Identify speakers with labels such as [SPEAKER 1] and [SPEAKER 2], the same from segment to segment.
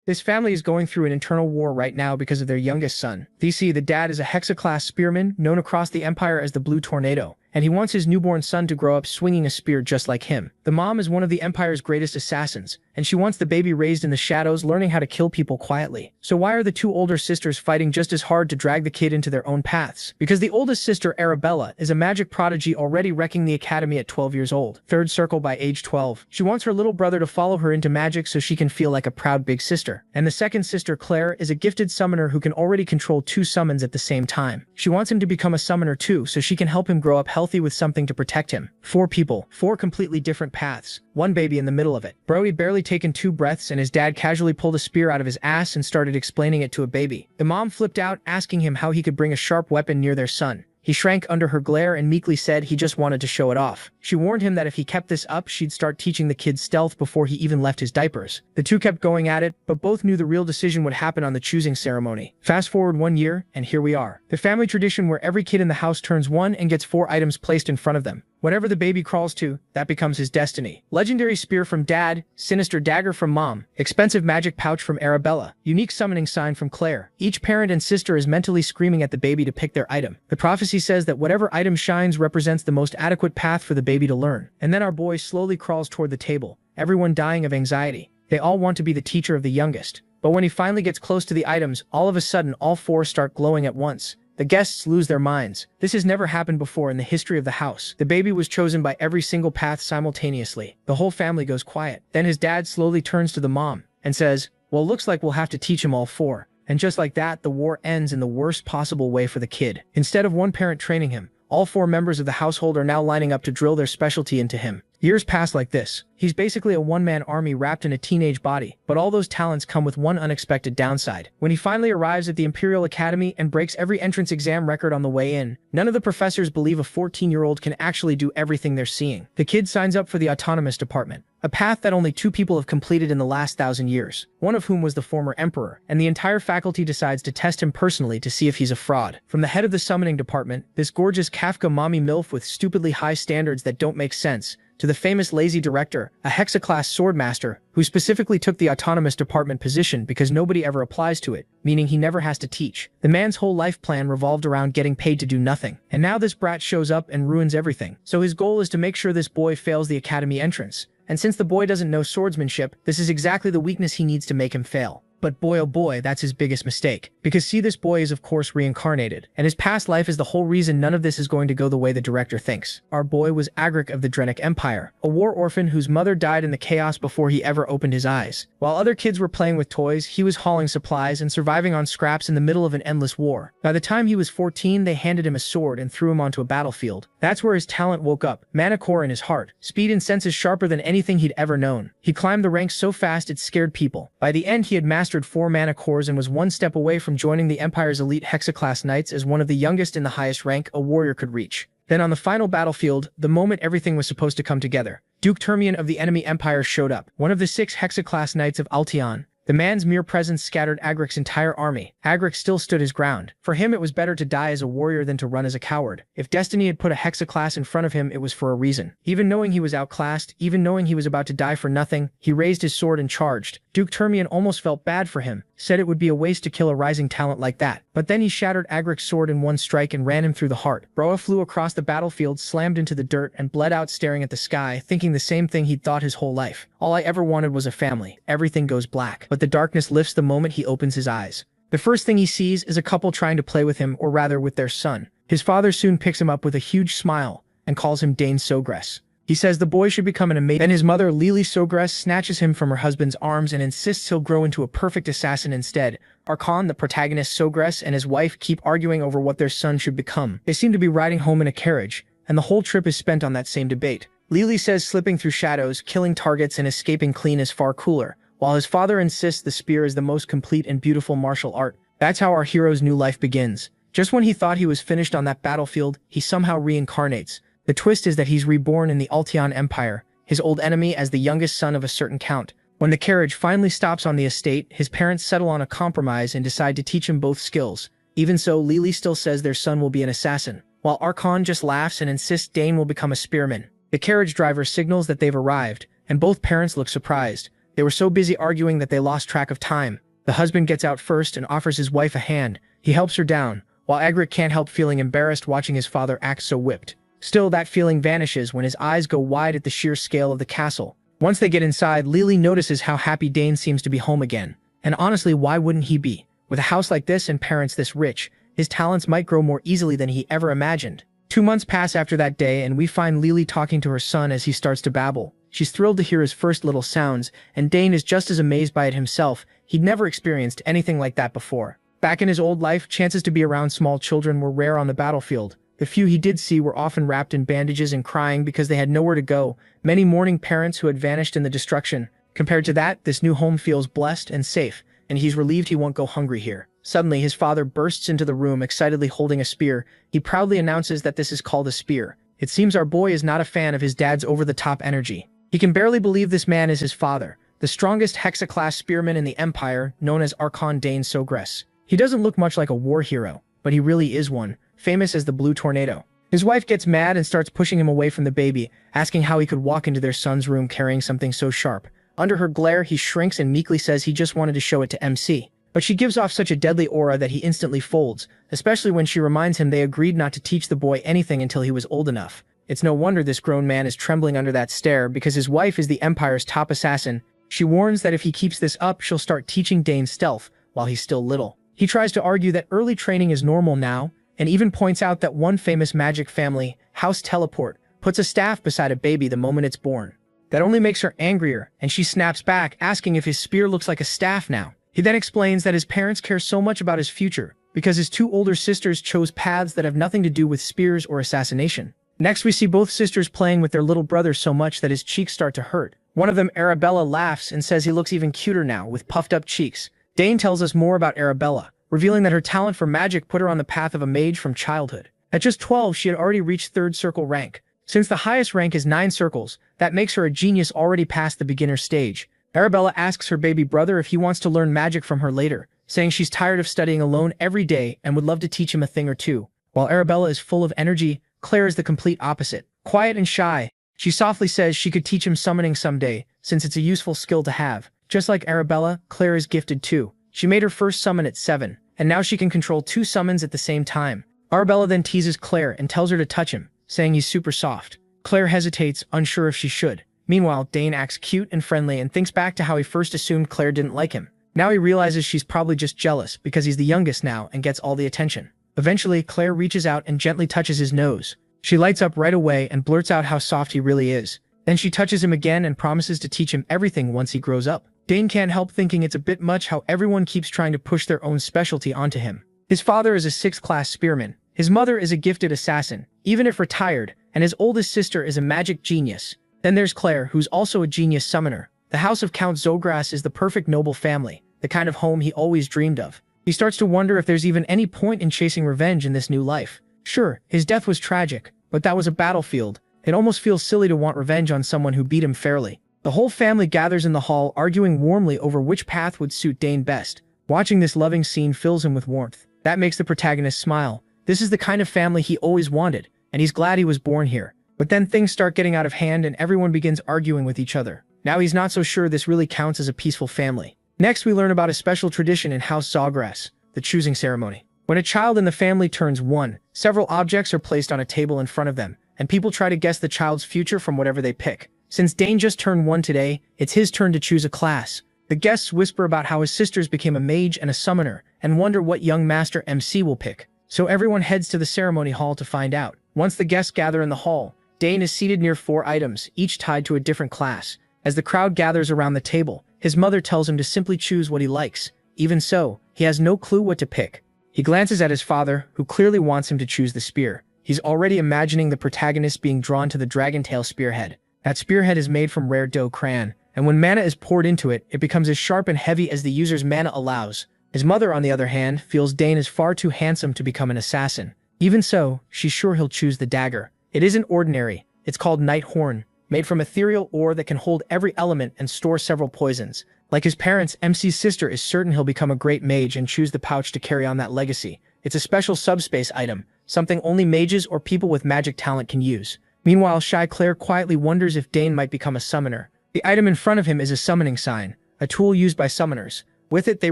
[SPEAKER 1] This family is going through an internal war right now because of their youngest son. DC, the dad, is a Hexa-class spearman known across the Empire as the Blue Tornado, and he wants his newborn son to grow up swinging a spear just like him. The mom is one of the Empire's greatest assassins, and she wants the baby raised in the shadows learning how to kill people quietly. So why are the two older sisters fighting just as hard to drag the kid into their own paths? Because the oldest sister, Arabella, is a magic prodigy already wrecking the academy at 12 years old. Third circle by age 12. She wants her little brother to follow her into magic so she can feel like a proud big sister. And the second sister, Claire, is a gifted summoner who can already control two summons at the same time. She wants him to become a summoner too so she can help him grow up healthy with something to protect him. Four people, four completely different paths, one baby in the middle of it. Bro, he'd barely taken 2 breaths and his dad casually pulled a spear out of his ass and started explaining it to a baby. The mom flipped out, asking him how he could bring a sharp weapon near their son. He shrank under her glare and meekly said he just wanted to show it off. She warned him that if he kept this up, she'd start teaching the kid stealth before he even left his diapers. The two kept going at it, but both knew the real decision would happen on the choosing ceremony. Fast forward 1 year, and here we are. The family tradition where every kid in the house turns 1 and gets 4 items placed in front of them. Whatever the baby crawls to, that becomes his destiny. Legendary spear from Dad, sinister dagger from Mom, expensive magic pouch from Arabella, unique summoning sign from Claire. Each parent and sister is mentally screaming at the baby to pick their item. The prophecy says that whatever item shines represents the most adequate path for the baby to learn. And then our boy slowly crawls toward the table, everyone dying of anxiety. They all want to be the teacher of the youngest. But when he finally gets close to the items, all of a sudden all 4 start glowing at once. The guests lose their minds. This has never happened before in the history of the house. The baby was chosen by every single path simultaneously. The whole family goes quiet. Then his dad slowly turns to the mom and says, "Well, looks like we'll have to teach him all 4. And just like that, the war ends in the worst possible way for the kid. Instead of one parent training him, all 4 members of the household are now lining up to drill their specialty into him. Years pass like this. He's basically a one-man army wrapped in a teenage body, but all those talents come with one unexpected downside. When he finally arrives at the Imperial Academy and breaks every entrance exam record on the way in, none of the professors believe a 14-year-old can actually do everything they're seeing. The kid signs up for the autonomous department, a path that only 2 people have completed in the last 1,000 years, one of whom was the former emperor, and the entire faculty decides to test him personally to see if he's a fraud. From the head of the summoning department, this gorgeous Kafka mommy MILF with stupidly high standards that don't make sense, to the famous lazy director, a Hexa-class swordmaster, who specifically took the autonomous department position because nobody ever applies to it, meaning he never has to teach. The man's whole life plan revolved around getting paid to do nothing. And now this brat shows up and ruins everything. So his goal is to make sure this boy fails the academy entrance. And since the boy doesn't know swordsmanship, this is exactly the weakness he needs to make him fail. But boy oh boy, that's his biggest mistake. Because see, this boy is of course reincarnated, and his past life is the whole reason none of this is going to go the way the director thinks. Our boy was Agric of the Drenic Empire, a war orphan whose mother died in the chaos before he ever opened his eyes. While other kids were playing with toys, he was hauling supplies and surviving on scraps in the middle of an endless war. By the time he was 14, they handed him a sword and threw him onto a battlefield. That's where his talent woke up, mana core in his heart, speed and senses sharper than anything he'd ever known. He climbed the ranks so fast it scared people. By the end, he had mastered 4 mana cores and was 1 step away from joining the Empire's elite Hexa-class knights as one of the youngest in the highest rank a warrior could reach. Then on the final battlefield, the moment everything was supposed to come together, Duke Termian of the enemy empire showed up, one of the 6 Hexa-class knights of Altion. The man's mere presence scattered Agric's entire army. Agric still stood his ground. For him, it was better to die as a warrior than to run as a coward. If destiny had put a Hexa-class in front of him, it was for a reason. Even knowing he was outclassed, even knowing he was about to die for nothing, he raised his sword and charged. Duke Termian almost felt bad for him, said it would be a waste to kill a rising talent like that. But then he shattered Agric's sword in 1 strike and ran him through the heart. Broa flew across the battlefield, slammed into the dirt, and bled out staring at the sky, thinking the same thing he'd thought his whole life. All I ever wanted was a family. Everything goes black. But the darkness lifts the moment he opens his eyes. The first thing he sees is a couple trying to play with him, or rather with their son. His father soon picks him up with a huge smile and calls him Dane Sogress. He says the boy should become an amazing. Then his mother, Lily Sogress, snatches him from her husband's arms and insists he'll grow into a perfect assassin instead. Archon, the protagonist Sogress, and his wife keep arguing over what their son should become. They seem to be riding home in a carriage, and the whole trip is spent on that same debate. Lily says slipping through shadows, killing targets, and escaping clean is far cooler, while his father insists the spear is the most complete and beautiful martial art. That's how our hero's new life begins. Just when he thought he was finished on that battlefield, he somehow reincarnates. The twist is that he's reborn in the Altion Empire, his old enemy, as the youngest son of a certain count. When the carriage finally stops on the estate, his parents settle on a compromise and decide to teach him both skills. Even so, Lily still says their son will be an assassin, while Archon just laughs and insists Dane will become a spearman. The carriage driver signals that they've arrived, and both parents look surprised. They were so busy arguing that they lost track of time. The husband gets out first and offers his wife a hand. He helps her down, while Egric can't help feeling embarrassed watching his father act so whipped. Still, that feeling vanishes when his eyes go wide at the sheer scale of the castle. Once they get inside, Lily notices how happy Dane seems to be home again. And honestly, why wouldn't he be? With a house like this and parents this rich, his talents might grow more easily than he ever imagined. 2 months pass after that day, and we find Lily talking to her son as he starts to babble. She's thrilled to hear his first little sounds, and Dane is just as amazed by it himself. He'd never experienced anything like that before. Back in his old life, chances to be around small children were rare on the battlefield. The few he did see were often wrapped in bandages and crying because they had nowhere to go, many mourning parents who had vanished in the destruction. Compared to that, this new home feels blessed and safe, and he's relieved he won't go hungry here. Suddenly, his father bursts into the room excitedly holding a spear. He proudly announces that this is called a spear. It seems our boy is not a fan of his dad's over-the-top energy. He can barely believe this man is his father, the strongest Hexa-class spearman in the Empire, known as Archon Dane Sogres. He doesn't look much like a war hero, but he really is one, famous as the Blue Tornado. His wife gets mad and starts pushing him away from the baby, asking how he could walk into their son's room carrying something so sharp. Under her glare, he shrinks and meekly says he just wanted to show it to MC. But she gives off such a deadly aura that he instantly folds, especially when she reminds him they agreed not to teach the boy anything until he was old enough. It's no wonder this grown man is trembling under that stare, because his wife is the Empire's top assassin. She warns that if he keeps this up, she'll start teaching Dane stealth while he's still little. He tries to argue that early training is normal now, and even points out that one famous magic family, House Teleport, puts a staff beside a baby the moment it's born. That only makes her angrier, and she snaps back, asking if his spear looks like a staff now. He then explains that his parents care so much about his future, because his 2 older sisters chose paths that have nothing to do with spears or assassination. Next, we see both sisters playing with their little brother so much that his cheeks start to hurt. One of them, Arabella, laughs and says he looks even cuter now, with puffed-up cheeks. Dane tells us more about Arabella, revealing that her talent for magic put her on the path of a mage from childhood. At just 12, she had already reached 3rd circle rank. Since the highest rank is 9 circles, that makes her a genius already past the beginner stage. Arabella asks her baby brother if he wants to learn magic from her later, saying she's tired of studying alone every day and would love to teach him a thing or two. While Arabella is full of energy, Claire is the complete opposite. Quiet and shy, she softly says she could teach him summoning someday, since it's a useful skill to have. Just like Arabella, Claire is gifted too. She made her first summon at 7, and now she can control 2 summons at the same time. Arabella then teases Claire and tells her to touch him, saying he's super soft. Claire hesitates, unsure if she should. Meanwhile, Dane acts cute and friendly and thinks back to how he first assumed Claire didn't like him. Now he realizes she's probably just jealous because he's the youngest now and gets all the attention. Eventually, Claire reaches out and gently touches his nose. She lights up right away and blurts out how soft he really is. Then she touches him again and promises to teach him everything once he grows up. Dane can't help thinking it's a bit much how everyone keeps trying to push their own specialty onto him. His father is a 6th-class spearman. His mother is a gifted assassin, even if retired, and his oldest sister is a magic genius. Then there's Claire, who's also a genius summoner. The house of Count Zogras is the perfect noble family, the kind of home he always dreamed of. He starts to wonder if there's even any point in chasing revenge in this new life. Sure, his death was tragic, but that was a battlefield. It almost feels silly to want revenge on someone who beat him fairly. The whole family gathers in the hall, arguing warmly over which path would suit Dane best. Watching this loving scene fills him with warmth. That makes the protagonist smile. This is the kind of family he always wanted, and he's glad he was born here. But then things start getting out of hand and everyone begins arguing with each other. Now he's not so sure this really counts as a peaceful family. Next, we learn about a special tradition in House Zogras, the choosing ceremony. When a child in the family turns 1, several objects are placed on a table in front of them, and people try to guess the child's future from whatever they pick. Since Dane just turned 1 today, it's his turn to choose a class. The guests whisper about how his sisters became a mage and a summoner, and wonder what young Master MC will pick. So everyone heads to the ceremony hall to find out. Once the guests gather in the hall, Dane is seated near 4 items, each tied to a different class. As the crowd gathers around the table, his mother tells him to simply choose what he likes. Even so, he has no clue what to pick. He glances at his father, who clearly wants him to choose the spear. He's already imagining the protagonist being drawn to the dragon-tail spearhead. That spearhead is made from rare dough crayon, and when mana is poured into it, it becomes as sharp and heavy as the user's mana allows. His mother, on the other hand, feels Dane is far too handsome to become an assassin. Even so, she's sure he'll choose the dagger. It isn't ordinary. It's called Night Horn, made from ethereal ore that can hold every element and store several poisons. Like his parents, MC's sister is certain he'll become a great mage and choose the pouch to carry on that legacy. It's a special subspace item, something only mages or people with magic talent can use. Meanwhile, shy Claire quietly wonders if Dane might become a summoner. The item in front of him is a summoning sign, a tool used by summoners. With it, they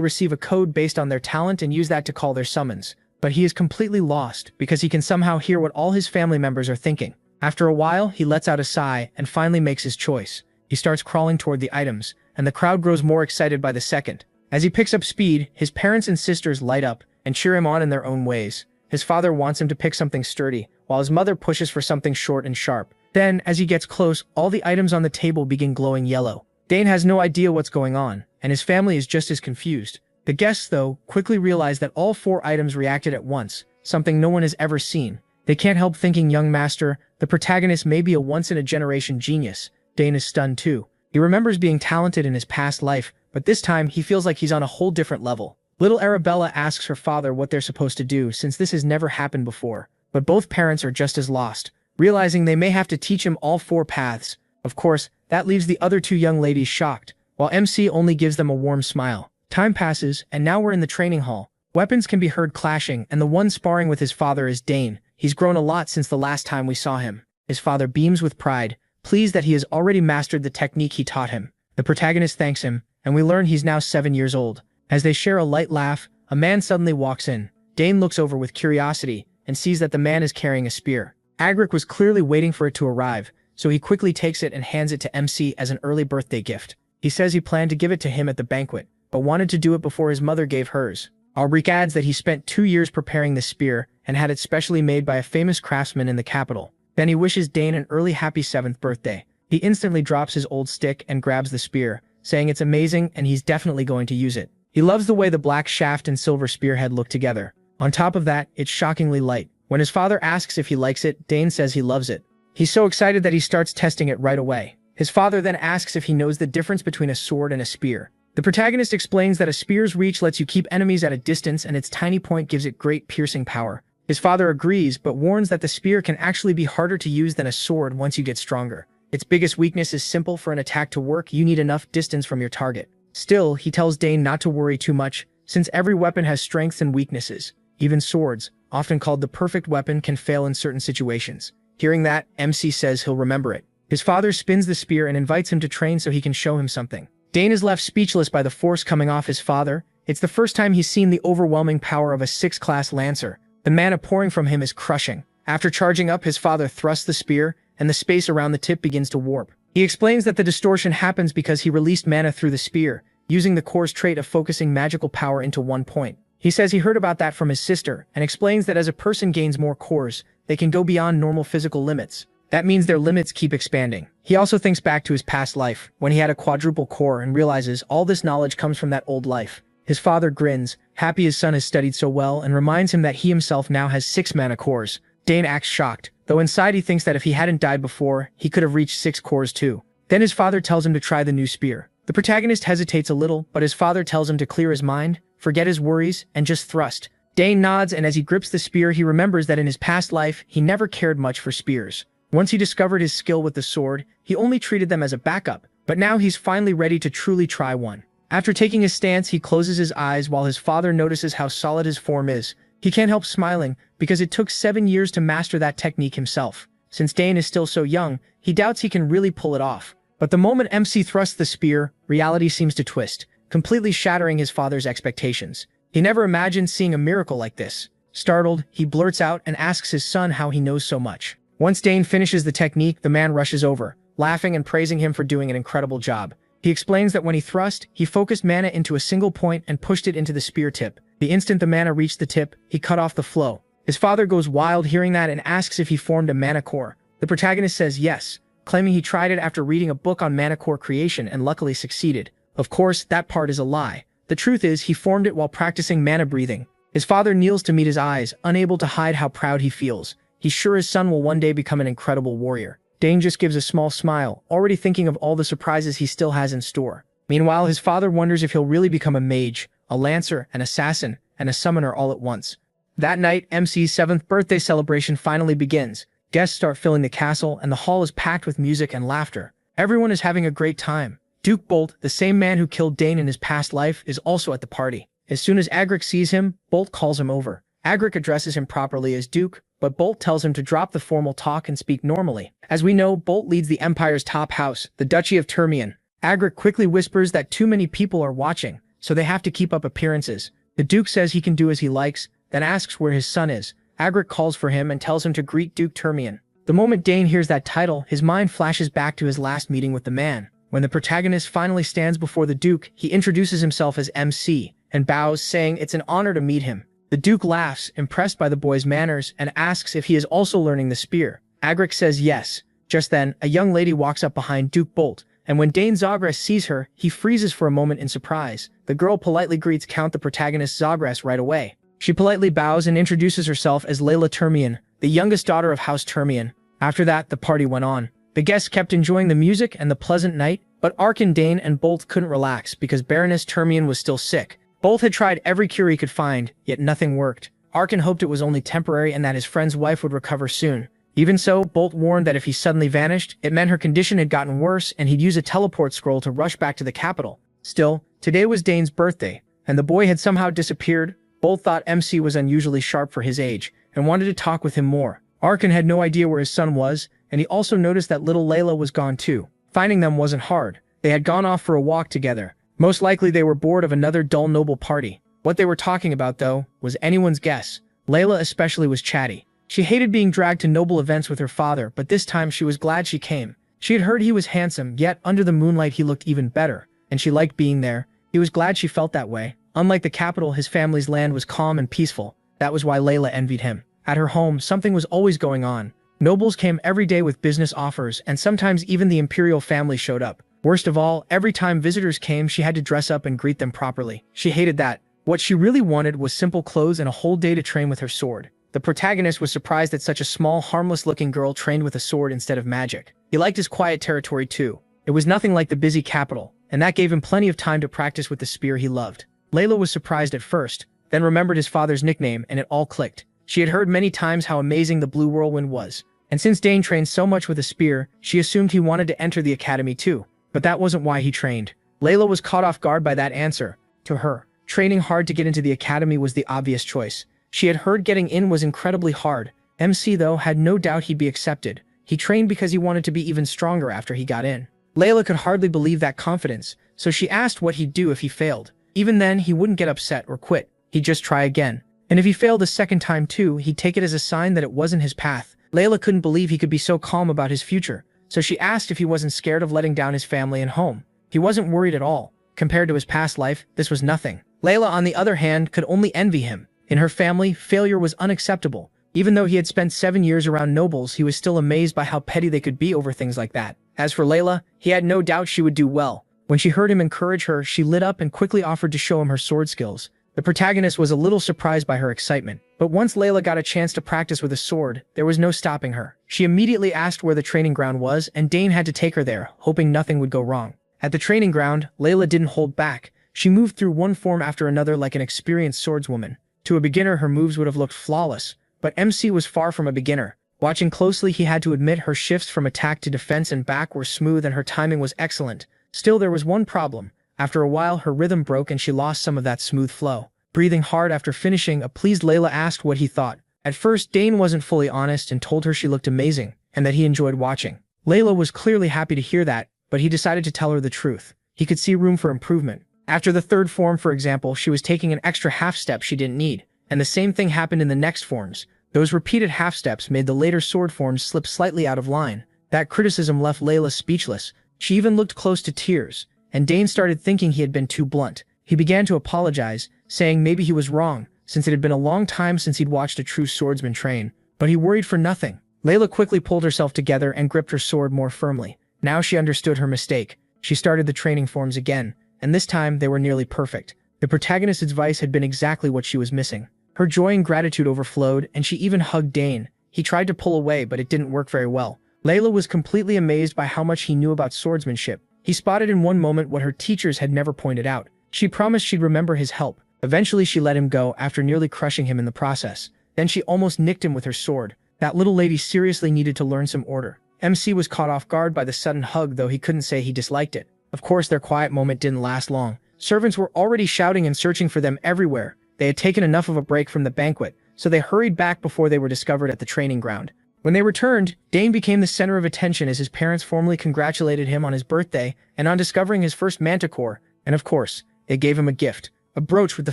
[SPEAKER 1] receive a code based on their talent and use that to call their summons. But he is completely lost because he can somehow hear what all his family members are thinking. After a while, he lets out a sigh and finally makes his choice. He starts crawling toward the items, and the crowd grows more excited by the second. As he picks up speed, his parents and sisters light up and cheer him on in their own ways. His father wants him to pick something sturdy, while his mother pushes for something short and sharp. Then, as he gets close, all the items on the table begin glowing yellow. Dane has no idea what's going on, and his family is just as confused. The guests, though, quickly realize that all 4 items reacted at once, something no one has ever seen. They can't help thinking young master, the protagonist, may be a once-in-a-generation genius. Dane is stunned too. He remembers being talented in his past life, but this time he feels like he's on a whole different level. Little Arabella asks her father what they're supposed to do since this has never happened before, but both parents are just as lost, realizing they may have to teach him all 4 paths. Of course, that leaves the other 2 young ladies shocked, while MC only gives them a warm smile. Time passes, and now we're in the training hall. Weapons can be heard clashing, and the one sparring with his father is Dane. He's grown a lot since the last time we saw him. His father beams with pride, pleased that he has already mastered the technique he taught him. The protagonist thanks him, and we learn he's now 7 years old. As they share a light laugh, a man suddenly walks in. Dane looks over with curiosity and sees that the man is carrying a spear. Agric was clearly waiting for it to arrive, so he quickly takes it and hands it to MC as an early birthday gift. He says he planned to give it to him at the banquet, but wanted to do it before his mother gave hers. Agric adds that he spent 2 years preparing the spear and had it specially made by a famous craftsman in the capital. Then he wishes Dane an early happy 7th birthday. He instantly drops his old stick and grabs the spear, saying it's amazing and he's definitely going to use it. He loves the way the black shaft and silver spearhead look together. On top of that, it's shockingly light. When his father asks if he likes it, Dane says he loves it. He's so excited that he starts testing it right away. His father then asks if he knows the difference between a sword and a spear. The protagonist explains that a spear's reach lets you keep enemies at a distance and its tiny point gives it great piercing power. His father agrees, but warns that the spear can actually be harder to use than a sword once you get stronger. Its biggest weakness is simple: for an attack to work, you need enough distance from your target. Still, he tells Dane not to worry too much, since every weapon has strengths and weaknesses. Even swords, often called the perfect weapon, can fail in certain situations. Hearing that, MC says he'll remember it. His father spins the spear and invites him to train so he can show him something. Dane is left speechless by the force coming off his father. It's the first time he's seen the overwhelming power of a 6th-class lancer. The mana pouring from him is crushing. After charging up, his father thrusts the spear, and the space around the tip begins to warp. He explains that the distortion happens because he released mana through the spear, using the core's trait of focusing magical power into one point. He says he heard about that from his sister, and explains that as a person gains more cores, they can go beyond normal physical limits. That means their limits keep expanding. He also thinks back to his past life, when he had a quadruple core, and realizes all this knowledge comes from that old life. His father grins, happy his son has studied so well, and reminds him that he himself now has 6 mana cores. Dane acts shocked, though inside he thinks that if he hadn't died before, he could have reached 6 cores too. Then his father tells him to try the new spear. The protagonist hesitates a little, but his father tells him to clear his mind, forget his worries, and just thrust. Dane nods, and as he grips the spear, he remembers that in his past life, he never cared much for spears. Once he discovered his skill with the sword, he only treated them as a backup, but now he's finally ready to truly try one. After taking his stance, he closes his eyes while his father notices how solid his form is. He can't help smiling, because it took 7 years to master that technique himself. Since Dane is still so young, he doubts he can really pull it off. But the moment MC thrusts the spear, reality seems to twist, completely shattering his father's expectations. He never imagined seeing a miracle like this. Startled, he blurts out and asks his son how he knows so much. Once Dane finishes the technique, the man rushes over, laughing and praising him for doing an incredible job. He explains that when he thrust, he focused mana into a single point and pushed it into the spear tip. The instant the mana reached the tip, he cut off the flow. His father goes wild hearing that and asks if he formed a mana core. The protagonist says yes, claiming he tried it after reading a book on mana core creation and luckily succeeded. Of course, that part is a lie. The truth is, he formed it while practicing mana breathing. His father kneels to meet his eyes, unable to hide how proud he feels. He's sure his son will one day become an incredible warrior. Dane just gives a small smile, already thinking of all the surprises he still has in store. Meanwhile, his father wonders if he'll really become a mage, a lancer, an assassin, and a summoner all at once. That night, MC's 7th birthday celebration finally begins. Guests start filling the castle, and the hall is packed with music and laughter. Everyone is having a great time. Duke Bolt, the same man who killed Dane in his past life, is also at the party. As soon as Agric sees him, Bolt calls him over. Agric addresses him properly as Duke, but Bolt tells him to drop the formal talk and speak normally. As we know, Bolt leads the Empire's top house, the Duchy of Termian. Agric quickly whispers that too many people are watching, so they have to keep up appearances. The Duke says he can do as he likes, then asks where his son is. Agric calls for him and tells him to greet Duke Termian. The moment Dane hears that title, his mind flashes back to his last meeting with the man. When the protagonist finally stands before the Duke, he introduces himself as MC and bows, saying it's an honor to meet him. The Duke laughs, impressed by the boy's manners, and asks if he is also learning the spear. Agric says yes. Just then, a young lady walks up behind Duke Bolt, and when Dane Zagres sees her, he freezes for a moment in surprise. The girl politely greets Count the protagonist Zagres right away. She politely bows and introduces herself as Layla Termian, the youngest daughter of House Termian. After that, the party went on. The guests kept enjoying the music and the pleasant night, but Arkan, Dane, and Bolt couldn't relax because Baroness Termian was still sick. Bolt had tried every cure he could find, yet nothing worked. Arkan hoped it was only temporary and that his friend's wife would recover soon. Even so, Bolt warned that if he suddenly vanished, it meant her condition had gotten worse and he'd use a teleport scroll to rush back to the capital. Still, today was Dane's birthday, and the boy had somehow disappeared. Bolt thought MC was unusually sharp for his age, and wanted to talk with him more. Arkan had no idea where his son was, and he also noticed that little Layla was gone too. Finding them wasn't hard. They had gone off for a walk together. Most likely they were bored of another dull noble party. What they were talking about, though, was anyone's guess. Layla especially was chatty. She hated being dragged to noble events with her father, but this time she was glad she came. She had heard he was handsome, yet under the moonlight he looked even better, and she liked being there. He was glad she felt that way. Unlike the capital, his family's land was calm and peaceful. That was why Layla envied him. At her home, something was always going on. Nobles came every day with business offers, and sometimes even the imperial family showed up. Worst of all, every time visitors came, she had to dress up and greet them properly. She hated that. What she really wanted was simple clothes and a whole day to train with her sword. The protagonist was surprised that such a small, harmless-looking girl trained with a sword instead of magic. He liked his quiet territory too. It was nothing like the busy capital, and that gave him plenty of time to practice with the spear he loved. Layla was surprised at first, then remembered his father's nickname, and it all clicked. She had heard many times how amazing the Blue Whirlwind was, and since Dane trained so much with a spear, she assumed he wanted to enter the academy too. But that wasn't why he trained. Layla was caught off guard by that answer. To her, training hard to get into the academy was the obvious choice. She had heard getting in was incredibly hard. MC, though, had no doubt he'd be accepted. He trained because he wanted to be even stronger after he got in. Layla could hardly believe that confidence, so she asked what he'd do if he failed. Even then, he wouldn't get upset or quit. He'd just try again. And if he failed a second time too, he'd take it as a sign that it wasn't his path. Layla couldn't believe he could be so calm about his future, so she asked if he wasn't scared of letting down his family and home. He wasn't worried at all. Compared to his past life, this was nothing. Layla, on the other hand, could only envy him. In her family, failure was unacceptable. Even though he had spent 7 years around nobles, he was still amazed by how petty they could be over things like that. As for Layla, he had no doubt she would do well. When she heard him encourage her, she lit up and quickly offered to show him her sword skills. The protagonist was a little surprised by her excitement, but once Layla got a chance to practice with a sword, there was no stopping her. She immediately asked where the training ground was, and Dane had to take her there, hoping nothing would go wrong. At the training ground, Layla didn't hold back. She moved through one form after another like an experienced swordswoman. To a beginner, her moves would have looked flawless, but MC was far from a beginner. Watching closely, he had to admit her shifts from attack to defense and back were smooth and her timing was excellent. Still, there was one problem. After a while, her rhythm broke and she lost some of that smooth flow. Breathing hard after finishing, a pleased Layla asked what he thought. At first, Dane wasn't fully honest and told her she looked amazing, and that he enjoyed watching. Layla was clearly happy to hear that, but he decided to tell her the truth. He could see room for improvement. After the third form, for example, she was taking an extra half step she didn't need, and the same thing happened in the next forms. Those repeated half steps made the later sword forms slip slightly out of line. That criticism left Layla speechless. She even looked close to tears, and Dane started thinking he had been too blunt. He began to apologize, saying maybe he was wrong, since it had been a long time since he'd watched a true swordsman train. But he worried for nothing. Layla quickly pulled herself together and gripped her sword more firmly. Now she understood her mistake. She started the training forms again, and this time they were nearly perfect. The protagonist's advice had been exactly what she was missing. Her joy and gratitude overflowed, and she even hugged Dane. He tried to pull away, but it didn't work very well. Layla was completely amazed by how much he knew about swordsmanship. He spotted in one moment what her teachers had never pointed out. She promised she'd remember his help. Eventually she let him go after nearly crushing him in the process. Then she almost nicked him with her sword. That little lady seriously needed to learn some order. MC was caught off guard by the sudden hug, though he couldn't say he disliked it. Of course, their quiet moment didn't last long. Servants were already shouting and searching for them everywhere. They had taken enough of a break from the banquet, so they hurried back before they were discovered at the training ground. When they returned, Dane became the center of attention as his parents formally congratulated him on his birthday and on discovering his first manticore, and of course, they gave him a gift, a brooch with the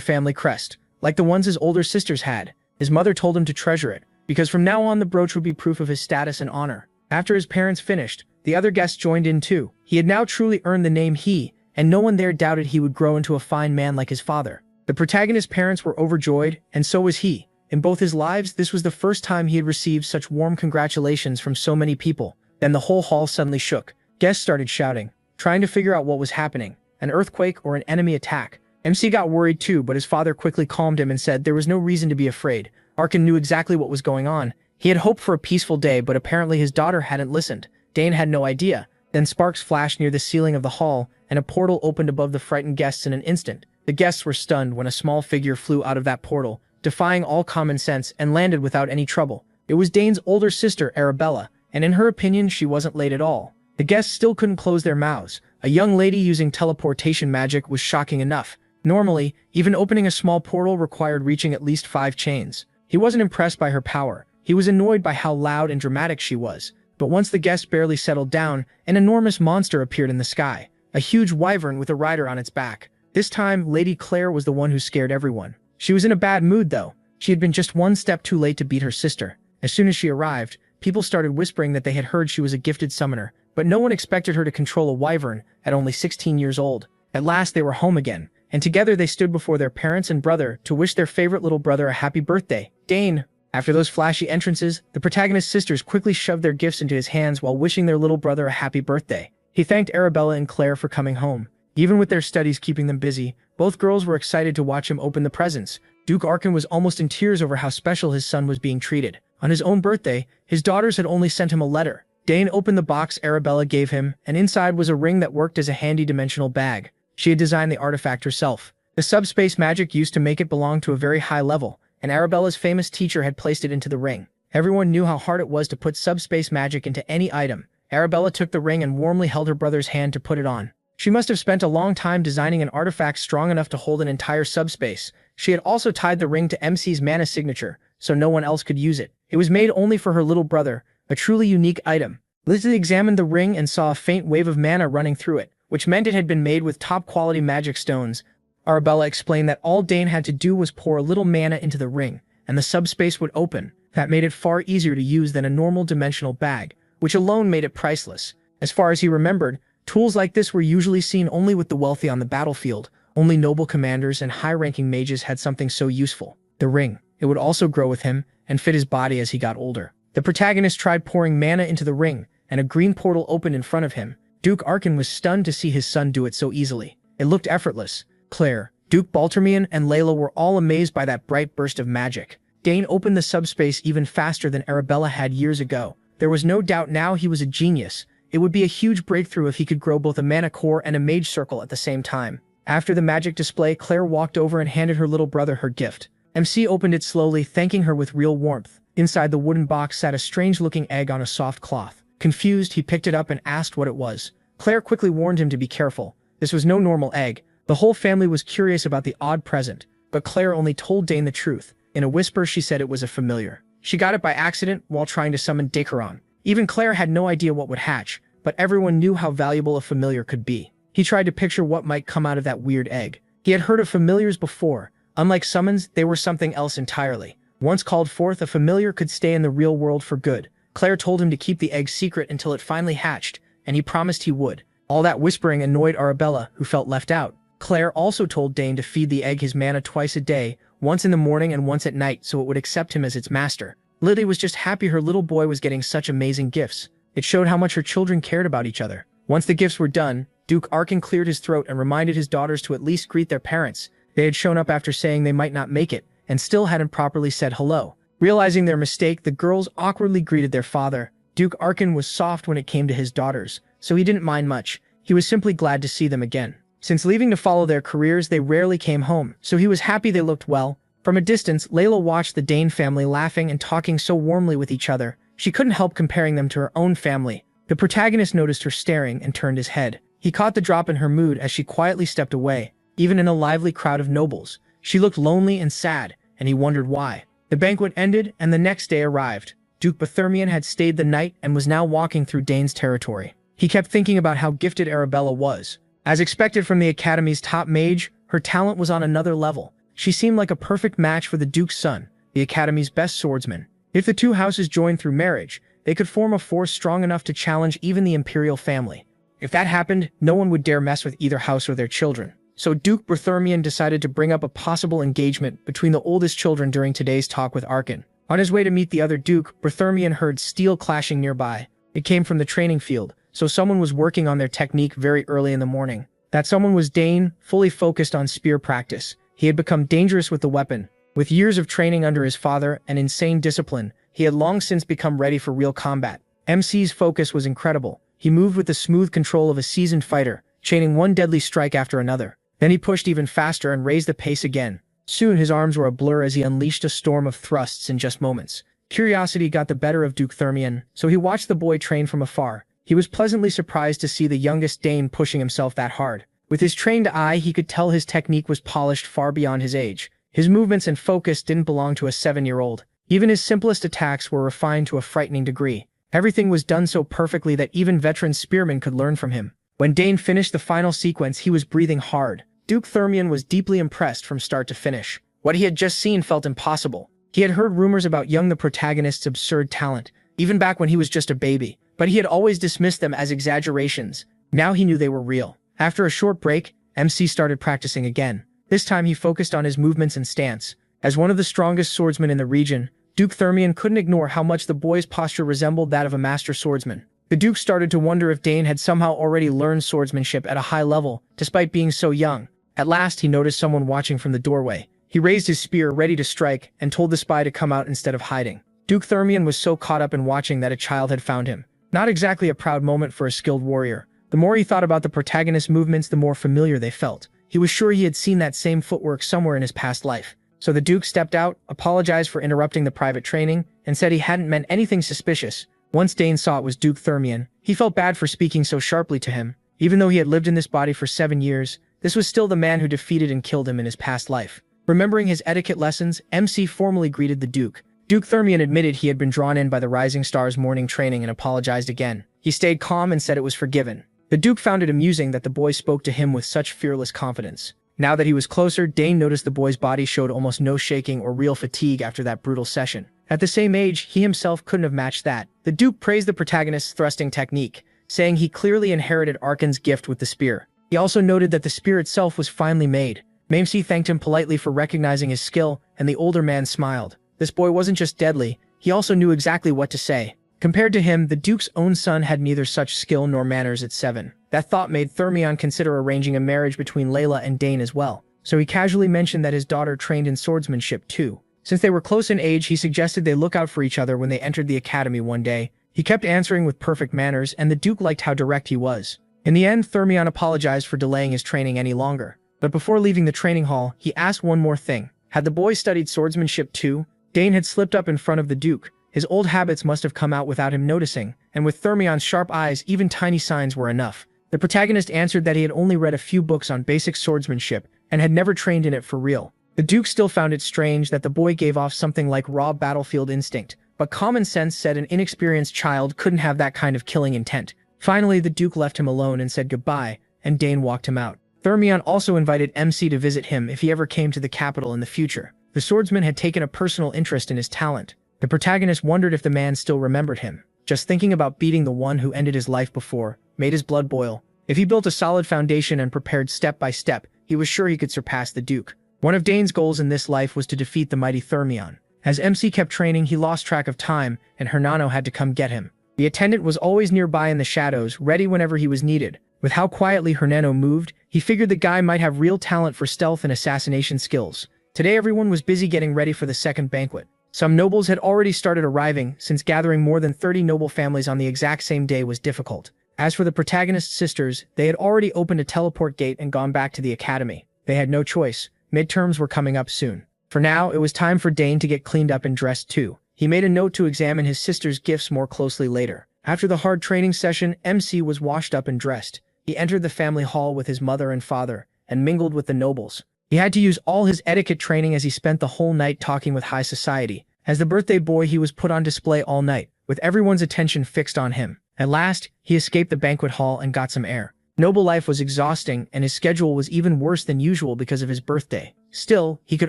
[SPEAKER 1] family crest, like the ones his older sisters had. His mother told him to treasure it, because from now on the brooch would be proof of his status and honor. After his parents finished, the other guests joined in too. He had now truly earned the name He, and no one there doubted he would grow into a fine man like his father. The protagonist's parents were overjoyed, and so was he. In both his lives, this was the first time he had received such warm congratulations from so many people. Then the whole hall suddenly shook. Guests started shouting, trying to figure out what was happening. An earthquake or an enemy attack. MC got worried too, but his father quickly calmed him and said there was no reason to be afraid. Arkin knew exactly what was going on. He had hoped for a peaceful day, but apparently his daughter hadn't listened. Dane had no idea. Then sparks flashed near the ceiling of the hall, and a portal opened above the frightened guests in an instant. The guests were stunned when a small figure flew out of that portal, defying all common sense, and landed without any trouble. It was Dane's older sister, Arabella, and in her opinion, she wasn't late at all. The guests still couldn't close their mouths. A young lady using teleportation magic was shocking enough. Normally, even opening a small portal required reaching at least 5 chains. He wasn't impressed by her power. He was annoyed by how loud and dramatic she was. But once the guests barely settled down, an enormous monster appeared in the sky. A huge wyvern with a rider on its back. This time, Lady Claire was the one who scared everyone. She was in a bad mood though. She had been just one step too late to beat her sister. As soon as she arrived, people started whispering that they had heard she was a gifted summoner, but no one expected her to control a wyvern at only 16 years old. At last they were home again, and together they stood before their parents and brother to wish their favorite little brother a happy birthday. Dane. After those flashy entrances, the protagonist's sisters quickly shoved their gifts into his hands while wishing their little brother a happy birthday. He thanked Arabella and Claire for coming home. Even with their studies keeping them busy, both girls were excited to watch him open the presents. Duke Arkin was almost in tears over how special his son was being treated. On his own birthday, his daughters had only sent him a letter. Dane opened the box Arabella gave him, and inside was a ring that worked as a handy dimensional bag. She had designed the artifact herself. The subspace magic used to make it belong to a very high level, and Arabella's famous teacher had placed it into the ring. Everyone knew how hard it was to put subspace magic into any item. Arabella took the ring and warmly held her brother's hand to put it on. She must have spent a long time designing an artifact strong enough to hold an entire subspace. She had also tied the ring to MC's mana signature, so no one else could use it. It was made only for her little brother, a truly unique item. Lizzie examined the ring and saw a faint wave of mana running through it, which meant it had been made with top-quality magic stones. Arabella explained that all Dane had to do was pour a little mana into the ring, and the subspace would open. That made it far easier to use than a normal dimensional bag, which alone made it priceless. As far as he remembered, tools like this were usually seen only with the wealthy on the battlefield. Only noble commanders and high-ranking mages had something so useful. The ring. It would also grow with him and fit his body as he got older. The protagonist tried pouring mana into the ring, and a green portal opened in front of him. Duke Arkin was stunned to see his son do it so easily. It looked effortless. Claire, Duke Baltermian, and Layla were all amazed by that bright burst of magic. Dane opened the subspace even faster than Arabella had years ago. There was no doubt now he was a genius. It would be a huge breakthrough if he could grow both a mana core and a mage circle at the same time. After the magic display, Claire walked over and handed her little brother her gift. MC opened it slowly, thanking her with real warmth. Inside the wooden box sat a strange-looking egg on a soft cloth. Confused, he picked it up and asked what it was. Claire quickly warned him to be careful. This was no normal egg. The whole family was curious about the odd present, but Claire only told Dane the truth. In a whisper, she said it was a familiar. She got it by accident while trying to summon Dakaron. Even Claire had no idea what would hatch, but everyone knew how valuable a familiar could be. He tried to picture what might come out of that weird egg. He had heard of familiars before. Unlike summons, they were something else entirely. Once called forth, a familiar could stay in the real world for good. Claire told him to keep the egg secret until it finally hatched, and he promised he would. All that whispering annoyed Arabella, who felt left out. Claire also told Dane to feed the egg his mana twice a day, once in the morning and once at night, so it would accept him as its master. Lily was just happy her little boy was getting such amazing gifts. It showed how much her children cared about each other. Once the gifts were done, Duke Arkin cleared his throat and reminded his daughters to at least greet their parents. They had shown up after saying they might not make it, and still hadn't properly said hello. Realizing their mistake, the girls awkwardly greeted their father. Duke Arkin was soft when it came to his daughters, so he didn't mind much. He was simply glad to see them again. Since leaving to follow their careers, they rarely came home, so he was happy they looked well. From a distance, Layla watched the Dane family laughing and talking so warmly with each other. She couldn't help comparing them to her own family. The protagonist noticed her staring and turned his head. He caught the drop in her mood as she quietly stepped away. Even in a lively crowd of nobles, she looked lonely and sad, and he wondered why. The banquet ended, and the next day arrived. Duke Berthermion had stayed the night and was now walking through Dane's territory. He kept thinking about how gifted Arabella was. As expected from the Academy's top mage, her talent was on another level. She seemed like a perfect match for the Duke's son, the Academy's best swordsman. If the two houses joined through marriage, they could form a force strong enough to challenge even the imperial family. If that happened, no one would dare mess with either house or their children. So Duke Berthermion decided to bring up a possible engagement between the oldest children during today's talk with Arkan. On his way to meet the other Duke, Berthermion heard steel clashing nearby. It came from the training field, so someone was working on their technique very early in the morning. That someone was Dane, fully focused on spear practice. He had become dangerous with the weapon. With years of training under his father and insane discipline, he had long since become ready for real combat. MC's focus was incredible. He moved with the smooth control of a seasoned fighter, chaining one deadly strike after another. Then he pushed even faster and raised the pace again. Soon his arms were a blur as he unleashed a storm of thrusts in just moments. Curiosity got the better of Duke Thermion, so he watched the boy train from afar. He was pleasantly surprised to see the youngest Dane pushing himself that hard. With his trained eye, he could tell his technique was polished far beyond his age. His movements and focus didn't belong to a 7-year-old. Even his simplest attacks were refined to a frightening degree. Everything was done so perfectly that even veteran spearmen could learn from him. When Dane finished the final sequence, he was breathing hard. Duke Thermion was deeply impressed from start to finish. What he had just seen felt impossible. He had heard rumors about the protagonist's absurd talent, even back when he was just a baby, but he had always dismissed them as exaggerations. Now he knew they were real. After a short break, MC started practicing again. This time he focused on his movements and stance. As one of the strongest swordsmen in the region, Duke Thermion couldn't ignore how much the boy's posture resembled that of a master swordsman. The Duke started to wonder if Dane had somehow already learned swordsmanship at a high level, despite being so young. At last, he noticed someone watching from the doorway. He raised his spear, ready to strike, and told the spy to come out instead of hiding. Duke Thermion was so caught up in watching that a child had found him. Not exactly a proud moment for a skilled warrior. The more he thought about the protagonist's movements, the more familiar they felt. He was sure he had seen that same footwork somewhere in his past life. So the Duke stepped out, apologized for interrupting the private training, and said he hadn't meant anything suspicious. Once Dane saw it was Duke Thermion, he felt bad for speaking so sharply to him. Even though he had lived in this body for 7 years, this was still the man who defeated and killed him in his past life. Remembering his etiquette lessons, MC formally greeted the Duke. Duke Thermion admitted he had been drawn in by the Rising Star's morning training and apologized again. He stayed calm and said it was forgiven. The Duke found it amusing that the boy spoke to him with such fearless confidence. Now that he was closer, Dane noticed the boy's body showed almost no shaking or real fatigue after that brutal session. At the same age, he himself couldn't have matched that. The Duke praised the protagonist's thrusting technique, saying he clearly inherited Arkan's gift with the spear. He also noted that the spear itself was finely made. Mamsie thanked him politely for recognizing his skill, and the older man smiled. This boy wasn't just deadly, he also knew exactly what to say. Compared to him, the Duke's own son had neither such skill nor manners at 7. That thought made Thermion consider arranging a marriage between Layla and Dane as well, so he casually mentioned that his daughter trained in swordsmanship too. Since they were close in age, he suggested they look out for each other when they entered the academy one day. He kept answering with perfect manners, and the Duke liked how direct he was. In the end, Thermion apologized for delaying his training any longer. But before leaving the training hall, he asked one more thing. Had the boy studied swordsmanship too? Dane had slipped up in front of the Duke. His old habits must have come out without him noticing, and with Thermion's sharp eyes, even tiny signs were enough. The protagonist answered that he had only read a few books on basic swordsmanship, and had never trained in it for real. The Duke still found it strange that the boy gave off something like raw battlefield instinct, but common sense said an inexperienced child couldn't have that kind of killing intent. Finally, the Duke left him alone and said goodbye, and Dane walked him out. Thermion also invited MC to visit him if he ever came to the capital in the future. The swordsman had taken a personal interest in his talent. The protagonist wondered if the man still remembered him. Just thinking about beating the one who ended his life before made his blood boil. If he built a solid foundation and prepared step by step, he was sure he could surpass the Duke. One of Dane's goals in this life was to defeat the mighty Thermion. As MC kept training, he lost track of time, and Hernano had to come get him. The attendant was always nearby in the shadows, ready whenever he was needed. With how quietly Hernano moved, he figured the guy might have real talent for stealth and assassination skills. Today everyone was busy getting ready for the second banquet. Some nobles had already started arriving, since gathering more than 30 noble families on the exact same day was difficult. As for the protagonist's sisters, they had already opened a teleport gate and gone back to the academy. They had no choice. Midterms were coming up soon. For now, it was time for Dane to get cleaned up and dressed too. He made a note to examine his sister's gifts more closely later. After the hard training session, MC was washed up and dressed. He entered the family hall with his mother and father, and mingled with the nobles. He had to use all his etiquette training as he spent the whole night talking with high society. As the birthday boy, he was put on display all night, with everyone's attention fixed on him. At last, he escaped the banquet hall and got some air. Noble life was exhausting, and his schedule was even worse than usual because of his birthday. Still, he could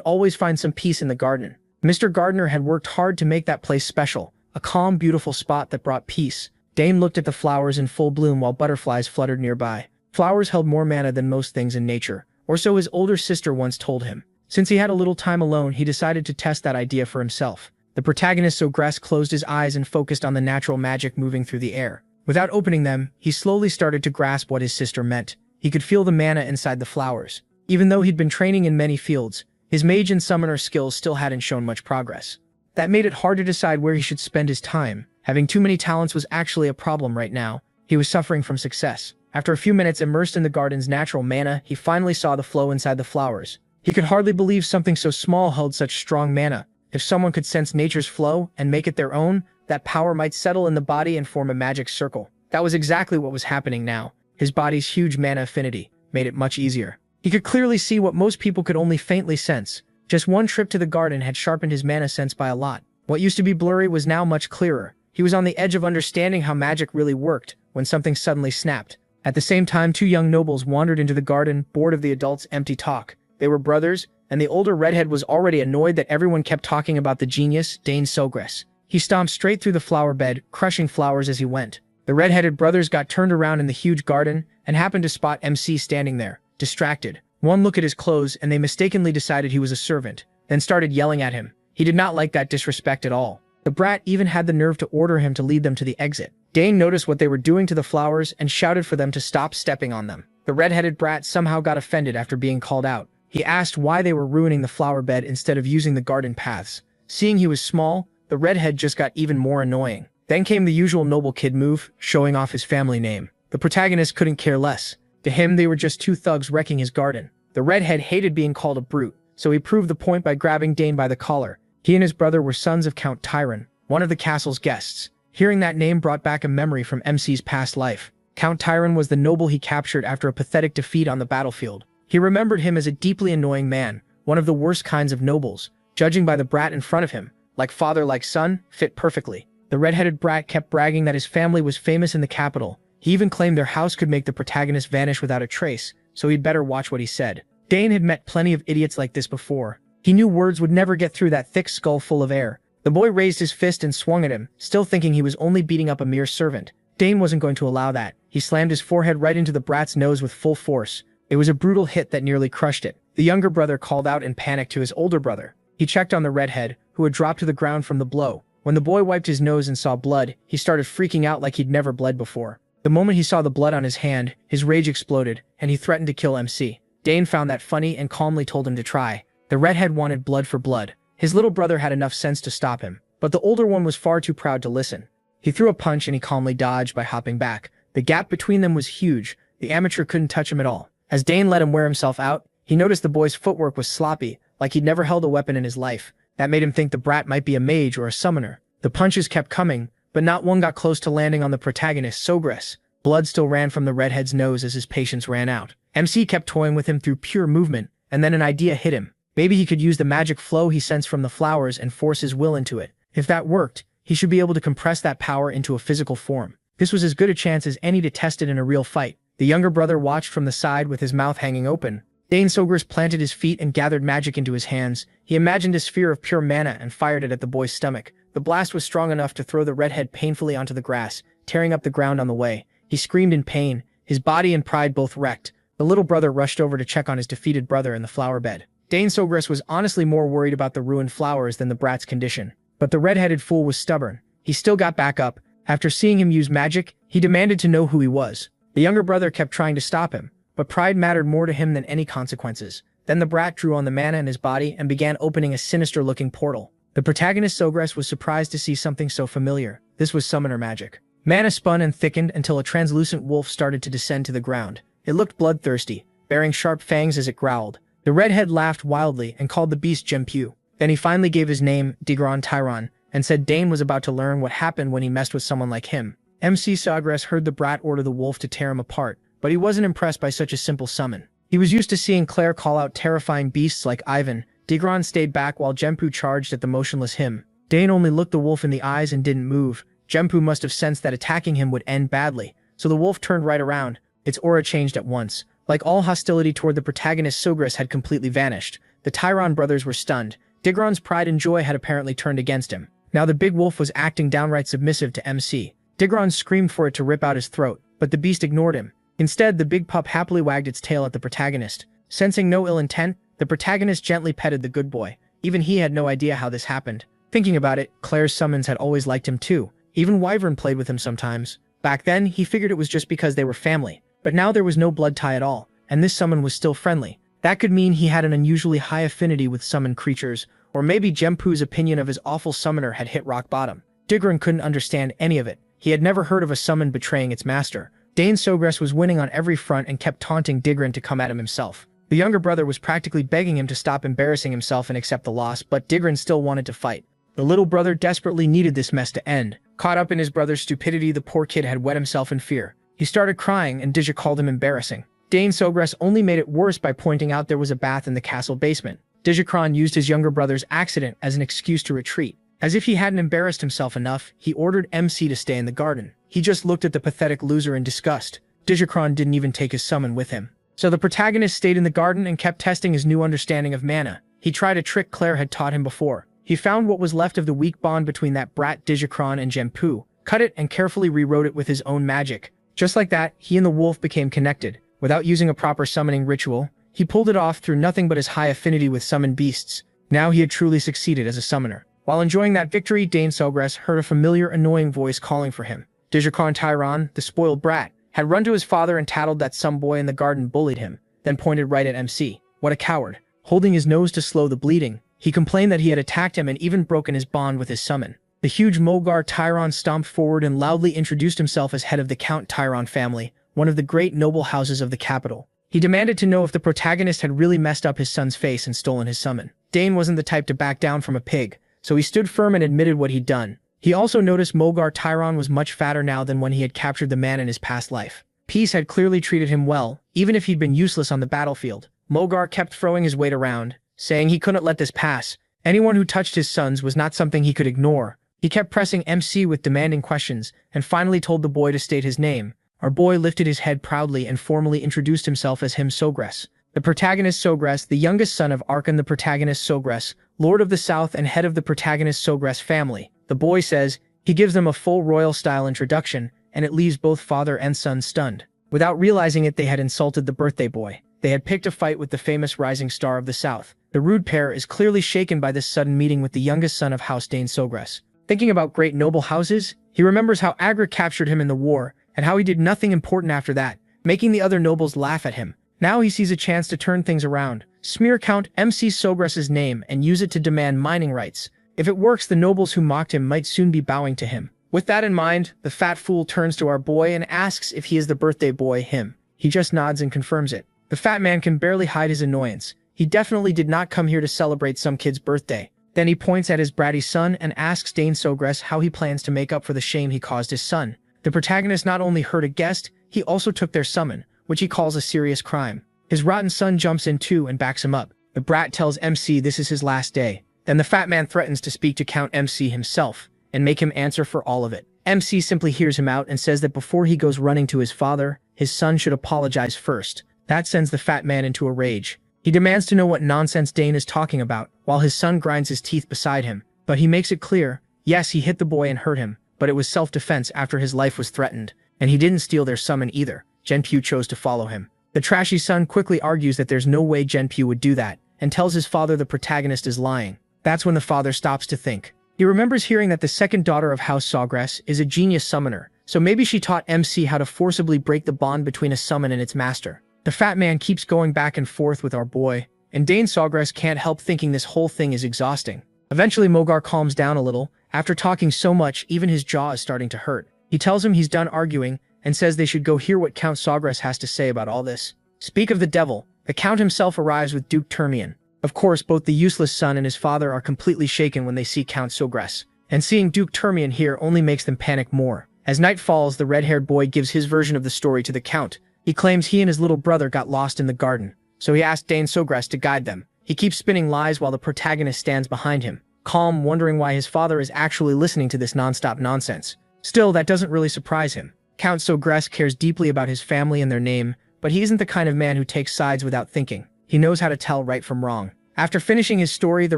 [SPEAKER 1] always find some peace in the garden. Mr. Gardener had worked hard to make that place special, a calm, beautiful spot that brought peace. Dane looked at the flowers in full bloom while butterflies fluttered nearby. Flowers held more mana than most things in nature, or so his older sister once told him. Since he had a little time alone, he decided to test that idea for himself. The protagonist Sogress closed his eyes and focused on the natural magic moving through the air. Without opening them, he slowly started to grasp what his sister meant. He could feel the mana inside the flowers. Even though he'd been training in many fields, his mage and summoner skills still hadn't shown much progress. That made it hard to decide where he should spend his time. Having too many talents was actually a problem right now. He was suffering from success. After a few minutes immersed in the garden's natural mana, he finally saw the flow inside the flowers. He could hardly believe something so small held such strong mana. If someone could sense nature's flow and make it their own, that power might settle in the body and form a magic circle. That was exactly what was happening now. His body's huge mana affinity made it much easier. He could clearly see what most people could only faintly sense. Just one trip to the garden had sharpened his mana sense by a lot. What used to be blurry was now much clearer. He was on the edge of understanding how magic really worked when something suddenly snapped. At the same time, two young nobles wandered into the garden, bored of the adults' empty talk. They were brothers, and the older redhead was already annoyed that everyone kept talking about the genius, Dane Sogress. He stomped straight through the flower bed, crushing flowers as he went. The red-headed brothers got turned around in the huge garden and happened to spot MC standing there, distracted. One look at his clothes and they mistakenly decided he was a servant, then started yelling at him. He did not like that disrespect at all. The brat even had the nerve to order him to lead them to the exit. Dane noticed what they were doing to the flowers and shouted for them to stop stepping on them. The red-headed brat somehow got offended after being called out. He asked why they were ruining the flower bed instead of using the garden paths. Seeing he was small, the redhead just got even more annoying. Then came the usual noble kid move, showing off his family name. The protagonist couldn't care less. To him, they were just two thugs wrecking his garden. The redhead hated being called a brute, so he proved the point by grabbing Dane by the collar. He and his brother were sons of Count Tyron, one of the castle's guests. Hearing that name brought back a memory from MC's past life. Count Tyron was the noble he captured after a pathetic defeat on the battlefield. He remembered him as a deeply annoying man, one of the worst kinds of nobles. Judging by the brat in front of him, like father like son, fit perfectly. The red-headed brat kept bragging that his family was famous in the capital. He even claimed their house could make the protagonist vanish without a trace, so he'd better watch what he said. Dane had met plenty of idiots like this before. He knew words would never get through that thick skull full of air. The boy raised his fist and swung at him, still thinking he was only beating up a mere servant. Dane wasn't going to allow that. He slammed his forehead right into the brat's nose with full force. It was a brutal hit that nearly crushed it. The younger brother called out in panic to his older brother. He checked on the redhead, who had dropped to the ground from the blow. When the boy wiped his nose and saw blood, he started freaking out like he'd never bled before. The moment he saw the blood on his hand, his rage exploded, and he threatened to kill MC. Dane found that funny and calmly told him to try. The redhead wanted blood for blood. His little brother had enough sense to stop him, but the older one was far too proud to listen. He threw a punch and he calmly dodged by hopping back. The gap between them was huge. The amateur couldn't touch him at all. As Dane let him wear himself out, he noticed the boy's footwork was sloppy, like he'd never held a weapon in his life. That made him think the brat might be a mage or a summoner. The punches kept coming, but not one got close to landing on the protagonist, Sogress. Blood still ran from the redhead's nose as his patience ran out. MC kept toying with him through pure movement, and then an idea hit him. Maybe he could use the magic flow he sensed from the flowers and force his will into it. If that worked, he should be able to compress that power into a physical form. This was as good a chance as any to test it in a real fight. The younger brother watched from the side with his mouth hanging open. Dane Sogress planted his feet and gathered magic into his hands. He imagined a sphere of pure mana and fired it at the boy's stomach. The blast was strong enough to throw the redhead painfully onto the grass, tearing up the ground on the way. He screamed in pain, his body and pride both wrecked. The little brother rushed over to check on his defeated brother in the flower bed. Dane Sogress was honestly more worried about the ruined flowers than the brat's condition. But the red-headed fool was stubborn. He still got back up. After seeing him use magic, he demanded to know who he was. The younger brother kept trying to stop him, but pride mattered more to him than any consequences. Then the brat drew on the mana in his body and began opening a sinister-looking portal. The protagonist Sogress was surprised to see something so familiar. This was summoner magic. Mana spun and thickened until a translucent wolf started to descend to the ground. It looked bloodthirsty, bearing sharp fangs as it growled. The redhead laughed wildly and called the beast Gempu. Then he finally gave his name, Digron Tyron, and said Dane was about to learn what happened when he messed with someone like him. MC Sogress heard the brat order the wolf to tear him apart, but he wasn't impressed by such a simple summon. He was used to seeing Claire call out terrifying beasts like Ivan. Digron stayed back while Genpu charged at the motionless him. Dane only looked the wolf in the eyes and didn't move. Genpu must have sensed that attacking him would end badly, so the wolf turned right around. Its aura changed at once. Like all hostility toward the protagonist, Sogras had completely vanished. The Tyron brothers were stunned. Digron's pride and joy had apparently turned against him. Now the big wolf was acting downright submissive to MC. Digron screamed for it to rip out his throat, but the beast ignored him. Instead, the big pup happily wagged its tail at the protagonist. Sensing no ill intent, the protagonist gently petted the good boy. Even he had no idea how this happened. Thinking about it, Claire's summons had always liked him too. Even Wyvern played with him sometimes. Back then, he figured it was just because they were family. But now there was no blood tie at all, and this summon was still friendly. That could mean he had an unusually high affinity with summoned creatures, or maybe Genpu's opinion of his awful summoner had hit rock bottom. Digron couldn't understand any of it. He had never heard of a summon betraying its master. Dane Sogras was winning on every front and kept taunting Digron to come at him himself. The younger brother was practically begging him to stop embarrassing himself and accept the loss, but Digron still wanted to fight. The little brother desperately needed this mess to end. Caught up in his brother's stupidity, the poor kid had wet himself in fear. He started crying, and Dija called him embarrassing. Dane Sogras only made it worse by pointing out there was a bath in the castle basement. Digikron used his younger brother's accident as an excuse to retreat. As if he hadn't embarrassed himself enough, he ordered MC to stay in the garden. He just looked at the pathetic loser in disgust. Digikron didn't even take his summon with him. So the protagonist stayed in the garden and kept testing his new understanding of mana. He tried a trick Claire had taught him before. He found what was left of the weak bond between that brat Digikron and Genpu, cut it and carefully rewrote it with his own magic. Just like that, he and the wolf became connected. Without using a proper summoning ritual, he pulled it off through nothing but his high affinity with summoned beasts. Now he had truly succeeded as a summoner. While enjoying that victory, Dane Sogras heard a familiar, annoying voice calling for him. Digikron Tyron, the spoiled brat, had run to his father and tattled that some boy in the garden bullied him, then pointed right at MC. What a coward. Holding his nose to slow the bleeding, he complained that he had attacked him and even broken his bond with his summon. The huge Mogar Tyron stomped forward and loudly introduced himself as head of the Count Tyron family, one of the great noble houses of the capital. He demanded to know if the protagonist had really messed up his son's face and stolen his summon. Dane wasn't the type to back down from a pig, so he stood firm and admitted what he'd done. He also noticed Mogar Tyron was much fatter now than when he had captured the man in his past life. Peace had clearly treated him well, even if he'd been useless on the battlefield. Mogar kept throwing his weight around, saying he couldn't let this pass. Anyone who touched his sons was not something he could ignore. He kept pressing MC with demanding questions, and finally told the boy to state his name. Our boy lifted his head proudly and formally introduced himself as him Sogras. The protagonist Sogras, the youngest son of Arkan the protagonist Sogras, Lord of the South and head of the protagonist Sogras family. The boy says, he gives them a full royal-style introduction, and it leaves both father and son stunned. Without realizing it, they had insulted the birthday boy. They had picked a fight with the famous rising star of the South. The rude pair is clearly shaken by this sudden meeting with the youngest son of House Dane Sogras. Thinking about great noble houses, he remembers how Agra captured him in the war, and how he did nothing important after that, making the other nobles laugh at him. Now he sees a chance to turn things around. Smear Count MC Sogras's name and use it to demand mining rights. If it works, the nobles who mocked him might soon be bowing to him. With that in mind, the fat fool turns to our boy and asks if he is the birthday boy, him. He just nods and confirms it. The fat man can barely hide his annoyance. He definitely did not come here to celebrate some kid's birthday. Then he points at his bratty son and asks Dane Sogras how he plans to make up for the shame he caused his son. The protagonist not only hurt a guest, he also took their summon, which he calls a serious crime. His rotten son jumps in too and backs him up. The brat tells MC this is his last day. Then the fat man threatens to speak to Count MC himself and make him answer for all of it. MC simply hears him out and says that before he goes running to his father, his son should apologize first. That sends the fat man into a rage. He demands to know what nonsense Dane is talking about, while his son grinds his teeth beside him. But he makes it clear, yes, he hit the boy and hurt him, but it was self-defense after his life was threatened, and he didn't steal their summon either. Genpu chose to follow him. The trashy son quickly argues that there's no way Genpu would do that, and tells his father the protagonist is lying. That's when the father stops to think. He remembers hearing that the second daughter of House Sogras is a genius summoner, so maybe she taught MC how to forcibly break the bond between a summon and its master. The fat man keeps going back and forth with our boy, and Dane Sogras can't help thinking this whole thing is exhausting. Eventually Mogar calms down a little. After talking so much, even his jaw is starting to hurt. He tells him he's done arguing, and says they should go hear what Count Sogras has to say about all this. Speak of the devil, the Count himself arrives with Duke Termian. Of course, both the useless son and his father are completely shaken when they see Count Sogras, and seeing Duke Termian here only makes them panic more. As night falls, the red-haired boy gives his version of the story to the Count. He claims he and his little brother got lost in the garden, so he asked Dane Sogress to guide them. He keeps spinning lies while the protagonist stands behind him, calm, wondering why his father is actually listening to this non-stop nonsense. Still, that doesn't really surprise him. Count Sogress cares deeply about his family and their name, but he isn't the kind of man who takes sides without thinking. He knows how to tell right from wrong. After finishing his story, the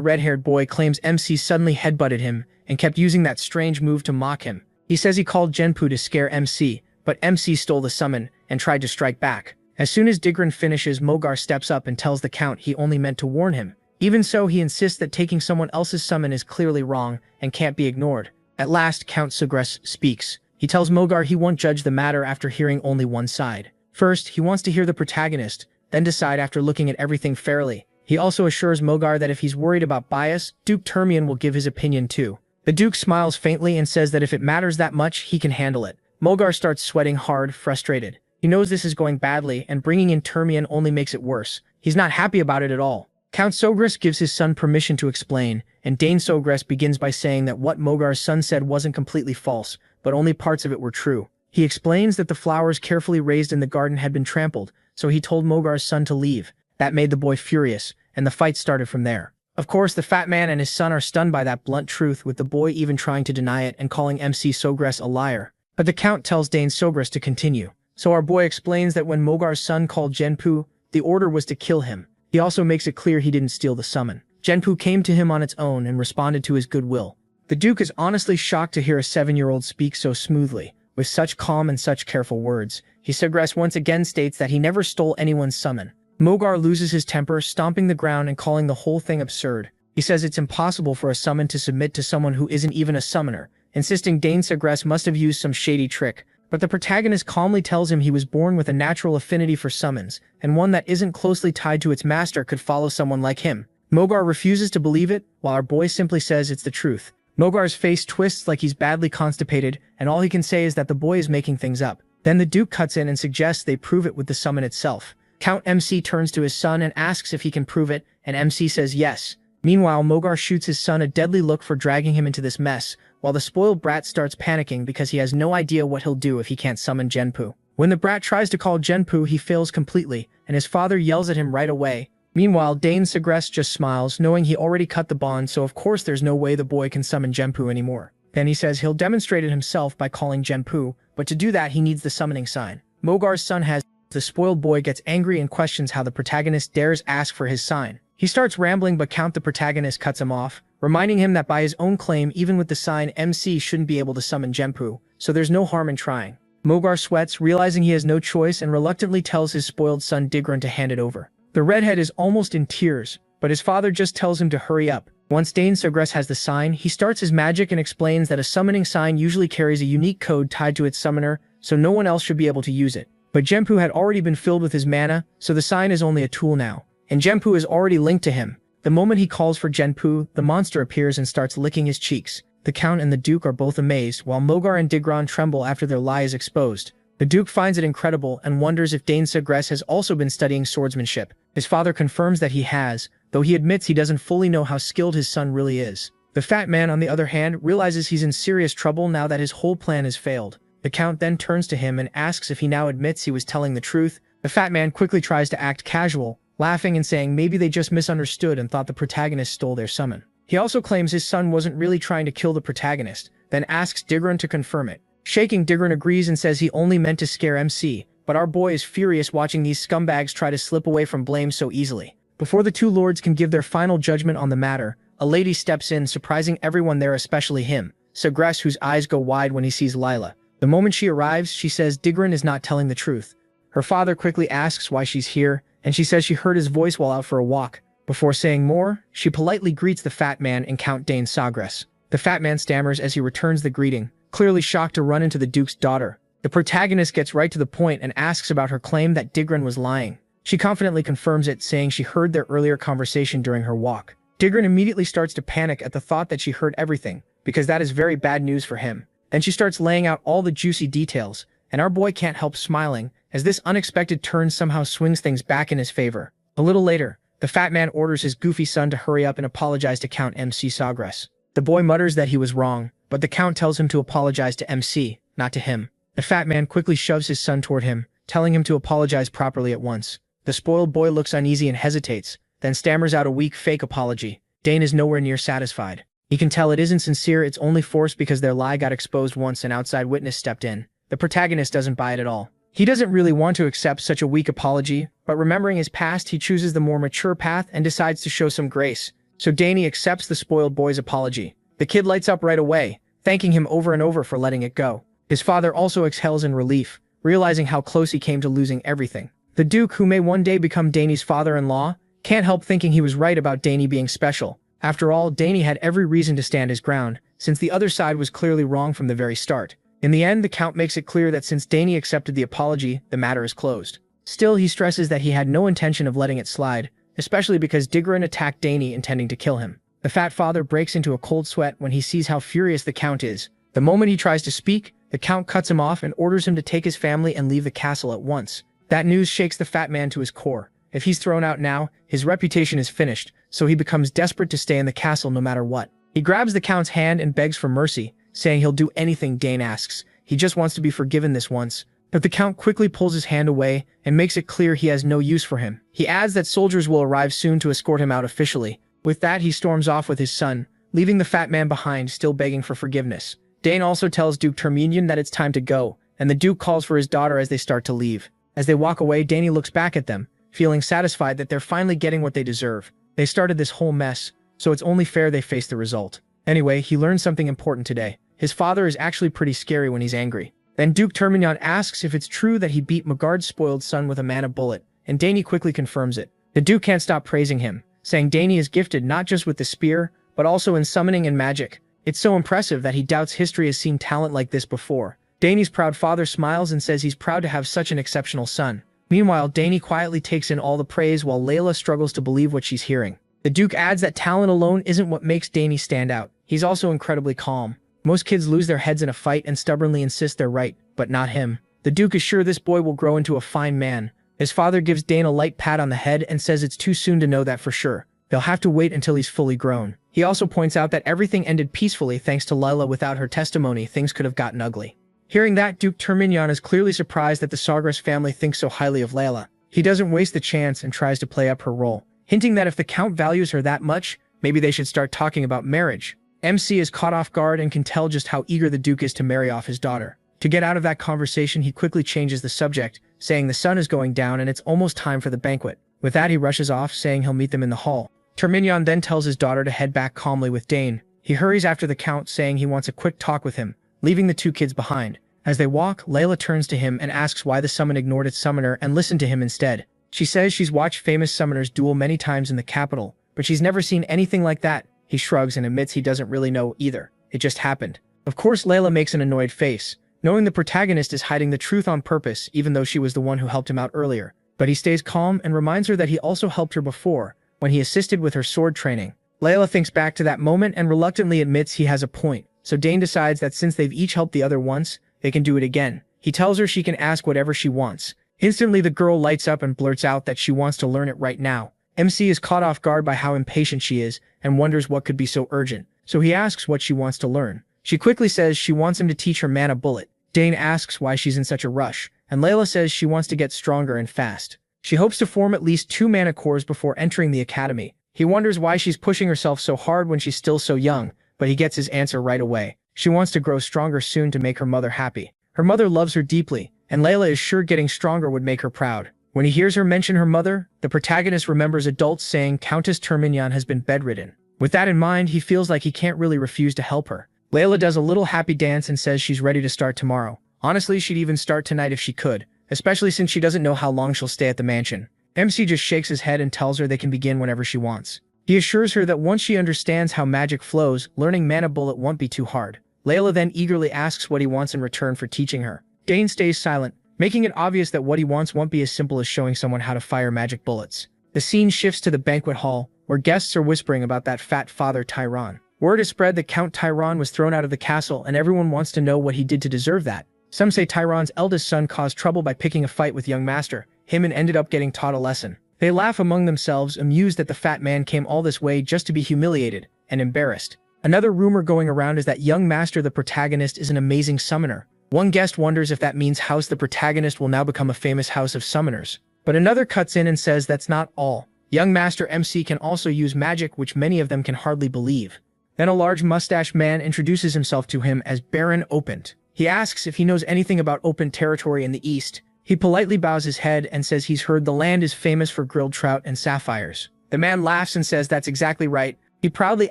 [SPEAKER 1] red-haired boy claims MC suddenly headbutted him and kept using that strange move to mock him. He says he called Genpu to scare MC, but MC stole the summon and tried to strike back. As soon as Digran finishes, Mogar steps up and tells the Count he only meant to warn him. Even so, he insists that taking someone else's summon is clearly wrong and can't be ignored. At last, Count Sogress speaks. He tells Mogar he won't judge the matter after hearing only one side. First, he wants to hear the protagonist, then decide after looking at everything fairly. He also assures Mogar that if he's worried about bias, Duke Termian will give his opinion too. The Duke smiles faintly and says that if it matters that much, he can handle it. Mogar starts sweating hard, frustrated. He knows this is going badly, and bringing in Termian only makes it worse. He's not happy about it at all. Count Sogress gives his son permission to explain, and Dane Sogress begins by saying that what Mogar's son said wasn't completely false, but only parts of it were true. He explains that the flowers carefully raised in the garden had been trampled, so he told Mogar's son to leave. That made the boy furious, and the fight started from there. Of course, the fat man and his son are stunned by that blunt truth, with the boy even trying to deny it and calling MC Sogress a liar. But the Count tells Dane Sogress to continue. So our boy explains that when Mogar's son called Genpu, the order was to kill him. He also makes it clear he didn't steal the summon. Genpu came to him on its own and responded to his goodwill. The Duke is honestly shocked to hear a 7-year-old speak so smoothly, with such calm and such careful words. Sogress once again states that he never stole anyone's summon. Mogar loses his temper, stomping the ground and calling the whole thing absurd. He says it's impossible for a summon to submit to someone who isn't even a summoner, insisting Dane Sogress must have used some shady trick. But the protagonist calmly tells him he was born with a natural affinity for summons, and one that isn't closely tied to its master could follow someone like him. Mogar refuses to believe it, while our boy simply says it's the truth. Mogar's face twists like he's badly constipated, and all he can say is that the boy is making things up. Then the Duke cuts in and suggests they prove it with the summon itself. Count MC turns to his son and asks if he can prove it, and MC says yes. Meanwhile, Mogar shoots his son a deadly look for dragging him into this mess, while the spoiled brat starts panicking because he has no idea what he'll do if he can't summon Genpu. When the brat tries to call Genpu, he fails completely, and his father yells at him right away. Meanwhile, Dane Sogress just smiles, knowing he already cut the bond, so of course there's no way the boy can summon Genpu anymore. Then he says he'll demonstrate it himself by calling Genpu, but to do that he needs the summoning sign. Mogar's son has. The spoiled boy gets angry and questions how the protagonist dares ask for his sign. He starts rambling, but Count the protagonist cuts him off, reminding him that by his own claim, even with the sign, MC shouldn't be able to summon Genpu, so there's no harm in trying. Mogar sweats, realizing he has no choice, and reluctantly tells his spoiled son Digran to hand it over. The redhead is almost in tears, but his father just tells him to hurry up. Once Dane Sogress has the sign, he starts his magic and explains that a summoning sign usually carries a unique code tied to its summoner, so no one else should be able to use it. But Genpu had already been filled with his mana, so the sign is only a tool now. And Genpu is already linked to him. The moment he calls for Genpu, the monster appears and starts licking his cheeks. The Count and the Duke are both amazed, while Mogar and Digran tremble after their lie is exposed. The Duke finds it incredible and wonders if Dane Sogress has also been studying swordsmanship. His father confirms that he has, though he admits he doesn't fully know how skilled his son really is. The fat man, on the other hand, realizes he's in serious trouble now that his whole plan has failed. The Count then turns to him and asks if he now admits he was telling the truth. The fat man quickly tries to act casual, laughing and saying maybe they just misunderstood and thought the protagonist stole their summon. He also claims his son wasn't really trying to kill the protagonist, then asks Digran to confirm it. Shaking, Digran agrees and says he only meant to scare MC, but our boy is furious watching these scumbags try to slip away from blame so easily. Before the two lords can give their final judgment on the matter, a lady steps in, surprising everyone there, especially him, Sogress, whose eyes go wide when he sees Lila. The moment she arrives, she says Digran is not telling the truth. Her father quickly asks why she's here, and she says she heard his voice while out for a walk. Before saying more, she politely greets the fat man and Count Dane Sogress. The fat man stammers as he returns the greeting, clearly shocked to run into the Duke's daughter. The protagonist gets right to the point and asks about her claim that Digran was lying. She confidently confirms it, saying she heard their earlier conversation during her walk. Digran immediately starts to panic at the thought that she heard everything, because that is very bad news for him. Then she starts laying out all the juicy details, and our boy can't help smiling, as this unexpected turn somehow swings things back in his favor. A little later, the fat man orders his goofy son to hurry up and apologize to Count MC Sogress. The boy mutters that he was wrong, but the Count tells him to apologize to MC, not to him. The fat man quickly shoves his son toward him, telling him to apologize properly at once. The spoiled boy looks uneasy and hesitates, then stammers out a weak fake apology. Dane is nowhere near satisfied. He can tell it isn't sincere, it's only forced because their lie got exposed once an outside witness stepped in. The protagonist doesn't buy it at all. He doesn't really want to accept such a weak apology, but remembering his past, he chooses the more mature path and decides to show some grace. So Danny accepts the spoiled boy's apology. The kid lights up right away, thanking him over and over for letting it go. His father also exhales in relief, realizing how close he came to losing everything. The Duke, who may one day become Danny's father-in-law, can't help thinking he was right about Danny being special. After all, Danny had every reason to stand his ground, since the other side was clearly wrong from the very start. In the end, the Count makes it clear that since Danny accepted the apology, the matter is closed. Still, he stresses that he had no intention of letting it slide, especially because Digran attacked Danny intending to kill him. The fat father breaks into a cold sweat when he sees how furious the Count is. The moment he tries to speak, the Count cuts him off and orders him to take his family and leave the castle at once. That news shakes the fat man to his core. If he's thrown out now, his reputation is finished, so he becomes desperate to stay in the castle no matter what. He grabs the Count's hand and begs for mercy, saying he'll do anything Dane asks. He just wants to be forgiven this once. But the Count quickly pulls his hand away and makes it clear he has no use for him. He adds that soldiers will arrive soon to escort him out officially. With that, he storms off with his son, leaving the fat man behind, still begging for forgiveness. Dane also tells Duke Terminian that it's time to go, and the Duke calls for his daughter as they start to leave. As they walk away, Danny looks back at them, feeling satisfied that they're finally getting what they deserve. They started this whole mess, so it's only fair they face the result. Anyway, he learned something important today. His father is actually pretty scary when he's angry. Then Duke Terminian asks if it's true that he beat Magard's spoiled son with a mana bullet, and Danny quickly confirms it. The Duke can't stop praising him, saying Danny is gifted not just with the spear, but also in summoning and magic. It's so impressive that he doubts history has seen talent like this before. Danny's proud father smiles and says he's proud to have such an exceptional son. Meanwhile, Danny quietly takes in all the praise while Layla struggles to believe what she's hearing. The Duke adds that talent alone isn't what makes Danny stand out. He's also incredibly calm. Most kids lose their heads in a fight and stubbornly insist they're right, but not him. The Duke is sure this boy will grow into a fine man. His father gives Dane a light pat on the head and says it's too soon to know that for sure. They'll have to wait until he's fully grown. He also points out that everything ended peacefully thanks to Layla. Without her testimony, things could have gotten ugly. Hearing that, Duke Terminian is clearly surprised that the Sagras family thinks so highly of Layla. He doesn't waste the chance and tries to play up her role, hinting that if the Count values her that much, maybe they should start talking about marriage. MC is caught off guard and can tell just how eager the Duke is to marry off his daughter. To get out of that conversation, he quickly changes the subject, saying the sun is going down and it's almost time for the banquet. With that, he rushes off, saying he'll meet them in the hall. Terminian then tells his daughter to head back calmly with Dane. He hurries after the Count, saying he wants a quick talk with him, leaving the two kids behind. As they walk, Layla turns to him and asks why the summon ignored its summoner and listened to him instead. She says she's watched famous summoners duel many times in the capital, but she's never seen anything like that. He shrugs and admits he doesn't really know either. It just happened. Of course, Layla makes an annoyed face, knowing the protagonist is hiding the truth on purpose even though she was the one who helped him out earlier. But he stays calm and reminds her that he also helped her before, when he assisted with her sword training. Layla thinks back to that moment and reluctantly admits he has a point, so Dane decides that since they've each helped the other once, they can do it again. He tells her she can ask whatever she wants. Instantly, the girl lights up and blurts out that she wants to learn it right now. MC is caught off guard by how impatient she is and wonders what could be so urgent, so he asks what she wants to learn. She quickly says she wants him to teach her mana bullet. Dane asks why she's in such a rush, and Layla says she wants to get stronger and fast. She hopes to form at least 2 mana cores before entering the academy. He wonders why she's pushing herself so hard when she's still so young, but he gets his answer right away. She wants to grow stronger soon to make her mother happy. Her mother loves her deeply, and Layla is sure getting stronger would make her proud. When he hears her mention her mother, the protagonist remembers adults saying Countess Terminian has been bedridden. With that in mind, he feels like he can't really refuse to help her. Layla does a little happy dance and says she's ready to start tomorrow. Honestly, she'd even start tonight if she could, especially since she doesn't know how long she'll stay at the mansion. MC just shakes his head and tells her they can begin whenever she wants. He assures her that once she understands how magic flows, learning mana bullet won't be too hard. Layla then eagerly asks what he wants in return for teaching her. Dane stays silent, making it obvious that what he wants won't be as simple as showing someone how to fire magic bullets. The scene shifts to the banquet hall, where guests are whispering about that fat father Tyron. Word is spread that Count Tyron was thrown out of the castle and everyone wants to know what he did to deserve that. Some say Tyron's eldest son caused trouble by picking a fight with young master, him and ended up getting taught a lesson. They laugh among themselves, amused that the fat man came all this way just to be humiliated and embarrassed. Another rumor going around is that young master, the protagonist, is an amazing summoner. One guest wonders if that means house the protagonist will now become a famous house of summoners. But another cuts in and says that's not all. Young Master MC can also use magic, which many of them can hardly believe. Then a large mustached man introduces himself to him as Baron Opent. He asks if he knows anything about Opent territory in the east. He politely bows his head and says he's heard the land is famous for grilled trout and sapphires. The man laughs and says that's exactly right. He proudly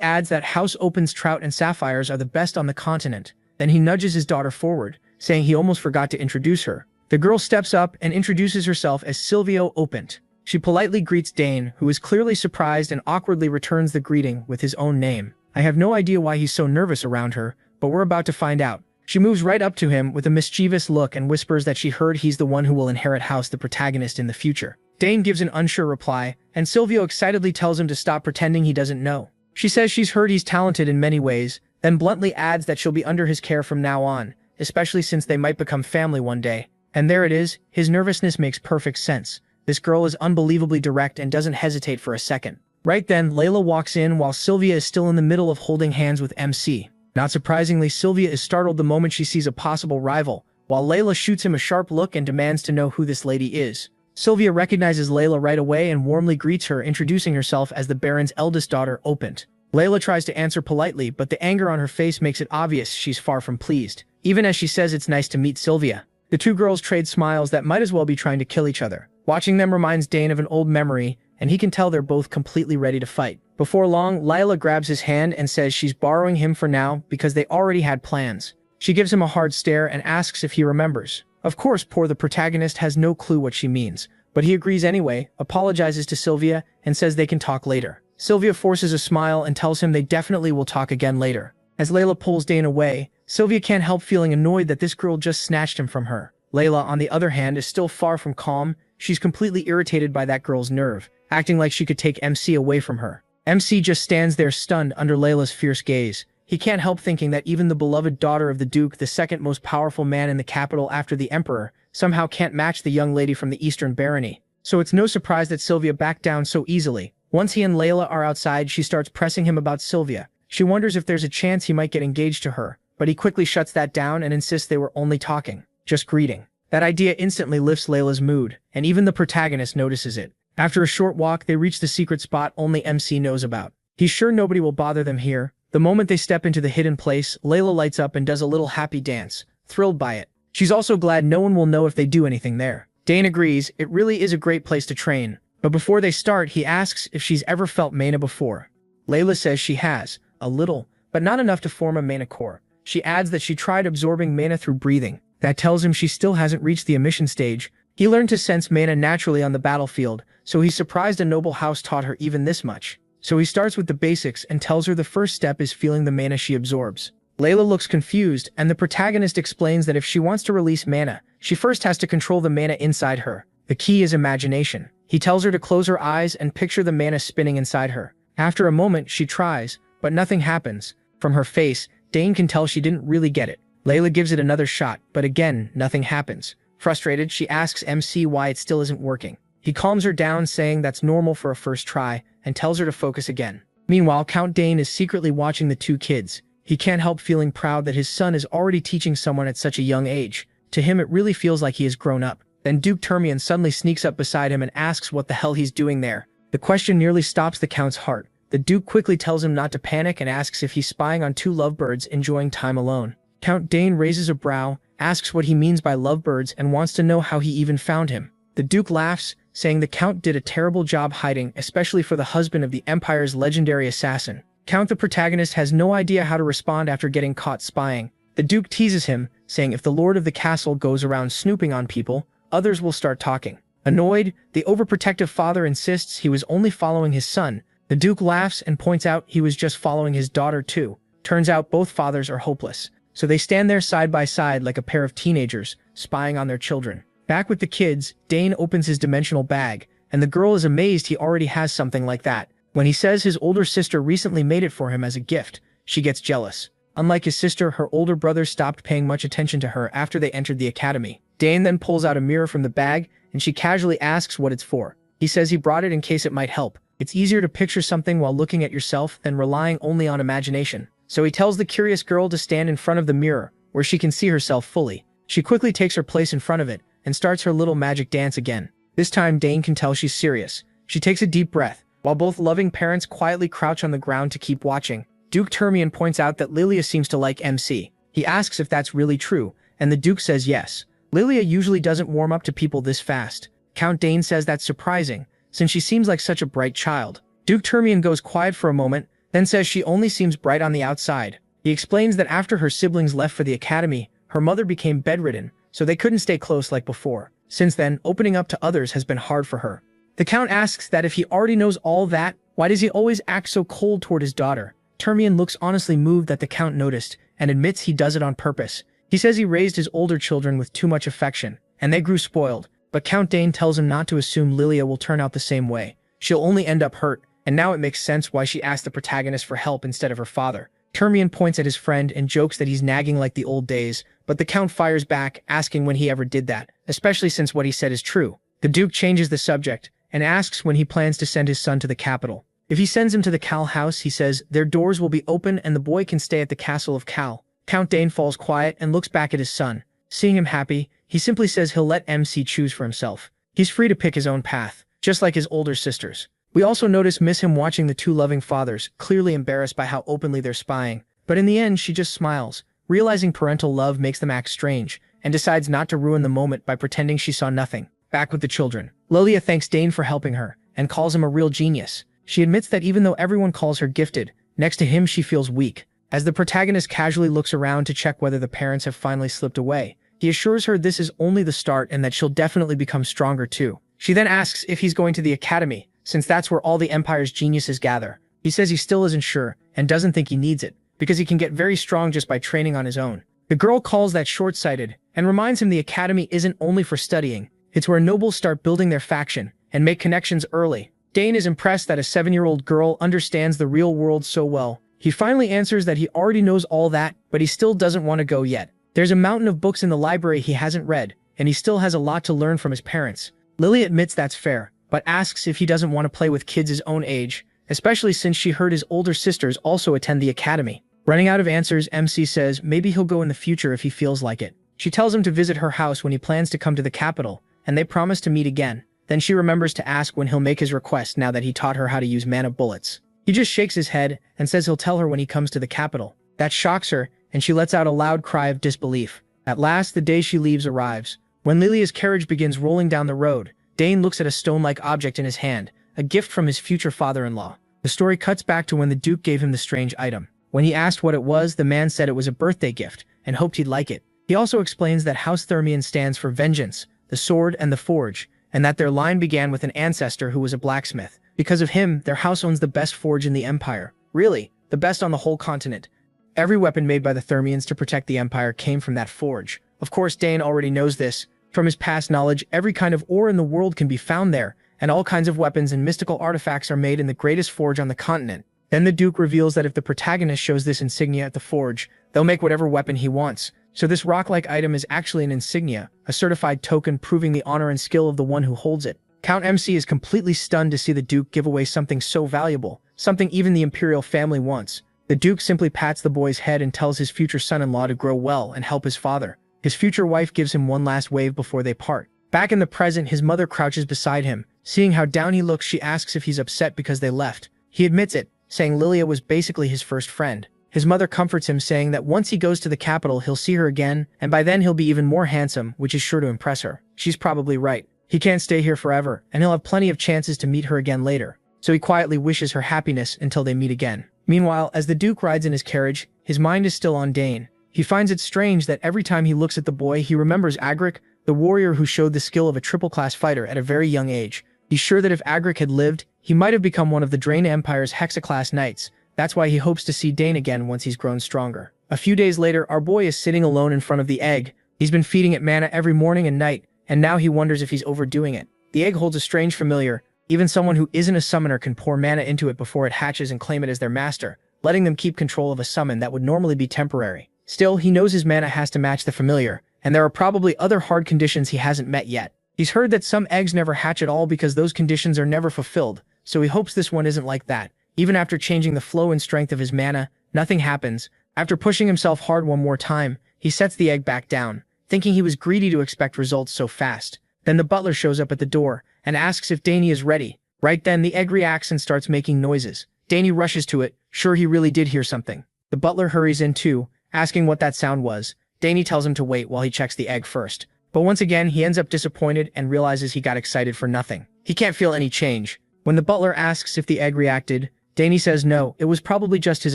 [SPEAKER 1] adds that House Opent's trout and sapphires are the best on the continent. Then he nudges his daughter forward, saying he almost forgot to introduce her. The girl steps up and introduces herself as Silvio Opent. She politely greets Dane, who is clearly surprised and awkwardly returns the greeting with his own name. I have no idea why he's so nervous around her, but we're about to find out. She moves right up to him with a mischievous look and whispers that she heard he's the one who will inherit House the protagonist in the future. Dane gives an unsure reply, and Silvio excitedly tells him to stop pretending he doesn't know. She says she's heard he's talented in many ways, then bluntly adds that she'll be under his care from now on, especially since they might become family one day. And there it is, his nervousness makes perfect sense. This girl is unbelievably direct and doesn't hesitate for a second. Right then, Layla walks in while Sylvia is still in the middle of holding hands with MC. Not surprisingly, Sylvia is startled the moment she sees a possible rival, while Layla shoots him a sharp look and demands to know who this lady is. Sylvia recognizes Layla right away and warmly greets her, introducing herself as the Baron's eldest daughter, Opent. Layla tries to answer politely, but the anger on her face makes it obvious she's far from pleased, even as she says it's nice to meet Sylvia. The two girls trade smiles that might as well be trying to kill each other. Watching them reminds Dane of an old memory, and he can tell they're both completely ready to fight. Before long, Layla grabs his hand and says she's borrowing him for now because they already had plans. She gives him a hard stare and asks if he remembers. Of course, poor the protagonist has no clue what she means, but he agrees anyway, apologizes to Sylvia, and says they can talk later. Sylvia forces a smile and tells him they definitely will talk again later. As Layla pulls Dane away, Sylvia can't help feeling annoyed that this girl just snatched him from her. Layla, on the other hand, is still far from calm. She's completely irritated by that girl's nerve, acting like she could take MC away from her. MC just stands there stunned under Layla's fierce gaze. He can't help thinking that even the beloved daughter of the Duke, the second most powerful man in the capital after the Emperor, somehow can't match the young lady from the Eastern Barony. So it's no surprise that Sylvia backed down so easily. Once he and Layla are outside, she starts pressing him about Sylvia. She wonders if there's a chance he might get engaged to her, but he quickly shuts that down and insists they were only talking, just greeting. That idea instantly lifts Layla's mood, and even the protagonist notices it. After a short walk, they reach the secret spot only MC knows about. He's sure nobody will bother them here. The moment they step into the hidden place, Layla lights up and does a little happy dance, thrilled by it. She's also glad no one will know if they do anything there. Dane agrees, it really is a great place to train. But before they start, he asks if she's ever felt mana before. Layla says she has, a little, but not enough to form a mana core. She adds that she tried absorbing mana through breathing. That tells him she still hasn't reached the emission stage. He learned to sense mana naturally on the battlefield, so he's surprised a noble house taught her even this much. So he starts with the basics and tells her the first step is feeling the mana she absorbs. Layla looks confused, and the protagonist explains that if she wants to release mana, she first has to control the mana inside her. The key is imagination. He tells her to close her eyes and picture the mana spinning inside her. After a moment, she tries, but nothing happens. From her face, Dane can tell she didn't really get it. Layla gives it another shot, but again, nothing happens. Frustrated, she asks MC why it still isn't working. He calms her down, saying that's normal for a first try, and tells her to focus again. Meanwhile, Count Dane is secretly watching the two kids. He can't help feeling proud that his son is already teaching someone at such a young age. To him, it really feels like he has grown up. Then Duke Termian suddenly sneaks up beside him and asks what the hell he's doing there. The question nearly stops the Count's heart. The Duke quickly tells him not to panic and asks if he's spying on two lovebirds enjoying time alone. Count Dane raises a brow, asks what he means by lovebirds, and wants to know how he even found him. The Duke laughs, saying the Count did a terrible job hiding, especially for the husband of the Empire's legendary assassin. Count the protagonist has no idea how to respond after getting caught spying. The Duke teases him, saying if the lord of the castle goes around snooping on people, others will start talking. Annoyed, the overprotective father insists he was only following his son. The Duke laughs and points out he was just following his daughter too. Turns out both fathers are hopeless. So they stand there side by side like a pair of teenagers, spying on their children. Back with the kids, Dane opens his dimensional bag, and the girl is amazed he already has something like that. When he says his older sister recently made it for him as a gift, she gets jealous. Unlike his sister, her older brother stopped paying much attention to her after they entered the academy. Dane then pulls out a mirror from the bag, and she casually asks what it's for. He says he brought it in case it might help. It's easier to picture something while looking at yourself than relying only on imagination. So he tells the curious girl to stand in front of the mirror, where she can see herself fully. She quickly takes her place in front of it and starts her little magic dance again. This time Dane can tell she's serious. She takes a deep breath, while both loving parents quietly crouch on the ground to keep watching. Duke Termian points out that Lilia seems to like MC. He asks if that's really true, and the Duke says yes. Lilia usually doesn't warm up to people this fast. Count Dane says that's surprising, since she seems like such a bright child. Duke Termian goes quiet for a moment, then says she only seems bright on the outside. He explains that after her siblings left for the academy, her mother became bedridden, so they couldn't stay close like before. Since then, opening up to others has been hard for her. The Count asks that if he already knows all that, why does he always act so cold toward his daughter? Termian looks honestly moved that the Count noticed, and admits he does it on purpose. He says he raised his older children with too much affection, and they grew spoiled, but Count Dane tells him not to assume Lilia will turn out the same way. She'll only end up hurt, and now it makes sense why she asked the protagonist for help instead of her father. Termian points at his friend and jokes that he's nagging like the old days, but the Count fires back, asking when he ever did that, especially since what he said is true. The Duke changes the subject, and asks when he plans to send his son to the capital. If he sends him to the Cal house, he says their doors will be open and the boy can stay at the castle of Cal. Count Dane falls quiet and looks back at his son. Seeing him happy, he simply says he'll let MC choose for himself. He's free to pick his own path, just like his older sisters. We also miss him watching the two loving fathers, clearly embarrassed by how openly they're spying. But in the end, she just smiles, realizing parental love makes them act strange, and decides not to ruin the moment by pretending she saw nothing. Back with the children, Lilia thanks Dane for helping her, and calls him a real genius. She admits that even though everyone calls her gifted, next to him she feels weak. As the protagonist casually looks around to check whether the parents have finally slipped away, he assures her this is only the start and that she'll definitely become stronger too. She then asks if he's going to the academy, since that's where all the Empire's geniuses gather. He says he still isn't sure, and doesn't think he needs it, because he can get very strong just by training on his own. The girl calls that short-sighted, and reminds him the academy isn't only for studying, it's where nobles start building their faction, and make connections early. Dane is impressed that a 7-year-old girl understands the real world so well. He finally answers that he already knows all that, but he still doesn't want to go yet. There's a mountain of books in the library he hasn't read, and he still has a lot to learn from his parents. Lily admits that's fair, but asks if he doesn't want to play with kids his own age, especially since she heard his older sisters also attend the academy. Running out of answers, MC says maybe he'll go in the future if he feels like it. She tells him to visit her house when he plans to come to the capital, and they promise to meet again. Then she remembers to ask when he'll make his request now that he taught her how to use mana bullets. He just shakes his head and says he'll tell her when he comes to the capital. That shocks her, and she lets out a loud cry of disbelief. At last, the day she leaves arrives. When Lilia's carriage begins rolling down the road, Dane looks at a stone-like object in his hand, a gift from his future father-in-law. The story cuts back to when the Duke gave him the strange item. When he asked what it was, the man said it was a birthday gift, and hoped he'd like it. He also explains that House Thermian stands for vengeance, the sword, and the forge, and that their line began with an ancestor who was a blacksmith. Because of him, their house owns the best forge in the Empire. Really, the best on the whole continent. Every weapon made by the Thermians to protect the Empire came from that forge. Of course, Dane already knows this. From his past knowledge, every kind of ore in the world can be found there, and all kinds of weapons and mystical artifacts are made in the greatest forge on the continent. Then the Duke reveals that if the protagonist shows this insignia at the forge, they'll make whatever weapon he wants. So this rock-like item is actually an insignia, a certified token proving the honor and skill of the one who holds it. Count MC is completely stunned to see the Duke give away something so valuable, something even the Imperial family wants. The Duke simply pats the boy's head and tells his future son-in-law to grow well and help his father. His future wife gives him one last wave before they part. Back in the present, his mother crouches beside him. Seeing how down he looks, she asks if he's upset because they left. He admits it, saying Lilia was basically his first friend. His mother comforts him, saying that once he goes to the capital, he'll see her again, and by then he'll be even more handsome, which is sure to impress her. She's probably right. He can't stay here forever, and he'll have plenty of chances to meet her again later. So he quietly wishes her happiness until they meet again. Meanwhile, as the Duke rides in his carriage, his mind is still on Dane. He finds it strange that every time he looks at the boy, he remembers Agric, the warrior who showed the skill of a triple-class fighter at a very young age. He's sure that if Agric had lived, he might have become one of the Drain Empire's hexaclass knights. That's why he hopes to see Dane again once he's grown stronger. A few days later, our boy is sitting alone in front of the egg. He's been feeding it mana every morning and night, and now he wonders if he's overdoing it. The egg holds a strange familiar. Even someone who isn't a summoner can pour mana into it before it hatches and claim it as their master, letting them keep control of a summon that would normally be temporary. Still, he knows his mana has to match the familiar, and there are probably other hard conditions he hasn't met yet. He's heard that some eggs never hatch at all because those conditions are never fulfilled, so he hopes this one isn't like that. Even after changing the flow and strength of his mana, nothing happens. After pushing himself hard one more time, he sets the egg back down, thinking he was greedy to expect results so fast. Then the butler shows up at the door and asks if Danny is ready. Right then, the egg reacts and starts making noises. Danny rushes to it, sure he really did hear something. The butler hurries in too, asking what that sound was. Danny tells him to wait while he checks the egg first. But once again, he ends up disappointed and realizes he got excited for nothing. He can't feel any change. When the butler asks if the egg reacted, Danny says no, it was probably just his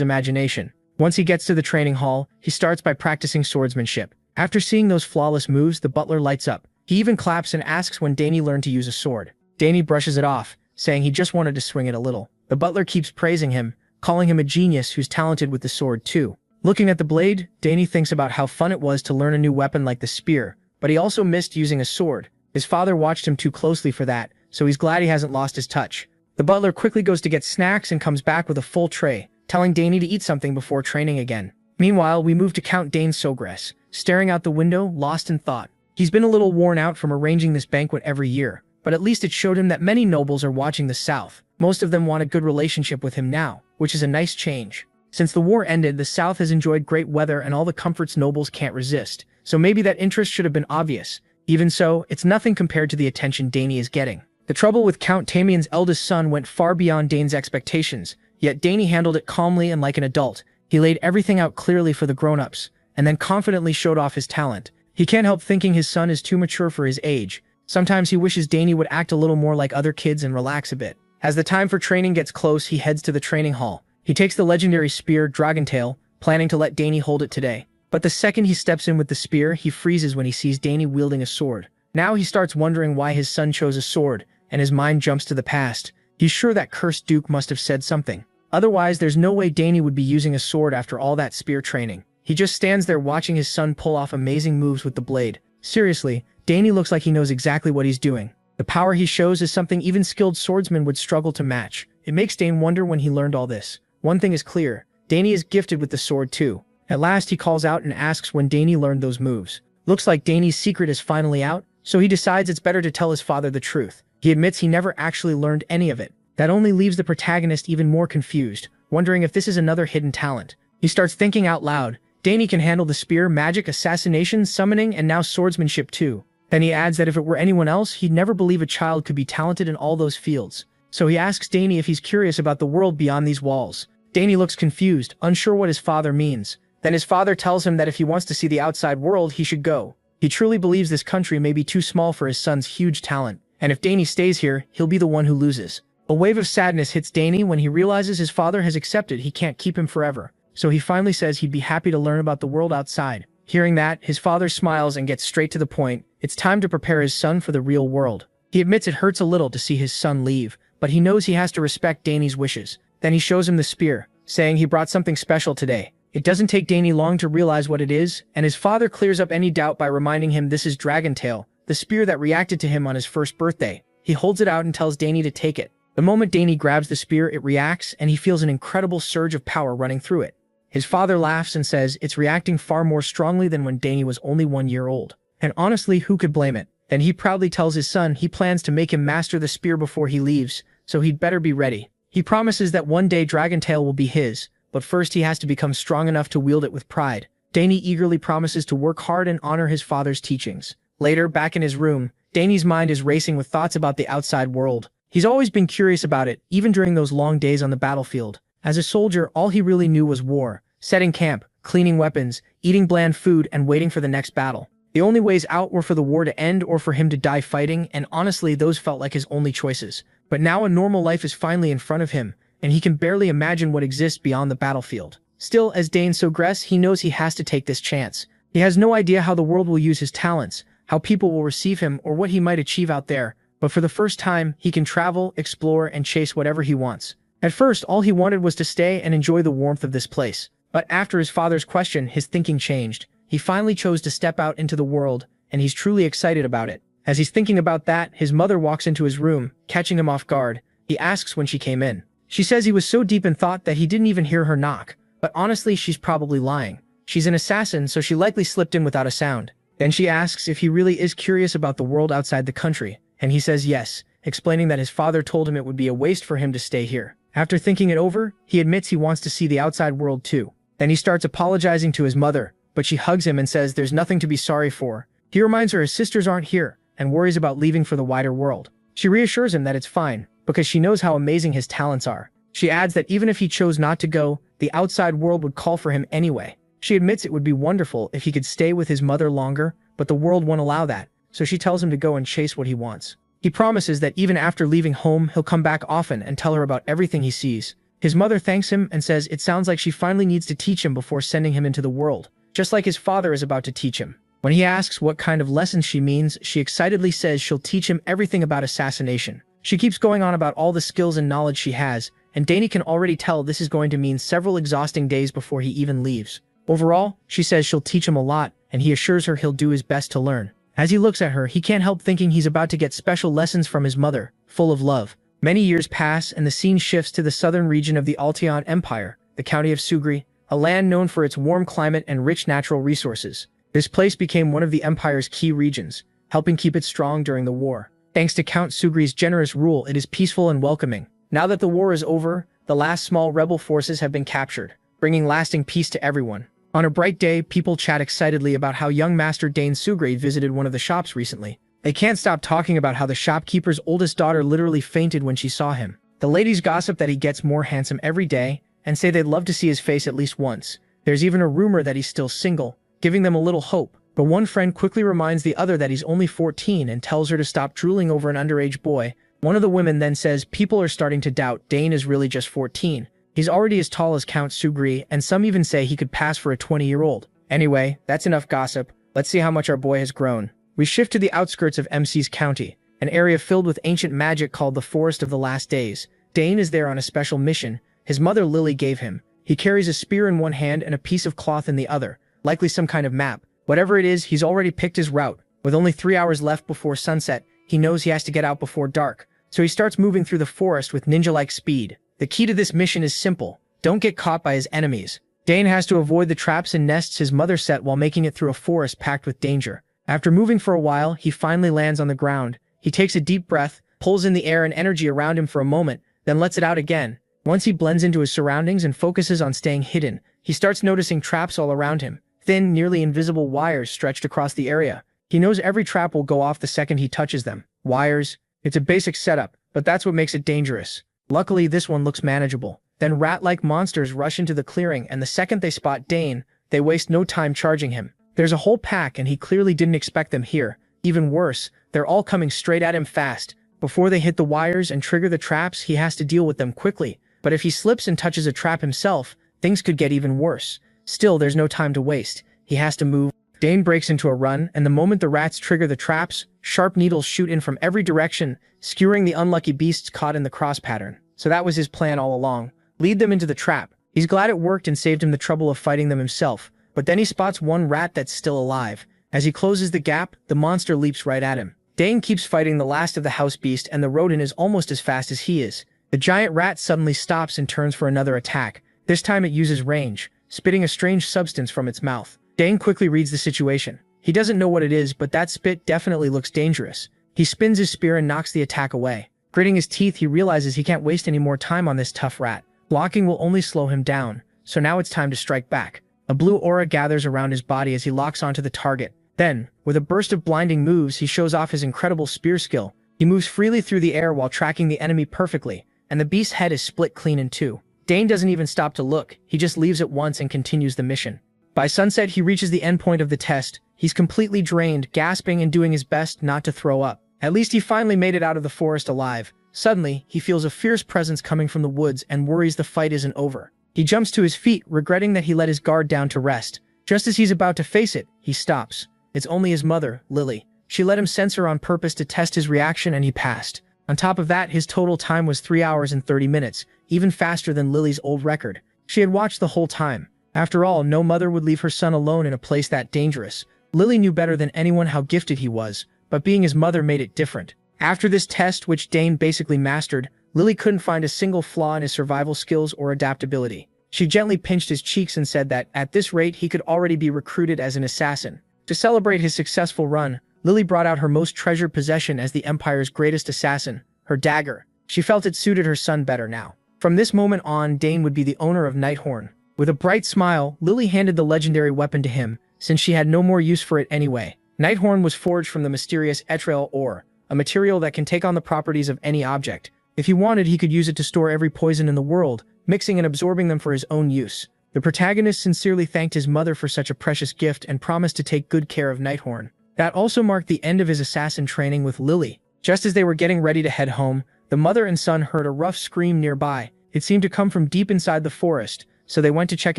[SPEAKER 1] imagination. Once he gets to the training hall, he starts by practicing swordsmanship. After seeing those flawless moves, the butler lights up. He even claps and asks when Danny learned to use a sword. Danny brushes it off, saying he just wanted to swing it a little. The butler keeps praising him, calling him a genius who's talented with the sword too. Looking at the blade, Danny thinks about how fun it was to learn a new weapon like the spear, but he also missed using a sword. His father watched him too closely for that, so he's glad he hasn't lost his touch. The butler quickly goes to get snacks and comes back with a full tray, telling Danny to eat something before training again. Meanwhile, we move to Count Dane Sogress, staring out the window, lost in thought. He's been a little worn out from arranging this banquet every year, but at least it showed him that many nobles are watching the South. Most of them want a good relationship with him now, which is a nice change. Since the war ended, the South has enjoyed great weather and all the comforts nobles can't resist, so maybe that interest should have been obvious. Even so, it's nothing compared to the attention Danny is getting. The trouble with Count Tamien's eldest son went far beyond Dane's expectations, yet Danny handled it calmly and like an adult. He laid everything out clearly for the grown-ups, and then confidently showed off his talent. He can't help thinking his son is too mature for his age. Sometimes he wishes Danny would act a little more like other kids and relax a bit. As the time for training gets close, he heads to the training hall. He takes the legendary spear, Dragontail, planning to let Danny hold it today. But the second he steps in with the spear, he freezes when he sees Danny wielding a sword. Now he starts wondering why his son chose a sword, and his mind jumps to the past. He's sure that cursed Duke must have said something. Otherwise, there's no way Danny would be using a sword after all that spear training. He just stands there watching his son pull off amazing moves with the blade. Seriously, Danny looks like he knows exactly what he's doing. The power he shows is something even skilled swordsmen would struggle to match. It makes Dane wonder when he learned all this. One thing is clear, Danny is gifted with the sword too. At last he calls out and asks when Danny learned those moves. Looks like Danny's secret is finally out, so he decides it's better to tell his father the truth. He admits he never actually learned any of it. That only leaves the protagonist even more confused, wondering if this is another hidden talent. He starts thinking out loud. Danny can handle the spear, magic, assassination, summoning, and now swordsmanship too. Then he adds that if it were anyone else, he'd never believe a child could be talented in all those fields. So he asks Danny if he's curious about the world beyond these walls. Danny looks confused, unsure what his father means. Then his father tells him that if he wants to see the outside world, he should go. He truly believes this country may be too small for his son's huge talent, and if Danny stays here, he'll be the one who loses. A wave of sadness hits Danny when he realizes his father has accepted he can't keep him forever. So he finally says he'd be happy to learn about the world outside. Hearing that, his father smiles and gets straight to the point. It's time to prepare his son for the real world. He admits it hurts a little to see his son leave, but he knows he has to respect Danny's wishes. Then he shows him the spear, saying he brought something special today. It doesn't take Danny long to realize what it is, and his father clears up any doubt by reminding him this is Dragontail, the spear that reacted to him on his first birthday. He holds it out and tells Danny to take it. The moment Danny grabs the spear, it reacts, and he feels an incredible surge of power running through it. His father laughs and says it's reacting far more strongly than when Danny was only 1 year old. And honestly, who could blame it? Then he proudly tells his son he plans to make him master the spear before he leaves, so he'd better be ready. He promises that one day Dragontail will be his, but first he has to become strong enough to wield it with pride. Danny eagerly promises to work hard and honor his father's teachings. Later, back in his room, Danny's mind is racing with thoughts about the outside world. He's always been curious about it, even during those long days on the battlefield. As a soldier, all he really knew was war, setting camp, cleaning weapons, eating bland food, and waiting for the next battle. The only ways out were for the war to end or for him to die fighting, and honestly, those felt like his only choices. But now a normal life is finally in front of him, and he can barely imagine what exists beyond the battlefield. Still, as Dane Sogress, he knows he has to take this chance. He has no idea how the world will use his talents, how people will receive him, or what he might achieve out there, but for the first time, he can travel, explore, and chase whatever he wants. At first, all he wanted was to stay and enjoy the warmth of this place. But after his father's question, his thinking changed. He finally chose to step out into the world, and he's truly excited about it. As he's thinking about that, his mother walks into his room, catching him off guard. He asks when she came in. She says he was so deep in thought that he didn't even hear her knock. But honestly, she's probably lying. She's an assassin, so she likely slipped in without a sound. Then she asks if he really is curious about the world outside the country, and he says yes, explaining that his father told him it would be a waste for him to stay here. After thinking it over, he admits he wants to see the outside world too. Then he starts apologizing to his mother, but she hugs him and says there's nothing to be sorry for. He reminds her his sisters aren't here and worries about leaving for the wider world. She reassures him that it's fine, because she knows how amazing his talents are. She adds that even if he chose not to go, the outside world would call for him anyway. She admits it would be wonderful if he could stay with his mother longer, but the world won't allow that, so she tells him to go and chase what he wants. He promises that even after leaving home, he'll come back often and tell her about everything he sees. His mother thanks him and says it sounds like she finally needs to teach him before sending him into the world, just like his father is about to teach him. When he asks what kind of lessons she means, she excitedly says she'll teach him everything about assassination. She keeps going on about all the skills and knowledge she has, and Danny can already tell this is going to mean several exhausting days before he even leaves. Overall, she says she'll teach him a lot, and he assures her he'll do his best to learn. As he looks at her, he can't help thinking he's about to get special lessons from his mother, full of love. Many years pass, and the scene shifts to the southern region of the Alteon Empire, the county of Sugri, a land known for its warm climate and rich natural resources. This place became one of the Empire's key regions, helping keep it strong during the war. Thanks to Count Sugri's generous rule, it is peaceful and welcoming. Now that the war is over, the last small rebel forces have been captured, bringing lasting peace to everyone. On a bright day, people chat excitedly about how young Master Dane Sugri visited one of the shops recently. They can't stop talking about how the shopkeeper's oldest daughter literally fainted when she saw him. The ladies gossip that he gets more handsome every day, and say they'd love to see his face at least once. There's even a rumor that he's still single, giving them a little hope. But one friend quickly reminds the other that he's only 14 and tells her to stop drooling over an underage boy. One of the women then says people are starting to doubt Dane is really just 14. He's already as tall as Count Sugri, and some even say he could pass for a 20-year-old. Anyway, that's enough gossip. Let's see how much our boy has grown. We shift to the outskirts of MC's county, an area filled with ancient magic called the Forest of the Last Days. Dane is there on a special mission his mother Lily gave him. He carries a spear in one hand and a piece of cloth in the other, likely some kind of map. Whatever it is, he's already picked his route. With only 3 hours left before sunset, he knows he has to get out before dark, so he starts moving through the forest with ninja-like speed. The key to this mission is simple: don't get caught by his enemies. Dane has to avoid the traps and nests his mother set while making it through a forest packed with danger. After moving for a while, he finally lands on the ground. He takes a deep breath, pulls in the air and energy around him for a moment, then lets it out again. Once he blends into his surroundings and focuses on staying hidden, he starts noticing traps all around him. Thin, nearly invisible wires stretched across the area. He knows every trap will go off the second he touches them. Wires. It's a basic setup, but that's what makes it dangerous. Luckily, this one looks manageable. Then rat-like monsters rush into the clearing, and the second they spot Dane, they waste no time charging him. There's a whole pack, and he clearly didn't expect them here. Even worse, they're all coming straight at him fast. Before they hit the wires and trigger the traps, he has to deal with them quickly. But if he slips and touches a trap himself, things could get even worse. Still, there's no time to waste. He has to move. Dane breaks into a run, and the moment the rats trigger the traps, sharp needles shoot in from every direction, skewering the unlucky beasts caught in the cross pattern. So that was his plan all along. Lead them into the trap. He's glad it worked and saved him the trouble of fighting them himself. But then he spots one rat that's still alive. As he closes the gap, the monster leaps right at him. Dane keeps fighting the last of the house beast, and the rodent is almost as fast as he is. The giant rat suddenly stops and turns for another attack. This time it uses range, spitting a strange substance from its mouth. Dane quickly reads the situation. He doesn't know what it is, but that spit definitely looks dangerous. He spins his spear and knocks the attack away. Gritting his teeth, he realizes he can't waste any more time on this tough rat. Blocking will only slow him down, so now it's time to strike back. A blue aura gathers around his body as he locks onto the target. Then, with a burst of blinding moves, he shows off his incredible spear skill. He moves freely through the air while tracking the enemy perfectly, and the beast's head is split clean in two. Dane doesn't even stop to look, he just leaves at once and continues the mission. By sunset, he reaches the endpoint of the test. He's completely drained, gasping and doing his best not to throw up. At least he finally made it out of the forest alive. Suddenly, he feels a fierce presence coming from the woods and worries the fight isn't over. He jumps to his feet, regretting that he let his guard down to rest. Just as he's about to face it, he stops. It's only his mother, Lily. She let him censor on purpose to test his reaction, and he passed. On top of that, his total time was 3 hours and 30 minutes, even faster than Lily's old record. She had watched the whole time. After all, no mother would leave her son alone in a place that dangerous. Lily knew better than anyone how gifted he was, but being his mother made it different. After this test, which Dane basically mastered, Lily couldn't find a single flaw in his survival skills or adaptability. She gently pinched his cheeks and said that, at this rate, he could already be recruited as an assassin. To celebrate his successful run, Lily brought out her most treasured possession as the Empire's greatest assassin, her dagger. She felt it suited her son better now. From this moment on, Dane would be the owner of Nighthorn. With a bright smile, Lily handed the legendary weapon to him, since she had no more use for it anyway. Nighthorn was forged from the mysterious etriol ore, a material that can take on the properties of any object. If he wanted, he could use it to store every poison in the world, mixing and absorbing them for his own use. The protagonist sincerely thanked his mother for such a precious gift and promised to take good care of Nighthorn. That also marked the end of his assassin training with Lily. Just as they were getting ready to head home, the mother and son heard a rough scream nearby. It seemed to come from deep inside the forest, so they went to check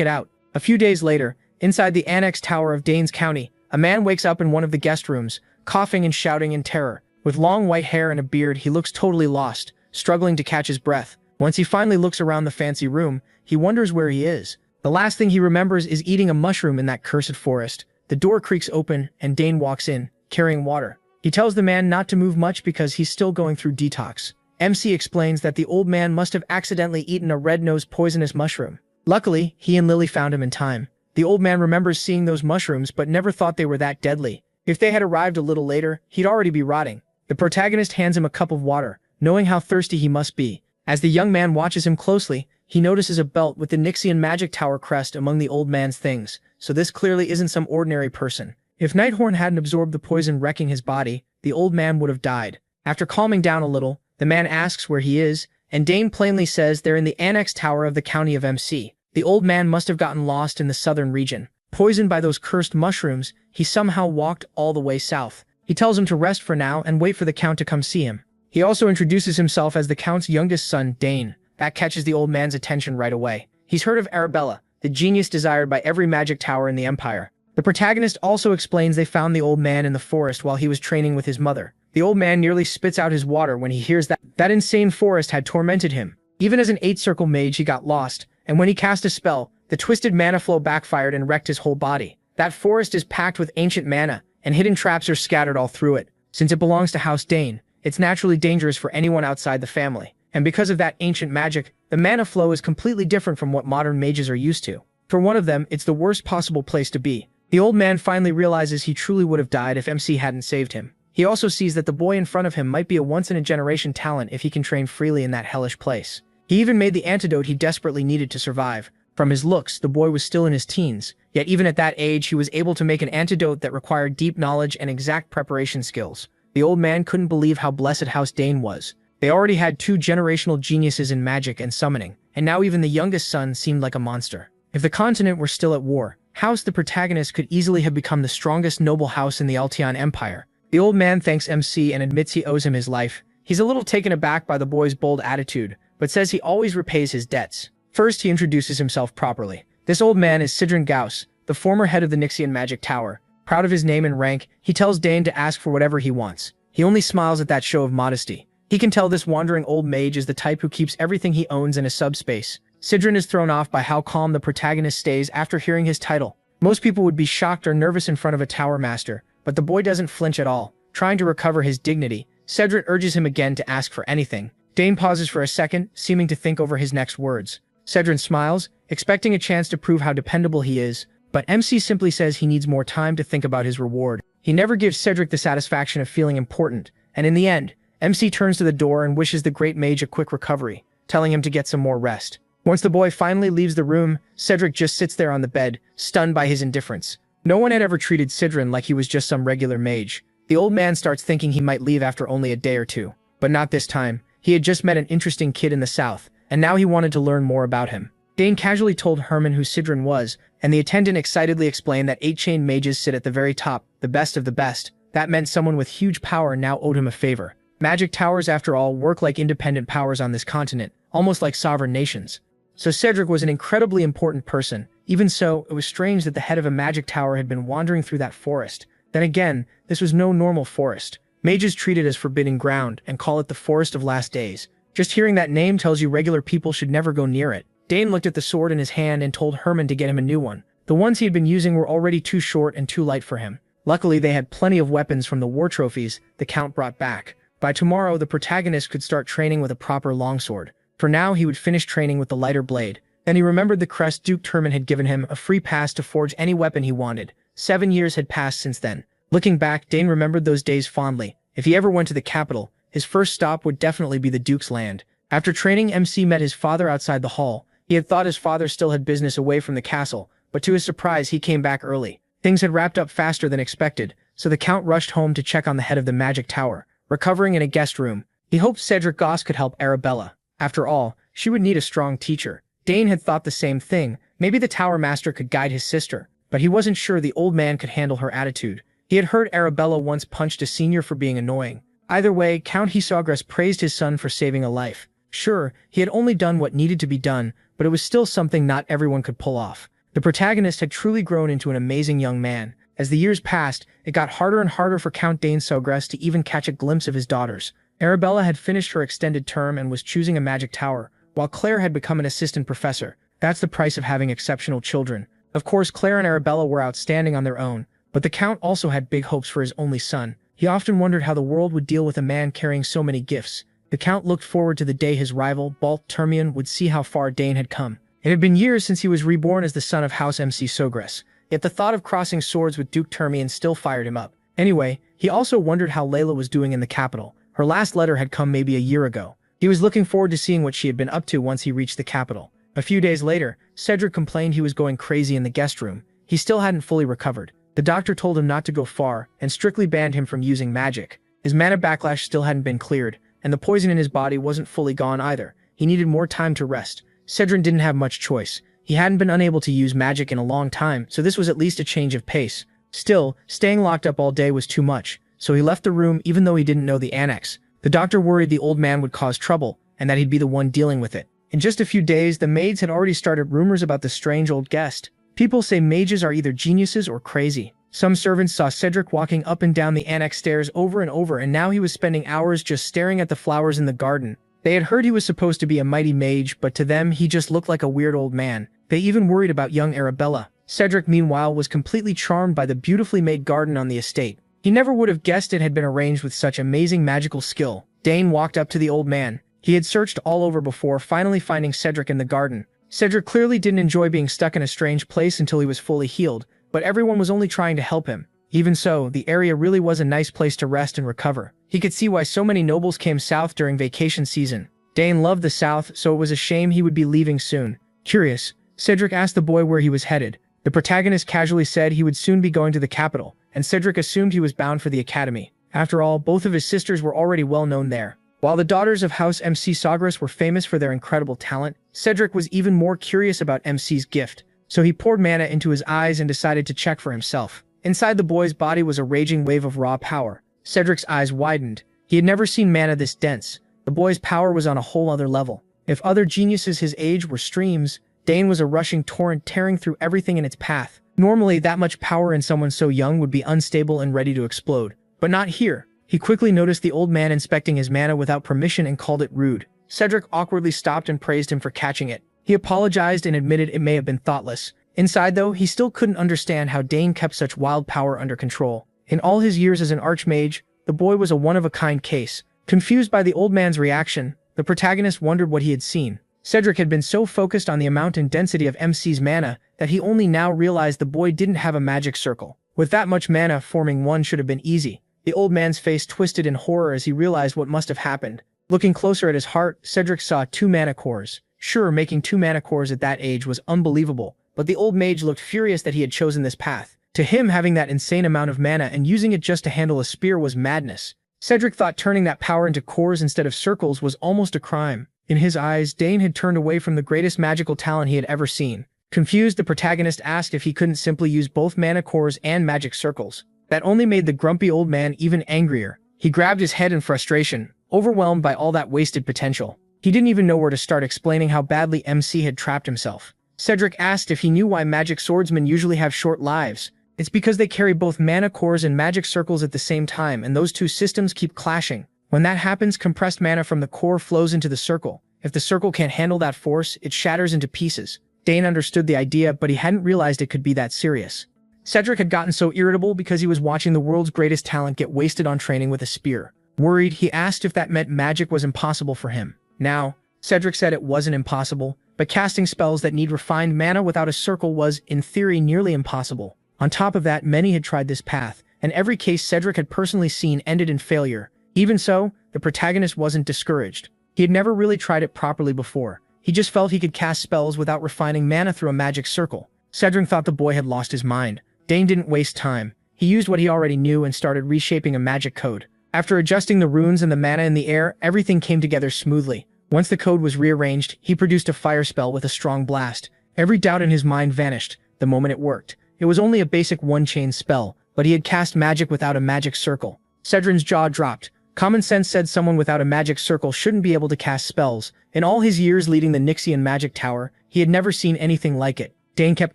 [SPEAKER 1] it out. A few days later, inside the Annex Tower of Danes County, a man wakes up in one of the guest rooms, coughing and shouting in terror. With long white hair and a beard, he looks totally lost, struggling to catch his breath. Once he finally looks around the fancy room, he wonders where he is. The last thing he remembers is eating a mushroom in that cursed forest. The door creaks open, and Dane walks in, carrying water. He tells the man not to move much because he's still going through detox. MC explains that the old man must have accidentally eaten a red-nosed poisonous mushroom. Luckily, he and Lily found him in time. The old man remembers seeing those mushrooms but never thought they were that deadly. If they had arrived a little later, he'd already be rotting. The protagonist hands him a cup of water, knowing how thirsty he must be. As the young man watches him closely, he notices a belt with the Nixian magic tower crest among the old man's things, so this clearly isn't some ordinary person. If Nighthorn hadn't absorbed the poison wrecking his body, the old man would have died. After calming down a little, the man asks where he is, and Dane plainly says they're in the Annex Tower of the County of MC. The old man must have gotten lost in the southern region. Poisoned by those cursed mushrooms, he somehow walked all the way south. He tells him to rest for now and wait for the Count to come see him. He also introduces himself as the Count's youngest son, Dane. That catches the old man's attention right away. He's heard of Arabella, the genius desired by every magic tower in the Empire. The protagonist also explains they found the old man in the forest while he was training with his mother. The old man nearly spits out his water when he hears that insane forest had tormented him. Even as an 8-circle mage, he got lost, and when he cast a spell, the twisted mana flow backfired and wrecked his whole body. That forest is packed with ancient mana, and hidden traps are scattered all through it. Since it belongs to House Dane, it's naturally dangerous for anyone outside the family. And because of that ancient magic, the mana flow is completely different from what modern mages are used to. For one of them, it's the worst possible place to be. The old man finally realizes he truly would have died if MC hadn't saved him. He also sees that the boy in front of him might be a once-in-a-generation talent if he can train freely in that hellish place. He even made the antidote he desperately needed to survive. From his looks, the boy was still in his teens, yet even at that age he was able to make an antidote that required deep knowledge and exact preparation skills. The old man couldn't believe how blessed House Dane was. They already had 2 generational geniuses in magic and summoning, and now even the youngest son seemed like a monster. If the continent were still at war, House the protagonist could easily have become the strongest noble house in the Alteon Empire. The old man thanks MC and admits he owes him his life. He's a little taken aback by the boy's bold attitude, but says he always repays his debts. First, he introduces himself properly. This old man is Sidron Gauss, the former head of the Nixian Magic Tower. Proud of his name and rank, he tells Dane to ask for whatever he wants. He only smiles at that show of modesty. He can tell this wandering old mage is the type who keeps everything he owns in a subspace. Sidron is thrown off by how calm the protagonist stays after hearing his title. Most people would be shocked or nervous in front of a tower master, but the boy doesn't flinch at all. Trying to recover his dignity, Cedric urges him again to ask for anything. Dane pauses for a second, seeming to think over his next words. Cedric smiles, expecting a chance to prove how dependable he is, but MC simply says he needs more time to think about his reward. He never gives Cedric the satisfaction of feeling important, and in the end, MC turns to the door and wishes the great mage a quick recovery, telling him to get some more rest. Once the boy finally leaves the room, Cedric just sits there on the bed, stunned by his indifference. No one had ever treated Sidron like he was just some regular mage. The old man starts thinking he might leave after only a day or two. But not this time. He had just met an interesting kid in the south, and now he wanted to learn more about him. Dane casually told Herman who Sidron was, and the attendant excitedly explained that 8-chain mages sit at the very top, the best of the best. That meant someone with huge power now owed him a favor. Magic towers, after all, work like independent powers on this continent, almost like sovereign nations. So Cedric was an incredibly important person. Even so, it was strange that the head of a magic tower had been wandering through that forest. Then again, this was no normal forest. Mages treat it as forbidden ground and call it the Forest of Last Days. Just hearing that name tells you regular people should never go near it. Dane looked at the sword in his hand and told Herman to get him a new one. The ones he had been using were already too short and too light for him. Luckily, they had plenty of weapons from the war trophies the Count brought back. By tomorrow, the protagonist could start training with a proper longsword. For now, he would finish training with the lighter blade. Then he remembered the crest Duke Turman had given him, a free pass to forge any weapon he wanted. 7 years had passed since then. Looking back, Dane remembered those days fondly. If he ever went to the capital, his first stop would definitely be the Duke's land. After training, MC met his father outside the hall. He had thought his father still had business away from the castle, but to his surprise, he came back early. Things had wrapped up faster than expected, so the Count rushed home to check on the head of the magic tower, recovering in a guest room. He hoped Cedric Goss could help Arabella. After all, she would need a strong teacher. Dane had thought the same thing. Maybe the Tower Master could guide his sister, but he wasn't sure the old man could handle her attitude. He had heard Arabella once punched a senior for being annoying. Either way, Count Hisagras praised his son for saving a life. Sure, he had only done what needed to be done, but it was still something not everyone could pull off. The protagonist had truly grown into an amazing young man. As the years passed, it got harder and harder for Count Dane Sogras to even catch a glimpse of his daughters. Arabella had finished her extended term and was choosing a magic tower, while Claire had become an assistant professor. That's the price of having exceptional children. Of course, Claire and Arabella were outstanding on their own, but the Count also had big hopes for his only son. He often wondered how the world would deal with a man carrying so many gifts. The Count looked forward to the day his rival, Balt Termian, would see how far Dane had come. It had been years since he was reborn as the son of House MC Sogras, yet the thought of crossing swords with Duke Termian still fired him up. Anyway, he also wondered how Layla was doing in the capital. Her last letter had come maybe a year ago. He was looking forward to seeing what she had been up to once he reached the capital. A few days later, Cedric complained he was going crazy in the guest room. He still hadn't fully recovered. The doctor told him not to go far and strictly banned him from using magic. His mana backlash still hadn't been cleared, and the poison in his body wasn't fully gone either. He needed more time to rest. Cedric didn't have much choice. He hadn't been unable to use magic in a long time, so this was at least a change of pace. Still, staying locked up all day was too much, so he left the room even though he didn't know the annex. The doctor worried the old man would cause trouble, and that he'd be the one dealing with it. In just a few days, the maids had already started rumors about the strange old guest. People say mages are either geniuses or crazy. Some servants saw Cedric walking up and down the annex stairs over and over, and now he was spending hours just staring at the flowers in the garden. They had heard he was supposed to be a mighty mage, but to them he just looked like a weird old man. They even worried about young Arabella. Cedric, meanwhile, was completely charmed by the beautifully made garden on the estate. He never would have guessed it had been arranged with such amazing magical skill. Dane walked up to the old man. He had searched all over before finally finding Cedric in the garden. Cedric clearly didn't enjoy being stuck in a strange place until he was fully healed, but everyone was only trying to help him. Even so, the area really was a nice place to rest and recover. He could see why so many nobles came south during vacation season. Dane loved the south, so it was a shame he would be leaving soon. Curious, Cedric asked the boy where he was headed. The protagonist casually said he would soon be going to the capital, and Cedric assumed he was bound for the academy. After all, both of his sisters were already well known there. While the daughters of House MC Sagras were famous for their incredible talent, Cedric was even more curious about MC's gift, so he poured mana into his eyes and decided to check for himself. Inside the boy's body was a raging wave of raw power. Cedric's eyes widened. He had never seen mana this dense. The boy's power was on a whole other level. If other geniuses his age were streams, Dane was a rushing torrent tearing through everything in its path. Normally, that much power in someone so young would be unstable and ready to explode. But not here. He quickly noticed the old man inspecting his mana without permission and called it rude. Cedric awkwardly stopped and praised him for catching it. He apologized and admitted it may have been thoughtless. Inside, though, he still couldn't understand how Dane kept such wild power under control. In all his years as an archmage, the boy was a one-of-a-kind case. Confused by the old man's reaction, the protagonist wondered what he had seen. Cedric had been so focused on the amount and density of MC's mana that he only now realized the boy didn't have a magic circle. With that much mana, forming one should have been easy. The old man's face twisted in horror as he realized what must have happened. Looking closer at his heart, Cedric saw 2 mana cores. Sure, making 2 mana cores at that age was unbelievable, but the old mage looked furious that he had chosen this path. To him, having that insane amount of mana and using it just to handle a spear was madness. Cedric thought turning that power into cores instead of circles was almost a crime. In his eyes, Dane had turned away from the greatest magical talent he had ever seen. Confused, the protagonist asked if he couldn't simply use both mana cores and magic circles. That only made the grumpy old man even angrier. He grabbed his head in frustration, overwhelmed by all that wasted potential. He didn't even know where to start explaining how badly MC had trapped himself. Cedric asked if he knew why magic swordsmen usually have short lives. It's because they carry both mana cores and magic circles at the same time, and those two systems keep clashing. When that happens, compressed mana from the core flows into the circle. If the circle can't handle that force, it shatters into pieces. Dane understood the idea, but he hadn't realized it could be that serious. Cedric had gotten so irritable because he was watching the world's greatest talent get wasted on training with a spear. Worried, he asked if that meant magic was impossible for him. Now, Cedric said it wasn't impossible, but casting spells that need refined mana without a circle was, in theory, nearly impossible. On top of that, many had tried this path, and every case Cedric had personally seen ended in failure. Even so, the protagonist wasn't discouraged. He had never really tried it properly before. He just felt he could cast spells without refining mana through a magic circle. Cedric thought the boy had lost his mind. Dane didn't waste time. He used what he already knew and started reshaping a magic code. After adjusting the runes and the mana in the air, everything came together smoothly. Once the code was rearranged, he produced a fire spell with a strong blast. Every doubt in his mind vanished the moment it worked. It was only a basic one-chain spell, but he had cast magic without a magic circle. Cedrin's jaw dropped. Common sense said someone without a magic circle shouldn't be able to cast spells. In all his years leading the Nixian magic tower, he had never seen anything like it. Dane kept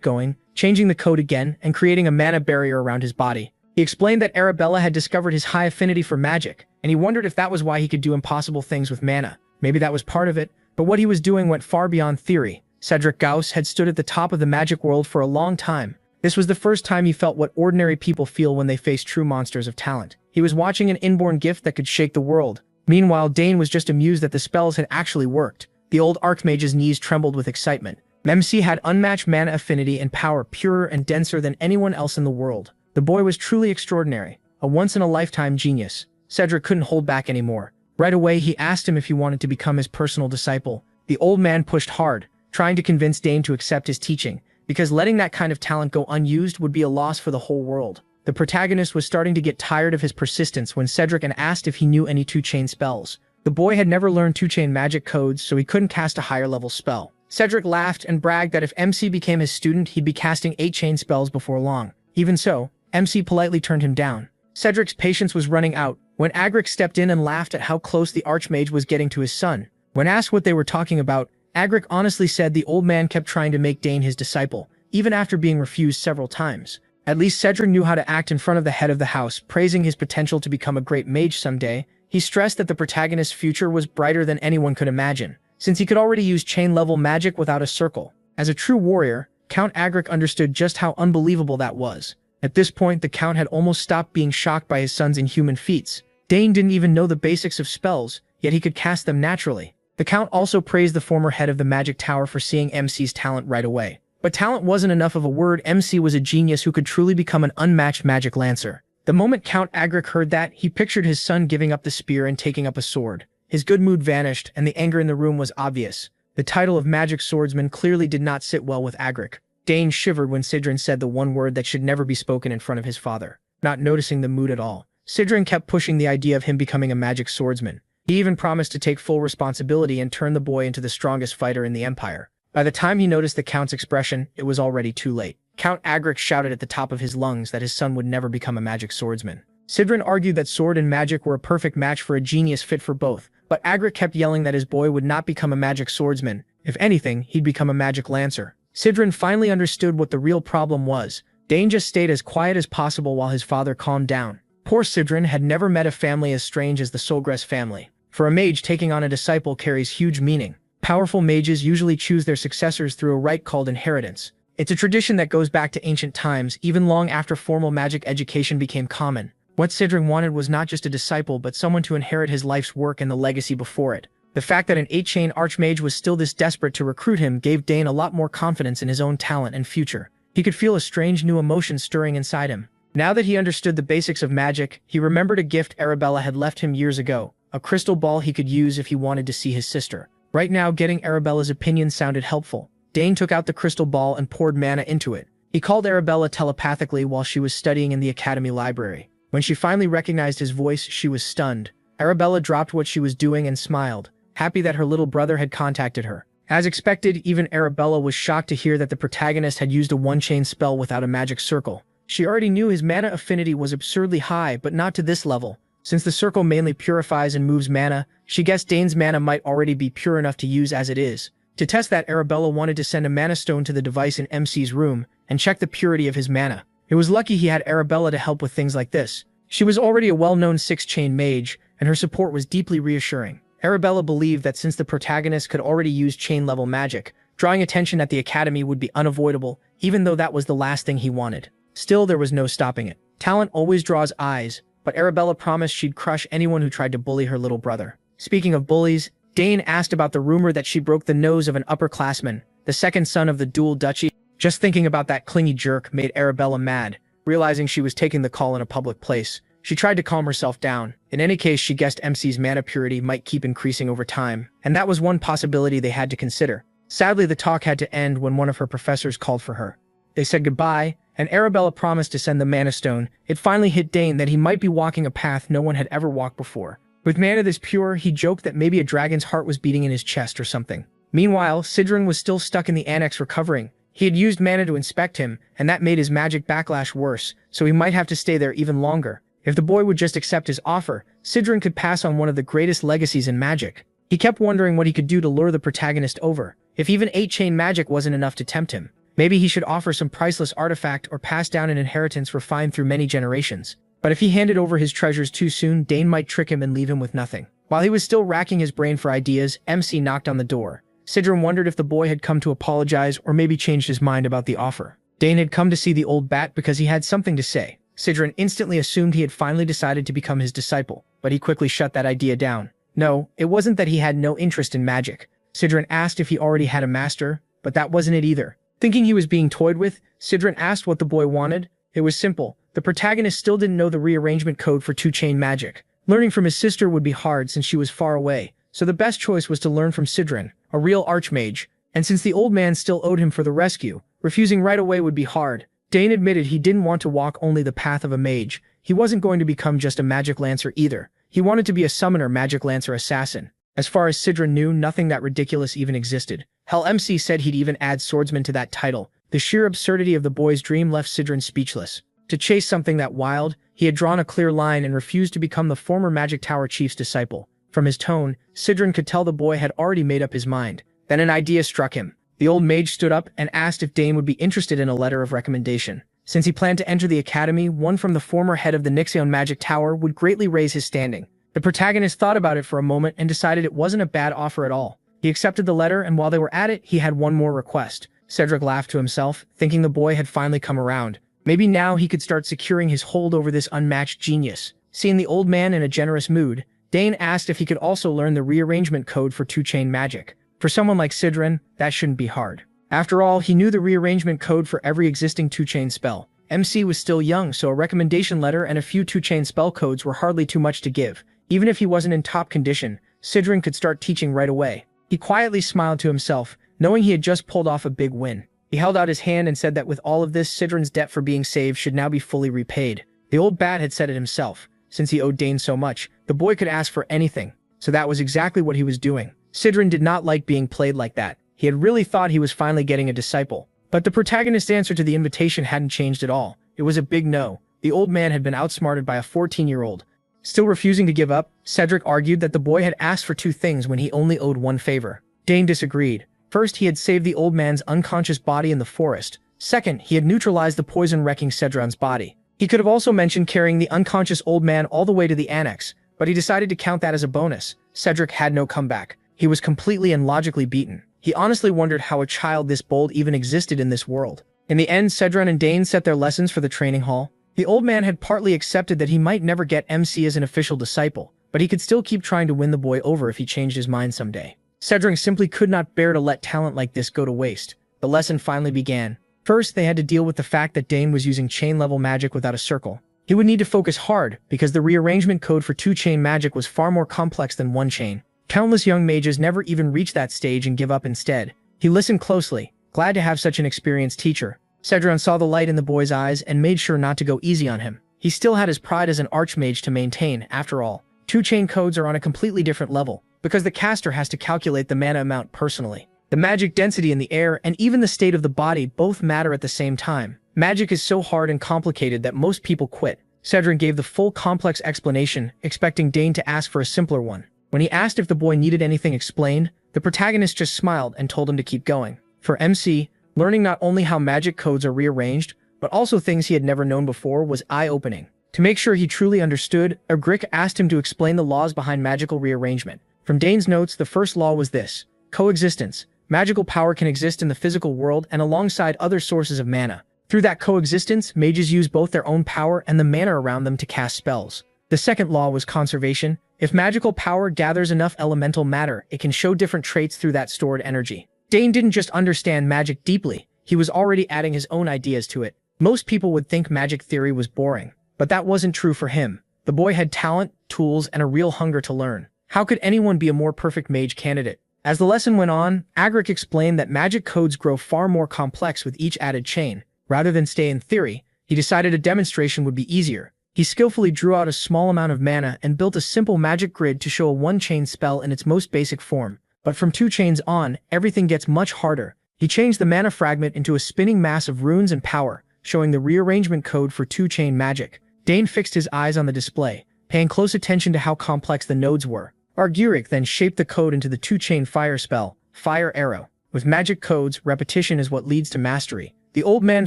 [SPEAKER 1] going, changing the code again and creating a mana barrier around his body. He explained that Arabella had discovered his high affinity for magic, and he wondered if that was why he could do impossible things with mana. Maybe that was part of it, but what he was doing went far beyond theory. Cedric Gauss had stood at the top of the magic world for a long time. This was the first time he felt what ordinary people feel when they face true monsters of talent. He was watching an inborn gift that could shake the world. Meanwhile, Dane was just amused that the spells had actually worked. The old Archmage's knees trembled with excitement. MC had unmatched mana affinity and power, purer and denser than anyone else in the world. The boy was truly extraordinary, a once-in-a-lifetime genius. Cedric couldn't hold back anymore. Right away, he asked him if he wanted to become his personal disciple. The old man pushed hard, trying to convince Dane to accept his teaching, because letting that kind of talent go unused would be a loss for the whole world. The protagonist was starting to get tired of his persistence when Cedric asked if he knew any two-chain spells. The boy had never learned two-chain magic codes, so he couldn't cast a higher-level spell. Cedric laughed and bragged that if MC became his student, he'd be casting 8-chain spells before long. Even so, MC politely turned him down. Cedric's patience was running out when Agric stepped in and laughed at how close the Archmage was getting to his son. When asked what they were talking about, Agric honestly said the old man kept trying to make Dane his disciple, even after being refused several times. At least Cedric knew how to act in front of the head of the house, praising his potential to become a great mage someday. He stressed that the protagonist's future was brighter than anyone could imagine, since he could already use chain-level magic without a circle. As a true warrior, Count Agric understood just how unbelievable that was. At this point, the Count had almost stopped being shocked by his son's inhuman feats. Dane didn't even know the basics of spells, yet he could cast them naturally. The Count also praised the former head of the magic tower for seeing MC's talent right away. But talent wasn't enough of a word. MC was a genius who could truly become an unmatched magic lancer. The moment Count Agric heard that, he pictured his son giving up the spear and taking up a sword. His good mood vanished, and the anger in the room was obvious. The title of magic swordsman clearly did not sit well with Agric. Dane shivered when Sidrin said the one word that should never be spoken in front of his father. Not noticing the mood at all, Sidrin kept pushing the idea of him becoming a magic swordsman. He even promised to take full responsibility and turn the boy into the strongest fighter in the Empire. By the time he noticed the Count's expression, it was already too late. Count Agric shouted at the top of his lungs that his son would never become a magic swordsman. Sidrin argued that sword and magic were a perfect match for a genius fit for both, but Agric kept yelling that his boy would not become a magic swordsman. If anything, he'd become a magic lancer. Sidrin finally understood what the real problem was. Dane just stayed as quiet as possible while his father calmed down. Poor Sidrin had never met a family as strange as the Solgress family. For a mage, taking on a disciple carries huge meaning. Powerful mages usually choose their successors through a rite called inheritance. It's a tradition that goes back to ancient times, even long after formal magic education became common. What Sidrin wanted was not just a disciple, but someone to inherit his life's work and the legacy before it. The fact that an 8-chain archmage was still this desperate to recruit him gave Dane a lot more confidence in his own talent and future. He could feel a strange new emotion stirring inside him. Now that he understood the basics of magic, he remembered a gift Arabella had left him years ago, a crystal ball he could use if he wanted to see his sister. Right now, getting Arabella's opinion sounded helpful. Dane took out the crystal ball and poured mana into it. He called Arabella telepathically while she was studying in the academy library. When she finally recognized his voice, she was stunned. Arabella dropped what she was doing and smiled, happy that her little brother had contacted her. As expected, even Arabella was shocked to hear that the protagonist had used a one-chain spell without a magic circle. She already knew his mana affinity was absurdly high, but not to this level. Since the circle mainly purifies and moves mana, she guessed Dane's mana might already be pure enough to use as it is. To test that, Arabella wanted to send a mana stone to the device in MC's room and check the purity of his mana. It was lucky he had Arabella to help with things like this. She was already a well-known 6-chain mage, and her support was deeply reassuring. Arabella believed that since the protagonist could already use chain-level magic, drawing attention at the academy would be unavoidable, even though that was the last thing he wanted. Still, there was no stopping it. Talent always draws eyes, but Arabella promised she'd crush anyone who tried to bully her little brother. Speaking of bullies, Dane asked about the rumor that she broke the nose of an upperclassman, the second son of the dual duchy. Just thinking about that clingy jerk made Arabella mad. Realizing she was taking the call in a public place, she tried to calm herself down. In any case, she guessed MC's mana purity might keep increasing over time, and that was one possibility they had to consider. Sadly, the talk had to end when one of her professors called for her. They said goodbye, and Arabella promised to send the mana stone. It finally hit Dane that he might be walking a path no one had ever walked before. With mana this pure, he joked that maybe a dragon's heart was beating in his chest or something. Meanwhile, Sidran was still stuck in the annex recovering. He had used mana to inspect him, and that made his magic backlash worse, so he might have to stay there even longer. If the boy would just accept his offer, Sidran could pass on one of the greatest legacies in magic. He kept wondering what he could do to lure the protagonist over. If even 8-chain magic wasn't enough to tempt him, maybe he should offer some priceless artifact or pass down an inheritance refined through many generations. But if he handed over his treasures too soon, Dane might trick him and leave him with nothing. While he was still racking his brain for ideas, MC knocked on the door. Sidran wondered if the boy had come to apologize or maybe changed his mind about the offer. Dane had come to see the old bat because he had something to say. Sidran instantly assumed he had finally decided to become his disciple, but he quickly shut that idea down. No, it wasn't that he had no interest in magic. Sidran asked if he already had a master, but that wasn't it either. Thinking he was being toyed with, Sidran asked what the boy wanted. It was simple. The protagonist still didn't know the rearrangement code for 2-chain magic. Learning from his sister would be hard since she was far away, so the best choice was to learn from Sidran, a real archmage, and since the old man still owed him for the rescue, refusing right away would be hard. Dane admitted he didn't want to walk only the path of a mage. He wasn't going to become just a magic lancer either. He wanted to be a summoner magic lancer assassin. As far as Sidran knew, nothing that ridiculous even existed. Hell, MC said he'd even add swordsman to that title. The sheer absurdity of the boy's dream left Sidran speechless. To chase something that wild, he had drawn a clear line and refused to become the former Magic Tower chief's disciple. From his tone, Sidran could tell the boy had already made up his mind. Then an idea struck him. The old mage stood up and asked if Dane would be interested in a letter of recommendation. Since he planned to enter the academy, one from the former head of the Nixion Magic Tower would greatly raise his standing. The protagonist thought about it for a moment and decided it wasn't a bad offer at all. He accepted the letter, and while they were at it, he had one more request. Cedric laughed to himself, thinking the boy had finally come around. Maybe now he could start securing his hold over this unmatched genius. Seeing the old man in a generous mood, Dane asked if he could also learn the rearrangement code for 2-chain magic. For someone like Sidran, that shouldn't be hard. After all, he knew the rearrangement code for every existing 2-chain spell. MC was still young, so a recommendation letter and a few 2-chain spell codes were hardly too much to give. Even if he wasn't in top condition, Sidran could start teaching right away. He quietly smiled to himself, knowing he had just pulled off a big win. He held out his hand and said that with all of this, Sidran's debt for being saved should now be fully repaid. The old bat had said it himself. Since he owed Dane so much, the boy could ask for anything. So that was exactly what he was doing. Sidran did not like being played like that. He had really thought he was finally getting a disciple. But the protagonist's answer to the invitation hadn't changed at all. It was a big no. The old man had been outsmarted by a 14-year-old. Still refusing to give up, Cedric argued that the boy had asked for 2 things when he only owed 1 favor. Dane disagreed. First, he had saved the old man's unconscious body in the forest. Second, he had neutralized the poison wrecking Cedran's body. He could have also mentioned carrying the unconscious old man all the way to the annex, but he decided to count that as a bonus. Cedric had no comeback. He was completely and logically beaten. He honestly wondered how a child this bold even existed in this world. In the end, Cedran and Dane set their lessons for the training hall. The old man had partly accepted that he might never get MC as an official disciple, but he could still keep trying to win the boy over if he changed his mind someday. Cedric simply could not bear to let talent like this go to waste. The lesson finally began. First, they had to deal with the fact that Dane was using chain-level magic without a circle. He would need to focus hard, because the rearrangement code for 2-chain magic was far more complex than 1-chain. Countless young mages never even reach that stage and give up instead. He listened closely, glad to have such an experienced teacher. Cedran saw the light in the boy's eyes and made sure not to go easy on him. He still had his pride as an archmage to maintain, after all. 2-chain codes are on a completely different level, because the caster has to calculate the mana amount personally. The magic density in the air and even the state of the body both matter at the same time. Magic is so hard and complicated that most people quit. Cedran gave the full complex explanation, expecting Dane to ask for a simpler one. When he asked if the boy needed anything explained, the protagonist just smiled and told him to keep going. For MC, learning not only how magic codes are rearranged, but also things he had never known before was eye-opening. To make sure he truly understood, Agric asked him to explain the laws behind magical rearrangement. From Dane's notes, the first law was this: coexistence. Magical power can exist in the physical world and alongside other sources of mana. Through that coexistence, mages use both their own power and the mana around them to cast spells. The second law was conservation. If magical power gathers enough elemental matter, it can show different traits through that stored energy. Dane didn't just understand magic deeply, he was already adding his own ideas to it. Most people would think magic theory was boring, but that wasn't true for him. The boy had talent, tools, and a real hunger to learn. How could anyone be a more perfect mage candidate? As the lesson went on, Agric explained that magic codes grow far more complex with each added chain. Rather than stay in theory, he decided a demonstration would be easier. He skillfully drew out a small amount of mana and built a simple magic grid to show a one-chain spell in its most basic form. But from 2 chains on, everything gets much harder. He changed the mana fragment into a spinning mass of runes and power, showing the rearrangement code for 2-chain magic. Dane fixed his eyes on the display, paying close attention to how complex the nodes were. Arguric then shaped the code into the 2-chain fire spell, Fire Arrow. With magic codes, repetition is what leads to mastery. The old man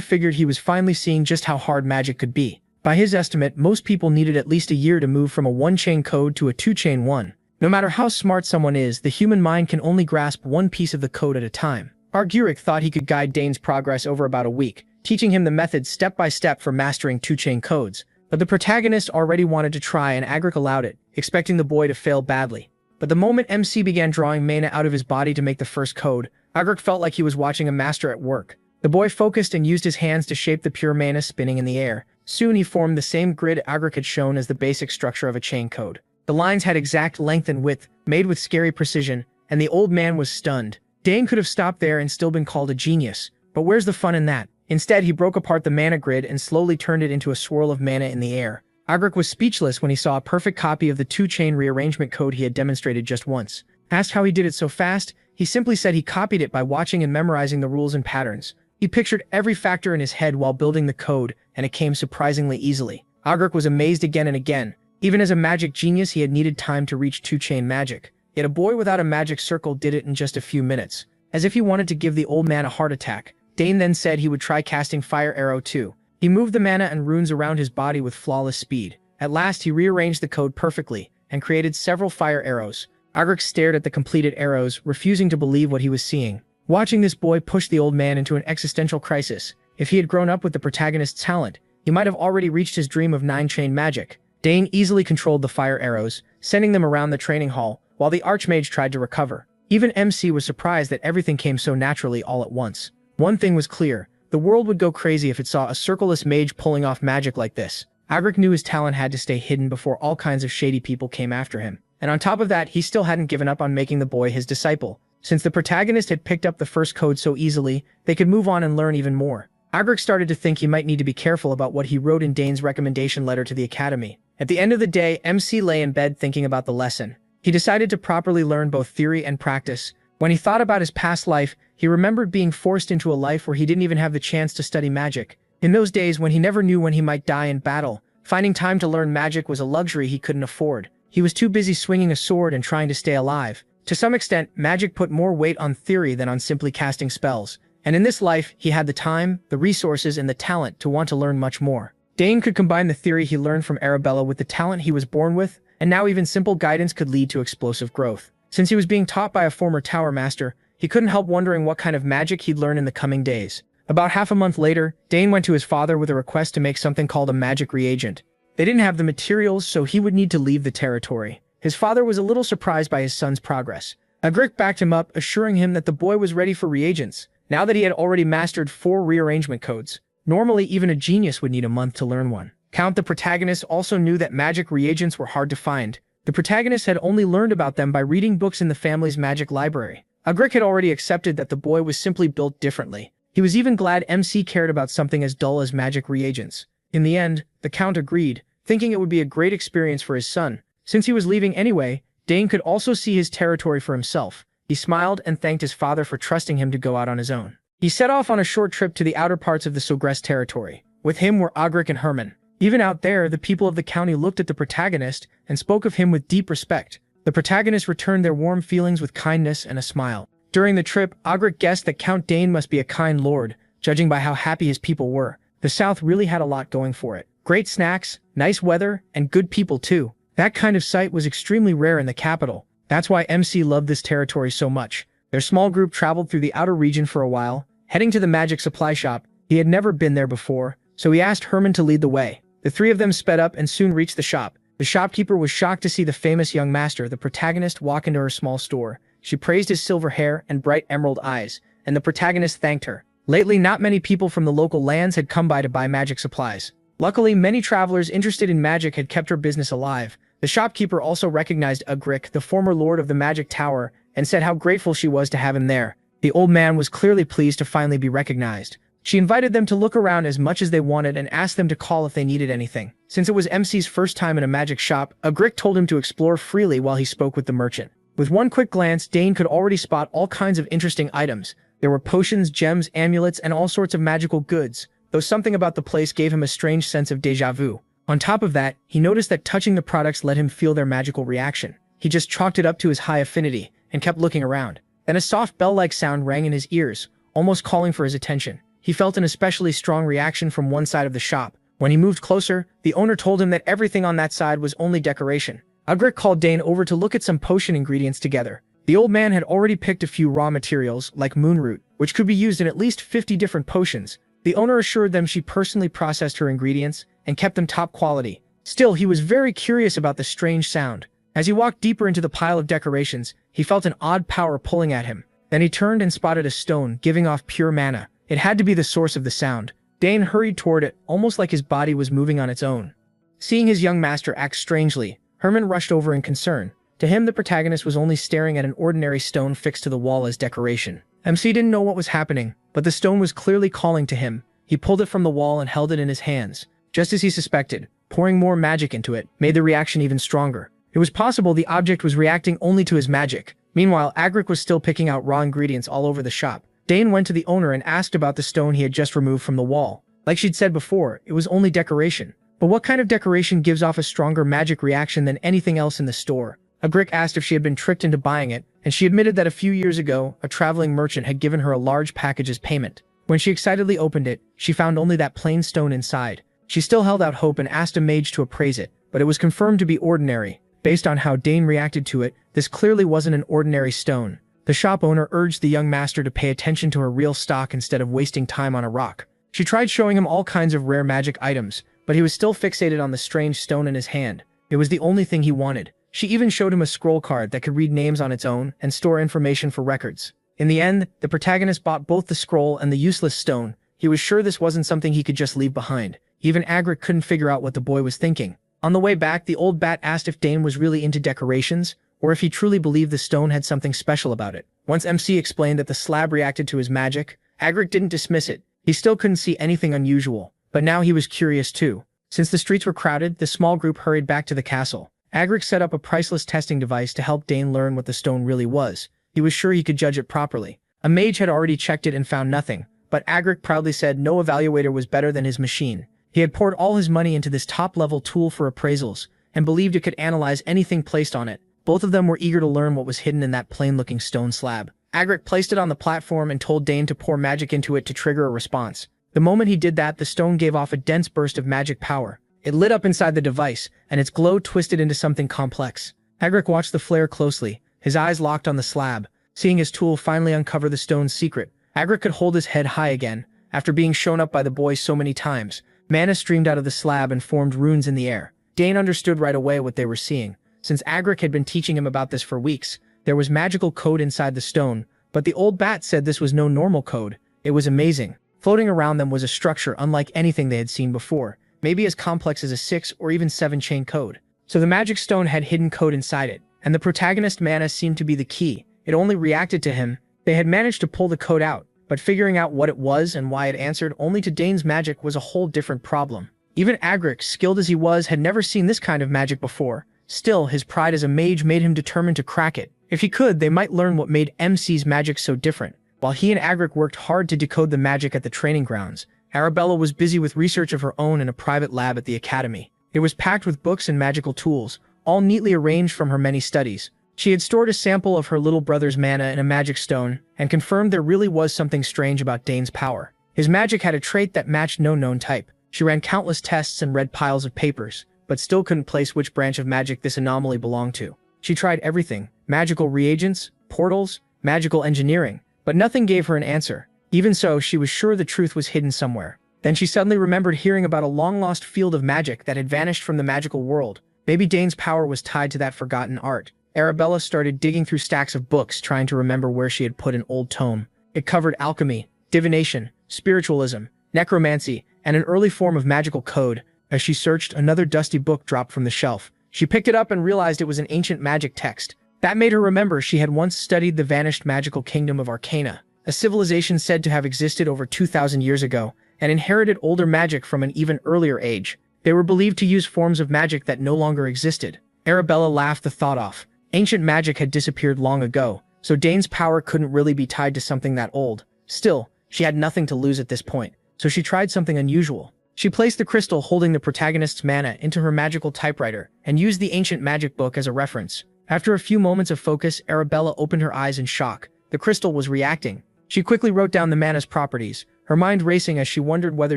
[SPEAKER 1] figured he was finally seeing just how hard magic could be. By his estimate, most people needed at least a year to move from a 1-chain code to a 2-chain one. No matter how smart someone is, the human mind can only grasp one piece of the code at a time. Arguric thought he could guide Dane's progress over about a week, teaching him the method step by step for mastering 2-chain codes. But the protagonist already wanted to try and Arguric allowed it, expecting the boy to fail badly. But the moment MC began drawing mana out of his body to make the first code, Arguric felt like he was watching a master at work. The boy focused and used his hands to shape the pure mana spinning in the air. Soon he formed the same grid Arguric had shown as the basic structure of a chain code. The lines had exact length and width, made with scary precision, and the old man was stunned. Dane could have stopped there and still been called a genius, but where's the fun in that? Instead, he broke apart the mana grid and slowly turned it into a swirl of mana in the air. Arguric was speechless when he saw a perfect copy of the 2-chain rearrangement code he had demonstrated just once. Asked how he did it so fast, he simply said he copied it by watching and memorizing the rules and patterns. He pictured every factor in his head while building the code, and it came surprisingly easily. Arguric was amazed again and again. Even as a magic genius, he had needed time to reach 2-chain magic. Yet a boy without a magic circle did it in just a few minutes. As if he wanted to give the old man a heart attack, Dane then said he would try casting Fire Arrow too. He moved the mana and runes around his body with flawless speed. At last, he rearranged the code perfectly, and created several fire arrows. Arguric stared at the completed arrows, refusing to believe what he was seeing. Watching this boy push the old man into an existential crisis. If he had grown up with the protagonist's talent, he might have already reached his dream of 9-chain magic. Dane easily controlled the fire arrows, sending them around the training hall, while the Archmage tried to recover. Even MC was surprised that everything came so naturally all at once. One thing was clear, the world would go crazy if it saw a circleless mage pulling off magic like this. Arguric knew his talent had to stay hidden before all kinds of shady people came after him. And on top of that, he still hadn't given up on making the boy his disciple. Since the protagonist had picked up the first code so easily, they could move on and learn even more. Arguric started to think he might need to be careful about what he wrote in Dane's recommendation letter to the academy. At the end of the day, MC lay in bed thinking about the lesson. He decided to properly learn both theory and practice. When he thought about his past life, he remembered being forced into a life where he didn't even have the chance to study magic. In those days when he never knew when he might die in battle, finding time to learn magic was a luxury he couldn't afford. He was too busy swinging a sword and trying to stay alive. To some extent, magic put more weight on theory than on simply casting spells. And in this life, he had the time, the resources, and the talent to want to learn much more. Dane could combine the theory he learned from Arabella with the talent he was born with, and now even simple guidance could lead to explosive growth. Since he was being taught by a former tower master, he couldn't help wondering what kind of magic he'd learn in the coming days. About half a month later, Dane went to his father with a request to make something called a magic reagent. They didn't have the materials, so he would need to leave the territory. His father was a little surprised by his son's progress. Arguric backed him up, assuring him that the boy was ready for reagents, now that he had already mastered 4 rearrangement codes. Normally, even a genius would need a month to learn one. Count the protagonist also knew that magic reagents were hard to find. The protagonist had only learned about them by reading books in the family's magic library. Arguric had already accepted that the boy was simply built differently. He was even glad MC cared about something as dull as magic reagents. In the end, the Count agreed, thinking it would be a great experience for his son. Since he was leaving anyway, Dane could also see his territory for himself. He smiled and thanked his father for trusting him to go out on his own. He set off on a short trip to the outer parts of the Sogress territory. With him were Arguric and Herman. Even out there, the people of the county looked at the protagonist and spoke of him with deep respect. The protagonist returned their warm feelings with kindness and a smile. During the trip, Arguric guessed that Count Dane must be a kind lord, judging by how happy his people were. The South really had a lot going for it. Great snacks, nice weather, and good people too. That kind of sight was extremely rare in the capital. That's why MC loved this territory so much. Their small group traveled through the outer region for a while, heading to the magic supply shop. He had never been there before, so he asked Herman to lead the way. The 3 of them sped up and soon reached the shop. The shopkeeper was shocked to see the famous young master, the protagonist, walk into her small store. She praised his silver hair and bright emerald eyes, and the protagonist thanked her. Lately, not many people from the local lands had come by to buy magic supplies. Luckily, many travelers interested in magic had kept her business alive. The shopkeeper also recognized Arguric, the former lord of the magic tower, and said how grateful she was to have him there. The old man was clearly pleased to finally be recognized. She invited them to look around as much as they wanted and asked them to call if they needed anything. Since it was MC's first time in a magic shop, Agric told him to explore freely while he spoke with the merchant. With one quick glance, Dane could already spot all kinds of interesting items. There were potions, gems, amulets, and all sorts of magical goods, though something about the place gave him a strange sense of déjà vu. On top of that, he noticed that touching the products let him feel their magical reaction. He just chalked it up to his high affinity and kept looking around. Then a soft bell-like sound rang in his ears, almost calling for his attention. He felt an especially strong reaction from one side of the shop. When he moved closer, the owner told him that everything on that side was only decoration. Agric called Dane over to look at some potion ingredients together. The old man had already picked a few raw materials, like moonroot, which could be used in at least 50 different potions. The owner assured them she personally processed her ingredients and kept them top quality. Still, he was very curious about the strange sound. As he walked deeper into the pile of decorations, he felt an odd power pulling at him. Then he turned and spotted a stone giving off pure mana. It had to be the source of the sound. Dane hurried toward it, almost like his body was moving on its own. Seeing his young master act strangely, Herman rushed over in concern. To him, the protagonist was only staring at an ordinary stone fixed to the wall as decoration. MC didn't know what was happening, but the stone was clearly calling to him. He pulled it from the wall and held it in his hands. Just as he suspected, pouring more magic into it made the reaction even stronger. It was possible the object was reacting only to his magic. Meanwhile, Agric was still picking out raw ingredients all over the shop. Dane went to the owner and asked about the stone he had just removed from the wall. Like she'd said before, it was only decoration. But what kind of decoration gives off a stronger magic reaction than anything else in the store? Agric asked if she had been tricked into buying it, and she admitted that a few years ago, a traveling merchant had given her a large package as payment. When she excitedly opened it, she found only that plain stone inside. She still held out hope and asked a mage to appraise it, but it was confirmed to be ordinary. Based on how Dane reacted to it, this clearly wasn't an ordinary stone. The shop owner urged the young master to pay attention to her real stock instead of wasting time on a rock. She tried showing him all kinds of rare magic items, but he was still fixated on the strange stone in his hand. It was the only thing he wanted. She even showed him a scroll card that could read names on its own and store information for records. In the end, the protagonist bought both the scroll and the useless stone. He was sure this wasn't something he could just leave behind. Even Agric couldn't figure out what the boy was thinking. On the way back, the old bat asked if Dane was really into decorations, or if he truly believed the stone had something special about it. Once MC explained that the slab reacted to his magic, Agric didn't dismiss it. He still couldn't see anything unusual, but now he was curious too. Since the streets were crowded, the small group hurried back to the castle. Agric set up a priceless testing device to help Dane learn what the stone really was. He was sure he could judge it properly. A mage had already checked it and found nothing, but Agric proudly said no evaluator was better than his machine. He had poured all his money into this top-level tool for appraisals, and believed it could analyze anything placed on it. Both of them were eager to learn what was hidden in that plain-looking stone slab. Agric placed it on the platform and told Dane to pour magic into it to trigger a response. The moment he did that, the stone gave off a dense burst of magic power. It lit up inside the device, and its glow twisted into something complex. Agric watched the flare closely, his eyes locked on the slab. Seeing his tool finally uncover the stone's secret, Agric could hold his head high again. After being shown up by the boy so many times, mana streamed out of the slab and formed runes in the air. Dane understood right away what they were seeing. Since Agric had been teaching him about this for weeks, there was magical code inside the stone, but the old bat said this was no normal code. It was amazing. Floating around them was a structure unlike anything they had seen before, maybe as complex as a 6 or even 7-chain code. So the magic stone had hidden code inside it, and the protagonist mana seemed to be the key. It only reacted to him. They had managed to pull the code out, but figuring out what it was and why it answered only to Dane's magic was a whole different problem. Even Agric, skilled as he was, had never seen this kind of magic before. Still, his pride as a mage made him determined to crack it. If he could, they might learn what made MC's magic so different. While he and Agric worked hard to decode the magic at the training grounds, Arabella was busy with research of her own in a private lab at the academy. It was packed with books and magical tools, all neatly arranged from her many studies. She had stored a sample of her little brother's mana in a magic stone, and confirmed there really was something strange about Dane's power. His magic had a trait that matched no known type. She ran countless tests and read piles of papers, but still couldn't place which branch of magic this anomaly belonged to. She tried everything: magical reagents, portals, magical engineering, but nothing gave her an answer. Even so, she was sure the truth was hidden somewhere. Then she suddenly remembered hearing about a long-lost field of magic that had vanished from the magical world. Maybe Dane's power was tied to that forgotten art. Arabella started digging through stacks of books, trying to remember where she had put an old tome. It covered alchemy, divination, spiritualism, necromancy, and an early form of magical code. As she searched, another dusty book dropped from the shelf. She picked it up and realized it was an ancient magic text. That made her remember she had once studied the vanished magical kingdom of Arcana. a civilization said to have existed over 2,000 years ago, and inherited older magic from an even earlier age. They were believed to use forms of magic that no longer existed. Arabella laughed the thought off. Ancient magic had disappeared long ago, so Dane's power couldn't really be tied to something that old. Still, she had nothing to lose at this point, so she tried something unusual. She placed the crystal holding the protagonist's mana into her magical typewriter and used the ancient magic book as a reference. After a few moments of focus, Arabella opened her eyes in shock. The crystal was reacting. She quickly wrote down the mana's properties, her mind racing as she wondered whether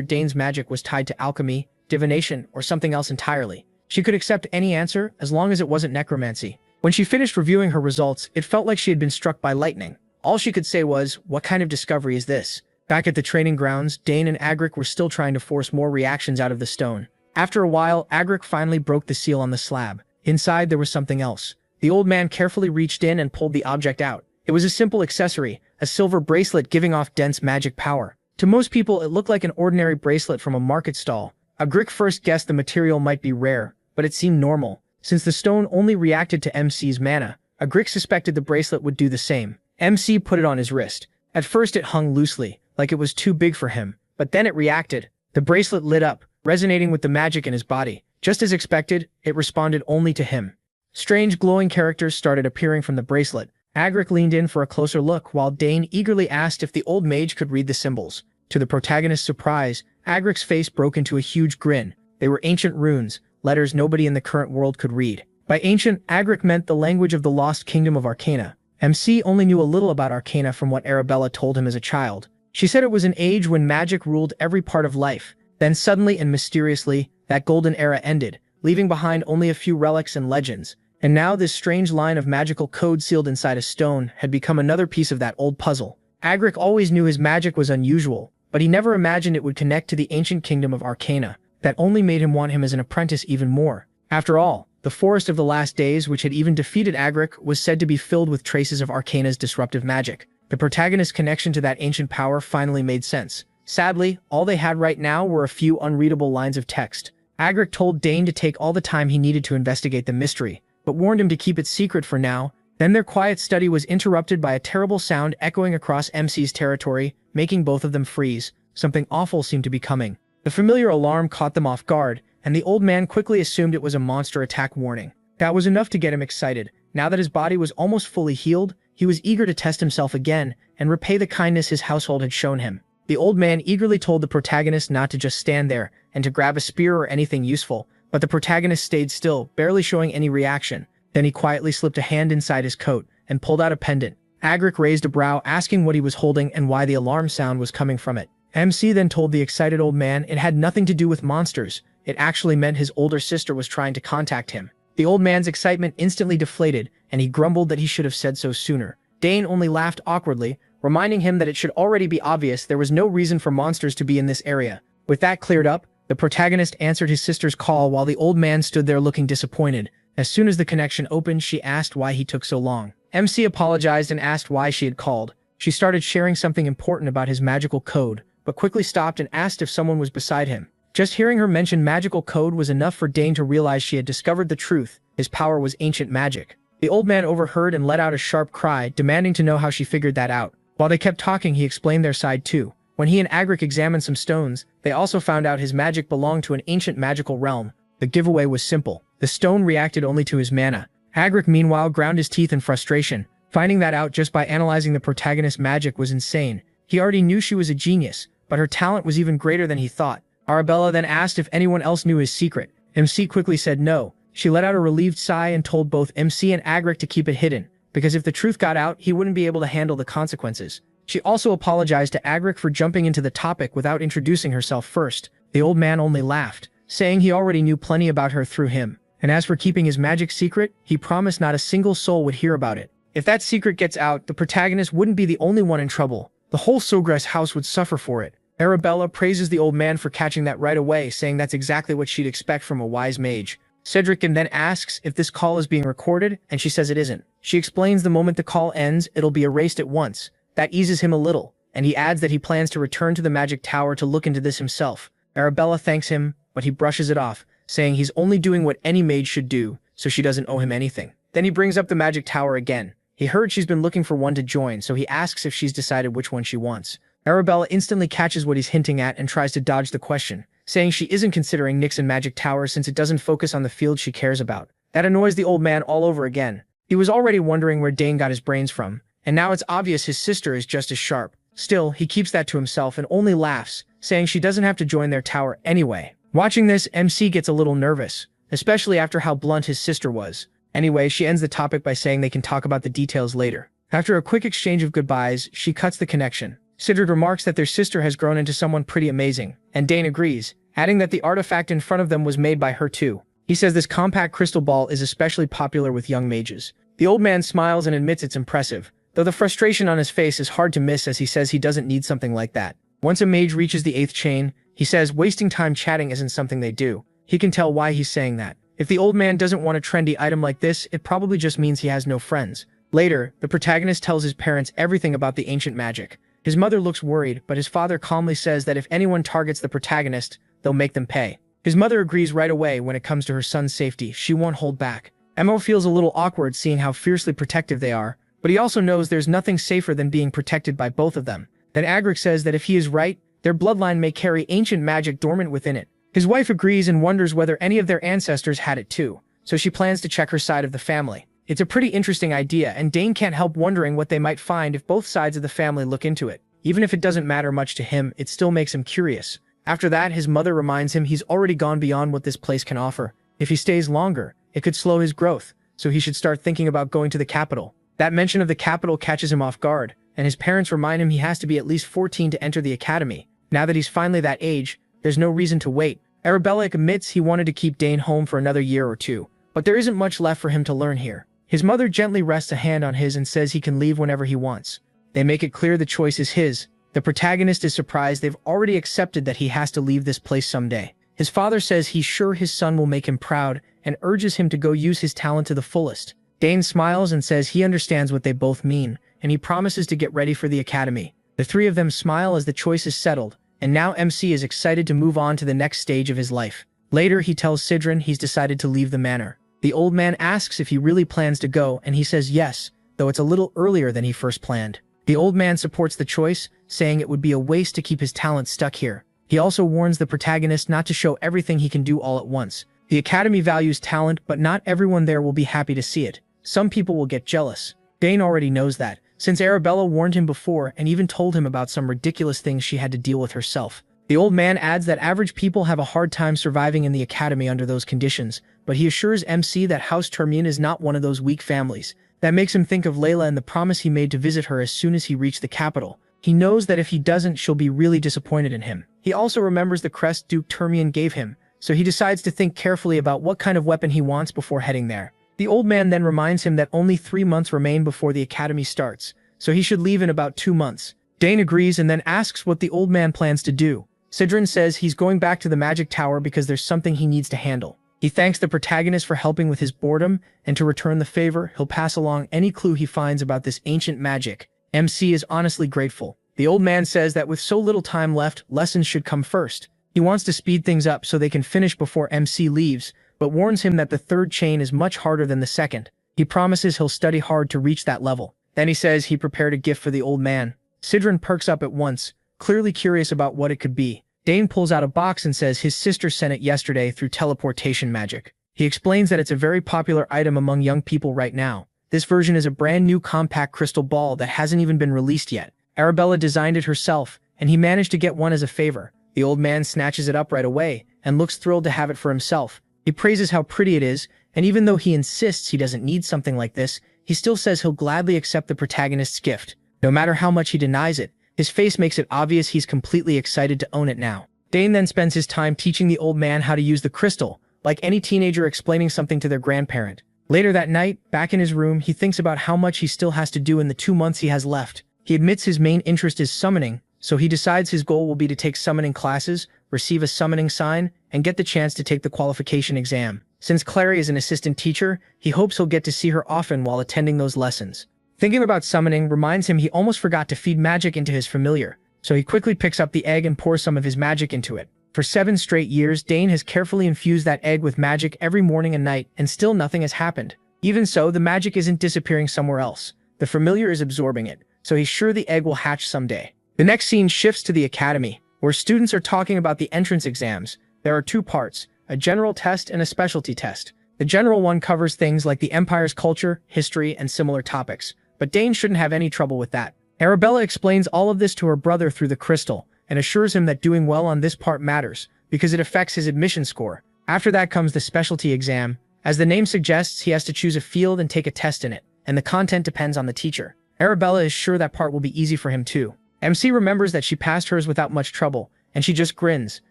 [SPEAKER 1] Dane's magic was tied to alchemy, divination, or something else entirely. She could accept any answer as long as it wasn't necromancy. When she finished reviewing her results, it felt like she had been struck by lightning. All she could say was, "What kind of discovery is this?" Back at the training grounds, Dane and Agric were still trying to force more reactions out of the stone. After a while, Agric finally broke the seal on the slab. Inside, there was something else. The old man carefully reached in and pulled the object out. It was a simple accessory, a silver bracelet giving off dense magic power. To most people, it looked like an ordinary bracelet from a market stall. Agric first guessed the material might be rare, but it seemed normal. Since the stone only reacted to MC's mana, Agric suspected the bracelet would do the same. MC put it on his wrist. At first it hung loosely, like it was too big for him, but then it reacted. The bracelet lit up, resonating with the magic in his body. Just as expected, it responded only to him. Strange glowing characters started appearing from the bracelet. Agric leaned in for a closer look while Dane eagerly asked if the old mage could read the symbols. To the protagonist's surprise, Agric's face broke into a huge grin. They were ancient runes, letters nobody in the current world could read. By ancient, Agric meant the language of the lost kingdom of Arcana. MC only knew a little about Arcana from what Arabella told him as a child. She said it was an age when magic ruled every part of life. Then suddenly and mysteriously, that golden era ended, leaving behind only a few relics and legends. And now this strange line of magical code sealed inside a stone had become another piece of that old puzzle. Agric always knew his magic was unusual, but he never imagined it would connect to the ancient kingdom of Arcana. That only made him want him as an apprentice even more. After all, the Forest of the Last Days, which had even defeated Agric, was said to be filled with traces of Arcana's disruptive magic. The protagonist's connection to that ancient power finally made sense. Sadly, all they had right now were a few unreadable lines of text. Agric told Dane to take all the time he needed to investigate the mystery, but warned him to keep it secret for now. Then their quiet study was interrupted by a terrible sound echoing across MC's territory, making both of them freeze. Something awful seemed to be coming. The familiar alarm caught them off guard, and the old man quickly assumed it was a monster attack warning. That was enough to get him excited. Now that his body was almost fully healed, he was eager to test himself again and repay the kindness his household had shown him. The old man eagerly told the protagonist not to just stand there and to grab a spear or anything useful, but the protagonist stayed still, barely showing any reaction. Then he quietly slipped a hand inside his coat and pulled out a pendant. Agric raised a brow, asking what he was holding and why the alarm sound was coming from it. MC then told the excited old man it had nothing to do with monsters. It actually meant his older sister was trying to contact him. The old man's excitement instantly deflated, and he grumbled that he should have said so sooner. Dane only laughed awkwardly, reminding him that it should already be obvious there was no reason for monsters to be in this area. With that cleared up, the protagonist answered his sister's call while the old man stood there looking disappointed. As soon as the connection opened, she asked why he took so long. MC apologized and asked why she had called. She started sharing something important about his magical code, but quickly stopped and asked if someone was beside him. Just hearing her mention magical code was enough for Dane to realize she had discovered the truth. His power was ancient magic. The old man overheard and let out a sharp cry, demanding to know how she figured that out. While they kept talking, he explained their side too. When he and Agric examined some stones, they also found out his magic belonged to an ancient magical realm. The giveaway was simple. The stone reacted only to his mana. Agric meanwhile ground his teeth in frustration. Finding that out just by analyzing the protagonist's magic was insane. He already knew she was a genius, but her talent was even greater than he thought. Arabella then asked if anyone else knew his secret. MC quickly said no. She let out a relieved sigh and told both MC and Agric to keep it hidden, because if the truth got out, he wouldn't be able to handle the consequences. She also apologized to Agric for jumping into the topic without introducing herself first. The old man only laughed, saying he already knew plenty about her through him. And as for keeping his magic secret, he promised not a single soul would hear about it. If that secret gets out, the protagonist wouldn't be the only one in trouble. The whole Sogress house would suffer for it. Arabella praises the old man for catching that right away, saying that's exactly what she'd expect from a wise mage. Cedric then asks if this call is being recorded, and she says it isn't. She explains the moment the call ends, it'll be erased at once. That eases him a little, and he adds that he plans to return to the magic tower to look into this himself. Arabella thanks him, but he brushes it off, saying he's only doing what any mage should do, so she doesn't owe him anything. Then he brings up the magic tower again. He heard she's been looking for one to join, so he asks if she's decided which one she wants. Arabella instantly catches what he's hinting at and tries to dodge the question, saying she isn't considering Nixon Magic Tower since it doesn't focus on the field she cares about. That annoys the old man all over again. He was already wondering where Dane got his brains from, and now it's obvious his sister is just as sharp. Still, he keeps that to himself and only laughs, saying she doesn't have to join their tower anyway. Watching this, MC gets a little nervous, especially after how blunt his sister was. Anyway, she ends the topic by saying they can talk about the details later. After a quick exchange of goodbyes, she cuts the connection. Sidrid remarks that their sister has grown into someone pretty amazing, and Dane agrees, adding that the artifact in front of them was made by her too. He says this compact crystal ball is especially popular with young mages. The old man smiles and admits it's impressive, though the frustration on his face is hard to miss as he says he doesn't need something like that. Once a mage reaches the 8th chain, he says wasting time chatting isn't something they do. He can tell why he's saying that. If the old man doesn't want a trendy item like this, it probably just means he has no friends. Later, the protagonist tells his parents everything about the ancient magic. His mother looks worried, but his father calmly says that if anyone targets the protagonist, they'll make them pay. His mother agrees right away when it comes to her son's safety. She won't hold back. Emo feels a little awkward seeing how fiercely protective they are, but he also knows there's nothing safer than being protected by both of them. Then Agric says that if he is right, their bloodline may carry ancient magic dormant within it. His wife agrees and wonders whether any of their ancestors had it too, so she plans to check her side of the family. It's a pretty interesting idea, and Dane can't help wondering what they might find if both sides of the family look into it. Even if it doesn't matter much to him, it still makes him curious. After that, his mother reminds him he's already gone beyond what this place can offer. If he stays longer, it could slow his growth, so he should start thinking about going to the capital. That mention of the capital catches him off guard, and his parents remind him he has to be at least 14 to enter the academy. Now that he's finally that age, there's no reason to wait. Arabella admits he wanted to keep Dane home for another year or two, but there isn't much left for him to learn here. His mother gently rests a hand on his and says he can leave whenever he wants. They make it clear the choice is his. The protagonist is surprised they've already accepted that he has to leave this place someday. His father says he's sure his son will make him proud and urges him to go use his talent to the fullest. Dane smiles and says he understands what they both mean, and he promises to get ready for the academy. The three of them smile as the choice is settled, and now MC is excited to move on to the next stage of his life. Later, he tells Sidrin he's decided to leave the manor. The old man asks if he really plans to go, and he says yes, though it's a little earlier than he first planned. The old man supports the choice, saying it would be a waste to keep his talent stuck here. He also warns the protagonist not to show everything he can do all at once. The academy values talent, but not everyone there will be happy to see it. Some people will get jealous. Dane already knows that, since Arabella warned him before and even told him about some ridiculous things she had to deal with herself. The old man adds that average people have a hard time surviving in the academy under those conditions, but he assures MC that House Termine is not one of those weak families. That makes him think of Layla and the promise he made to visit her as soon as he reached the capital. He knows that if he doesn't, she'll be really disappointed in him. He also remembers the crest Duke Termian gave him, so he decides to think carefully about what kind of weapon he wants before heading there. The old man then reminds him that only 3 months remain before the academy starts, so he should leave in about 2 months. Dane agrees and then asks what the old man plans to do. Sidrin says he's going back to the magic tower because there's something he needs to handle. He thanks the protagonist for helping with his boredom, and to return the favor, he'll pass along any clue he finds about this ancient magic. MC is honestly grateful. The old man says that with so little time left, lessons should come first. He wants to speed things up so they can finish before MC leaves, but warns him that the 3rd chain is much harder than the 2nd. He promises he'll study hard to reach that level. Then he says he prepared a gift for the old man. Sidrin perks up at once, clearly curious about what it could be. Dane pulls out a box and says his sister sent it yesterday through teleportation magic. He explains that it's a very popular item among young people right now. This version is a brand new compact crystal ball that hasn't even been released yet. Arabella designed it herself, and he managed to get one as a favor. The old man snatches it up right away, and looks thrilled to have it for himself. He praises how pretty it is, and even though he insists he doesn't need something like this, he still says he'll gladly accept the protagonist's gift. No matter how much he denies it, his face makes it obvious he's completely excited to own it now. Dane then spends his time teaching the old man how to use the crystal, like any teenager explaining something to their grandparent. Later that night, back in his room, he thinks about how much he still has to do in the 2 months he has left. He admits his main interest is summoning, so he decides his goal will be to take summoning classes, receive a summoning sign, and get the chance to take the qualification exam. Since Clary is an assistant teacher, he hopes he'll get to see her often while attending those lessons. Thinking about summoning reminds him he almost forgot to feed magic into his familiar, so he quickly picks up the egg and pours some of his magic into it. For 7 straight years, Dane has carefully infused that egg with magic every morning and night, and still nothing has happened. Even so, the magic isn't disappearing somewhere else. The familiar is absorbing it, so he's sure the egg will hatch someday. The next scene shifts to the academy, where students are talking about the entrance exams. There are two parts, a general test and a specialty test. The general one covers things like the Empire's culture, history, and similar topics, but Dane shouldn't have any trouble with that. Arabella explains all of this to her brother through the crystal, and assures him that doing well on this part matters, because it affects his admission score. After that comes the specialty exam. As the name suggests, he has to choose a field and take a test in it, and the content depends on the teacher. Arabella is sure that part will be easy for him too. MC remembers that she passed hers without much trouble, and she just grins,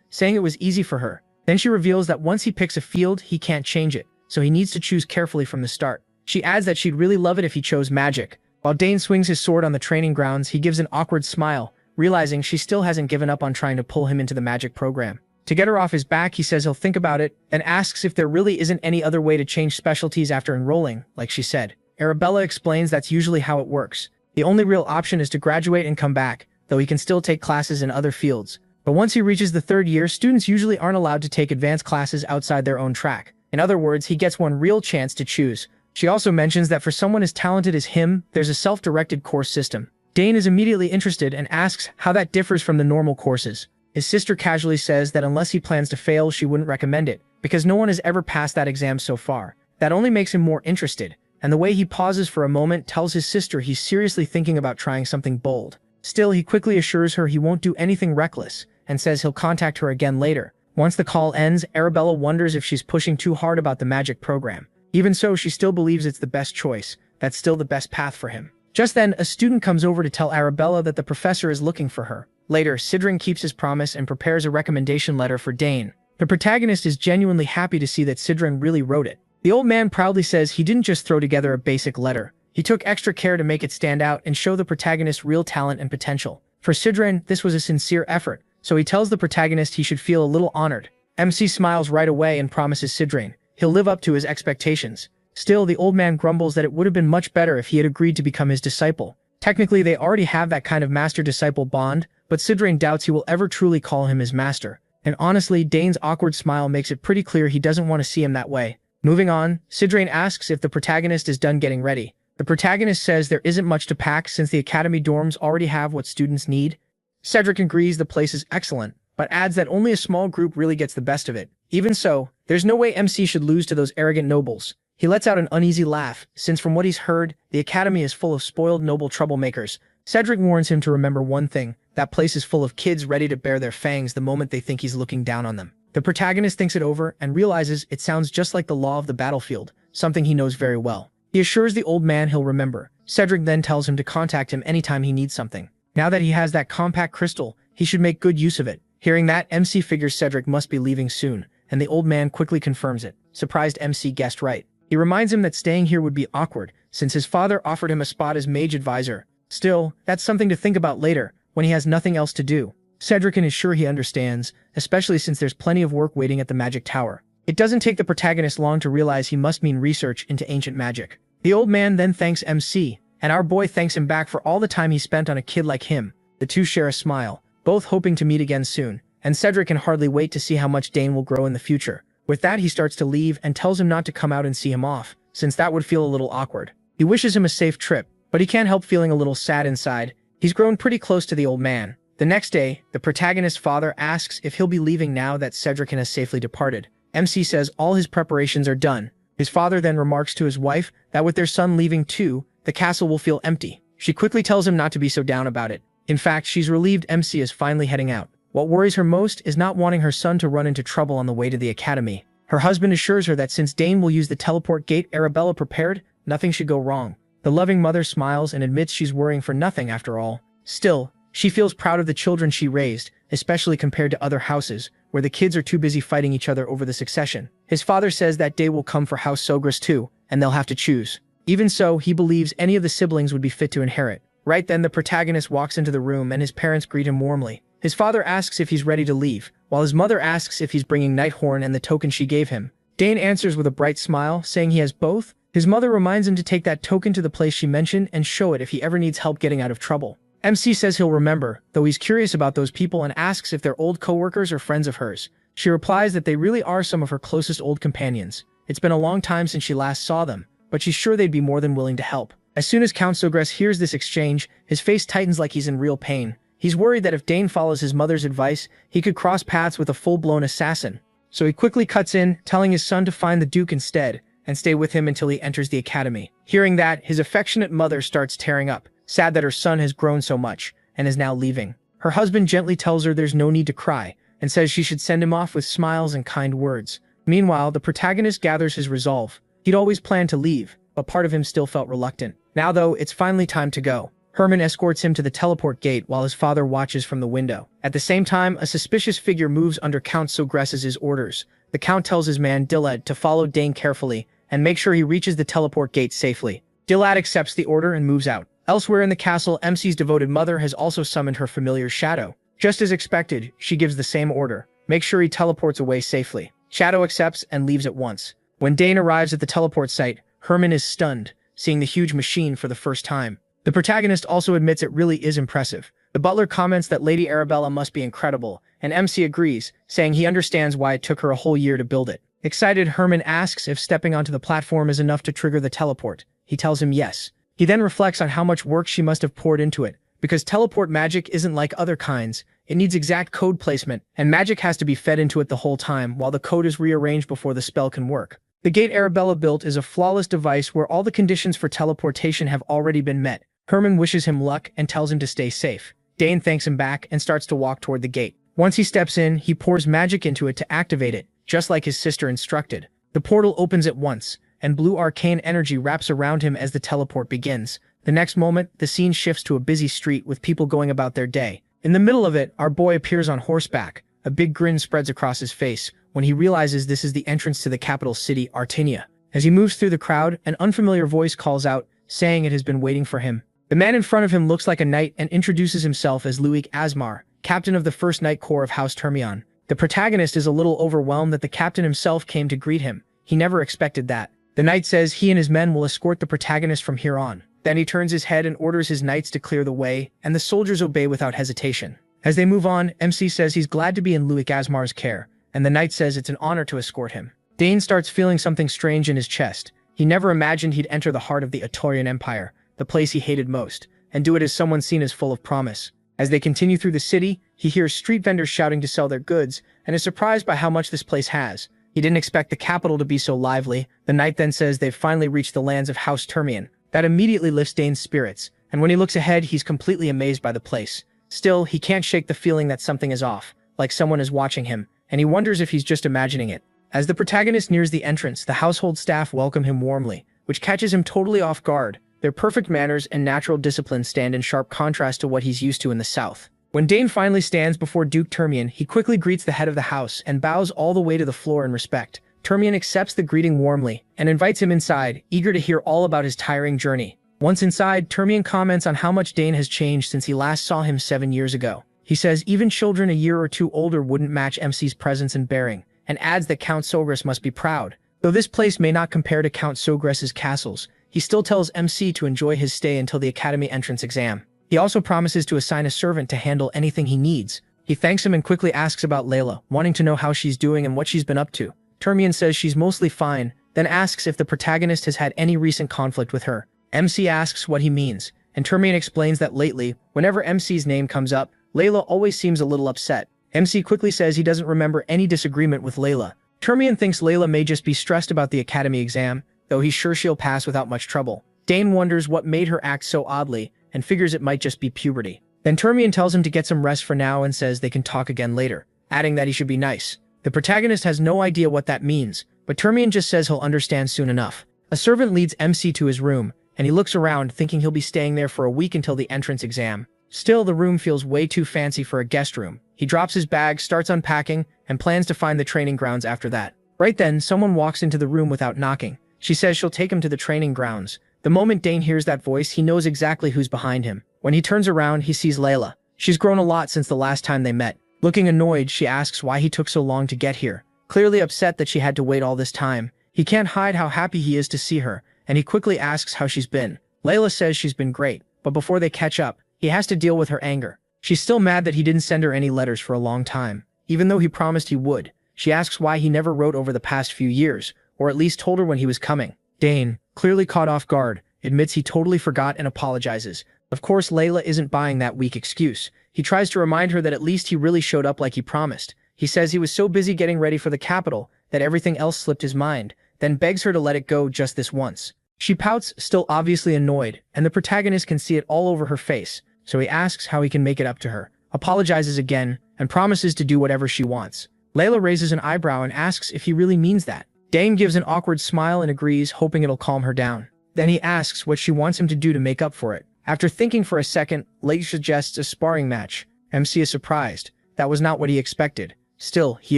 [SPEAKER 1] saying it was easy for her. Then she reveals that once he picks a field, he can't change it, so he needs to choose carefully from the start. She adds that she'd really love it if he chose magic. While Dane swings his sword on the training grounds, he gives an awkward smile, realizing she still hasn't given up on trying to pull him into the magic program. To get her off his back, he says he'll think about it, and asks if there really isn't any other way to change specialties after enrolling, like she said. Arabella explains that's usually how it works. The only real option is to graduate and come back, though he can still take classes in other fields. But once he reaches the third year, students usually aren't allowed to take advanced classes outside their own track. In other words, he gets one real chance to choose. She also mentions that for someone as talented as him, there's a self-directed course system. Dane is immediately interested and asks how that differs from the normal courses. His sister casually says that unless he plans to fail, she wouldn't recommend it, because no one has ever passed that exam so far. That only makes him more interested, and the way he pauses for a moment tells his sister he's seriously thinking about trying something bold. Still, he quickly assures her he won't do anything reckless, and says he'll contact her again later. Once the call ends, Arabella wonders if she's pushing too hard about the magic program. Even so, she still believes it's the best choice. That's still the best path for him. Just then, a student comes over to tell Arabella that the professor is looking for her. Later, Sidran keeps his promise and prepares a recommendation letter for Dane. The protagonist is genuinely happy to see that Sidran really wrote it. The old man proudly says he didn't just throw together a basic letter. He took extra care to make it stand out and show the protagonist real talent and potential. For Sidran, this was a sincere effort, so he tells the protagonist he should feel a little honored. MC smiles right away and promises Sidran he'll live up to his expectations. Still, the old man grumbles that it would have been much better if he had agreed to become his disciple. Technically, they already have that kind of master-disciple bond, but Sidran doubts he will ever truly call him his master. And honestly, Dane's awkward smile makes it pretty clear he doesn't want to see him that way. Moving on, Sidran asks if the protagonist is done getting ready. The protagonist says there isn't much to pack since the academy dorms already have what students need. Cedric agrees the place is excellent, but adds that only a small group really gets the best of it. Even so, there's no way MC should lose to those arrogant nobles. He lets out an uneasy laugh, since from what he's heard, the academy is full of spoiled noble troublemakers. Cedric warns him to remember one thing: that place is full of kids ready to bare their fangs the moment they think he's looking down on them. The protagonist thinks it over and realizes it sounds just like the law of the battlefield, something he knows very well. He assures the old man he'll remember. Cedric then tells him to contact him anytime he needs something. Now that he has that compact crystal, he should make good use of it. Hearing that, MC figures Cedric must be leaving soon, and the old man quickly confirms it. Surprised, MC guessed right. He reminds him that staying here would be awkward, since his father offered him a spot as mage advisor. Still, that's something to think about later, when he has nothing else to do. Cedric is sure he understands, especially since there's plenty of work waiting at the magic tower. It doesn't take the protagonist long to realize he must mean research into ancient magic. The old man then thanks MC, and our boy thanks him back for all the time he spent on a kid like him. The two share a smile, both hoping to meet again soon, and Cedric can hardly wait to see how much Dane will grow in the future. With that, he starts to leave and tells him not to come out and see him off, since that would feel a little awkward. He wishes him a safe trip, but he can't help feeling a little sad inside. He's grown pretty close to the old man. The next day, the protagonist's father asks if he'll be leaving now that Cedric has safely departed. MC says all his preparations are done. His father then remarks to his wife that with their son leaving too, the castle will feel empty. She quickly tells him not to be so down about it. In fact, she's relieved MC is finally heading out. What worries her most is not wanting her son to run into trouble on the way to the academy. Her husband assures her that since Dane will use the teleport gate Arabella prepared, nothing should go wrong. The loving mother smiles and admits she's worrying for nothing after all. Still, she feels proud of the children she raised, especially compared to other houses, where the kids are too busy fighting each other over the succession. His father says that day will come for House Sogras too, and they'll have to choose. Even so, he believes any of the siblings would be fit to inherit. Right then, the protagonist walks into the room and his parents greet him warmly. His father asks if he's ready to leave, while his mother asks if he's bringing Nighthorn and the token she gave him. Dane answers with a bright smile, saying he has both. His mother reminds him to take that token to the place she mentioned and show it if he ever needs help getting out of trouble. MC says he'll remember, though he's curious about those people and asks if they're old co-workers or friends of hers. She replies that they really are some of her closest old companions. It's been a long time since she last saw them, but she's sure they'd be more than willing to help. As soon as Count Sogress hears this exchange, his face tightens like he's in real pain. He's worried that if Dane follows his mother's advice, he could cross paths with a full-blown assassin. So he quickly cuts in, telling his son to find the Duke instead, and stay with him until he enters the academy. Hearing that, his affectionate mother starts tearing up, sad that her son has grown so much, and is now leaving. Her husband gently tells her there's no need to cry, and says she should send him off with smiles and kind words. Meanwhile, the protagonist gathers his resolve. He'd always planned to leave, but part of him still felt reluctant. Now though, it's finally time to go. Herman escorts him to the teleport gate while his father watches from the window. At the same time, a suspicious figure moves under Count Sogress's orders. The Count tells his man Dillad to follow Dane carefully and make sure he reaches the teleport gate safely. Dillad accepts the order and moves out. Elsewhere in the castle, MC's devoted mother has also summoned her familiar Shadow. Just as expected, she gives the same order. Make sure he teleports away safely. Shadow accepts and leaves at once. When Dane arrives at the teleport site, Herman is stunned, seeing the huge machine for the first time. The protagonist also admits it really is impressive. The butler comments that Lady Arabella must be incredible, and MC agrees, saying he understands why it took her a whole year to build it. Excited, Herman asks if stepping onto the platform is enough to trigger the teleport. He tells him yes. He then reflects on how much work she must have poured into it, because teleport magic isn't like other kinds. It needs exact code placement, and magic has to be fed into it the whole time while the code is rearranged before the spell can work. The gate Arabella built is a flawless device where all the conditions for teleportation have already been met. Herman wishes him luck and tells him to stay safe. Dane thanks him back and starts to walk toward the gate. Once he steps in, he pours magic into it to activate it, just like his sister instructed. The portal opens at once, and blue arcane energy wraps around him as the teleport begins. The next moment, the scene shifts to a busy street with people going about their day. In the middle of it, our boy appears on horseback. A big grin spreads across his face when he realizes this is the entrance to the capital city, Artenia. As he moves through the crowd, an unfamiliar voice calls out, saying it has been waiting for him. The man in front of him looks like a knight and introduces himself as Luik Asmar, captain of the 1st Knight Corps of House Termion. The protagonist is a little overwhelmed that the captain himself came to greet him. He never expected that. The knight says he and his men will escort the protagonist from here on. Then he turns his head and orders his knights to clear the way, and the soldiers obey without hesitation. As they move on, MC says he's glad to be in Luik Asmar's care, and the knight says it's an honor to escort him. Dane starts feeling something strange in his chest. He never imagined he'd enter the heart of the Atorian Empire, the place he hated most, and do it as someone seen as full of promise. As they continue through the city, he hears street vendors shouting to sell their goods, and is surprised by how much this place has. He didn't expect the capital to be so lively. The knight then says they've finally reached the lands of House Termion. That immediately lifts Dane's spirits, and when he looks ahead, he's completely amazed by the place. Still, he can't shake the feeling that something is off, like someone is watching him, and he wonders if he's just imagining it. As the protagonist nears the entrance, the household staff welcome him warmly, which catches him totally off guard. Their perfect manners and natural discipline stand in sharp contrast to what he's used to in the south. When Dane finally stands before Duke Termion, he quickly greets the head of the house and bows all the way to the floor in respect. Termion accepts the greeting warmly and invites him inside, eager to hear all about his tiring journey. Once inside, Termion comments on how much Dane has changed since he last saw him 7 years ago. He says even children a year or two older wouldn't match MC's presence and bearing, and adds that Count Sogress must be proud. Though this place may not compare to Count Sogress's castles, he still tells MC to enjoy his stay until the academy entrance exam. He also promises to assign a servant to handle anything he needs. He thanks him and quickly asks about Layla, wanting to know how she's doing and what she's been up to. Termion says she's mostly fine, then asks if the protagonist has had any recent conflict with her. MC asks what he means, and Termion explains that lately, whenever MC's name comes up, Layla always seems a little upset. MC quickly says he doesn't remember any disagreement with Layla. Termion thinks Layla may just be stressed about the academy exam, though he's sure she'll pass without much trouble. Dane wonders what made her act so oddly, and figures it might just be puberty. Then Termion tells him to get some rest for now and says they can talk again later, adding that he should be nice. The protagonist has no idea what that means, but Termion just says he'll understand soon enough. A servant leads MC to his room, and he looks around thinking he'll be staying there for a week until the entrance exam. Still, the room feels way too fancy for a guest room. He drops his bag, starts unpacking, and plans to find the training grounds after that. Right then, someone walks into the room without knocking. She says she'll take him to the training grounds. The moment Dane hears that voice, he knows exactly who's behind him. When he turns around, he sees Layla. She's grown a lot since the last time they met. Looking annoyed, she asks why he took so long to get here. Clearly upset that she had to wait all this time. He can't hide how happy he is to see her, and he quickly asks how she's been. Layla says she's been great, but before they catch up, he has to deal with her anger. She's still mad that he didn't send her any letters for a long time, even though he promised he would. She asks why he never wrote over the past few years, or at least told her when he was coming. Dane, clearly caught off guard, admits he totally forgot and apologizes. Of course, Layla isn't buying that weak excuse. He tries to remind her that at least he really showed up like he promised. He says he was so busy getting ready for the capital that everything else slipped his mind, then begs her to let it go just this once. She pouts, still obviously annoyed, and the protagonist can see it all over her face, so he asks how he can make it up to her, apologizes again, and promises to do whatever she wants. Layla raises an eyebrow and asks if he really means that. Dane gives an awkward smile and agrees, hoping it'll calm her down. Then he asks what she wants him to do to make up for it. After thinking for a second, Layla suggests a sparring match. MC is surprised. That was not what he expected. Still, he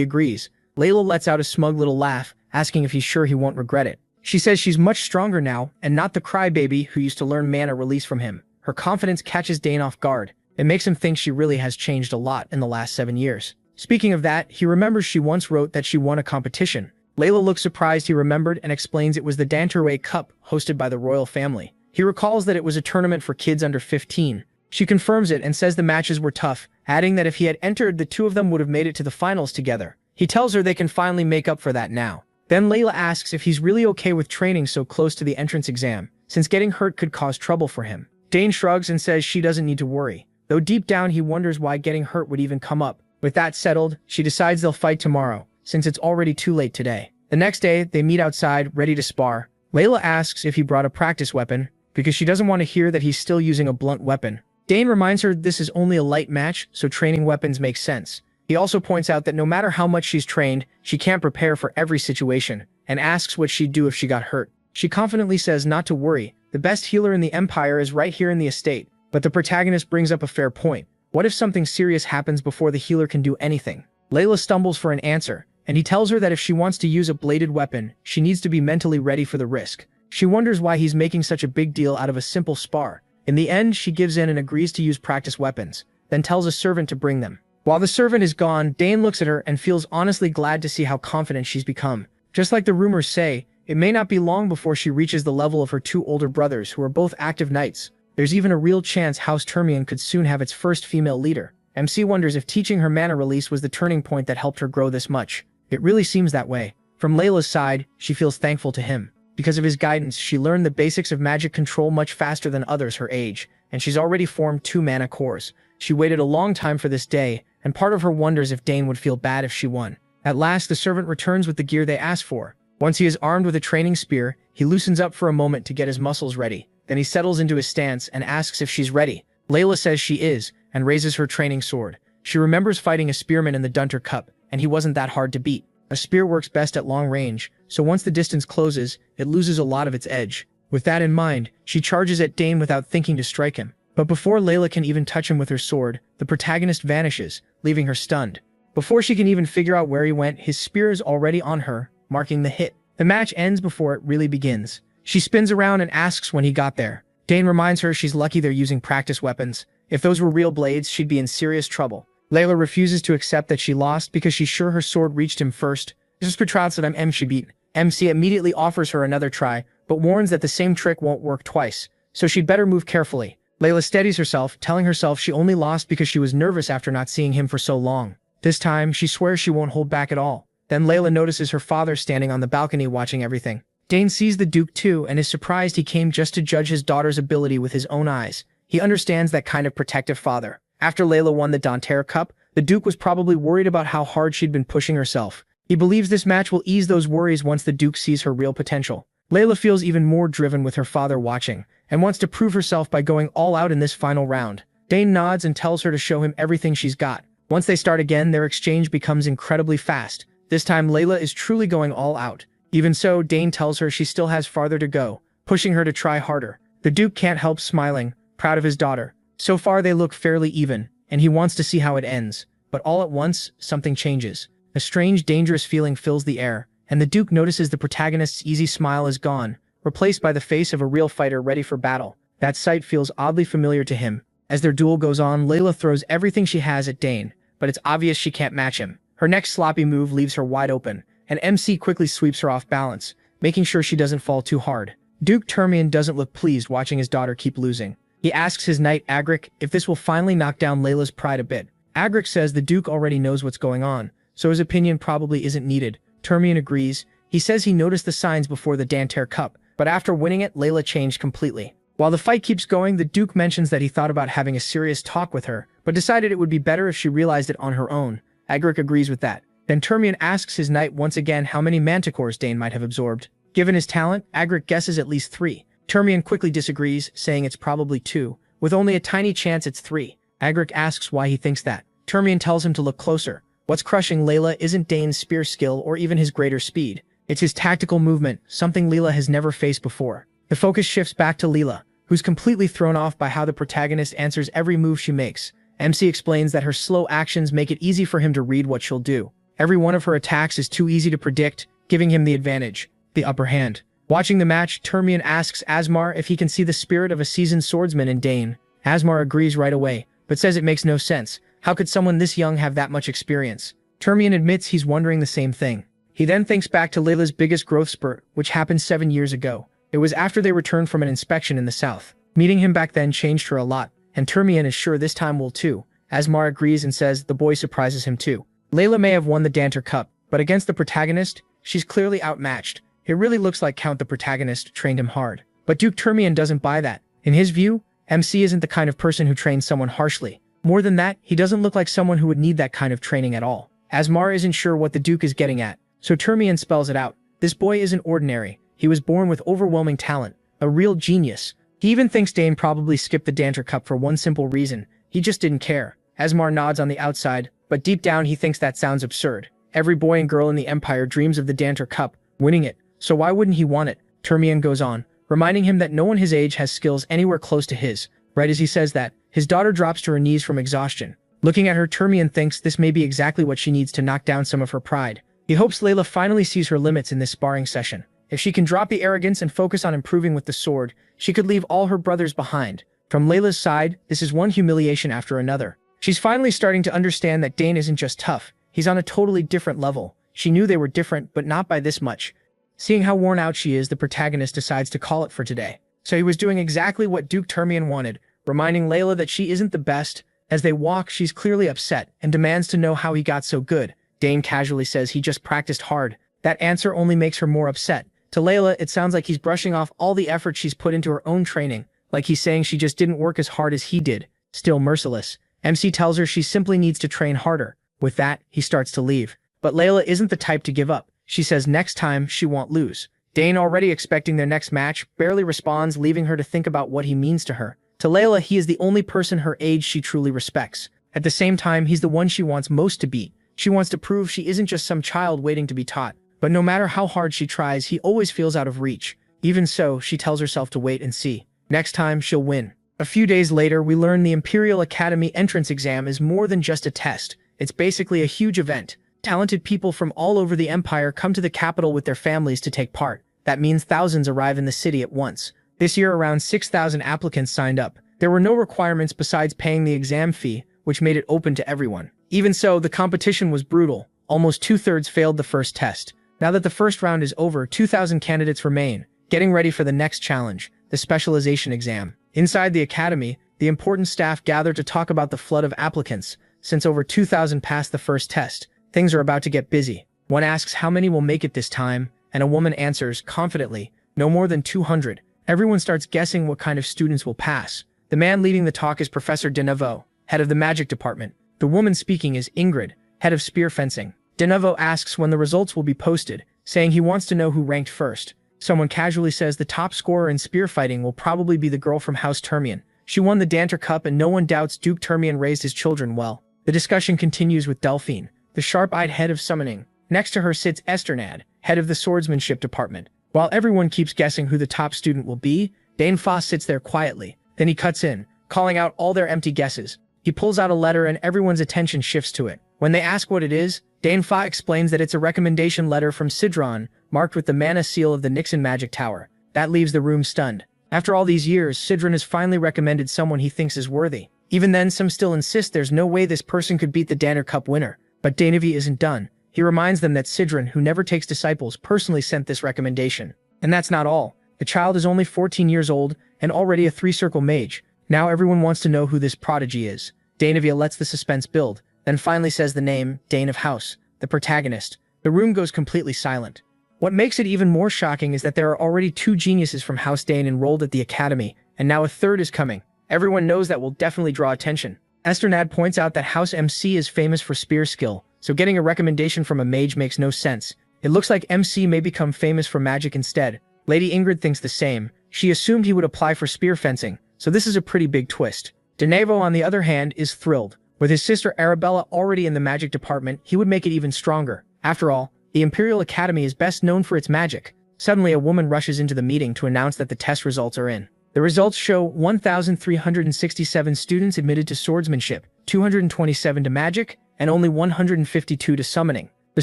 [SPEAKER 1] agrees. Layla lets out a smug little laugh, asking if he's sure he won't regret it. She says she's much stronger now, and not the crybaby who used to learn mana release from him. Her confidence catches Dane off guard. It makes him think she really has changed a lot in the last 7 years. Speaking of that, he remembers she once wrote that she won a competition. Layla looks surprised he remembered and explains it was the Danterway Cup hosted by the royal family. He recalls that it was a tournament for kids under 15. She confirms it and says the matches were tough, adding that if he had entered, the two of them would have made it to the finals together. He tells her they can finally make up for that now. Then Layla asks if he's really okay with training so close to the entrance exam, since getting hurt could cause trouble for him. Dane shrugs and says she doesn't need to worry, though deep down he wonders why getting hurt would even come up. With that settled, she decides they'll fight tomorrow, since it's already too late today. The next day, they meet outside, ready to spar. Layla asks if he brought a practice weapon, because she doesn't want to hear that he's still using a blunt weapon. Dane reminds her this is only a light match, so training weapons makes sense. He also points out that no matter how much she's trained, she can't prepare for every situation, and asks what she'd do if she got hurt. She confidently says not to worry, the best healer in the Empire is right here in the estate, but the protagonist brings up a fair point. What if something serious happens before the healer can do anything? Layla stumbles for an answer, and he tells her that if she wants to use a bladed weapon, she needs to be mentally ready for the risk. She wonders why he's making such a big deal out of a simple spar. In the end, she gives in and agrees to use practice weapons, then tells a servant to bring them. While the servant is gone, Dane looks at her and feels honestly glad to see how confident she's become. Just like the rumors say, it may not be long before she reaches the level of her two older brothers who are both active knights. There's even a real chance House Termian could soon have its first female leader. MC wonders if teaching her mana release was the turning point that helped her grow this much. It really seems that way. From Layla's side, she feels thankful to him. Because of his guidance, she learned the basics of magic control much faster than others her age, and she's already formed 2 mana cores. She waited a long time for this day, and part of her wonders if Dane would feel bad if she won. At last, the servant returns with the gear they asked for. Once he is armed with a training spear, he loosens up for a moment to get his muscles ready. Then he settles into his stance and asks if she's ready. Layla says she is, and raises her training sword. She remembers fighting a spearman in the Dunter Cup, and he wasn't that hard to beat. A spear works best at long range, so once the distance closes, it loses a lot of its edge. With that in mind, she charges at Dane without thinking to strike him. But before Layla can even touch him with her sword, the protagonist vanishes, leaving her stunned. Before she can even figure out where he went, his spear is already on her, marking the hit. The match ends before it really begins. She spins around and asks when he got there. Dane reminds her she's lucky they're using practice weapons. If those were real blades, she'd be in serious trouble. Layla refuses to accept that she lost because she's sure her sword reached him first. Just betraut that I'm MC beat. MC immediately offers her another try, but warns that the same trick won't work twice, so she'd better move carefully. Layla steadies herself, telling herself she only lost because she was nervous after not seeing him for so long. This time, she swears she won't hold back at all. Then Layla notices her father standing on the balcony watching everything. Dane sees the Duke too and is surprised he came just to judge his daughter's ability with his own eyes. He understands that kind of protective father. After Layla won the Danter Cup, the Duke was probably worried about how hard she'd been pushing herself. He believes this match will ease those worries once the Duke sees her real potential. Layla feels even more driven with her father watching, and wants to prove herself by going all out in this final round. Dane nods and tells her to show him everything she's got. Once they start again, their exchange becomes incredibly fast. This time Layla is truly going all out. Even so, Dane tells her she still has farther to go, pushing her to try harder. The Duke can't help smiling, proud of his daughter. So far they look fairly even, and he wants to see how it ends. But all at once, something changes. A strange, dangerous feeling fills the air, and the Duke notices the protagonist's easy smile is gone, replaced by the face of a real fighter ready for battle. That sight feels oddly familiar to him. As their duel goes on, Layla throws everything she has at Dane, but it's obvious she can't match him. Her next sloppy move leaves her wide open, and MC quickly sweeps her off balance, making sure she doesn't fall too hard. Duke Termian doesn't look pleased watching his daughter keep losing. He asks his knight Agric if this will finally knock down Layla's pride a bit. Agric says the Duke already knows what's going on, so his opinion probably isn't needed. Termian agrees. He says he noticed the signs before the Danter Cup, but after winning it, Layla changed completely. While the fight keeps going, the Duke mentions that he thought about having a serious talk with her, but decided it would be better if she realized it on her own. Agric agrees with that. Then Termian asks his knight once again how many manticores Dane might have absorbed. Given his talent, Agric guesses at least 3. Termian quickly disagrees, saying it's probably 2, with only a tiny chance it's 3. Agric asks why he thinks that. Termian tells him to look closer. What's crushing Layla isn't Dane's spear skill or even his greater speed. It's his tactical movement, something Layla has never faced before. The focus shifts back to Layla, who's completely thrown off by how the protagonist answers every move she makes. MC explains that her slow actions make it easy for him to read what she'll do. Every one of her attacks is too easy to predict, giving him the advantage, the upper hand. Watching the match, Termian asks Asmar if he can see the spirit of a seasoned swordsman in Dane. Asmar agrees right away, but says it makes no sense. How could someone this young have that much experience? Termian admits he's wondering the same thing. He then thinks back to Layla's biggest growth spurt, which happened 7 years ago. It was after they returned from an inspection in the south. Meeting him back then changed her a lot, and Termian is sure this time will too. Asmar agrees and says the boy surprises him too. Layla may have won the Danter Cup, but against the protagonist, she's clearly outmatched. It really looks like Count the protagonist trained him hard. But Duke Termian doesn't buy that. In his view, MC isn't the kind of person who trains someone harshly. More than that, he doesn't look like someone who would need that kind of training at all. Asmar isn't sure what the Duke is getting at, so Termian spells it out. This boy isn't ordinary. He was born with overwhelming talent, a real genius. He even thinks Dane probably skipped the Danter Cup for one simple reason. He just didn't care. Asmar nods on the outside, but deep down he thinks that sounds absurd. Every boy and girl in the Empire dreams of the Danter Cup, winning it, so why wouldn't he want it? Termian goes on, reminding him that no one his age has skills anywhere close to his. Right as he says that, his daughter drops to her knees from exhaustion. Looking at her, Termian thinks this may be exactly what she needs to knock down some of her pride. He hopes Layla finally sees her limits in this sparring session. If she can drop the arrogance and focus on improving with the sword, she could leave all her brothers behind. From Layla's side, this is one humiliation after another. She's finally starting to understand that Dane isn't just tough, he's on a totally different level. She knew they were different, but not by this much. Seeing how worn out she is, the protagonist decides to call it for today. So he was doing exactly what Duke Termian wanted, reminding Layla that she isn't the best. As they walk, she's clearly upset and demands to know how he got so good. Dane casually says he just practiced hard. That answer only makes her more upset. To Layla, it sounds like he's brushing off all the effort she's put into her own training, like he's saying she just didn't work as hard as he did. Still merciless. MC tells her she simply needs to train harder. With that, he starts to leave. But Layla isn't the type to give up. She says next time she won't lose. Dane, already expecting their next match, barely responds, leaving her to think about what he means to her. To Layla, he is the only person her age she truly respects. At the same time, he's the one she wants most to beat. She wants to prove she isn't just some child waiting to be taught. But no matter how hard she tries, he always feels out of reach. Even so, she tells herself to wait and see. Next time, she'll win. A few days later, we learn the Imperial Academy entrance exam is more than just a test. It's basically a huge event. Talented people from all over the Empire come to the capital with their families to take part. That means thousands arrive in the city at once. This year, around 6,000 applicants signed up. There were no requirements besides paying the exam fee, which made it open to everyone. Even so, the competition was brutal. Almost 2/3 failed the first test. Now that the first round is over, 2,000 candidates remain, getting ready for the next challenge, the specialization exam. Inside the academy, the important staff gather to talk about the flood of applicants. Since over 2,000 passed the first test, things are about to get busy. One asks how many will make it this time, and a woman answers, confidently, no more than 200. Everyone starts guessing what kind of students will pass. The man leading the talk is Professor Denevo, head of the magic department. The woman speaking is Ingrid, head of spear fencing. Denevo asks when the results will be posted, saying he wants to know who ranked first. Someone casually says the top scorer in spear fighting will probably be the girl from House Termian. She won the Danter Cup and no one doubts Duke Termian raised his children well. The discussion continues with Delphine, the sharp-eyed head of summoning. Next to her sits Esternad, head of the swordsmanship department. While everyone keeps guessing who the top student will be, Dane Foss sits there quietly. Then he cuts in, calling out all their empty guesses. He pulls out a letter and everyone's attention shifts to it. When they ask what it is, Dane Fa explains that it's a recommendation letter from Sidron, marked with the mana seal of the Nixon Magic Tower. That leaves the room stunned. After all these years, Sidron has finally recommended someone he thinks is worthy. Even then, some still insist there's no way this person could beat the Danner Cup winner. But Danevi isn't done. He reminds them that Sidron, who never takes disciples, personally sent this recommendation. And that's not all. The child is only 14 years old and already a three-circle mage. Now everyone wants to know who this prodigy is. Danevia lets the suspense build, then finally says the name, Dane of House, the protagonist. The room goes completely silent. What makes it even more shocking is that there are already 2 geniuses from House Dane enrolled at the academy, and now a third is coming. Everyone knows that will definitely draw attention. Esternad points out that House MC is famous for spear skill, so getting a recommendation from a mage makes no sense. It looks like MC may become famous for magic instead. Lady Ingrid thinks the same. She assumed he would apply for spear fencing, so this is a pretty big twist. Denevo, on the other hand, is thrilled. With his sister Arabella already in the magic department, he would make it even stronger. After all, the Imperial Academy is best known for its magic. Suddenly, a woman rushes into the meeting to announce that the test results are in. The results show 1,367 students admitted to swordsmanship, 227 to magic, and only 152 to summoning. The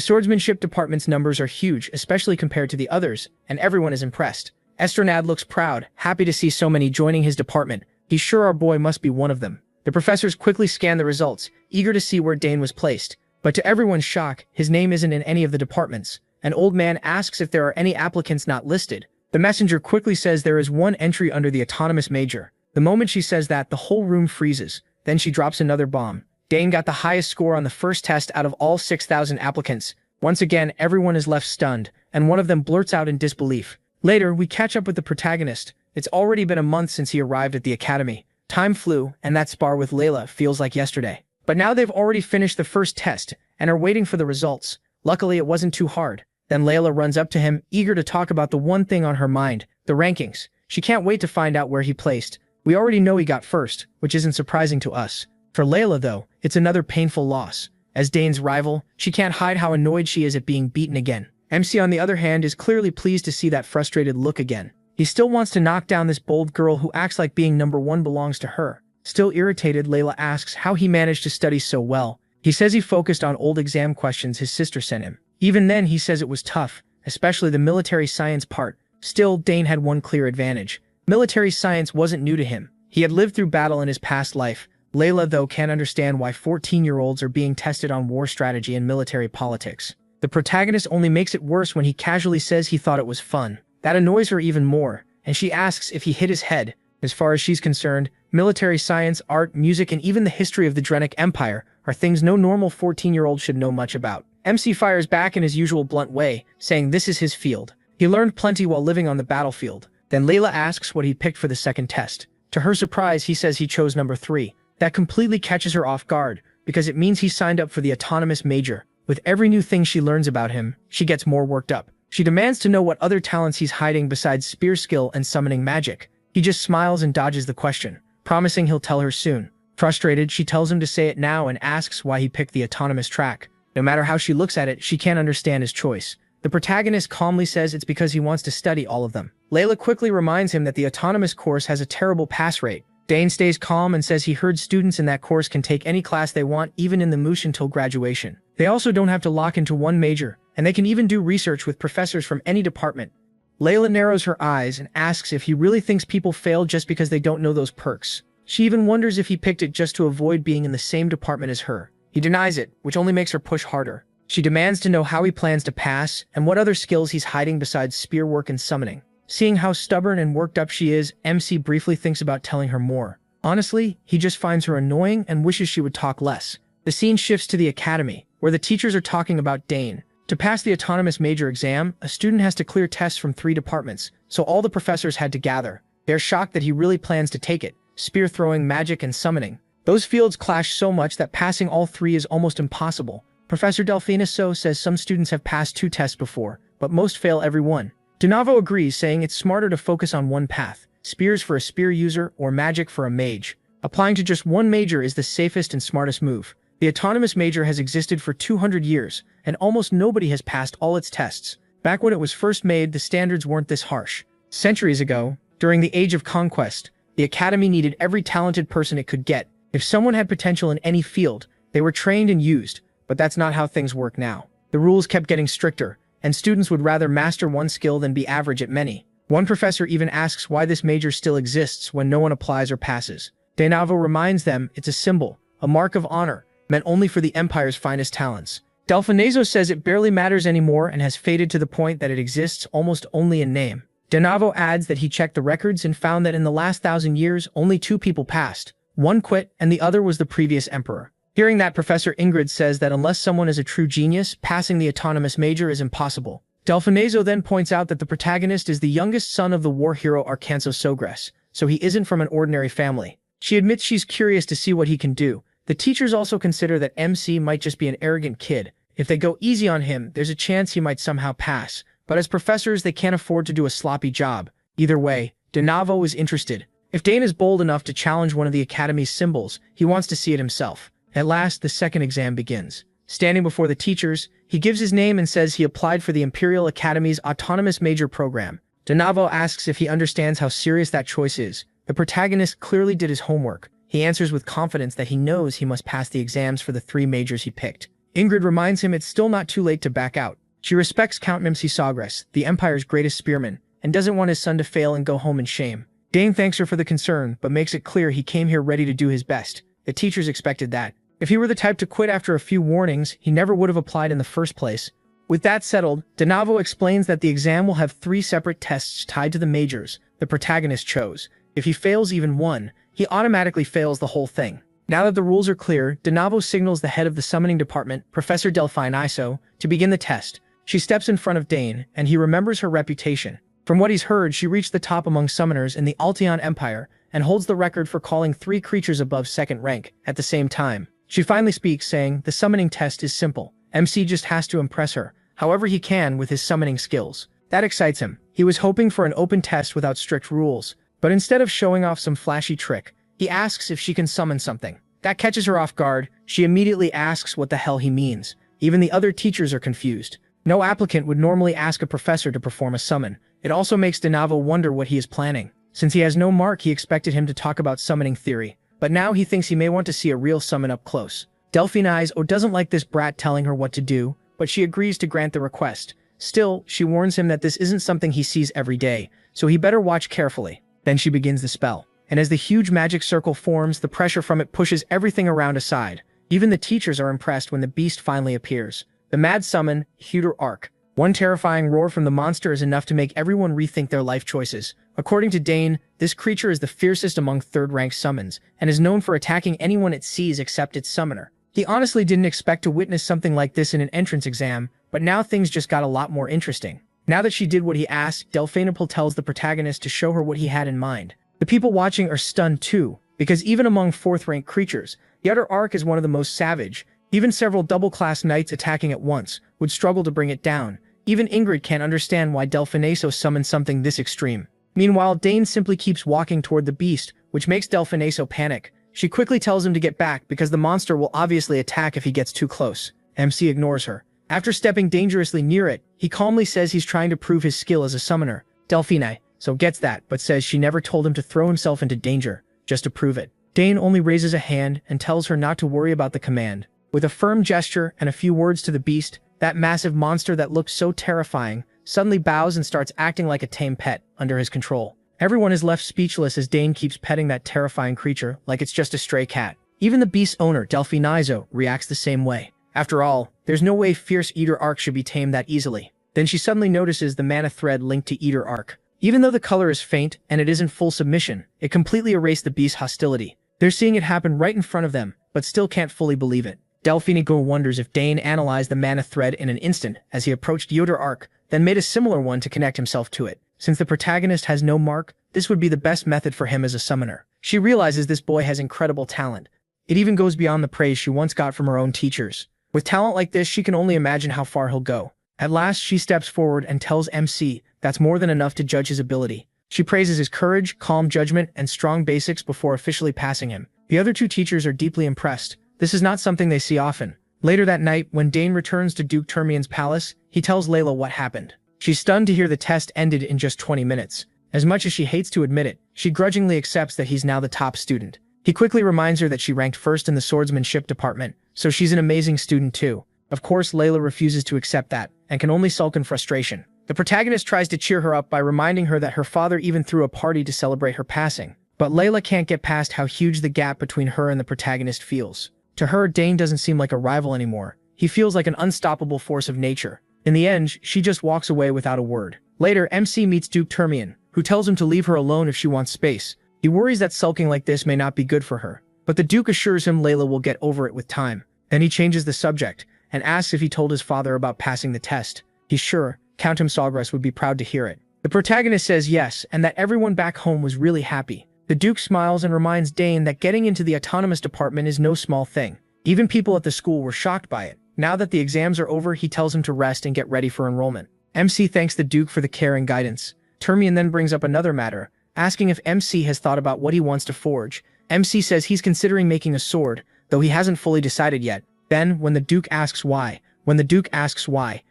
[SPEAKER 1] swordsmanship department's numbers are huge, especially compared to the others, and everyone is impressed. Esternad looks proud, happy to see so many joining his department. He's sure our boy must be one of them. The professors quickly scan the results, eager to see where Dane was placed. But to everyone's shock, his name isn't in any of the departments. An old man asks if there are any applicants not listed. The messenger quickly says there is one entry under the autonomous major. The moment she says that, the whole room freezes. Then she drops another bomb. Dane got the highest score on the first test out of all 6,000 applicants. Once again, everyone is left stunned, and one of them blurts out in disbelief. Later, we catch up with the protagonist. It's already been a month since he arrived at the academy. Time flew, and that spar with Layla feels like yesterday. But now they've already finished the first test, and are waiting for the results. Luckily, it wasn't too hard. Then Layla runs up to him, eager to talk about the one thing on her mind, the rankings. She can't wait to find out where he placed. We already know he got first, which isn't surprising to us. For Layla, though, it's another painful loss. As Dane's rival, she can't hide how annoyed she is at being beaten again. MC, on the other hand, is clearly pleased to see that frustrated look again. He still wants to knock down this bold girl who acts like being number 1 belongs to her. Still irritated, Layla asks how he managed to study so well. He says he focused on old exam questions his sister sent him. Even then, he says it was tough, especially the military science part. Still, Dane had one clear advantage. Military science wasn't new to him. He had lived through battle in his past life. Layla, though, can't understand why 14-year-olds are being tested on war strategy and military politics. The protagonist only makes it worse when he casually says he thought it was fun. That annoys her even more, and she asks if he hit his head. As far as she's concerned, military science, art, music, and even the history of the Drenic Empire are things no normal 14-year-old should know much about. MC fires back in his usual blunt way, saying this is his field. He learned plenty while living on the battlefield. Then Layla asks what he picked for the second test. To her surprise, he says he chose number 3. That completely catches her off guard, because it means he signed up for the autonomous major. With every new thing she learns about him, she gets more worked up. She demands to know what other talents he's hiding besides spear skill and summoning magic. He just smiles and dodges the question, promising he'll tell her soon. Frustrated, she tells him to say it now and asks why he picked the autonomous track. No matter how she looks at it, she can't understand his choice. The protagonist calmly says it's because he wants to study all of them. Layla quickly reminds him that the autonomous course has a terrible pass rate. Dane stays calm and says he heard students in that course can take any class they want, even in the moosh, until graduation. They also don't have to lock into one major, and they can even do research with professors from any department. Layla narrows her eyes and asks if he really thinks people fail just because they don't know those perks. She even wonders if he picked it just to avoid being in the same department as her. He denies it, which only makes her push harder. She demands to know how he plans to pass and what other skills he's hiding besides spear work and summoning. Seeing how stubborn and worked up she is, MC briefly thinks about telling her more. Honestly, he just finds her annoying and wishes she would talk less. The scene shifts to the academy, where the teachers are talking about Dane. To pass the autonomous major exam, a student has to clear tests from 3 departments, so all the professors had to gather. They're shocked that he really plans to take it: spear throwing, magic, and summoning. Those fields clash so much that passing all 3 is almost impossible. Professor Delfinaso says some students have passed 2 tests before, but most fail every one. Donavo agrees, saying it's smarter to focus on one path: spears for a spear user or magic for a mage. Applying to just one major is the safest and smartest move. The autonomous major has existed for 200 years, and almost nobody has passed all its tests. Back when it was first made, the standards weren't this harsh. Centuries ago, during the Age of Conquest, the Academy needed every talented person it could get. If someone had potential in any field, they were trained and used, but that's not how things work now. The rules kept getting stricter, and students would rather master one skill than be average at many. One professor even asks why this major still exists when no one applies or passes. Denavo reminds them it's a symbol, a mark of honor, meant only for the Empire's finest talents. Delfinazo says it barely matters anymore and has faded to the point that it exists almost only in name. Denavo adds that he checked the records and found that in the last 1,000 years, only 2 people passed. One quit, and the other was the previous emperor. Hearing that, Professor Ingrid says that unless someone is a true genius, passing the autonomous major is impossible. Delfinazo then points out that the protagonist is the youngest son of the war hero Arkanso Sogres, so he isn't from an ordinary family. She admits she's curious to see what he can do. The teachers also consider that MC might just be an arrogant kid. If they go easy on him, there's a chance he might somehow pass. But as professors, they can't afford to do a sloppy job. Either way, Denavo is interested. If Dane is bold enough to challenge one of the Academy's symbols, he wants to see it himself. At last, the second exam begins. Standing before the teachers, he gives his name and says he applied for the Imperial Academy's Autonomous Major program. Denavo asks if he understands how serious that choice is. The protagonist clearly did his homework. He answers with confidence that he knows he must pass the exams for the 3 majors he picked. Ingrid reminds him it's still not too late to back out. She respects Count Mimsy Sagres, the Empire's greatest spearman, and doesn't want his son to fail and go home in shame. Dane thanks her for the concern, but makes it clear he came here ready to do his best. The teachers expected that. If he were the type to quit after a few warnings, he never would have applied in the first place. With that settled, Denavo explains that the exam will have 3 separate tests tied to the majors the protagonist chose. If he fails even one, he automatically fails the whole thing. Now that the rules are clear, Denavo signals the head of the summoning department, Professor Delphine Iso, to begin the test. She steps in front of Dane, and he remembers her reputation. From what he's heard, she reached the top among summoners in the Alteon Empire and holds the record for calling 3 creatures above 2nd rank at the same time. She finally speaks, saying, the summoning test is simple. MC just has to impress her, however he can with his summoning skills. That excites him. He was hoping for an open test without strict rules, but instead of showing off some flashy trick, he asks if she can summon something. That catches her off guard. She immediately asks what the hell he means. Even the other teachers are confused. No applicant would normally ask a professor to perform a summon. It also makes Denavo wonder what he is planning. Since he has no mark, he expected him to talk about summoning theory, but now he thinks he may want to see a real summon up close. Delphine Iso doesn't like this brat telling her what to do, but she agrees to grant the request. Still, she warns him that this isn't something he sees every day, so he better watch carefully. Then she begins the spell, and as the huge magic circle forms, the pressure from it pushes everything around aside. Even the teachers are impressed when the beast finally appears. The mad summon, Huter Arc. One terrifying roar from the monster is enough to make everyone rethink their life choices. According to Dane, this creature is the fiercest among 3rd-rank summons, and is known for attacking anyone it sees except its summoner. He honestly didn't expect to witness something like this in an entrance exam, but now things just got a lot more interesting. Now that she did what he asked, Delphinopole tells the protagonist to show her what he had in mind. The people watching are stunned too, because even among 4th-rank creatures, the Huter Arc is one of the most savage. Even several double-class knights attacking at once would struggle to bring it down. Even Ingrid can't understand why Delphinazo summoned something this extreme. Meanwhile, Dane simply keeps walking toward the beast, which makes Delphinazo panic. She quickly tells him to get back because the monster will obviously attack if he gets too close. MC ignores her. After stepping dangerously near it, he calmly says he's trying to prove his skill as a summoner. Delphine gets that, but says she never told him to throw himself into danger, just to prove it. Dane only raises a hand and tells her not to worry about the command. With a firm gesture and a few words to the beast, that massive monster that looked so terrifying suddenly bows and starts acting like a tame pet under his control. Everyone is left speechless as Dane keeps petting that terrifying creature like it's just a stray cat. Even the beast's owner, Delphinazo, reacts the same way. After all, there's no way fierce Huter Arc should be tamed that easily. Then she suddenly notices the mana thread linked to Huter Arc. Even though the color is faint and it isn't full submission, it completely erased the beast's hostility. They're seeing it happen right in front of them, but still can't fully believe it. Delphinico wonders if Dane analyzed the mana thread in an instant as he approached Huter Arc, then made a similar one to connect himself to it. Since the protagonist has no mark, this would be the best method for him as a summoner. She realizes this boy has incredible talent. It even goes beyond the praise she once got from her own teachers. With talent like this, she can only imagine how far he'll go. At last, she steps forward and tells MC that's more than enough to judge his ability. She praises his courage, calm judgment, and strong basics before officially passing him. The other 2 teachers are deeply impressed. This is not something they see often. Later that night, when Dane returns to Duke Termian's palace, he tells Layla what happened. She's stunned to hear the test ended in just 20 minutes. As much as she hates to admit it, she grudgingly accepts that he's now the top student. He quickly reminds her that she ranked first in the swordsmanship department, so she's an amazing student too. Of course, Layla refuses to accept that, and can only sulk in frustration. The protagonist tries to cheer her up by reminding her that her father even threw a party to celebrate her passing. But Layla can't get past how huge the gap between her and the protagonist feels. To her, Dane doesn't seem like a rival anymore. He feels like an unstoppable force of nature. In the end, she just walks away without a word. Later, MC meets Duke Termian, who tells him to leave her alone if she wants space. He worries that sulking like this may not be good for her, but the Duke assures him Layla will get over it with time. Then he changes the subject, and asks if he told his father about passing the test. He's sure, Count Sawgrass would be proud to hear it. The protagonist says yes, and that everyone back home was really happy. The Duke smiles and reminds Dane that getting into the autonomous department is no small thing. Even people at the school were shocked by it. Now that the exams are over, he tells him to rest and get ready for enrollment. MC thanks the Duke for the care and guidance. Termian then brings up another matter, asking if MC has thought about what he wants to forge. MC says he's considering making a sword, though he hasn't fully decided yet. Then, when the Duke asks why,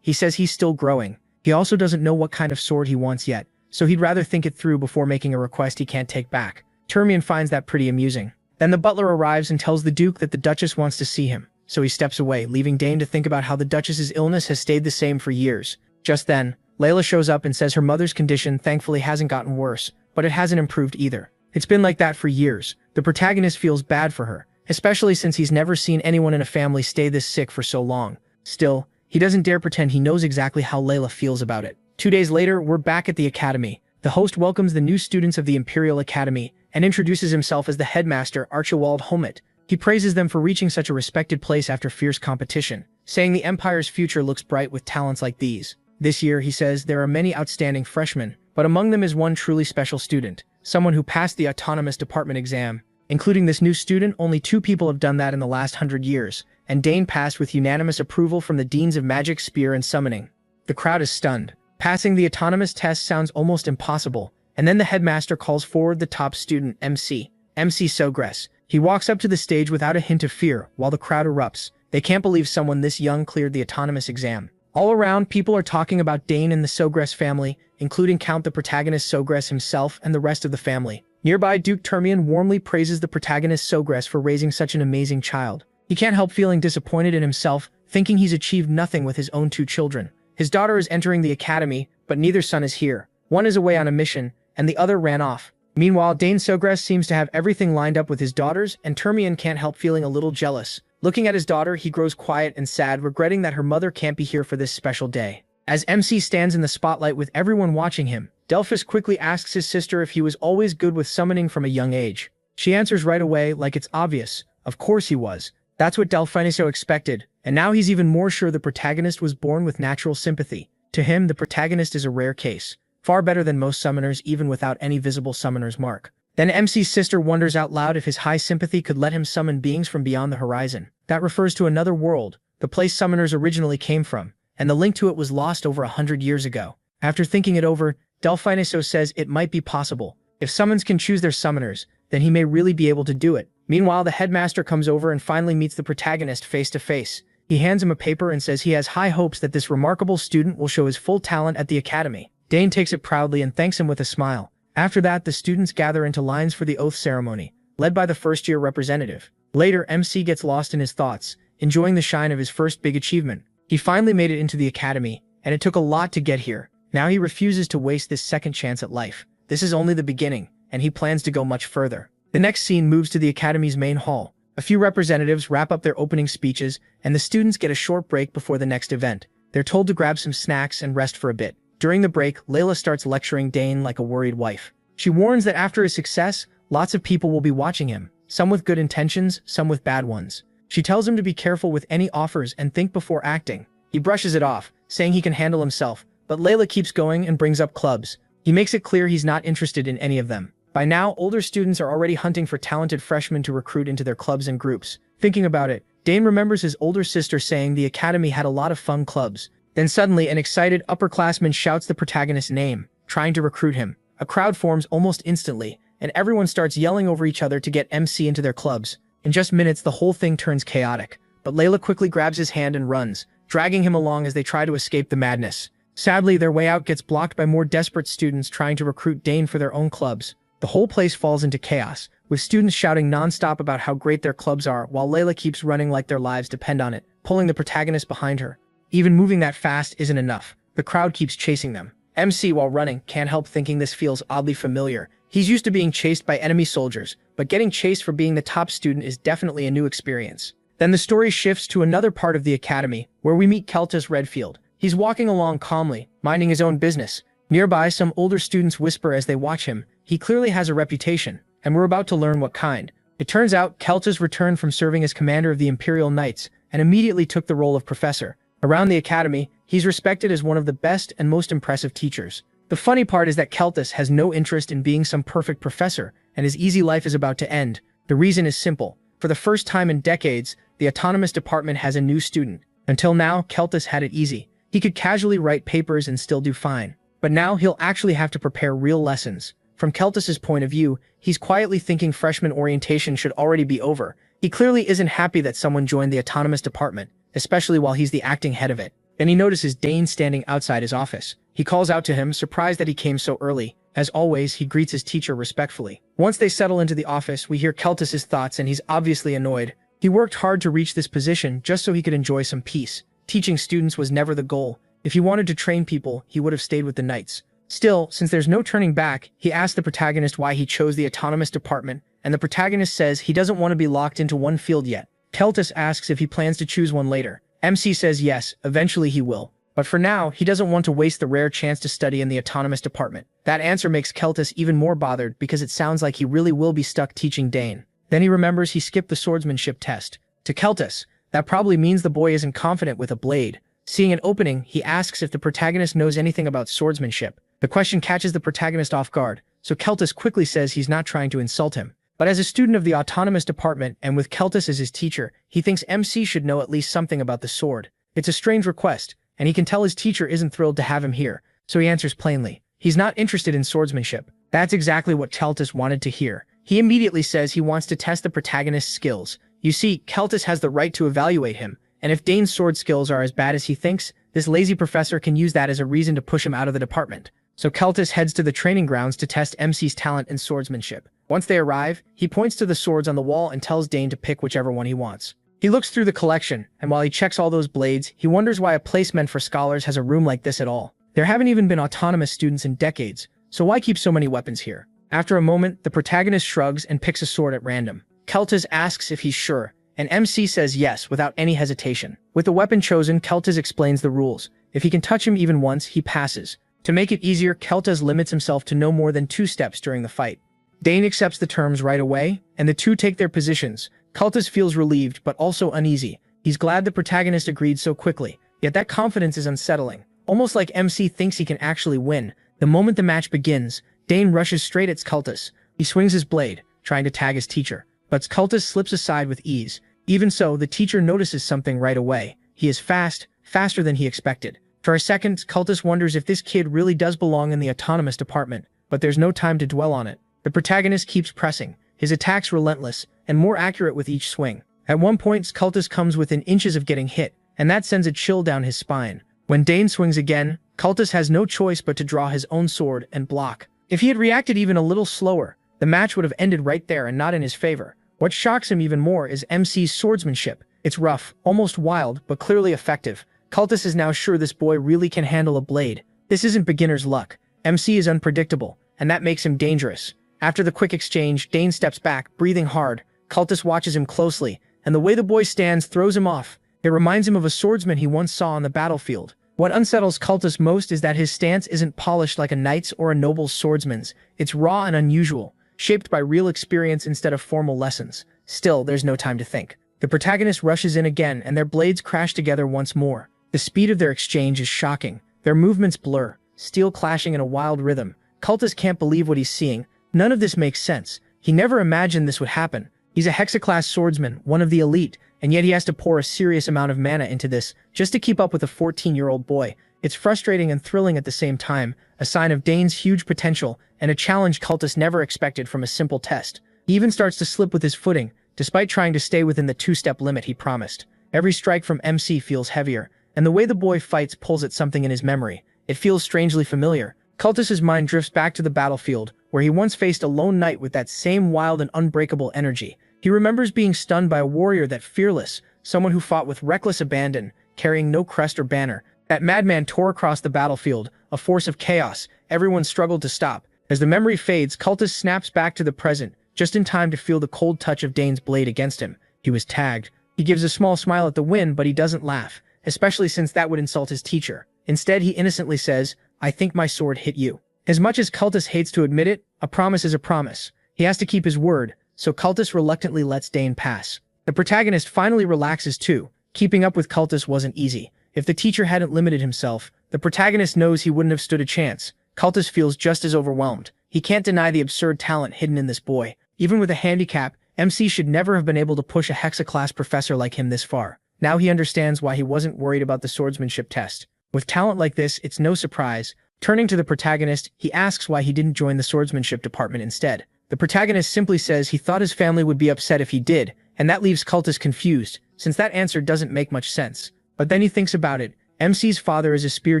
[SPEAKER 1] he says he's still growing. He also doesn't know what kind of sword he wants yet, so he'd rather think it through before making a request he can't take back. Termian finds that pretty amusing. Then the butler arrives and tells the Duke that the Duchess wants to see him, so he steps away, leaving Dane to think about how the Duchess's illness has stayed the same for years. Just then, Layla shows up and says her mother's condition thankfully hasn't gotten worse, but it hasn't improved either. It's been like that for years. The protagonist feels bad for her, especially since he's never seen anyone in a family stay this sick for so long. Still, he doesn't dare pretend he knows exactly how Layla feels about it. 2 days later, we're back at the academy. The host welcomes the new students of the Imperial Academy and introduces himself as the headmaster, Archibald Homet. He praises them for reaching such a respected place after fierce competition, saying the Empire's future looks bright with talents like these. This year, he says, there are many outstanding freshmen, but among them is one truly special student, someone who passed the autonomous department exam. Including this new student, only 2 people have done that in the last 100 years, and Dane passed with unanimous approval from the Deans of Magic, Spear, and Summoning. The crowd is stunned. Passing the autonomous test sounds almost impossible, and then the headmaster calls forward the top student, MC Sawgrass. He walks up to the stage without a hint of fear, while the crowd erupts. They can't believe someone this young cleared the autonomous exam. All around, people are talking about Dane and the Sawgrass family, including Count the protagonist Sawgrass himself and the rest of the family. Nearby, Duke Termian warmly praises the protagonist Sawgrass for raising such an amazing child. He can't help feeling disappointed in himself, thinking he's achieved nothing with his own 2 children. His daughter is entering the academy, but neither son is here. One is away on a mission, and the other ran off. Meanwhile, Dane Sawgrass seems to have everything lined up with his daughters, and Termian can't help feeling a little jealous. Looking at his daughter, he grows quiet and sad, regretting that her mother can't be here for this special day. As MC stands in the spotlight with everyone watching him, Delphus quickly asks his sister if he was always good with summoning from a young age. She answers right away, like it's obvious. Of course he was. That's what Delphiniso expected, and now he's even more sure the protagonist was born with natural sympathy. To him, the protagonist is a rare case, far better than most summoners even without any visible summoner's mark. Then MC's sister wonders out loud if his high sympathy could let him summon beings from beyond the horizon. That refers to another world, the place summoners originally came from, and the link to it was lost over 100 years ago. After thinking it over, Delphiniso says it might be possible. If summons can choose their summoners, then he may really be able to do it. Meanwhile, the headmaster comes over and finally meets the protagonist face to face. He hands him a paper and says he has high hopes that this remarkable student will show his full talent at the academy. Dane takes it proudly and thanks him with a smile. After that, the students gather into lines for the oath ceremony, led by the first-year representative. Later, MC gets lost in his thoughts, enjoying the shine of his first big achievement. He finally made it into the academy, and it took a lot to get here. Now he refuses to waste this second chance at life. This is only the beginning, and he plans to go much further. The next scene moves to the academy's main hall. A few representatives wrap up their opening speeches, and the students get a short break before the next event. They're told to grab some snacks and rest for a bit. During the break, Layla starts lecturing Dane like a worried wife. She warns that after his success, lots of people will be watching him, some with good intentions, some with bad ones. She tells him to be careful with any offers and think before acting. He brushes it off, saying he can handle himself, but Layla keeps going and brings up clubs. He makes it clear he's not interested in any of them. By now, older students are already hunting for talented freshmen to recruit into their clubs and groups. Thinking about it, Dane remembers his older sister saying the academy had a lot of fun clubs. Then suddenly, an excited upperclassman shouts the protagonist's name, trying to recruit him. A crowd forms almost instantly, and everyone starts yelling over each other to get MC into their clubs. In just minutes, the whole thing turns chaotic, but Layla quickly grabs his hand and runs, dragging him along as they try to escape the madness. Sadly, their way out gets blocked by more desperate students trying to recruit Dane for their own clubs. The whole place falls into chaos, with students shouting non-stop about how great their clubs are, while Layla keeps running like their lives depend on it, pulling the protagonist behind her. Even moving that fast isn't enough. The crowd keeps chasing them. MC, while running, can't help thinking this feels oddly familiar. He's used to being chased by enemy soldiers, but getting chased for being the top student is definitely a new experience. Then the story shifts to another part of the academy, where we meet Keltus Redfield. He's walking along calmly, minding his own business. Nearby, some older students whisper as they watch him. He clearly has a reputation, and we're about to learn what kind. It turns out Keltus returned from serving as commander of the Imperial Knights, and immediately took the role of professor. Around the academy, he's respected as one of the best and most impressive teachers. The funny part is that Keltis has no interest in being some perfect professor, and his easy life is about to end. The reason is simple. For the first time in decades, the autonomous department has a new student. Until now, Keltis had it easy. He could casually write papers and still do fine. But now he'll actually have to prepare real lessons. From Keltis's point of view, he's quietly thinking freshman orientation should already be over. He clearly isn't happy that someone joined the autonomous department, especially while he's the acting head of it. Then he notices Dane standing outside his office. He calls out to him, surprised that he came so early. As always, he greets his teacher respectfully. Once they settle into the office, we hear Keltis's thoughts and he's obviously annoyed. He worked hard to reach this position just so he could enjoy some peace. Teaching students was never the goal. If he wanted to train people, he would have stayed with the Knights. Still, since there's no turning back, he asks the protagonist why he chose the autonomous department, and the protagonist says he doesn't want to be locked into one field yet. Keltis asks if he plans to choose one later. MC says yes, eventually he will. But for now, he doesn't want to waste the rare chance to study in the autonomous department. That answer makes Keltis even more bothered because it sounds like he really will be stuck teaching Dane. Then he remembers he skipped the swordsmanship test. To Keltis, that probably means the boy isn't confident with a blade. Seeing an opening, he asks if the protagonist knows anything about swordsmanship. The question catches the protagonist off guard, so Keltis quickly says he's not trying to insult him. But as a student of the autonomous department and with Keltis as his teacher, he thinks MC should know at least something about the sword. It's a strange request, and he can tell his teacher isn't thrilled to have him here, so he answers plainly. He's not interested in swordsmanship. That's exactly what Keltis wanted to hear. He immediately says he wants to test the protagonist's skills. You see, Keltis has the right to evaluate him, and if Dane's sword skills are as bad as he thinks, this lazy professor can use that as a reason to push him out of the department. So Keltis heads to the training grounds to test MC's talent in swordsmanship. Once they arrive, he points to the swords on the wall and tells Dane to pick whichever one he wants. He looks through the collection, and while he checks all those blades, he wonders why a place meant for scholars has a room like this at all. There haven't even been autonomous students in decades, so why keep so many weapons here? After a moment, the protagonist shrugs and picks a sword at random. Keltis asks if he's sure, and MC says yes without any hesitation. With the weapon chosen, Keltis explains the rules. If he can touch him even once, he passes. To make it easier, Keltis limits himself to no more than 2 steps during the fight. Dane accepts the terms right away, and the two take their positions. Keltis feels relieved, but also uneasy. He's glad the protagonist agreed so quickly, yet that confidence is unsettling. Almost like MC thinks he can actually win. The moment the match begins, Dane rushes straight at Keltis. He swings his blade, trying to tag his teacher, but Keltis slips aside with ease. Even so, the teacher notices something right away. He is fast, faster than he expected. For a second, Keltis wonders if this kid really does belong in the autonomous department, but there's no time to dwell on it. The protagonist keeps pressing, his attacks relentless, and more accurate with each swing. At one point, Keltis comes within inches of getting hit, and that sends a chill down his spine. When Dane swings again, Keltis has no choice but to draw his own sword and block. If he had reacted even a little slower, the match would have ended right there and not in his favor. What shocks him even more is MC's swordsmanship. It's rough, almost wild, but clearly effective. Keltis is now sure this boy really can handle a blade. This isn't beginner's luck. MC is unpredictable, and that makes him dangerous. After the quick exchange, Dane steps back, breathing hard. Keltis watches him closely, and the way the boy stands throws him off. It reminds him of a swordsman he once saw on the battlefield. What unsettles Keltis most is that his stance isn't polished like a knight's or a noble's swordsman's. It's raw and unusual, shaped by real experience instead of formal lessons. Still, there's no time to think. The protagonist rushes in again, and their blades crash together once more. The speed of their exchange is shocking. Their movements blur, steel clashing in a wild rhythm. Keltis can't believe what he's seeing. None of this makes sense. He never imagined this would happen. He's a hexaclass swordsman, one of the elite, and yet he has to pour a serious amount of mana into this just to keep up with a 14-year-old boy. It's frustrating and thrilling at the same time, a sign of Dane's huge potential and a challenge Keltis never expected from a simple test. He even starts to slip with his footing, despite trying to stay within the 2-step limit he promised. Every strike from MC feels heavier, and the way the boy fights pulls at something in his memory. It feels strangely familiar. Keltis's mind drifts back to the battlefield, where he once faced a lone knight with that same wild and unbreakable energy. He remembers being stunned by a warrior that fearless, someone who fought with reckless abandon, carrying no crest or banner. That madman tore across the battlefield, a force of chaos. Everyone struggled to stop. As the memory fades, Keltis snaps back to the present, just in time to feel the cold touch of Dane's blade against him. He was tagged. He gives a small smile at the win, but he doesn't laugh, especially since that would insult his teacher. Instead, he innocently says, "I think my sword hit you." As much as Keltis hates to admit it, a promise is a promise. He has to keep his word, so Keltis reluctantly lets Dane pass. The protagonist finally relaxes too. Keeping up with Keltis wasn't easy. If the teacher hadn't limited himself, the protagonist knows he wouldn't have stood a chance. Cultus feels just as overwhelmed. He can't deny the absurd talent hidden in this boy. Even with a handicap, MC should never have been able to push a hexaclass professor like him this far. Now he understands why he wasn't worried about the swordsmanship test. With talent like this, it's no surprise. Turning to the protagonist, he asks why he didn't join the swordsmanship department instead. The protagonist simply says he thought his family would be upset if he did, and that leaves Cultus confused, since that answer doesn't make much sense. But then he thinks about it. MC's father is a spear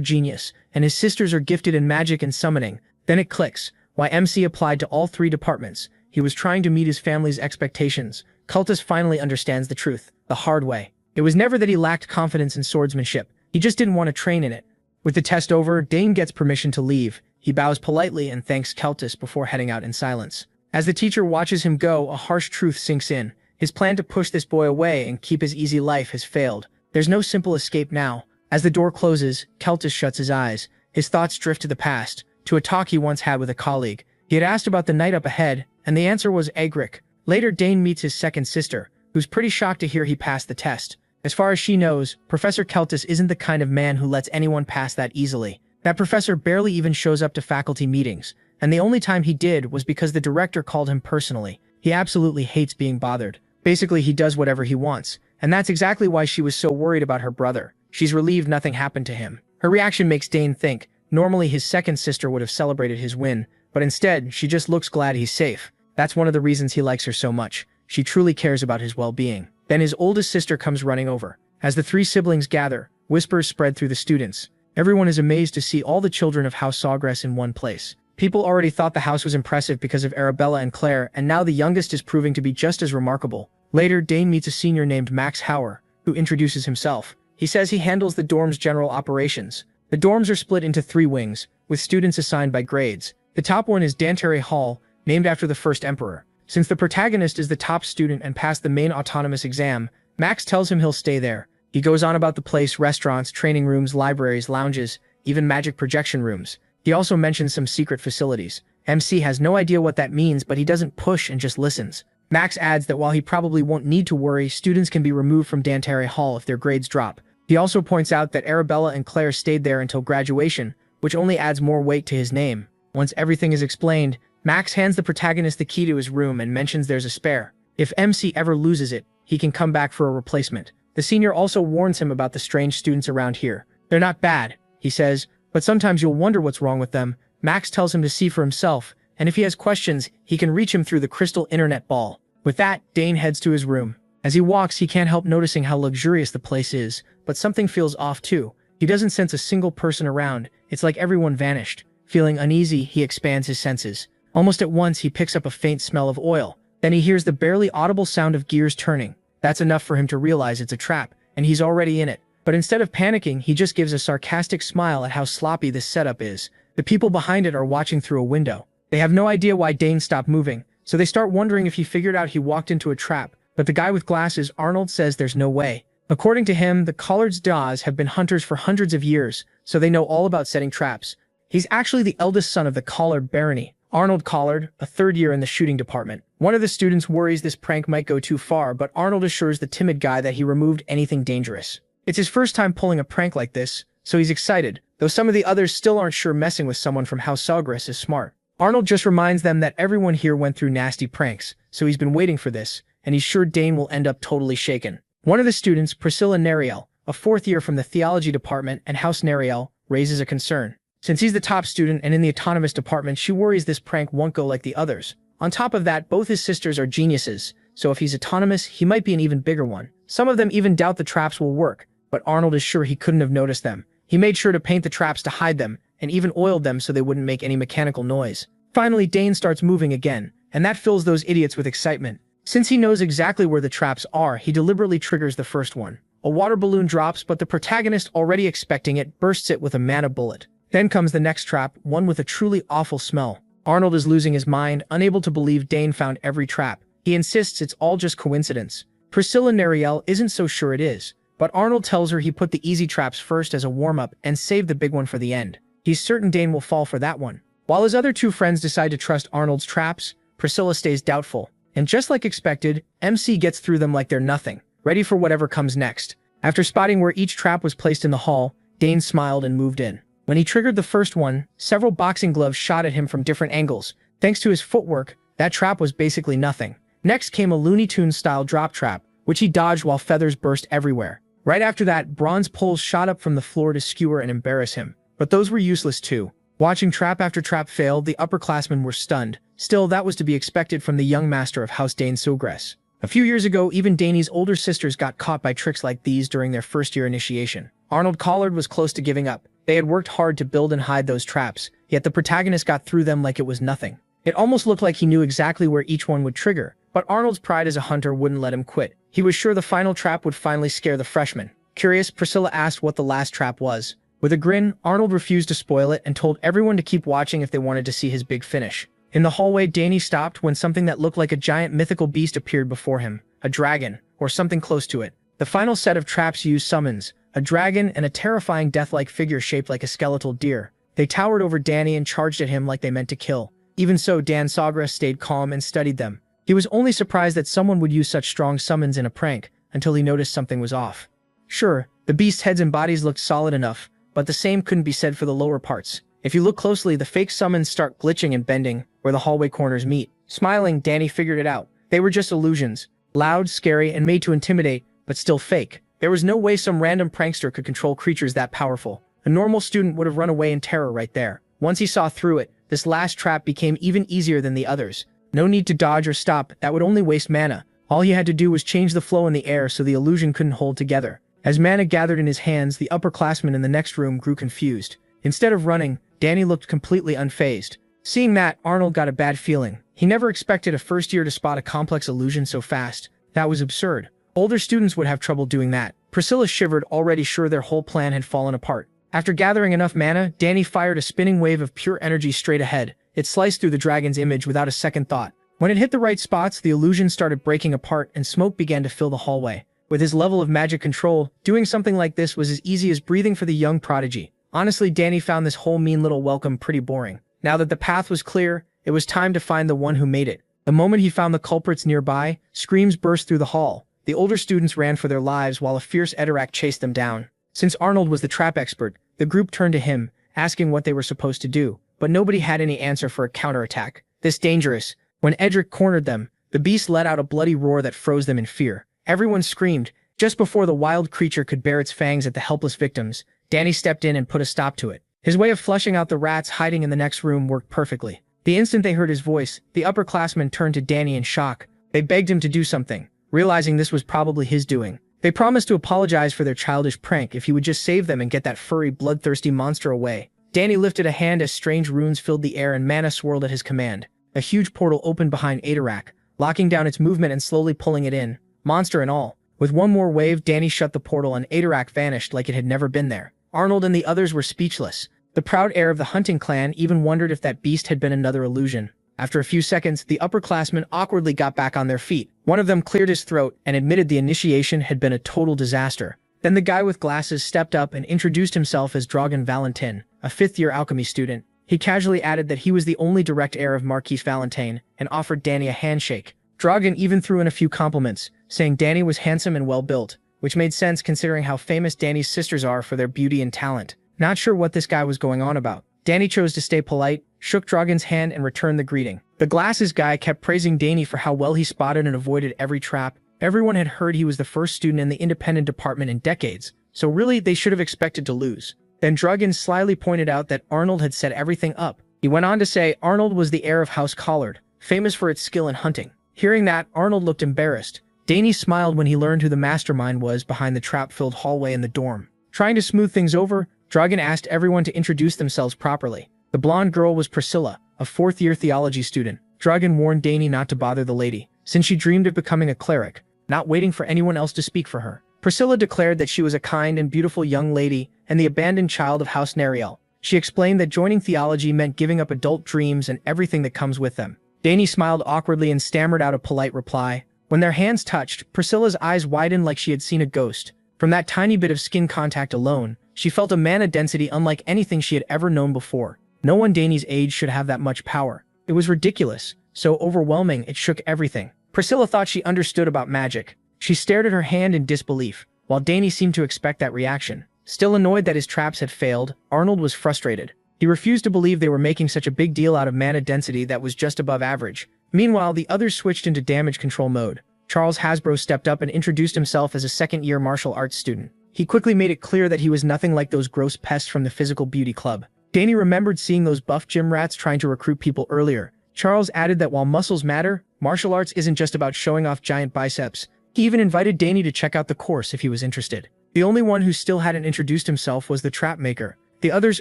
[SPEAKER 1] genius, and his sisters are gifted in magic and summoning. Then it clicks. Why MC applied to all 3 departments. He was trying to meet his family's expectations. Cultus finally understands the truth, the hard way. It was never that he lacked confidence in swordsmanship. He just didn't want to train in it. With the test over, Dane gets permission to leave. He bows politely and thanks Cultus before heading out in silence. As the teacher watches him go, a harsh truth sinks in. His plan to push this boy away and keep his easy life has failed. There's no simple escape now. As the door closes, Cultus shuts his eyes. His thoughts drift to the past, to a talk he once had with a colleague. He had asked about the night up ahead, and the answer was Agric. Later, Dane meets his second sister, who's pretty shocked to hear he passed the test. As far as she knows, Professor Cultus isn't the kind of man who lets anyone pass that easily. That professor barely even shows up to faculty meetings, and the only time he did was because the director called him personally. He absolutely hates being bothered. Basically, he does whatever he wants, and that's exactly why she was so worried about her brother. She's relieved nothing happened to him. Her reaction makes Dane think. Normally, his second sister would have celebrated his win, but instead, she just looks glad he's safe. That's one of the reasons he likes her so much. She truly cares about his well-being. Then his oldest sister comes running over. As the 3 siblings gather, whispers spread through the students. Everyone is amazed to see all the children of House Sawgrass in one place. People already thought the house was impressive because of Arabella and Claire, and now the youngest is proving to be just as remarkable. Later, Dane meets a senior named Max Hauer, who introduces himself. He says he handles the dorm's general operations. The dorms are split into 3 wings, with students assigned by grades. The top one is Dantary Hall, named after the first emperor. Since the protagonist is the top student and passed the main autonomous exam, Max tells him he'll stay there. He goes on about the place, restaurants, training rooms, libraries, lounges, even magic projection rooms. He also mentions some secret facilities. MC has no idea what that means, but he doesn't push and just listens. Max adds that while he probably won't need to worry, students can be removed from Dantary Hall if their grades drop. He also points out that Arabella and Claire stayed there until graduation, which only adds more weight to his name. Once everything is explained, Max hands the protagonist the key to his room and mentions there's a spare. If MC ever loses it, he can come back for a replacement. The senior also warns him about the strange students around here. They're not bad, he says, but sometimes you'll wonder what's wrong with them. Max tells him to see for himself, and if he has questions, he can reach him through the crystal internet ball. With that, Dane heads to his room. As he walks, he can't help noticing how luxurious the place is, but something feels off too. He doesn't sense a single person around. It's like everyone vanished. Feeling uneasy, he expands his senses. Almost at once, he picks up a faint smell of oil. Then he hears the barely audible sound of gears turning. That's enough for him to realize it's a trap, and he's already in it. But instead of panicking, he just gives a sarcastic smile at how sloppy this setup is. The people behind it are watching through a window. They have no idea why Dane stopped moving, so they start wondering if he figured out he walked into a trap. But the guy with glasses, Arnold, says there's no way. According to him, the Collards Dawes have been hunters for hundreds of years, so they know all about setting traps. He's actually the eldest son of the Collard barony, Arnold Collard, a third year in the shooting department. One of the students worries this prank might go too far, but Arnold assures the timid guy that he removed anything dangerous. It's his first time pulling a prank like this, so he's excited, though some of the others still aren't sure messing with someone from House Sawgrass is smart. Arnold just reminds them that everyone here went through nasty pranks, so he's been waiting for this, and he's sure Dane will end up totally shaken. One of the students, Priscilla Nariel, a fourth year from the theology department and House Nariel, raises a concern. Since he's the top student and in the autonomous department, she worries this prank won't go like the others. On top of that, both his sisters are geniuses, so if he's autonomous, he might be an even bigger one. Some of them even doubt the traps will work, but Arnold is sure he couldn't have noticed them. He made sure to paint the traps to hide them, and even oiled them so they wouldn't make any mechanical noise. Finally, Dane starts moving again, and that fills those idiots with excitement. Since he knows exactly where the traps are, he deliberately triggers the first one. A water balloon drops, but the protagonist, already expecting it, bursts it with a mana bullet. Then comes the next trap, one with a truly awful smell. Arnold is losing his mind, unable to believe Dane found every trap. He insists it's all just coincidence. Priscilla Nariel isn't so sure it is, but Arnold tells her he put the easy traps first as a warm-up and saved the big one for the end. He's certain Dane will fall for that one. While his other 2 friends decide to trust Arnold's traps, Priscilla stays doubtful. And just like expected, MC gets through them like they're nothing, ready for whatever comes next. After spotting where each trap was placed in the hall, Dane smiled and moved in. When he triggered the first one, several boxing gloves shot at him from different angles. Thanks to his footwork, that trap was basically nothing. Next came a Looney Tunes-style drop trap, which he dodged while feathers burst everywhere. Right after that, bronze poles shot up from the floor to skewer and embarrass him. But those were useless too. Watching trap after trap fail, the upperclassmen were stunned. Still, that was to be expected from the young master of House Dane Sogress. A few years ago, even Danny's older sisters got caught by tricks like these during their first-year initiation. Arnold Collard was close to giving up. They had worked hard to build and hide those traps, yet the protagonist got through them like it was nothing. It almost looked like he knew exactly where each one would trigger, but Arnold's pride as a hunter wouldn't let him quit. He was sure the final trap would finally scare the freshman. Curious, Priscilla asked what the last trap was. With a grin, Arnold refused to spoil it and told everyone to keep watching if they wanted to see his big finish. In the hallway, Danny stopped when something that looked like a giant mythical beast appeared before him. A dragon, or something close to it. The final set of traps used summons, a dragon and a terrifying death-like figure shaped like a skeletal deer. They towered over Danny and charged at him like they meant to kill. Even so, Dan Sogress stayed calm and studied them. He was only surprised that someone would use such strong summons in a prank, until he noticed something was off. Sure, the beast's heads and bodies looked solid enough, but the same couldn't be said for the lower parts. If you look closely, the fake summons start glitching and bending where the hallway corners meet. Smiling, Danny figured it out. They were just illusions. Loud, scary, and made to intimidate, but still fake. There was no way some random prankster could control creatures that powerful. A normal student would have run away in terror right there. Once he saw through it, this last trap became even easier than the others. No need to dodge or stop, that would only waste mana. All he had to do was change the flow in the air so the illusion couldn't hold together. As mana gathered in his hands, the upperclassmen in the next room grew confused. Instead of running, Danny looked completely unfazed. Seeing that, Arnold got a bad feeling. He never expected a first year to spot a complex illusion so fast. That was absurd. Older students would have trouble doing that. Priscilla shivered, already sure their whole plan had fallen apart. After gathering enough mana, Danny fired a spinning wave of pure energy straight ahead. It sliced through the dragon's image without a second thought. When it hit the right spots, the illusion started breaking apart and smoke began to fill the hallway. With his level of magic control, doing something like this was as easy as breathing for the young prodigy. Honestly, Danny found this whole mean little welcome pretty boring. Now that the path was clear, it was time to find the one who made it. The moment he found the culprits nearby, screams burst through the hall. The older students ran for their lives while a fierce Edirak chased them down. Since Arnold was the trap expert, the group turned to him, asking what they were supposed to do, but nobody had any answer for a counterattack. This dangerous. When Edric cornered them, the beast let out a bloody roar that froze them in fear. Everyone screamed. Just before the wild creature could bare its fangs at the helpless victims, Danny stepped in and put a stop to it. His way of flushing out the rats hiding in the next room worked perfectly. The instant they heard his voice, the upperclassmen turned to Danny in shock. They begged him to do something, realizing this was probably his doing. They promised to apologize for their childish prank if he would just save them and get that furry, bloodthirsty monster away. Danny lifted a hand as strange runes filled the air and mana swirled at his command. A huge portal opened behind Edirak, locking down its movement and slowly pulling it in, monster and all. With one more wave, Danny shut the portal and Edirak vanished like it had never been there. Arnold and the others were speechless. The proud heir of the hunting clan even wondered if that beast had been another illusion. After a few seconds, the upperclassmen awkwardly got back on their feet. One of them cleared his throat and admitted the initiation had been a total disaster. Then the guy with glasses stepped up and introduced himself as Dragan Valentin, a fifth-year alchemy student. He casually added that he was the only direct heir of Marquis Valentin and offered Danny a handshake. Dragan even threw in a few compliments, saying Danny was handsome and well-built, which made sense considering how famous Danny's sisters are for their beauty and talent. Not sure what this guy was going on about. Danny chose to stay polite, shook Dragan's hand and returned the greeting. The glasses guy kept praising Danny for how well he spotted and avoided every trap. Everyone had heard he was the first student in the independent department in decades, so really they should have expected to lose. Then Dragan slyly pointed out that Arnold had set everything up. He went on to say Arnold was the heir of House Collard, famous for its skill in hunting. Hearing that, Arnold looked embarrassed. Danny smiled when he learned who the mastermind was behind the trap-filled hallway in the dorm. Trying to smooth things over, Dragan asked everyone to introduce themselves properly. The blonde girl was Priscilla, a fourth-year theology student. Dragan warned Danny not to bother the lady, since she dreamed of becoming a cleric, not waiting for anyone else to speak for her. Priscilla declared that she was a kind and beautiful young lady and the abandoned child of House Nariel. She explained that joining theology meant giving up adult dreams and everything that comes with them. Danny smiled awkwardly and stammered out a polite reply. When their hands touched, Priscilla's eyes widened like she had seen a ghost. From that tiny bit of skin contact alone, she felt a mana density unlike anything she had ever known before. No one Danny's age should have that much power. It was ridiculous, so overwhelming it shook everything. Priscilla thought she understood about magic. She stared at her hand in disbelief. while Danny seemed to expect that reaction. Still annoyed that his traps had failed, Arnold was frustrated. He refused to believe they were making such a big deal out of mana density that was just above average. Meanwhile, the others switched into damage control mode. Charles Hasbro stepped up and introduced himself as a second-year martial arts student. He quickly made it clear that he was nothing like those gross pests from the physical beauty club. Danny remembered seeing those buff gym rats trying to recruit people earlier. Charles added that while muscles matter, martial arts isn't just about showing off giant biceps. He even invited Danny to check out the course if he was interested. The only one who still hadn't introduced himself was the trap maker. The others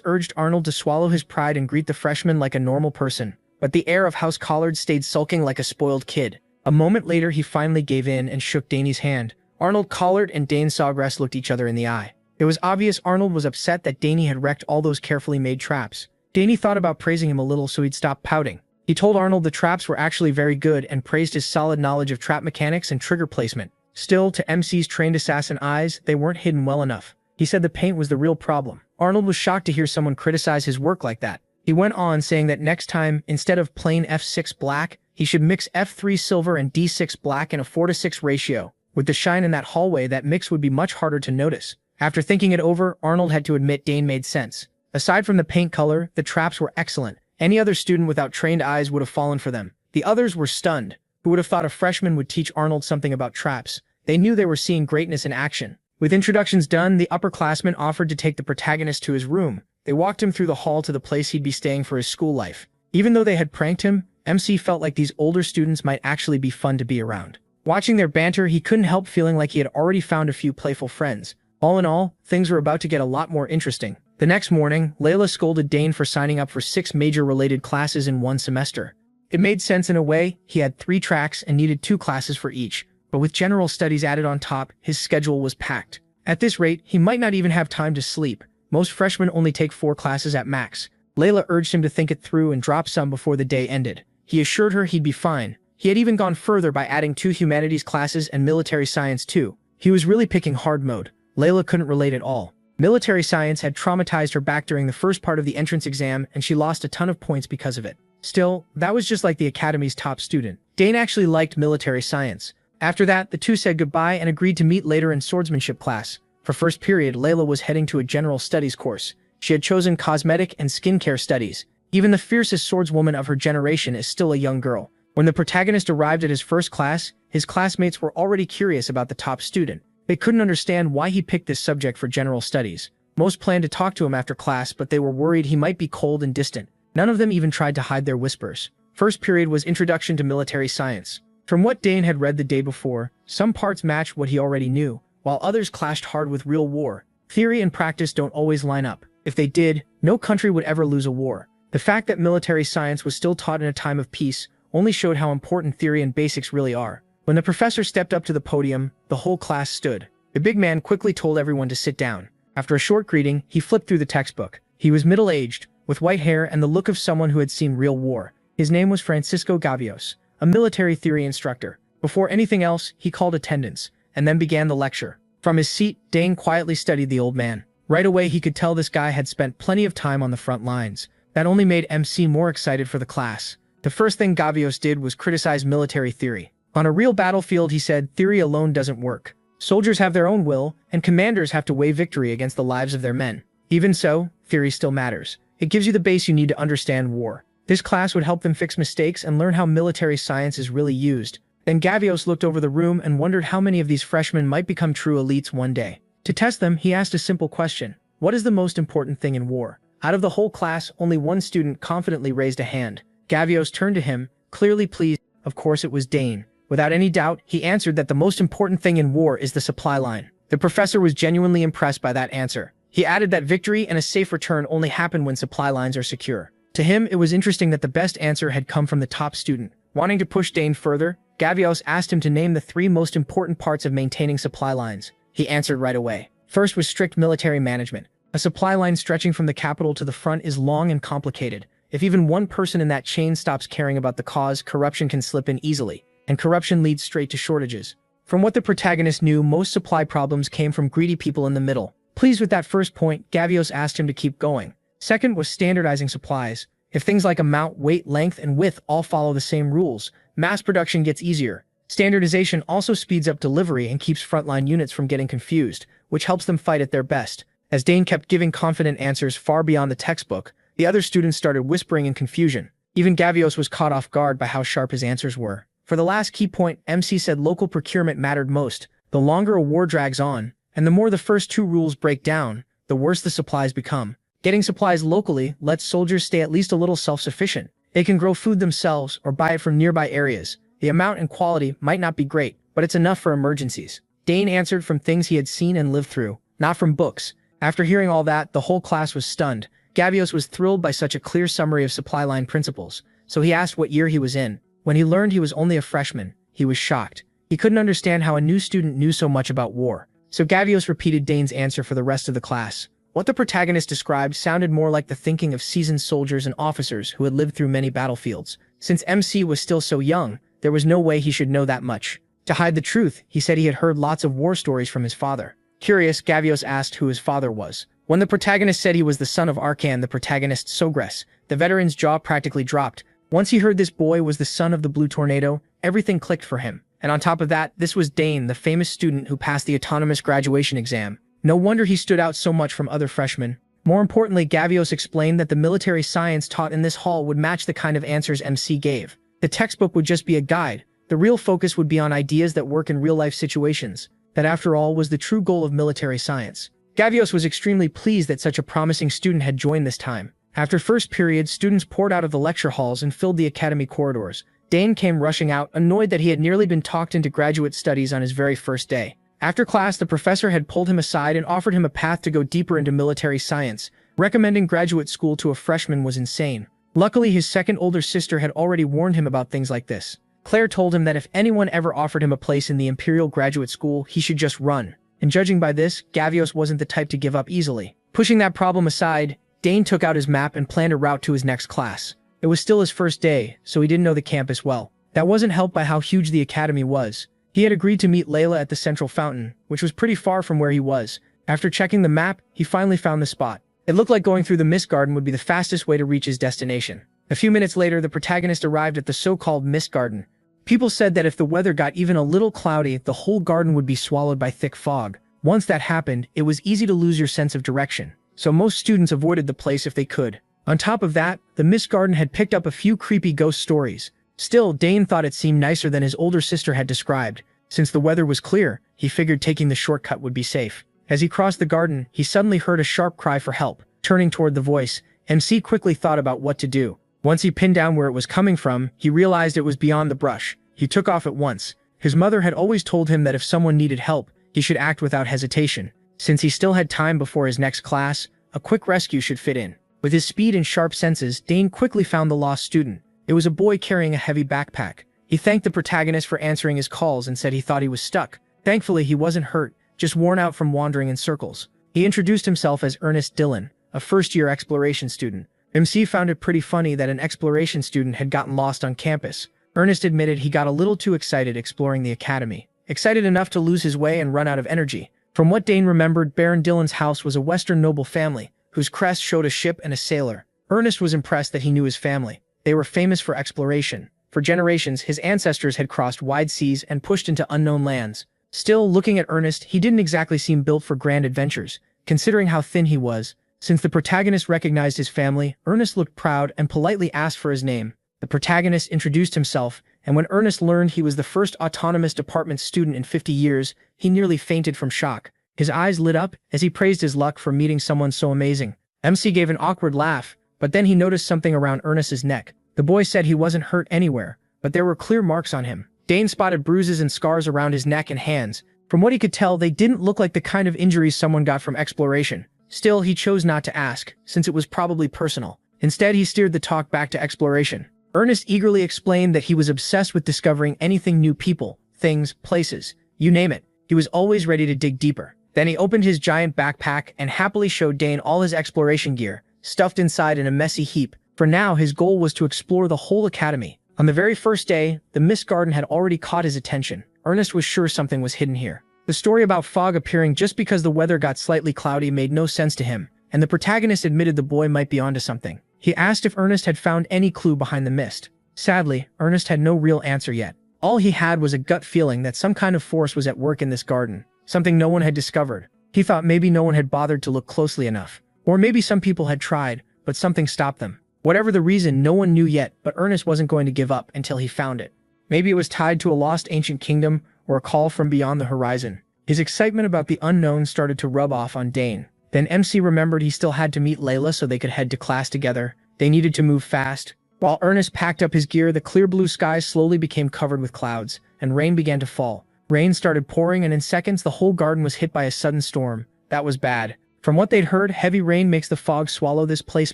[SPEAKER 1] urged Arnold to swallow his pride and greet the freshman like a normal person, but the heir of House Collard stayed sulking like a spoiled kid. A moment later, he finally gave in and shook Danny's hand. Arnold Collard and Dane Sawgrass looked each other in the eye. It was obvious Arnold was upset that Danny had wrecked all those carefully made traps. Danny thought about praising him a little so he'd stop pouting. He told Arnold the traps were actually very good and praised his solid knowledge of trap mechanics and trigger placement. Still, to MC's trained assassin eyes, they weren't hidden well enough. He said the paint was the real problem. Arnold was shocked to hear someone criticize his work like that. He went on saying that next time, instead of plain F6 black, he should mix F3 silver and D6 black in a 4:6 ratio. With the shine in that hallway, that mix would be much harder to notice. After thinking it over, Arnold had to admit Dane made sense. Aside from the paint color, the traps were excellent. Any other student without trained eyes would have fallen for them. The others were stunned. Who would have thought a freshman would teach Arnold something about traps? They knew they were seeing greatness in action. With introductions done, the upperclassman offered to take the protagonist to his room. They walked him through the hall to the place he'd be staying for his school life. Even though they had pranked him, MC felt like these older students might actually be fun to be around. Watching their banter, he couldn't help feeling like he had already found a few playful friends. All in all, things were about to get a lot more interesting. The next morning, Layla scolded Dane for signing up for 6 major related classes in one semester. It made sense in a way. He had 3 tracks and needed 2 classes for each, but with general studies added on top, his schedule was packed. At this rate, he might not even have time to sleep. Most freshmen only take 4 classes at max. Layla urged him to think it through and drop some before the day ended. He assured her he'd be fine. He had even gone further by adding 2 humanities classes and military science too. He was really picking hard mode. Layla couldn't relate at all. Military science had traumatized her back during the first part of the entrance exam, and she lost a ton of points because of it. Still, that was just like the academy's top student. Dane actually liked military science. After that, the two said goodbye and agreed to meet later in swordsmanship class. For first period, Layla was heading to a general studies course. She had chosen cosmetic and skincare studies. Even the fiercest swordswoman of her generation is still a young girl. When the protagonist arrived at his first class, his classmates were already curious about the top student. They couldn't understand why he picked this subject for general studies. Most planned to talk to him after class, but they were worried he might be cold and distant. None of them even tried to hide their whispers. First period was Introduction to Military Science. From what Dane had read the day before, some parts matched what he already knew, while others clashed hard with real war. Theory and practice don't always line up. If they did, no country would ever lose a war. The fact that military science was still taught in a time of peace only showed how important theory and basics really are. When the professor stepped up to the podium, the whole class stood. The big man quickly told everyone to sit down. After a short greeting, he flipped through the textbook. He was middle-aged, with white hair and the look of someone who had seen real war. His name was Francisco Gavios, a military theory instructor. Before anything else, he called attendance, and then began the lecture. From his seat, Dane quietly studied the old man. Right away, he could tell this guy had spent plenty of time on the front lines. That only made MC more excited for the class. The first thing Gavios did was criticize military theory. On a real battlefield, he said, theory alone doesn't work. Soldiers have their own will, and commanders have to weigh victory against the lives of their men. Even so, theory still matters. It gives you the base you need to understand war. This class would help them fix mistakes and learn how military science is really used. Then Gavios looked over the room and wondered how many of these freshmen might become true elites one day. To test them, he asked a simple question. What is the most important thing in war? Out of the whole class, only one student confidently raised a hand. Gavios turned to him, clearly pleased. Of course it was Dane. Without any doubt, he answered that the most important thing in war is the supply line. The professor was genuinely impressed by that answer. He added that victory and a safe return only happen when supply lines are secure. To him, it was interesting that the best answer had come from the top student. Wanting to push Dane further, Gavios asked him to name the 3 most important parts of maintaining supply lines. He answered right away. First was strict military management. A supply line stretching from the capital to the front is long and complicated. If even one person in that chain stops caring about the cause, corruption can slip in easily. And corruption leads straight to shortages. From what the protagonist knew, most supply problems came from greedy people in the middle. Pleased with that first point, Gavios asked him to keep going. Second was standardizing supplies. If things like amount, weight, length, and width all follow the same rules, mass production gets easier. Standardization also speeds up delivery and keeps frontline units from getting confused, which helps them fight at their best. As Dane kept giving confident answers far beyond the textbook, the other students started whispering in confusion. Even Gavios was caught off guard by how sharp his answers were. For the last key point, MC said local procurement mattered most. The longer a war drags on, and the more the first two rules break down, the worse the supplies become. Getting supplies locally lets soldiers stay at least a little self-sufficient. They can grow food themselves or buy it from nearby areas. The amount and quality might not be great, but it's enough for emergencies. Dane answered from things he had seen and lived through, not from books. After hearing all that, the whole class was stunned. Gavios was thrilled by such a clear summary of supply line principles, so he asked what year he was in. When he learned he was only a freshman, he was shocked. He couldn't understand how a new student knew so much about war. So Gavios repeated Dane's answer for the rest of the class. What the protagonist described sounded more like the thinking of seasoned soldiers and officers who had lived through many battlefields. Since MC was still so young, there was no way he should know that much. To hide the truth, he said he had heard lots of war stories from his father. Curious, Gavios asked who his father was. When the protagonist said he was the son of Arcan, the protagonist Sogres, the veteran's jaw practically dropped. Once he heard this boy was the son of the Blue Tornado, everything clicked for him. And on top of that, this was Dane, the famous student who passed the autonomous graduation exam. No wonder he stood out so much from other freshmen. More importantly, Gavios explained that the military science taught in this hall would match the kind of answers MC gave. The textbook would just be a guide. The real focus would be on ideas that work in real-life situations. That, after all, was the true goal of military science. Gavios was extremely pleased that such a promising student had joined this time. After first period, students poured out of the lecture halls and filled the academy corridors. Dane came rushing out, annoyed that he had nearly been talked into graduate studies on his very first day. After class, the professor had pulled him aside and offered him a path to go deeper into military science. Recommending graduate school to a freshman was insane. Luckily, his second older sister had already warned him about things like this. Claire told him that if anyone ever offered him a place in the Imperial Graduate School, he should just run. And judging by this, Gavios wasn't the type to give up easily. Pushing that problem aside, Dane took out his map and planned a route to his next class. It was still his first day, so he didn't know the campus well. That wasn't helped by how huge the academy was. He had agreed to meet Layla at the central fountain, which was pretty far from where he was. After checking the map, he finally found the spot. It looked like going through the Mist Garden would be the fastest way to reach his destination. A few minutes later, the protagonist arrived at the so-called Mist Garden. People said that if the weather got even a little cloudy, the whole garden would be swallowed by thick fog. Once that happened, it was easy to lose your sense of direction, so most students avoided the place if they could. On top of that, the Mist Garden had picked up a few creepy ghost stories. Still, Dane thought it seemed nicer than his older sister had described. Since the weather was clear, he figured taking the shortcut would be safe. As he crossed the garden, he suddenly heard a sharp cry for help. Turning toward the voice, MC quickly thought about what to do. Once he pinned down where it was coming from, he realized it was beyond the brush. He took off at once. His mother had always told him that if someone needed help, he should act without hesitation. Since he still had time before his next class, a quick rescue should fit in. With his speed and sharp senses, Dane quickly found the lost student. It was a boy carrying a heavy backpack. He thanked the protagonist for answering his calls and said he thought he was stuck. Thankfully, he wasn't hurt, just worn out from wandering in circles. He introduced himself as Ernest Dillon, a first-year exploration student. MC found it pretty funny that an exploration student had gotten lost on campus. Ernest admitted he got a little too excited exploring the academy. Excited enough to lose his way and run out of energy. From what Dane remembered, Baron Dillon's house was a Western noble family, whose crest showed a ship and a sailor. Ernest was impressed that he knew his family. They were famous for exploration. For generations, his ancestors had crossed wide seas and pushed into unknown lands. Still, looking at Ernest, he didn't exactly seem built for grand adventures, considering how thin he was. Since the protagonist recognized his family, Ernest looked proud and politely asked for his name. The protagonist introduced himself, and when Ernest learned he was the first autonomous department student in 50 years, he nearly fainted from shock. His eyes lit up as he praised his luck for meeting someone so amazing. MC gave an awkward laugh, but then he noticed something around Ernest's neck. The boy said he wasn't hurt anywhere, but there were clear marks on him. Dane spotted bruises and scars around his neck and hands. From what he could tell, they didn't look like the kind of injuries someone got from exploration. Still, he chose not to ask, since it was probably personal. Instead, he steered the talk back to exploration. Ernest eagerly explained that he was obsessed with discovering anything new: people, things, places, you name it. He was always ready to dig deeper. Then he opened his giant backpack and happily showed Dane all his exploration gear, stuffed inside in a messy heap. For now, his goal was to explore the whole academy. On the very first day, the Mist Garden had already caught his attention. Ernest was sure something was hidden here. The story about fog appearing just because the weather got slightly cloudy made no sense to him, and the protagonist admitted the boy might be onto something. He asked if Ernest had found any clue behind the mist. Sadly, Ernest had no real answer yet. All he had was a gut feeling that some kind of force was at work in this garden, something no one had discovered. He thought maybe no one had bothered to look closely enough. Or maybe some people had tried, but something stopped them. Whatever the reason, no one knew yet, but Ernest wasn't going to give up until he found it. Maybe it was tied to a lost ancient kingdom or a call from beyond the horizon. His excitement about the unknown started to rub off on Dane. Then MC remembered he still had to meet Layla so they could head to class together. They needed to move fast. While Ernest packed up his gear, the clear blue sky slowly became covered with clouds, and rain began to fall. Rain started pouring, and in seconds the whole garden was hit by a sudden storm. That was bad. From what they'd heard, heavy rain makes the fog swallow this place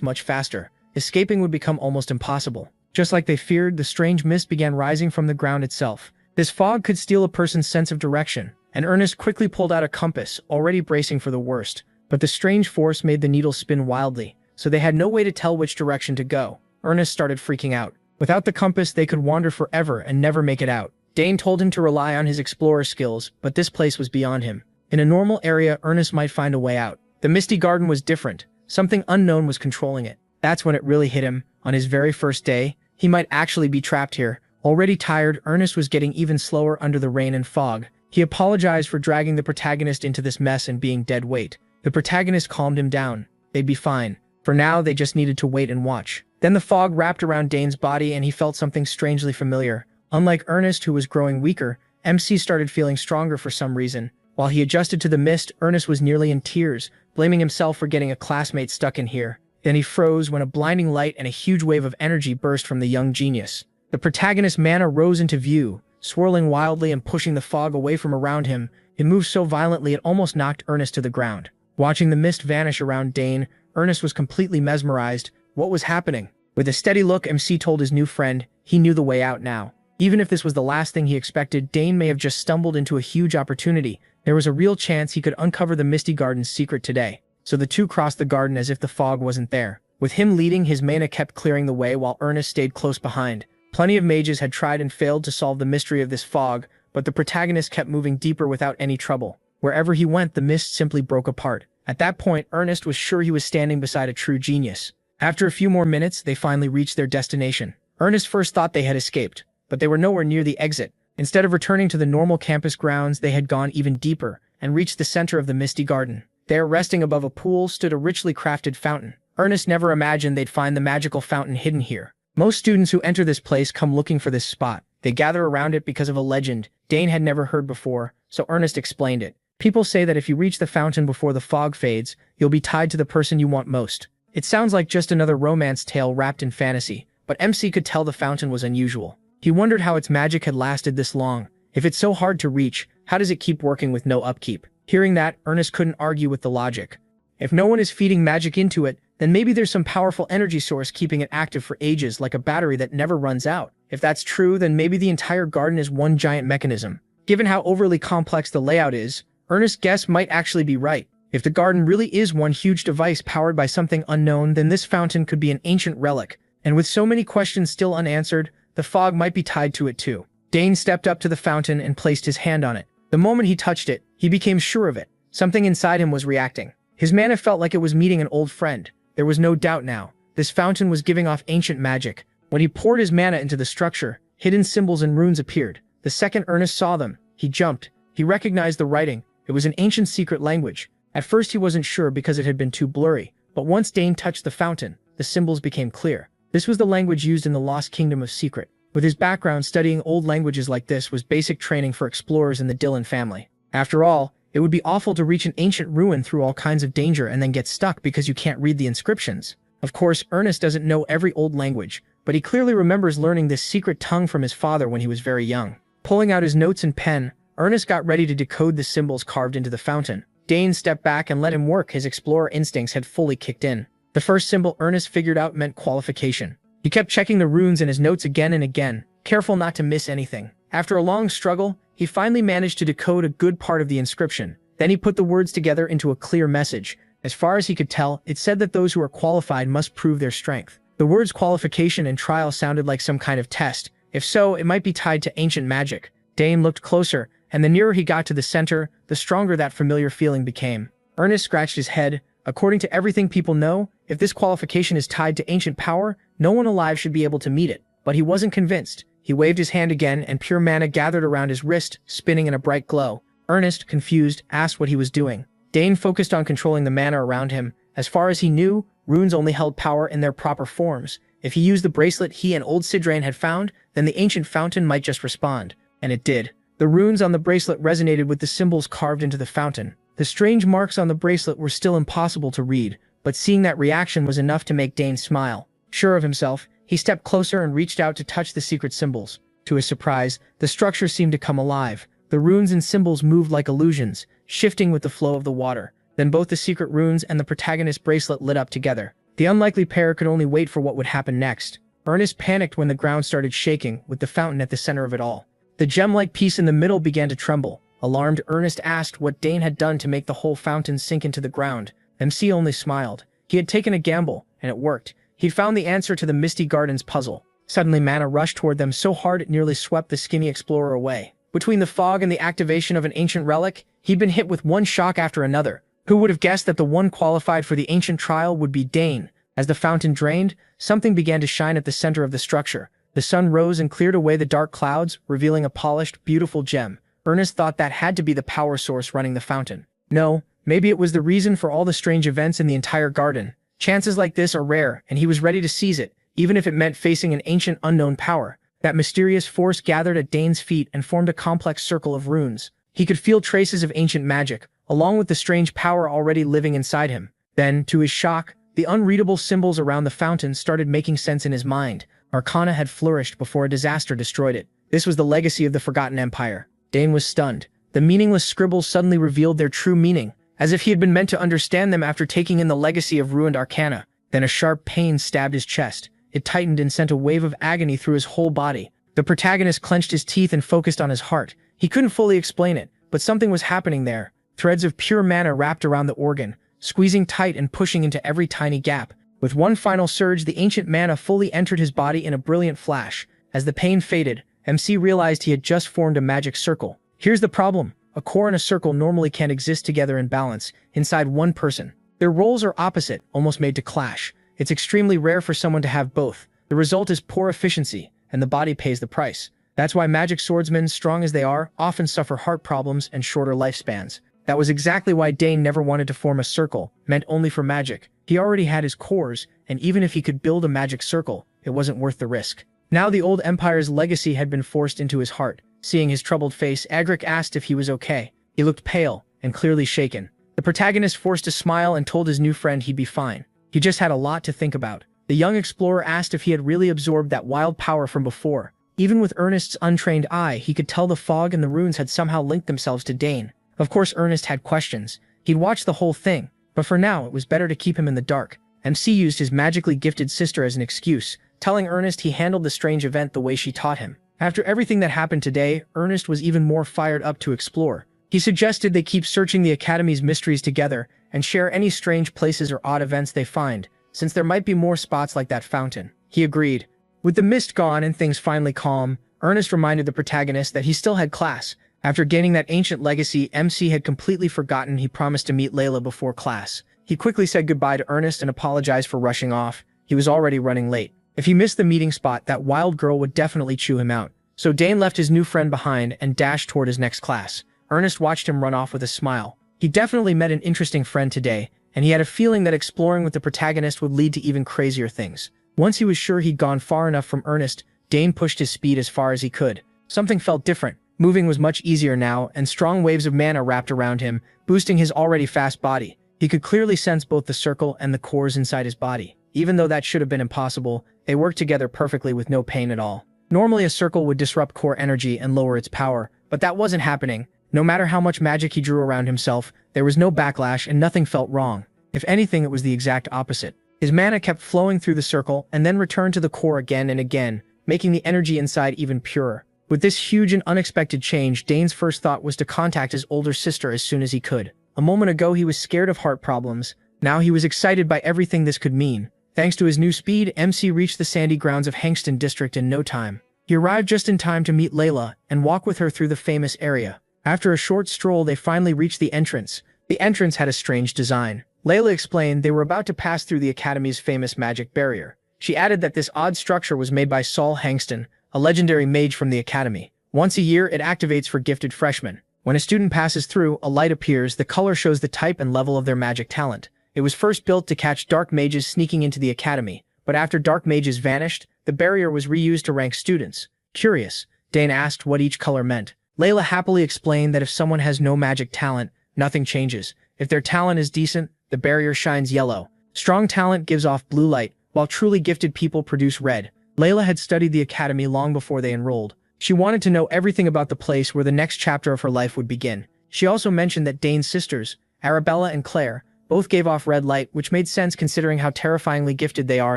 [SPEAKER 1] much faster. Escaping would become almost impossible. Just like they feared, the strange mist began rising from the ground itself. This fog could steal a person's sense of direction, and Ernest quickly pulled out a compass, already bracing for the worst. But the strange force made the needle spin wildly, so they had no way to tell which direction to go. Ernest started freaking out. Without the compass, they could wander forever and never make it out. Dane told him to rely on his explorer skills, but this place was beyond him. In a normal area, Ernest might find a way out. The misty garden was different. Something unknown was controlling it. That's when it really hit him. On his very first day, he might actually be trapped here. Already tired, Ernest was getting even slower under the rain and fog. He apologized for dragging the protagonist into this mess and being dead weight. The protagonist calmed him down. They'd be fine. For now, they just needed to wait and watch. Then the fog wrapped around Dane's body and he felt something strangely familiar. Unlike Ernest, who was growing weaker, MC started feeling stronger for some reason. While he adjusted to the mist, Ernest was nearly in tears, blaming himself for getting a classmate stuck in here. Then he froze when a blinding light and a huge wave of energy burst from the young genius. The protagonist's mana rose into view, swirling wildly and pushing the fog away from around him. It moved so violently it almost knocked Ernest to the ground. Watching the mist vanish around Dane, Ernest was completely mesmerized. What was happening? With a steady look, MC told his new friend he knew the way out now. Even if this was the last thing he expected, Dane may have just stumbled into a huge opportunity. There was a real chance he could uncover the Misty Garden's secret today. So the two crossed the garden as if the fog wasn't there. With him leading, his mana kept clearing the way while Ernest stayed close behind. Plenty of mages had tried and failed to solve the mystery of this fog, but the protagonist kept moving deeper without any trouble. Wherever he went, the mist simply broke apart. At that point, Ernest was sure he was standing beside a true genius. After a few more minutes, they finally reached their destination. Ernest first thought they had escaped, but they were nowhere near the exit. Instead of returning to the normal campus grounds, they had gone even deeper and reached the center of the Misty Garden. There, resting above a pool, stood a richly crafted fountain. Ernest never imagined they'd find the magical fountain hidden here. Most students who enter this place come looking for this spot. They gather around it because of a legend Dane had never heard before, so Ernest explained it. People say that if you reach the fountain before the fog fades, you'll be tied to the person you want most. It sounds like just another romance tale wrapped in fantasy, but MC could tell the fountain was unusual. He wondered how its magic had lasted this long. If it's so hard to reach, how does it keep working with no upkeep? Hearing that, Ernest couldn't argue with the logic. If no one is feeding magic into it, then maybe there's some powerful energy source keeping it active for ages, like a battery that never runs out. If that's true, then maybe the entire garden is one giant mechanism. Given how overly complex the layout is, Ernest's guess might actually be right. If the garden really is one huge device powered by something unknown, then this fountain could be an ancient relic. And with so many questions still unanswered, the fog might be tied to it too. Dane stepped up to the fountain and placed his hand on it. The moment he touched it, he became sure of it. Something inside him was reacting. His mana felt like it was meeting an old friend. There was no doubt now. This fountain was giving off ancient magic. When he poured his mana into the structure, hidden symbols and runes appeared. The second Ernest saw them, he jumped. He recognized the writing. It was an ancient secret language. At first he wasn't sure because it had been too blurry, but once Dane touched the fountain, the symbols became clear. This was the language used in the Lost Kingdom of Secret. With his background, studying old languages like this was basic training for explorers in the Dillon family. After all, it would be awful to reach an ancient ruin through all kinds of danger and then get stuck because you can't read the inscriptions. Of course, Ernest doesn't know every old language, but he clearly remembers learning this secret tongue from his father when he was very young. Pulling out his notes and pen, Ernest got ready to decode the symbols carved into the fountain. Dane stepped back and let him work. His explorer instincts had fully kicked in. The first symbol Ernest figured out meant qualification. He kept checking the runes in his notes again and again, careful not to miss anything. After a long struggle, he finally managed to decode a good part of the inscription. Then he put the words together into a clear message. As far as he could tell, it said that those who are qualified must prove their strength. The words qualification and trial sounded like some kind of test. If so, it might be tied to ancient magic. Dane looked closer, and the nearer he got to the center, the stronger that familiar feeling became. Ernest scratched his head. According to everything people know, if this qualification is tied to ancient power, no one alive should be able to meet it. But he wasn't convinced. He waved his hand again, and pure mana gathered around his wrist, spinning in a bright glow. Ernest, confused, asked what he was doing. Dane focused on controlling the mana around him. As far as he knew, runes only held power in their proper forms. If he used the bracelet he and old Sidrain had found, then the ancient fountain might just respond. And it did. The runes on the bracelet resonated with the symbols carved into the fountain. The strange marks on the bracelet were still impossible to read, but seeing that reaction was enough to make Dane smile. Sure of himself, he stepped closer and reached out to touch the secret symbols. To his surprise, the structure seemed to come alive. The runes and symbols moved like illusions, shifting with the flow of the water. Then both the secret runes and the protagonist's bracelet lit up together. The unlikely pair could only wait for what would happen next. Ernest panicked when the ground started shaking, with the fountain at the center of it all. The gem-like piece in the middle began to tremble. Alarmed, Ernest asked what Dane had done to make the whole fountain sink into the ground. MC only smiled. He had taken a gamble, and it worked. He'd found the answer to the Misty Gardens puzzle. Suddenly, mana rushed toward them so hard it nearly swept the skinny explorer away. Between the fog and the activation of an ancient relic, he'd been hit with one shock after another. Who would have guessed that the one qualified for the ancient trial would be Dane? As the fountain drained, something began to shine at the center of the structure. The sun rose and cleared away the dark clouds, revealing a polished, beautiful gem. Ernest thought that had to be the power source running the fountain. No, maybe it was the reason for all the strange events in the entire garden. Chances like this are rare, and he was ready to seize it, even if it meant facing an ancient unknown power. That mysterious force gathered at Dane's feet and formed a complex circle of runes. He could feel traces of ancient magic, along with the strange power already living inside him. Then, to his shock, the unreadable symbols around the fountain started making sense in his mind. Arcana had flourished before a disaster destroyed it. This was the legacy of the Forgotten Empire. Dane was stunned. The meaningless scribbles suddenly revealed their true meaning, as if he had been meant to understand them after taking in the legacy of ruined arcana. Then a sharp pain stabbed his chest. It tightened and sent a wave of agony through his whole body. The protagonist clenched his teeth and focused on his heart. He couldn't fully explain it, but something was happening there. Threads of pure mana wrapped around the organ, squeezing tight and pushing into every tiny gap. With one final surge, the ancient mana fully entered his body in a brilliant flash. As the pain faded, MC realized he had just formed a magic circle. Here's the problem. A core and a circle normally can't exist together in balance, inside one person. Their roles are opposite, almost made to clash. It's extremely rare for someone to have both. The result is poor efficiency, and the body pays the price. That's why magic swordsmen, strong as they are, often suffer heart problems and shorter lifespans. That was exactly why Dane never wanted to form a circle, meant only for magic. He already had his cores, and even if he could build a magic circle, it wasn't worth the risk. Now the old empire's legacy had been forced into his heart. Seeing his troubled face, Agric asked if he was okay. He looked pale, and clearly shaken. The protagonist forced a smile and told his new friend he'd be fine. He just had a lot to think about. The young explorer asked if he had really absorbed that wild power from before. Even with Ernest's untrained eye, he could tell the fog and the runes had somehow linked themselves to Dane. Of course, Ernest had questions. He'd watched the whole thing, but for now, it was better to keep him in the dark. MC used his magically gifted sister as an excuse, telling Ernest he handled the strange event the way she taught him. After everything that happened today, Ernest was even more fired up to explore. He suggested they keep searching the Academy's mysteries together and share any strange places or odd events they find, since there might be more spots like that fountain. He agreed. With the mist gone and things finally calm, Ernest reminded the protagonist that he still had class. After gaining that ancient legacy, MC had completely forgotten he promised to meet Layla before class. He quickly said goodbye to Ernest and apologized for rushing off. He was already running late. If he missed the meeting spot, that wild girl would definitely chew him out. So Dane left his new friend behind and dashed toward his next class. Ernest watched him run off with a smile. He definitely met an interesting friend today, and he had a feeling that exploring with the protagonist would lead to even crazier things. Once he was sure he'd gone far enough from Ernest, Dane pushed his speed as far as he could. Something felt different. Moving was much easier now, and strong waves of mana wrapped around him, boosting his already fast body. He could clearly sense both the circle and the cores inside his body. Even though that should have been impossible, they worked together perfectly with no pain at all. Normally a circle would disrupt core energy and lower its power, but that wasn't happening. No matter how much magic he drew around himself, there was no backlash and nothing felt wrong. If anything, it was the exact opposite. His mana kept flowing through the circle and then returned to the core again and again, making the energy inside even purer. With this huge and unexpected change, Dane's first thought was to contact his older sister as soon as he could. A moment ago he was scared of heart problems. Now he was excited by everything this could mean. Thanks to his new speed, MC reached the sandy grounds of Hangston District in no time. He arrived just in time to meet Layla and walk with her through the famous area. After a short stroll, they finally reached the entrance. The entrance had a strange design. Layla explained they were about to pass through the Academy's famous magic barrier. She added that this odd structure was made by Saul Hangston, a legendary mage from the academy. Once a year, it activates for gifted freshmen. When a student passes through, a light appears. The color shows the type and level of their magic talent. It was first built to catch dark mages sneaking into the academy, but after dark mages vanished, the barrier was reused to rank students. Curious, Dane asked what each color meant. Layla happily explained that if someone has no magic talent, nothing changes. If their talent is decent, the barrier shines yellow. Strong talent gives off blue light, while truly gifted people produce red. Layla had studied the academy long before they enrolled. She wanted to know everything about the place where the next chapter of her life would begin. She also mentioned that Dane's sisters, Arabella and Claire, both gave off red light, which made sense considering how terrifyingly gifted they are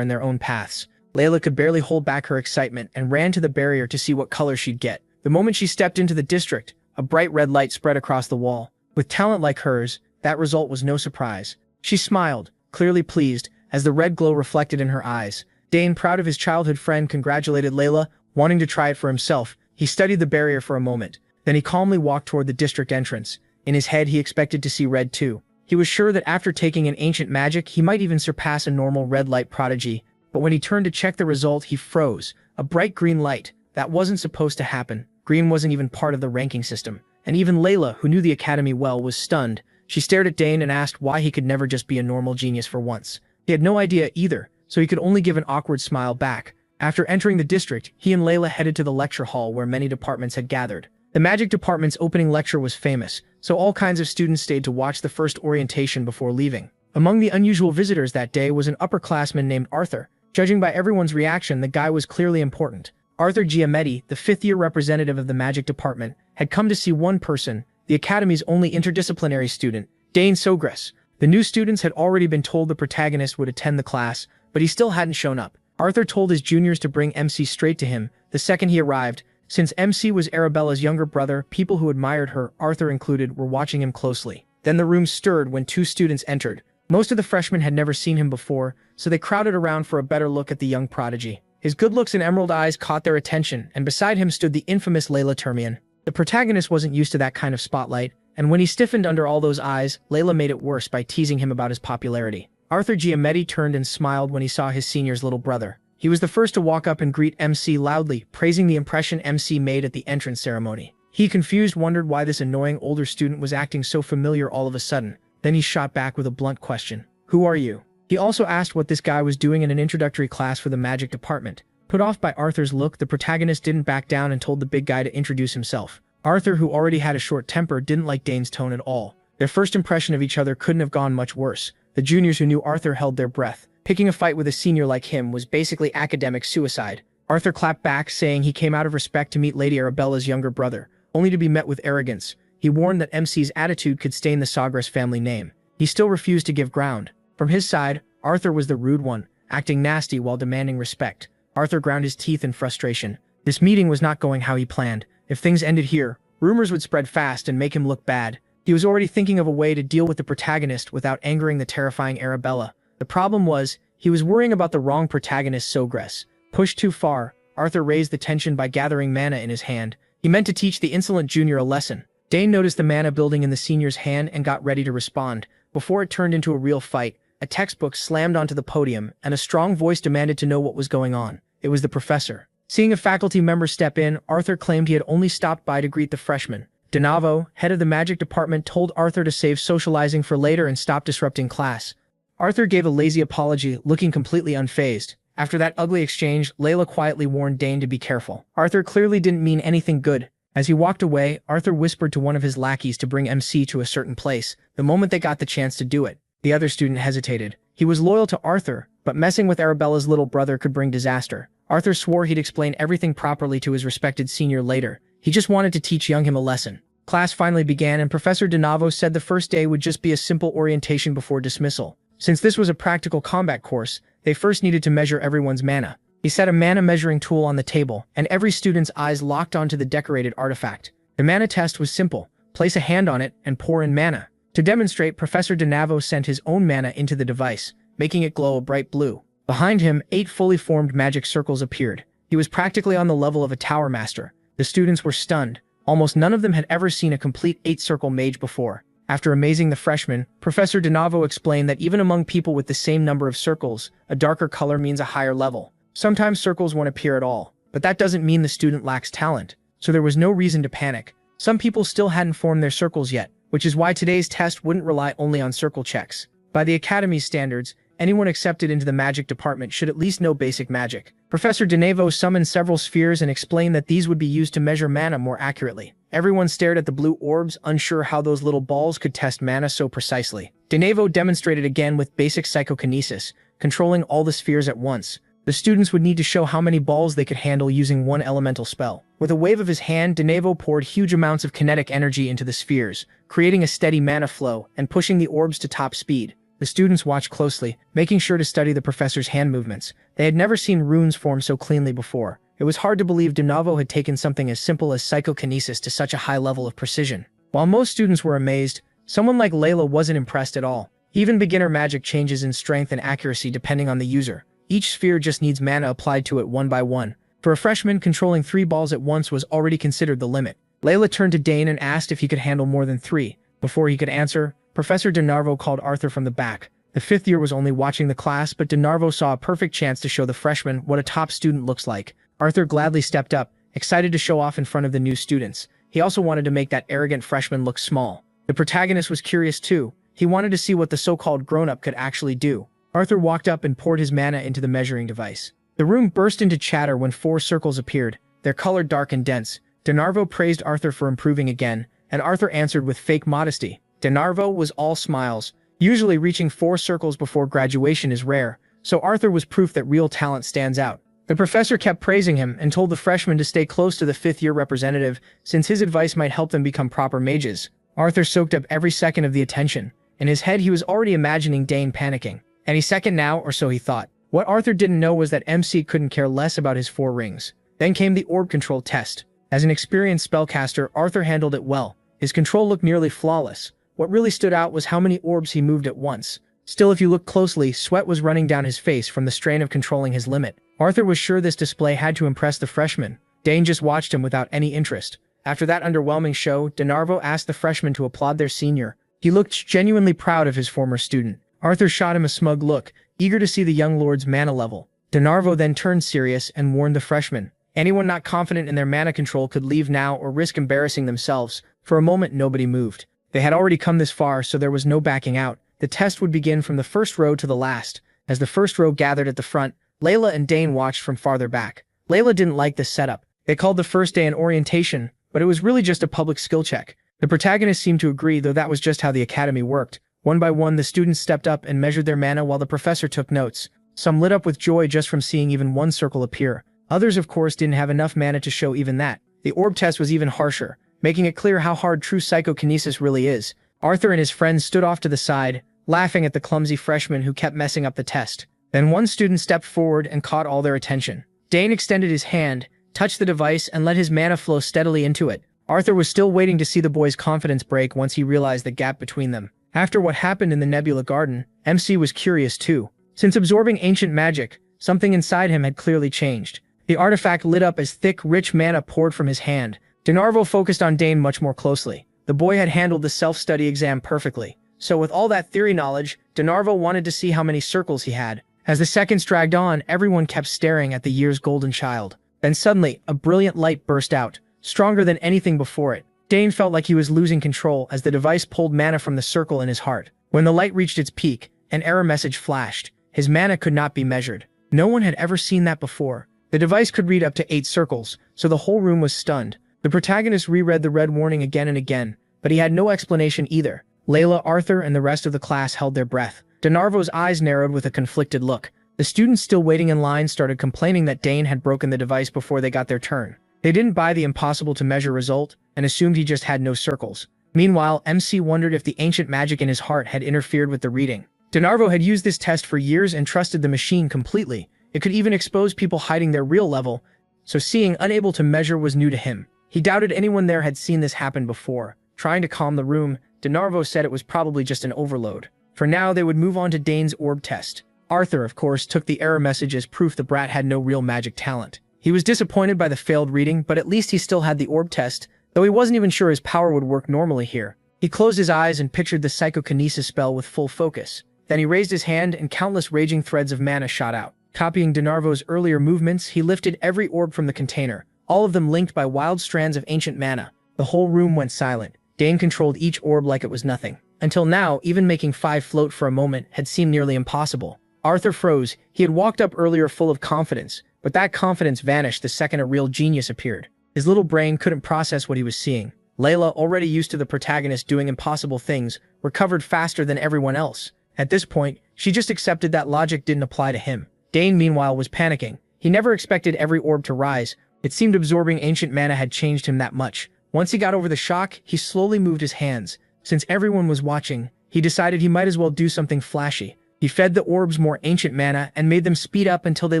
[SPEAKER 1] in their own paths. Layla could barely hold back her excitement and ran to the barrier to see what color she'd get. The moment she stepped into the district, a bright red light spread across the wall. With talent like hers, that result was no surprise. She smiled, clearly pleased, as the red glow reflected in her eyes. Dane, proud of his childhood friend, congratulated Layla, wanting to try it for himself. He studied the barrier for a moment. Then he calmly walked toward the district entrance. In his head, he expected to see red too. He was sure that after taking an ancient magic, he might even surpass a normal red light prodigy. But when he turned to check the result, he froze. A bright green light. That wasn't supposed to happen. Green wasn't even part of the ranking system. And even Layla, who knew the academy well, was stunned. She stared at Dane and asked why he could never just be a normal genius for once. He had no idea either, so he could only give an awkward smile back. After entering the district, he and Layla headed to the lecture hall where many departments had gathered. The magic department's opening lecture was famous, so all kinds of students stayed to watch the first orientation before leaving. Among the unusual visitors that day was an upperclassman named Arthur. Judging by everyone's reaction, the guy was clearly important. Arthur Giametti, the fifth-year representative of the magic department, had come to see one person, the academy's only interdisciplinary student, Dane Sogress. The new students had already been told the protagonist would attend the class, but he still hadn't shown up. Arthur told his juniors to bring MC straight to him the second he arrived. Since MC was Arabella's younger brother, people who admired her, Arthur included, were watching him closely. Then the room stirred when two students entered. Most of the freshmen had never seen him before, so they crowded around for a better look at the young prodigy. His good looks and emerald eyes caught their attention, and beside him stood the infamous Layla Termian. The protagonist wasn't used to that kind of spotlight, and when he stiffened under all those eyes, Layla made it worse by teasing him about his popularity. Arthur Giametti turned and smiled when he saw his senior's little brother. He was the first to walk up and greet MC loudly, praising the impression MC made at the entrance ceremony. He, confused, wondered why this annoying older student was acting so familiar all of a sudden. Then he shot back with a blunt question. "Who are you?" He also asked what this guy was doing in an introductory class for the magic department. Put off by Arthur's look, the protagonist didn't back down and told the big guy to introduce himself. Arthur, who already had a short temper, didn't like Dane's tone at all. Their first impression of each other couldn't have gone much worse. The juniors who knew Arthur held their breath. Picking a fight with a senior like him was basically academic suicide. Arthur clapped back, saying he came out of respect to meet Lady Arabella's younger brother, only to be met with arrogance. He warned that MC's attitude could stain the Sogress family name. He still refused to give ground. From his side, Arthur was the rude one, acting nasty while demanding respect. Arthur ground his teeth in frustration. This meeting was not going how he planned. If things ended here, rumors would spread fast and make him look bad. He was already thinking of a way to deal with the protagonist without angering the terrifying Arabella. The problem was, he was worrying about the wrong protagonist, Sogress. Pushed too far, Arthur raised the tension by gathering mana in his hand. He meant to teach the insolent junior a lesson. Dane noticed the mana building in the senior's hand and got ready to respond. Before it turned into a real fight, a textbook slammed onto the podium, and a strong voice demanded to know what was going on. It was the professor. Seeing a faculty member step in, Arthur claimed he had only stopped by to greet the freshman. Donavo, head of the magic department, told Arthur to save socializing for later and stop disrupting class. Arthur gave a lazy apology, looking completely unfazed. After that ugly exchange, Layla quietly warned Dane to be careful. Arthur clearly didn't mean anything good. As he walked away, Arthur whispered to one of his lackeys to bring MC to a certain place, the moment they got the chance to do it. The other student hesitated. He was loyal to Arthur, but messing with Arabella's little brother could bring disaster. Arthur swore he'd explain everything properly to his respected senior later. He just wanted to teach young him a lesson. Class finally began, and Professor Donavo said the first day would just be a simple orientation before dismissal. Since this was a practical combat course, they first needed to measure everyone's mana. He set a mana measuring tool on the table, and every student's eyes locked onto the decorated artifact. The mana test was simple. Place a hand on it and pour in mana. To demonstrate, Professor Donavo sent his own mana into the device, making it glow a bright blue. Behind him, 8 fully formed magic circles appeared. He was practically on the level of a tower master. The students were stunned. Almost none of them had ever seen a complete 8-circle mage before. After amazing the freshmen, Professor Donavo explained that even among people with the same number of circles, a darker color means a higher level. Sometimes circles won't appear at all, but that doesn't mean the student lacks talent, so there was no reason to panic. Some people still hadn't formed their circles yet, which is why today's test wouldn't rely only on circle checks. By the Academy's standards, anyone accepted into the magic department should at least know basic magic. Professor Denevo summoned several spheres and explained that these would be used to measure mana more accurately. Everyone stared at the blue orbs, unsure how those little balls could test mana so precisely. Denevo demonstrated again with basic psychokinesis, controlling all the spheres at once. The students would need to show how many balls they could handle using one elemental spell. With a wave of his hand, Denevo poured huge amounts of kinetic energy into the spheres, creating a steady mana flow and pushing the orbs to top speed. The students watched closely, making sure to study the professor's hand movements. They had never seen runes form so cleanly before. It was hard to believe Denevo had taken something as simple as psychokinesis to such a high level of precision. While most students were amazed, someone like Layla wasn't impressed at all. Even beginner magic changes in strength and accuracy depending on the user. Each sphere just needs mana applied to it one by one. For a freshman, controlling 3 balls at once was already considered the limit. Layla turned to Dane and asked if he could handle more than 3. Before he could answer, Professor DeNarvo called Arthur from the back. The 5th year was only watching the class, but DeNarvo saw a perfect chance to show the freshman what a top student looks like. Arthur gladly stepped up, excited to show off in front of the new students. He also wanted to make that arrogant freshman look small. The protagonist was curious too. He wanted to see what the so-called grown-up could actually do. Arthur walked up and poured his mana into the measuring device. The room burst into chatter when 4 circles appeared, their color dark and dense. DeNarvo praised Arthur for improving again, and Arthur answered with fake modesty. DeNarvo was all smiles. Usually reaching 4 circles before graduation is rare, so Arthur was proof that real talent stands out. The professor kept praising him and told the freshmen to stay close to the 5th-year representative, since his advice might help them become proper mages. Arthur soaked up every second of the attention. In his head, he was already imagining Dane panicking. Any second now, or so he thought. What Arthur didn't know was that MC couldn't care less about his 4 rings. Then came the orb control test. As an experienced spellcaster, Arthur handled it well. His control looked nearly flawless. What really stood out was how many orbs he moved at once. Still, if you looked closely, sweat was running down his face from the strain of controlling his limit. Arthur was sure this display had to impress the freshmen. Dane just watched him without any interest. After that underwhelming show, DeNarvo asked the freshmen to applaud their senior. He looked genuinely proud of his former student. Arthur shot him a smug look, eager to see the young lord's mana level. DeNarvo then turned serious and warned the freshmen. Anyone not confident in their mana control could leave now or risk embarrassing themselves. For a moment, nobody moved. They had already come this far, so there was no backing out. The test would begin from the first row to the last. As the first row gathered at the front, Layla and Dane watched from farther back. Layla didn't like this setup. They called the first day an orientation, but it was really just a public skill check. The protagonist seemed to agree, though that was just how the academy worked. One by one, the students stepped up and measured their mana while the professor took notes. Some lit up with joy just from seeing even one circle appear. Others, of course, didn't have enough mana to show even that. The orb test was even harsher, making it clear how hard true psychokinesis really is. Arthur and his friends stood off to the side, laughing at the clumsy freshman who kept messing up the test. Then one student stepped forward and caught all their attention. Dane extended his hand, touched the device, and let his mana flow steadily into it. Arthur was still waiting to see the boy's confidence break once he realized the gap between them. After what happened in the Nebula Garden, MC was curious too. Since absorbing ancient magic, something inside him had clearly changed. The artifact lit up as thick, rich mana poured from his hand. DeNarvo focused on Dane much more closely. The boy had handled the self-study exam perfectly. So with all that theory knowledge, DeNarvo wanted to see how many circles he had. As the seconds dragged on, everyone kept staring at the year's golden child. Then suddenly, a brilliant light burst out, stronger than anything before it. Dane felt like he was losing control as the device pulled mana from the circle in his heart. When the light reached its peak, an error message flashed. His mana could not be measured. No one had ever seen that before. The device could read up to 8 circles, so the whole room was stunned. The protagonist reread the red warning again and again, but he had no explanation either. Layla, Arthur, and the rest of the class held their breath. DeNarvo's eyes narrowed with a conflicted look. The students still waiting in line started complaining that Dane had broken the device before they got their turn. They didn't buy the impossible-to-measure result and assumed he just had no circles. Meanwhile, MC wondered if the ancient magic in his heart had interfered with the reading. DeNarvo had used this test for years and trusted the machine completely. It could even expose people hiding their real level, so seeing unable to measure was new to him. He doubted anyone there had seen this happen before. Trying to calm the room, DeNarvo said it was probably just an overload. For now, they would move on to Dane's orb test. Arthur, of course, took the error message as proof the brat had no real magic talent. He was disappointed by the failed reading, but at least he still had the orb test, though he wasn't even sure his power would work normally here. He closed his eyes and pictured the psychokinesis spell with full focus. Then he raised his hand and countless raging threads of mana shot out. Copying DeNarvo's earlier movements, he lifted every orb from the container, all of them linked by wild strands of ancient mana. The whole room went silent. Dane controlled each orb like it was nothing. Until now, even making 5 float for a moment had seemed nearly impossible. Arthur froze. He had walked up earlier full of confidence, but that confidence vanished the second a real genius appeared. His little brain couldn't process what he was seeing. Layla, already used to the protagonist doing impossible things, recovered faster than everyone else. At this point, she just accepted that logic didn't apply to him. Dane, meanwhile, was panicking. He never expected every orb to rise. It seemed absorbing ancient mana had changed him that much. Once he got over the shock, he slowly moved his hands. Since everyone was watching, he decided he might as well do something flashy. He fed the orbs more ancient mana and made them speed up until they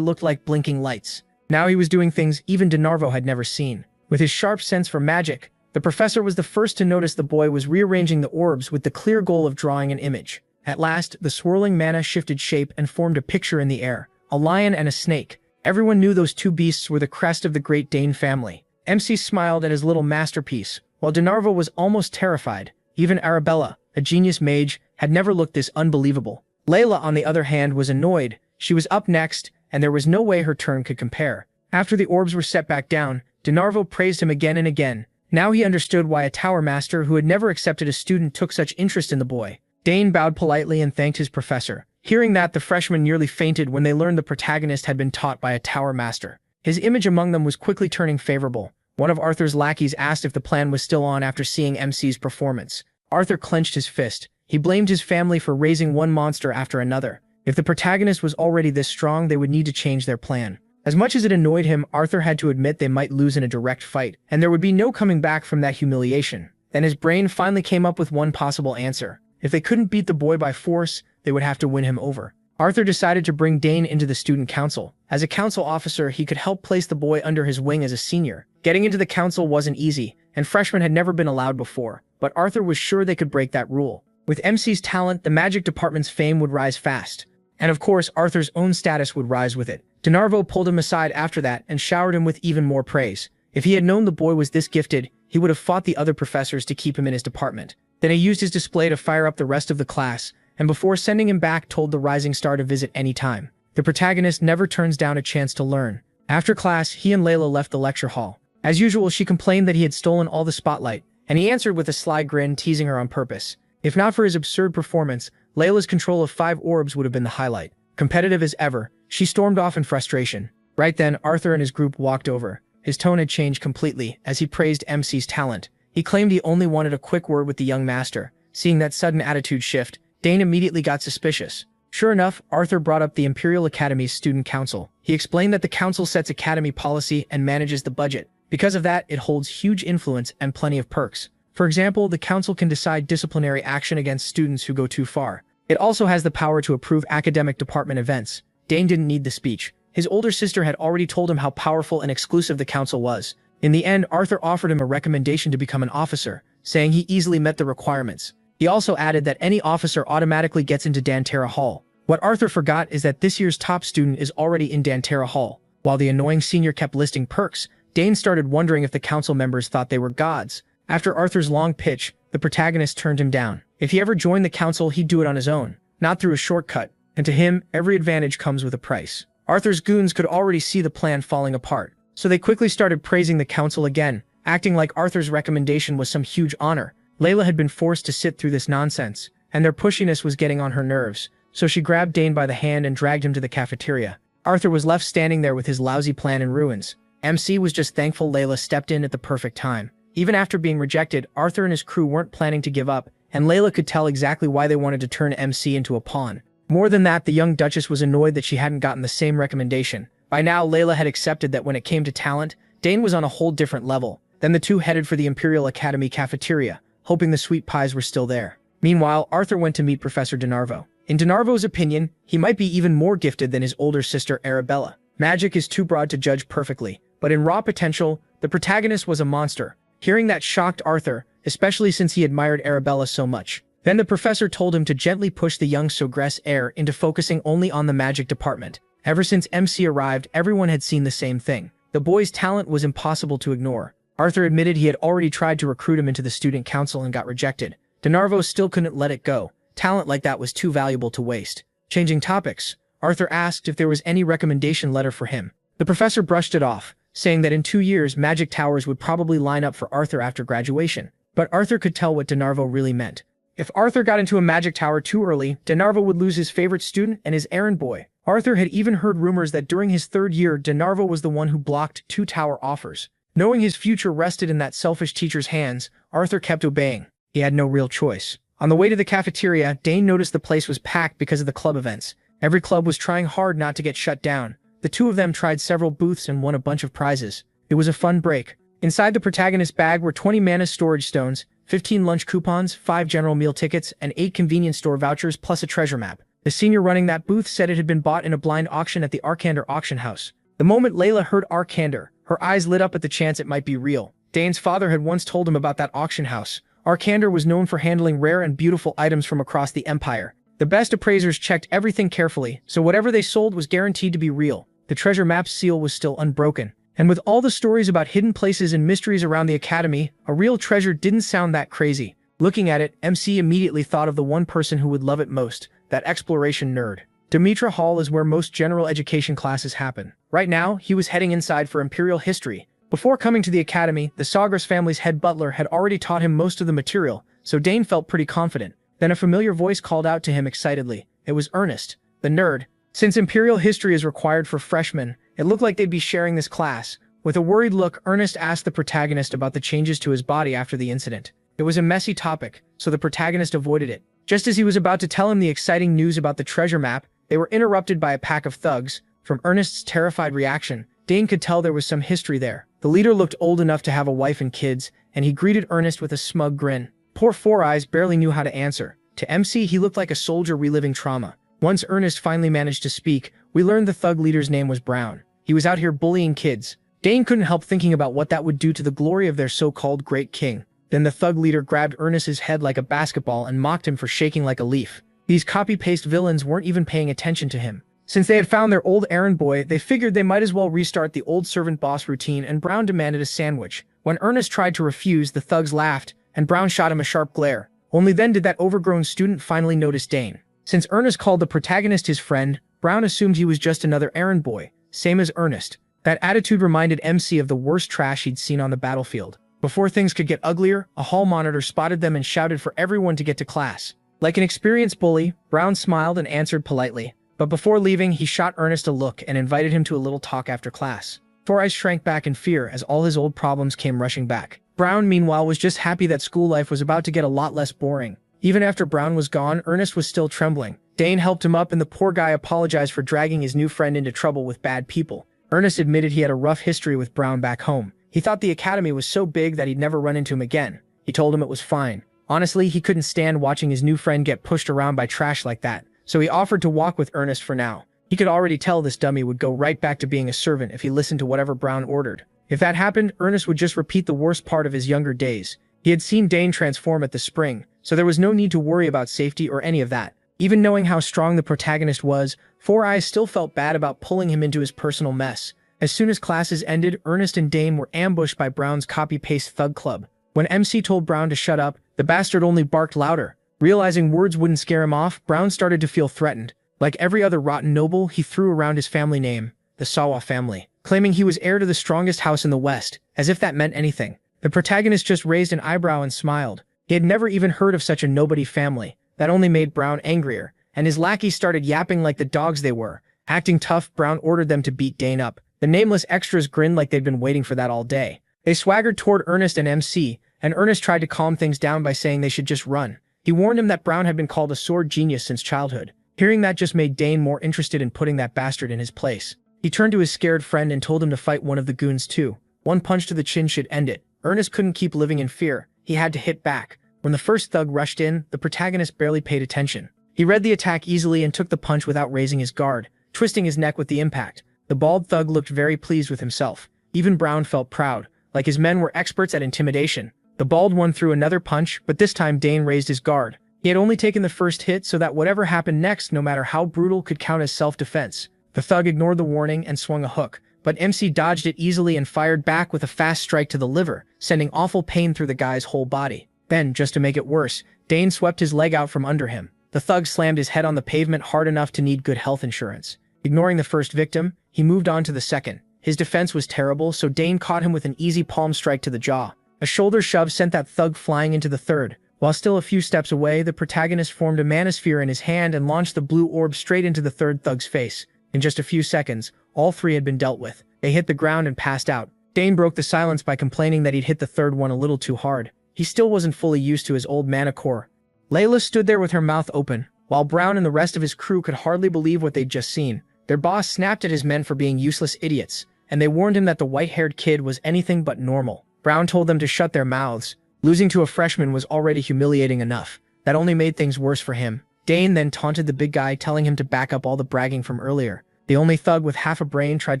[SPEAKER 1] looked like blinking lights. Now he was doing things even DeNarvo had never seen. With his sharp sense for magic, the professor was the first to notice the boy was rearranging the orbs with the clear goal of drawing an image. At last, the swirling mana shifted shape and formed a picture in the air. A lion and a snake. Everyone knew those two beasts were the crest of the great Dane family. MC smiled at his little masterpiece, while DeNarvo was almost terrified. Even Arabella, a genius mage, had never looked this unbelievable. Layla, on the other hand, was annoyed. She was up next, and there was no way her turn could compare. After the orbs were set back down, DeNarvo praised him again and again. Now he understood why a tower master who had never accepted a student took such interest in the boy. Dane bowed politely and thanked his professor. Hearing that, the freshmen nearly fainted when they learned the protagonist had been taught by a tower master. His image among them was quickly turning favorable. One of Arthur's lackeys asked if the plan was still on after seeing MC's performance. Arthur clenched his fist. He blamed his family for raising one monster after another. If the protagonist was already this strong, they would need to change their plan. As much as it annoyed him, Arthur had to admit they might lose in a direct fight, and there would be no coming back from that humiliation. Then his brain finally came up with one possible answer. If they couldn't beat the boy by force, they would have to win him over. Arthur decided to bring Dane into the student council. As a council officer, he could help place the boy under his wing as a senior. Getting into the council wasn't easy, and freshmen had never been allowed before, but Arthur was sure they could break that rule. With MC's talent, the magic department's fame would rise fast. And of course, Arthur's own status would rise with it. DeNarvo pulled him aside after that and showered him with even more praise. If he had known the boy was this gifted, he would have fought the other professors to keep him in his department. Then he used his display to fire up the rest of the class, and before sending him back told the rising star to visit any time. The protagonist never turns down a chance to learn. After class, he and Layla left the lecture hall. As usual, she complained that he had stolen all the spotlight, and he answered with a sly grin, teasing her on purpose. If not for his absurd performance, Layla's control of 5 orbs would have been the highlight. Competitive as ever, she stormed off in frustration. Right then, Arthur and his group walked over. His tone had changed completely as he praised MC's talent. He claimed he only wanted a quick word with the young master. Seeing that sudden attitude shift, Dane immediately got suspicious. Sure enough, Arthur brought up the Imperial Academy's student council. He explained that the council sets academy policy and manages the budget. Because of that, it holds huge influence and plenty of perks. For example, the council can decide disciplinary action against students who go too far. It also has the power to approve academic department events. Dane didn't need the speech. His older sister had already told him how powerful and exclusive the council was. In the end, Arthur offered him a recommendation to become an officer, saying he easily met the requirements. He also added that any officer automatically gets into Dantera Hall. What Arthur forgot is that this year's top student is already in Dantera Hall. While the annoying senior kept listing perks, Dane started wondering if the council members thought they were gods. After Arthur's long pitch, the protagonist turned him down. If he ever joined the council, he'd do it on his own, not through a shortcut. And to him, every advantage comes with a price. Arthur's goons could already see the plan falling apart, so they quickly started praising the council again, acting like Arthur's recommendation was some huge honor. Layla had been forced to sit through this nonsense, and their pushiness was getting on her nerves, so she grabbed Dane by the hand and dragged him to the cafeteria. Arthur was left standing there with his lousy plan in ruins. MC was just thankful Layla stepped in at the perfect time. Even after being rejected, Arthur and his crew weren't planning to give up, and Layla could tell exactly why they wanted to turn MC into a pawn. More than that, the young Duchess was annoyed that she hadn't gotten the same recommendation. By now, Layla had accepted that when it came to talent, Dane was on a whole different level. Then the two headed for the Imperial Academy cafeteria, hoping the sweet pies were still there. Meanwhile, Arthur went to meet Professor DeNarvo. In DeNarvo's opinion, he might be even more gifted than his older sister Arabella. Magic is too broad to judge perfectly, but in raw potential, the protagonist was a monster. Hearing that shocked Arthur, especially since he admired Arabella so much. Then the professor told him to gently push the young Sogress heir into focusing only on the magic department. Ever since MC arrived, everyone had seen the same thing. The boy's talent was impossible to ignore. Arthur admitted he had already tried to recruit him into the student council and got rejected. DeNarvo still couldn't let it go. Talent like that was too valuable to waste. Changing topics, Arthur asked if there was any recommendation letter for him. The professor brushed it off, saying that in 2 years magic towers would probably line up for Arthur after graduation. But Arthur could tell what Denarvo really meant. If Arthur got into a magic tower too early, Denarvo would lose his favorite student and his errand boy. Arthur had even heard rumors that during his 3rd year, Denarvo was the one who blocked 2 tower offers. Knowing his future rested in that selfish teacher's hands, Arthur kept obeying. He had no real choice. On the way to the cafeteria, Dane noticed the place was packed because of the club events. Every club was trying hard not to get shut down. The two of them tried several booths and won a bunch of prizes. It was a fun break. Inside the protagonist's bag were 20 mana storage stones, 15 lunch coupons, 5 general meal tickets, and 8 convenience store vouchers plus a treasure map. The senior running that booth said it had been bought in a blind auction at the Arkander auction house. The moment Layla heard Arkander, her eyes lit up at the chance it might be real. Dane's father had once told him about that auction house. Arkander was known for handling rare and beautiful items from across the empire. The best appraisers checked everything carefully, so whatever they sold was guaranteed to be real. The treasure map's seal was still unbroken. And with all the stories about hidden places and mysteries around the academy, a real treasure didn't sound that crazy. Looking at it, MC immediately thought of the one person who would love it most, that exploration nerd. Demetra Hall is where most general education classes happen. Right now, he was heading inside for Imperial History. Before coming to the academy, the Sagras family's head butler had already taught him most of the material, so Dane felt pretty confident. Then a familiar voice called out to him excitedly. It was Ernest, the nerd. Since Imperial History is required for freshmen, it looked like they'd be sharing this class. With a worried look, Ernest asked the protagonist about the changes to his body after the incident. It was a messy topic, so the protagonist avoided it. Just as he was about to tell him the exciting news about the treasure map, they were interrupted by a pack of thugs. From Ernest's terrified reaction, Dane could tell there was some history there. The leader looked old enough to have a wife and kids, and he greeted Ernest with a smug grin. Poor Four Eyes barely knew how to answer. To MC, he looked like a soldier reliving trauma. Once Ernest finally managed to speak, we learned the thug leader's name was Brown. He was out here bullying kids. Dane couldn't help thinking about what that would do to the glory of their so-called great king. Then the thug leader grabbed Ernest's head like a basketball and mocked him for shaking like a leaf. These copy-paste villains weren't even paying attention to him. Since they had found their old errand boy, they figured they might as well restart the old servant boss routine, and Brown demanded a sandwich. When Ernest tried to refuse, the thugs laughed, and Brown shot him a sharp glare. Only then did that overgrown student finally notice Dane. Since Ernest called the protagonist his friend, Brown assumed he was just another errand boy, same as Ernest. That attitude reminded MC of the worst trash he'd seen on the battlefield. Before things could get uglier, a hall monitor spotted them and shouted for everyone to get to class. Like an experienced bully, Brown smiled and answered politely. But before leaving, he shot Ernest a look and invited him to a little talk after class. Four Eyes shrank back in fear as all his old problems came rushing back. Brown, meanwhile, was just happy that school life was about to get a lot less boring. Even after Brown was gone, Ernest was still trembling. Dane helped him up and the poor guy apologized for dragging his new friend into trouble with bad people. Ernest admitted he had a rough history with Brown back home. He thought the academy was so big that he'd never run into him again. He told him it was fine. Honestly, he couldn't stand watching his new friend get pushed around by trash like that, so he offered to walk with Ernest for now. He could already tell this dummy would go right back to being a servant if he listened to whatever Brown ordered. If that happened, Ernest would just repeat the worst part of his younger days. He had seen Dane transform at the spring, so there was no need to worry about safety or any of that. Even knowing how strong the protagonist was, Four Eyes still felt bad about pulling him into his personal mess. As soon as classes ended, Ernest and Dane were ambushed by Brown's copy-paste thug club. When MC told Brown to shut up, the bastard only barked louder. Realizing words wouldn't scare him off, Brown started to feel threatened. Like every other rotten noble, he threw around his family name, the Sawa family, claiming he was heir to the strongest house in the West, as if that meant anything. The protagonist just raised an eyebrow and smiled. He had never even heard of such a nobody family. That only made Brown angrier, and his lackeys started yapping like the dogs they were. Acting tough, Brown ordered them to beat Dane up. The nameless extras grinned like they'd been waiting for that all day. They swaggered toward Ernest and MC, and Ernest tried to calm things down by saying they should just run. He warned him that Brown had been called a sword genius since childhood. Hearing that just made Dane more interested in putting that bastard in his place. He turned to his scared friend and told him to fight one of the goons too. One punch to the chin should end it. Ernest couldn't keep living in fear. He had to hit back. When the first thug rushed in, the protagonist barely paid attention. He read the attack easily and took the punch without raising his guard, twisting his neck with the impact. The bald thug looked very pleased with himself. Even Brown felt proud, like his men were experts at intimidation. The bald one threw another punch, but this time Dane raised his guard. He had only taken the first hit so that whatever happened next, no matter how brutal, could count as self-defense. The thug ignored the warning and swung a hook, but MC dodged it easily and fired back with a fast strike to the liver, sending awful pain through the guy's whole body. Then, just to make it worse, Dane swept his leg out from under him. The thug slammed his head on the pavement hard enough to need good health insurance. Ignoring the first victim, he moved on to the second. His defense was terrible, so Dane caught him with an easy palm strike to the jaw. A shoulder shove sent that thug flying into the third. While still a few steps away, the protagonist formed a manosphere in his hand and launched the blue orb straight into the third thug's face. In just a few seconds, all three had been dealt with. They hit the ground and passed out. Dane broke the silence by complaining that he'd hit the third one a little too hard. He still wasn't fully used to his old mana core. Layla stood there with her mouth open, while Brown and the rest of his crew could hardly believe what they'd just seen. Their boss snapped at his men for being useless idiots, and they warned him that the white-haired kid was anything but normal. Brown told them to shut their mouths. Losing to a freshman was already humiliating enough. That only made things worse for him. Dane then taunted the big guy, telling him to back up all the bragging from earlier. The only thug with half a brain tried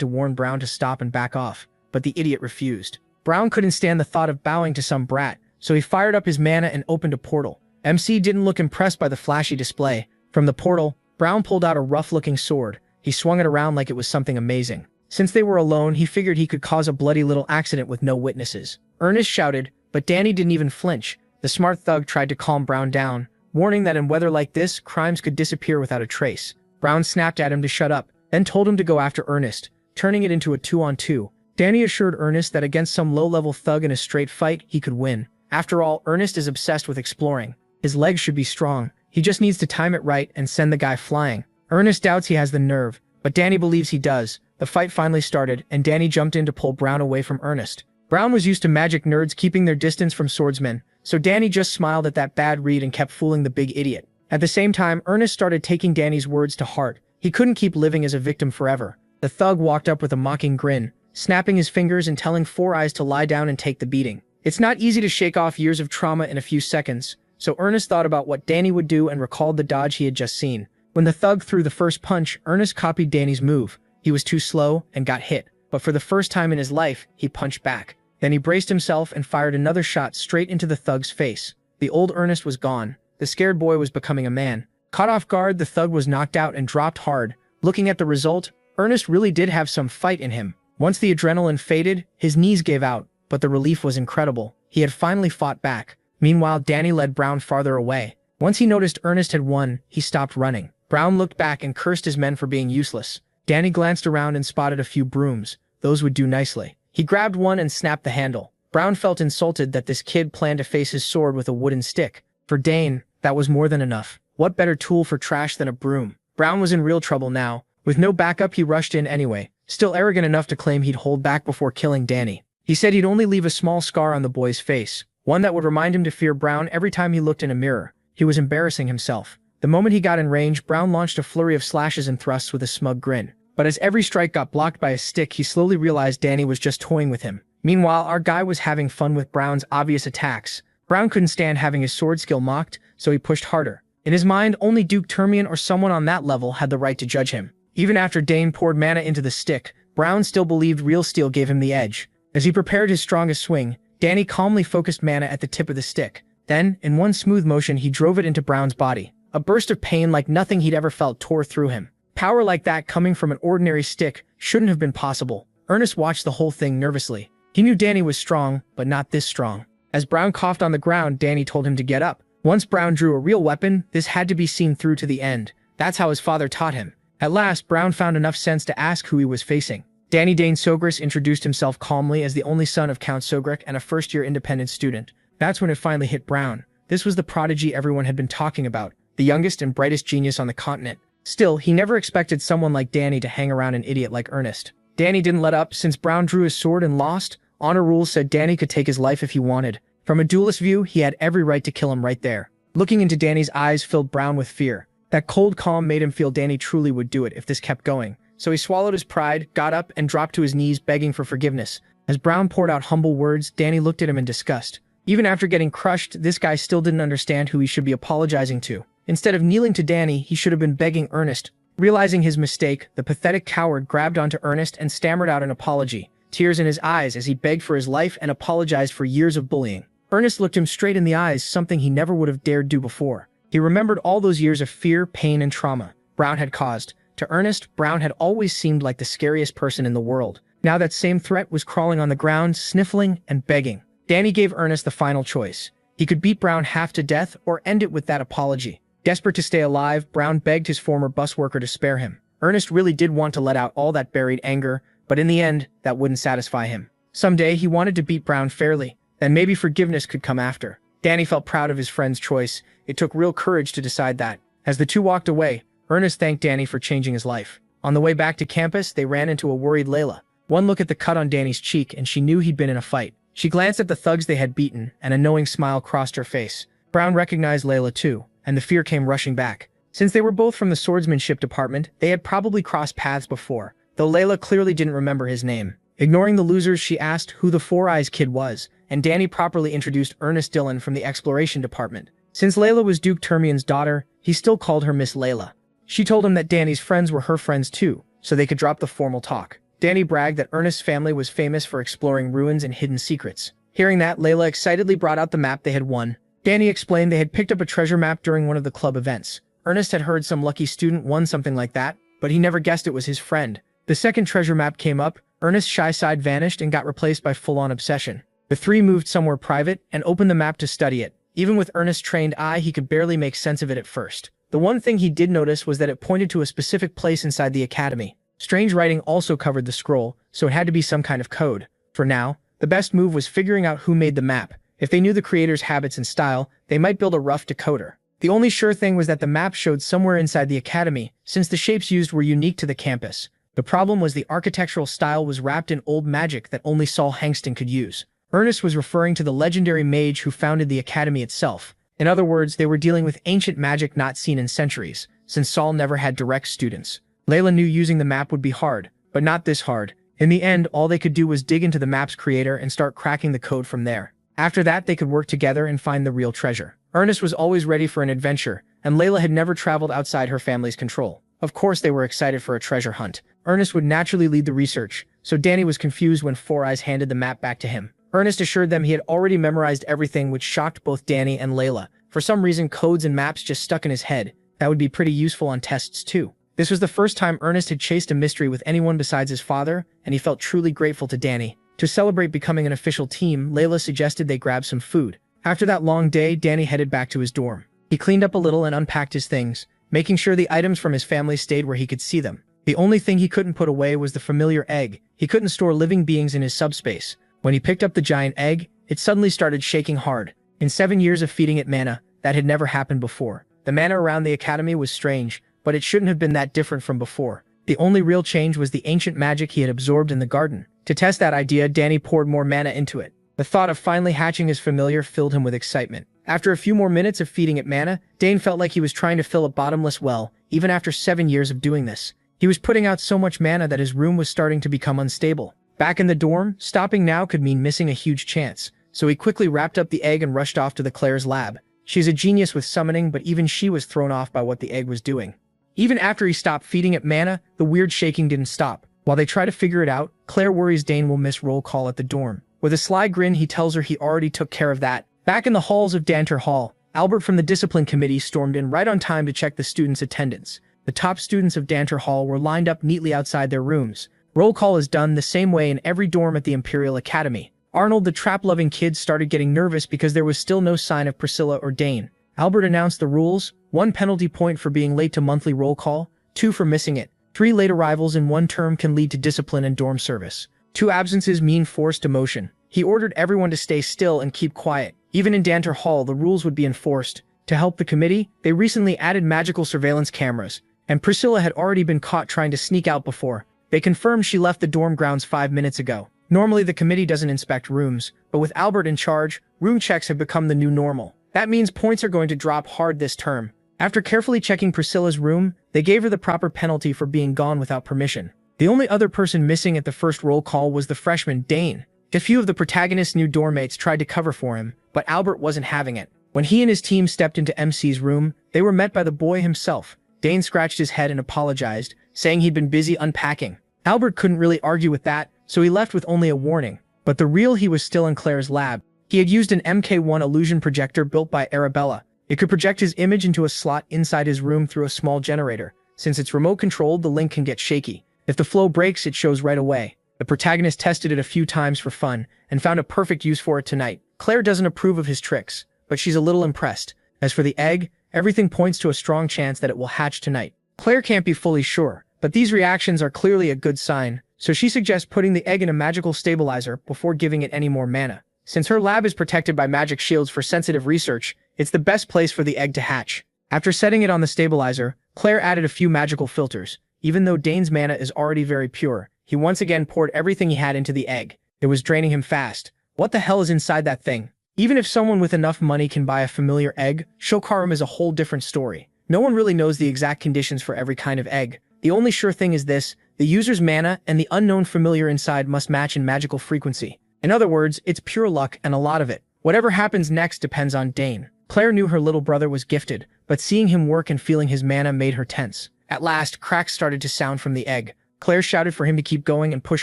[SPEAKER 1] to warn Brown to stop and back off, but the idiot refused. Brown couldn't stand the thought of bowing to some brat, so he fired up his mana and opened a portal. MC didn't look impressed by the flashy display. From the portal, Brown pulled out a rough-looking sword. He swung it around like it was something amazing. Since they were alone, he figured he could cause a bloody little accident with no witnesses. Ernest shouted, but Danny didn't even flinch. The smart thug tried to calm Brown down, warning that in weather like this, crimes could disappear without a trace. Brown snapped at him to shut up, then told him to go after Ernest, turning it into a 2-on-2. Danny assured Ernest that against some low-level thug in a straight fight, he could win. After all, Ernest is obsessed with exploring. His legs should be strong. He just needs to time it right and send the guy flying. Ernest doubts he has the nerve, but Danny believes he does. The fight finally started, and Danny jumped in to pull Brown away from Ernest. Brown was used to magic nerds keeping their distance from swordsmen, so Danny just smiled at that bad read and kept fooling the big idiot. At the same time, Ernest started taking Danny's words to heart. He couldn't keep living as a victim forever. The thug walked up with a mocking grin, snapping his fingers and telling Four Eyes to lie down and take the beating. It's not easy to shake off years of trauma in a few seconds, so Ernest thought about what Danny would do and recalled the dodge he had just seen. When the thug threw the first punch, Ernest copied Danny's move. He was too slow and got hit, but for the first time in his life, he punched back. Then he braced himself and fired another shot straight into the thug's face. The old Ernest was gone. The scared boy was becoming a man. Caught off guard, the thug was knocked out and dropped hard. Looking at the result, Ernest really did have some fight in him. Once the adrenaline faded, his knees gave out, but the relief was incredible. He had finally fought back. Meanwhile, Danny led Brown farther away. Once he noticed Ernest had won, he stopped running. Brown looked back and cursed his men for being useless. Danny glanced around and spotted a few brooms. Those would do nicely. He grabbed one and snapped the handle. Brown felt insulted that this kid planned to face his sword with a wooden stick. For Dane, that was more than enough. What better tool for trash than a broom? Brown was in real trouble now. With no backup, he rushed in anyway, still arrogant enough to claim he'd hold back before killing Danny. He said he'd only leave a small scar on the boy's face, one that would remind him to fear Brown every time he looked in a mirror. He was embarrassing himself. The moment he got in range, Brown launched a flurry of slashes and thrusts with a smug grin. But as every strike got blocked by a stick, he slowly realized Danny was just toying with him. Meanwhile, our guy was having fun with Brown's obvious attacks. Brown couldn't stand having his sword skill mocked, so he pushed harder. In his mind, only Duke Termian or someone on that level had the right to judge him. Even after Dane poured mana into the stick, Brown still believed real steel gave him the edge. As he prepared his strongest swing, Danny calmly focused mana at the tip of the stick. Then, in one smooth motion, he drove it into Brown's body. A burst of pain like nothing he'd ever felt tore through him. Power like that coming from an ordinary stick shouldn't have been possible. Ernest watched the whole thing nervously. He knew Danny was strong, but not this strong. As Brown coughed on the ground, Danny told him to get up. Once Brown drew a real weapon, this had to be seen through to the end. That's how his father taught him. At last, Brown found enough sense to ask who he was facing. Danny Dane Sogris introduced himself calmly as the only son of Count Sogric and a first-year independent student. That's when it finally hit Brown. This was the prodigy everyone had been talking about, the youngest and brightest genius on the continent. Still, he never expected someone like Danny to hang around an idiot like Ernest. Danny didn't let up. Since Brown drew his sword and lost, honor rules said Danny could take his life if he wanted. From a duelist view, he had every right to kill him right there. Looking into Danny's eyes filled Brown with fear. That cold calm made him feel Danny truly would do it if this kept going. So he swallowed his pride, got up, and dropped to his knees begging for forgiveness. As Brown poured out humble words, Danny looked at him in disgust. Even after getting crushed, this guy still didn't understand who he should be apologizing to. Instead of kneeling to Danny, he should have been begging Ernest. Realizing his mistake, the pathetic coward grabbed onto Ernest and stammered out an apology, tears in his eyes as he begged for his life and apologized for years of bullying. Ernest looked him straight in the eyes, something he never would have dared do before. He remembered all those years of fear, pain, and trauma Brown had caused. To Ernest, Brown had always seemed like the scariest person in the world. Now that same threat was crawling on the ground, sniffling and begging. Danny gave Ernest the final choice. He could beat Brown half to death or end it with that apology. Desperate to stay alive, Brown begged his former bus worker to spare him. Ernest really did want to let out all that buried anger, but in the end, that wouldn't satisfy him. Someday, he wanted to beat Brown fairly, then maybe forgiveness could come after. Danny felt proud of his friend's choice. It took real courage to decide that. As the two walked away, Ernest thanked Danny for changing his life. On the way back to campus, they ran into a worried Layla. One look at the cut on Danny's cheek, and she knew he'd been in a fight. She glanced at the thugs they had beaten, and a knowing smile crossed her face. Brown recognized Layla too, and the fear came rushing back. Since they were both from the swordsmanship department, they had probably crossed paths before, though Layla clearly didn't remember his name. Ignoring the losers, she asked who the Four Eyes Kid was, and Danny properly introduced Ernest Dillon from the exploration department. Since Layla was Duke Termian's daughter, he still called her Miss Layla. She told him that Danny's friends were her friends too, so they could drop the formal talk. Danny bragged that Ernest's family was famous for exploring ruins and hidden secrets. Hearing that, Layla excitedly brought out the map they had won. Danny explained they had picked up a treasure map during one of the club events. Ernest had heard some lucky student won something like that, but he never guessed it was his friend. The second treasure map came up, Ernest's shy side vanished and got replaced by full-on obsession. The three moved somewhere private and opened the map to study it. Even with Ernest's trained eye, he could barely make sense of it at first. The one thing he did notice was that it pointed to a specific place inside the academy. Strange writing also covered the scroll, so it had to be some kind of code. For now, the best move was figuring out who made the map. If they knew the creator's habits and style, they might build a rough decoder. The only sure thing was that the map showed somewhere inside the academy, since the shapes used were unique to the campus. The problem was the architectural style was wrapped in old magic that only Saul Hankston could use. Ernest was referring to the legendary mage who founded the academy itself. In other words, they were dealing with ancient magic not seen in centuries, since Saul never had direct students. Layla knew using the map would be hard, but not this hard. In the end, all they could do was dig into the map's creator and start cracking the code from there. After that, they could work together and find the real treasure. Ernest was always ready for an adventure, and Layla had never traveled outside her family's control. Of course, they were excited for a treasure hunt. Ernest would naturally lead the research, so Danny was confused when Four Eyes handed the map back to him. Ernest assured them he had already memorized everything, which shocked both Danny and Layla. For some reason, codes and maps just stuck in his head. That would be pretty useful on tests too. This was the first time Ernest had chased a mystery with anyone besides his father, and he felt truly grateful to Danny. To celebrate becoming an official team, Layla suggested they grab some food. After that long day, Danny headed back to his dorm. He cleaned up a little and unpacked his things, making sure the items from his family stayed where he could see them. The only thing he couldn't put away was the familiar egg. He couldn't store living beings in his subspace. When he picked up the giant egg, it suddenly started shaking hard. In 7 years of feeding it mana, that had never happened before. The mana around the academy was strange, but it shouldn't have been that different from before. The only real change was the ancient magic he had absorbed in the garden. To test that idea, Danny poured more mana into it. The thought of finally hatching his familiar filled him with excitement. After a few more minutes of feeding it mana, Dane felt like he was trying to fill a bottomless well, even after 7 years of doing this. He was putting out so much mana that his room was starting to become unstable. Back in the dorm, stopping now could mean missing a huge chance, so he quickly wrapped up the egg and rushed off to the Claire's lab. She's a genius with summoning, but even she was thrown off by what the egg was doing. Even after he stopped feeding it mana, the weird shaking didn't stop. While they try to figure it out, Claire worries Dane will miss roll call at the dorm. With a sly grin, he tells her he already took care of that. Back in the halls of Danter Hall, Albert from the discipline committee stormed in right on time to check the students' attendance. The top students of Danter Hall were lined up neatly outside their rooms. Roll call is done the same way in every dorm at the Imperial Academy. Arnold, the trap-loving kid, started getting nervous because there was still no sign of Priscilla or Dane. Albert announced the rules: 1 penalty point for being late to monthly roll call, 2 for missing it. 3 late arrivals in 1 term can lead to discipline and dorm service. 2 absences mean forced demotion. He ordered everyone to stay still and keep quiet. Even in Danter Hall, the rules would be enforced. To help the committee, they recently added magical surveillance cameras, and Priscilla had already been caught trying to sneak out before. They confirmed she left the dorm grounds 5 minutes ago. Normally, the committee doesn't inspect rooms, but with Albert in charge, room checks have become the new normal. That means points are going to drop hard this term. After carefully checking Priscilla's room, they gave her the proper penalty for being gone without permission. The only other person missing at the first roll call was the freshman, Dane. A few of the protagonist's new dorm mates tried to cover for him, but Albert wasn't having it. When he and his team stepped into MC's room, they were met by the boy himself. Dane scratched his head and apologized, saying he'd been busy unpacking. Albert couldn't really argue with that, so he left with only a warning. But the real he was still in Claire's lab. He had used an MK1 illusion projector built by Arabella. It could project his image into a slot inside his room through a small generator. Since it's remote controlled, the link can get shaky. If the flow breaks, it shows right away. The protagonist tested it a few times for fun, and found a perfect use for it tonight. Claire doesn't approve of his tricks, but she's a little impressed. As for the egg, Everything points to a strong chance that it will hatch tonight. Claire can't be fully sure, but these reactions are clearly a good sign, so she suggests putting the egg in a magical stabilizer before giving it any more mana. Since her lab is protected by magic shields for sensitive research, it's the best place for the egg to hatch. After setting it on the stabilizer, Claire added a few magical filters. Even though Dane's mana is already very pure, he once again poured everything he had into the egg. It was draining him fast. What the hell is inside that thing? Even if someone with enough money can buy a familiar egg, Shokaram is a whole different story. No one really knows the exact conditions for every kind of egg. The only sure thing is this: the user's mana and the unknown familiar inside must match in magical frequency. In other words, it's pure luck and a lot of it. Whatever happens next depends on Dane. Claire knew her little brother was gifted, but seeing him work and feeling his mana made her tense. At last, cracks started to sound from the egg. Claire shouted for him to keep going and push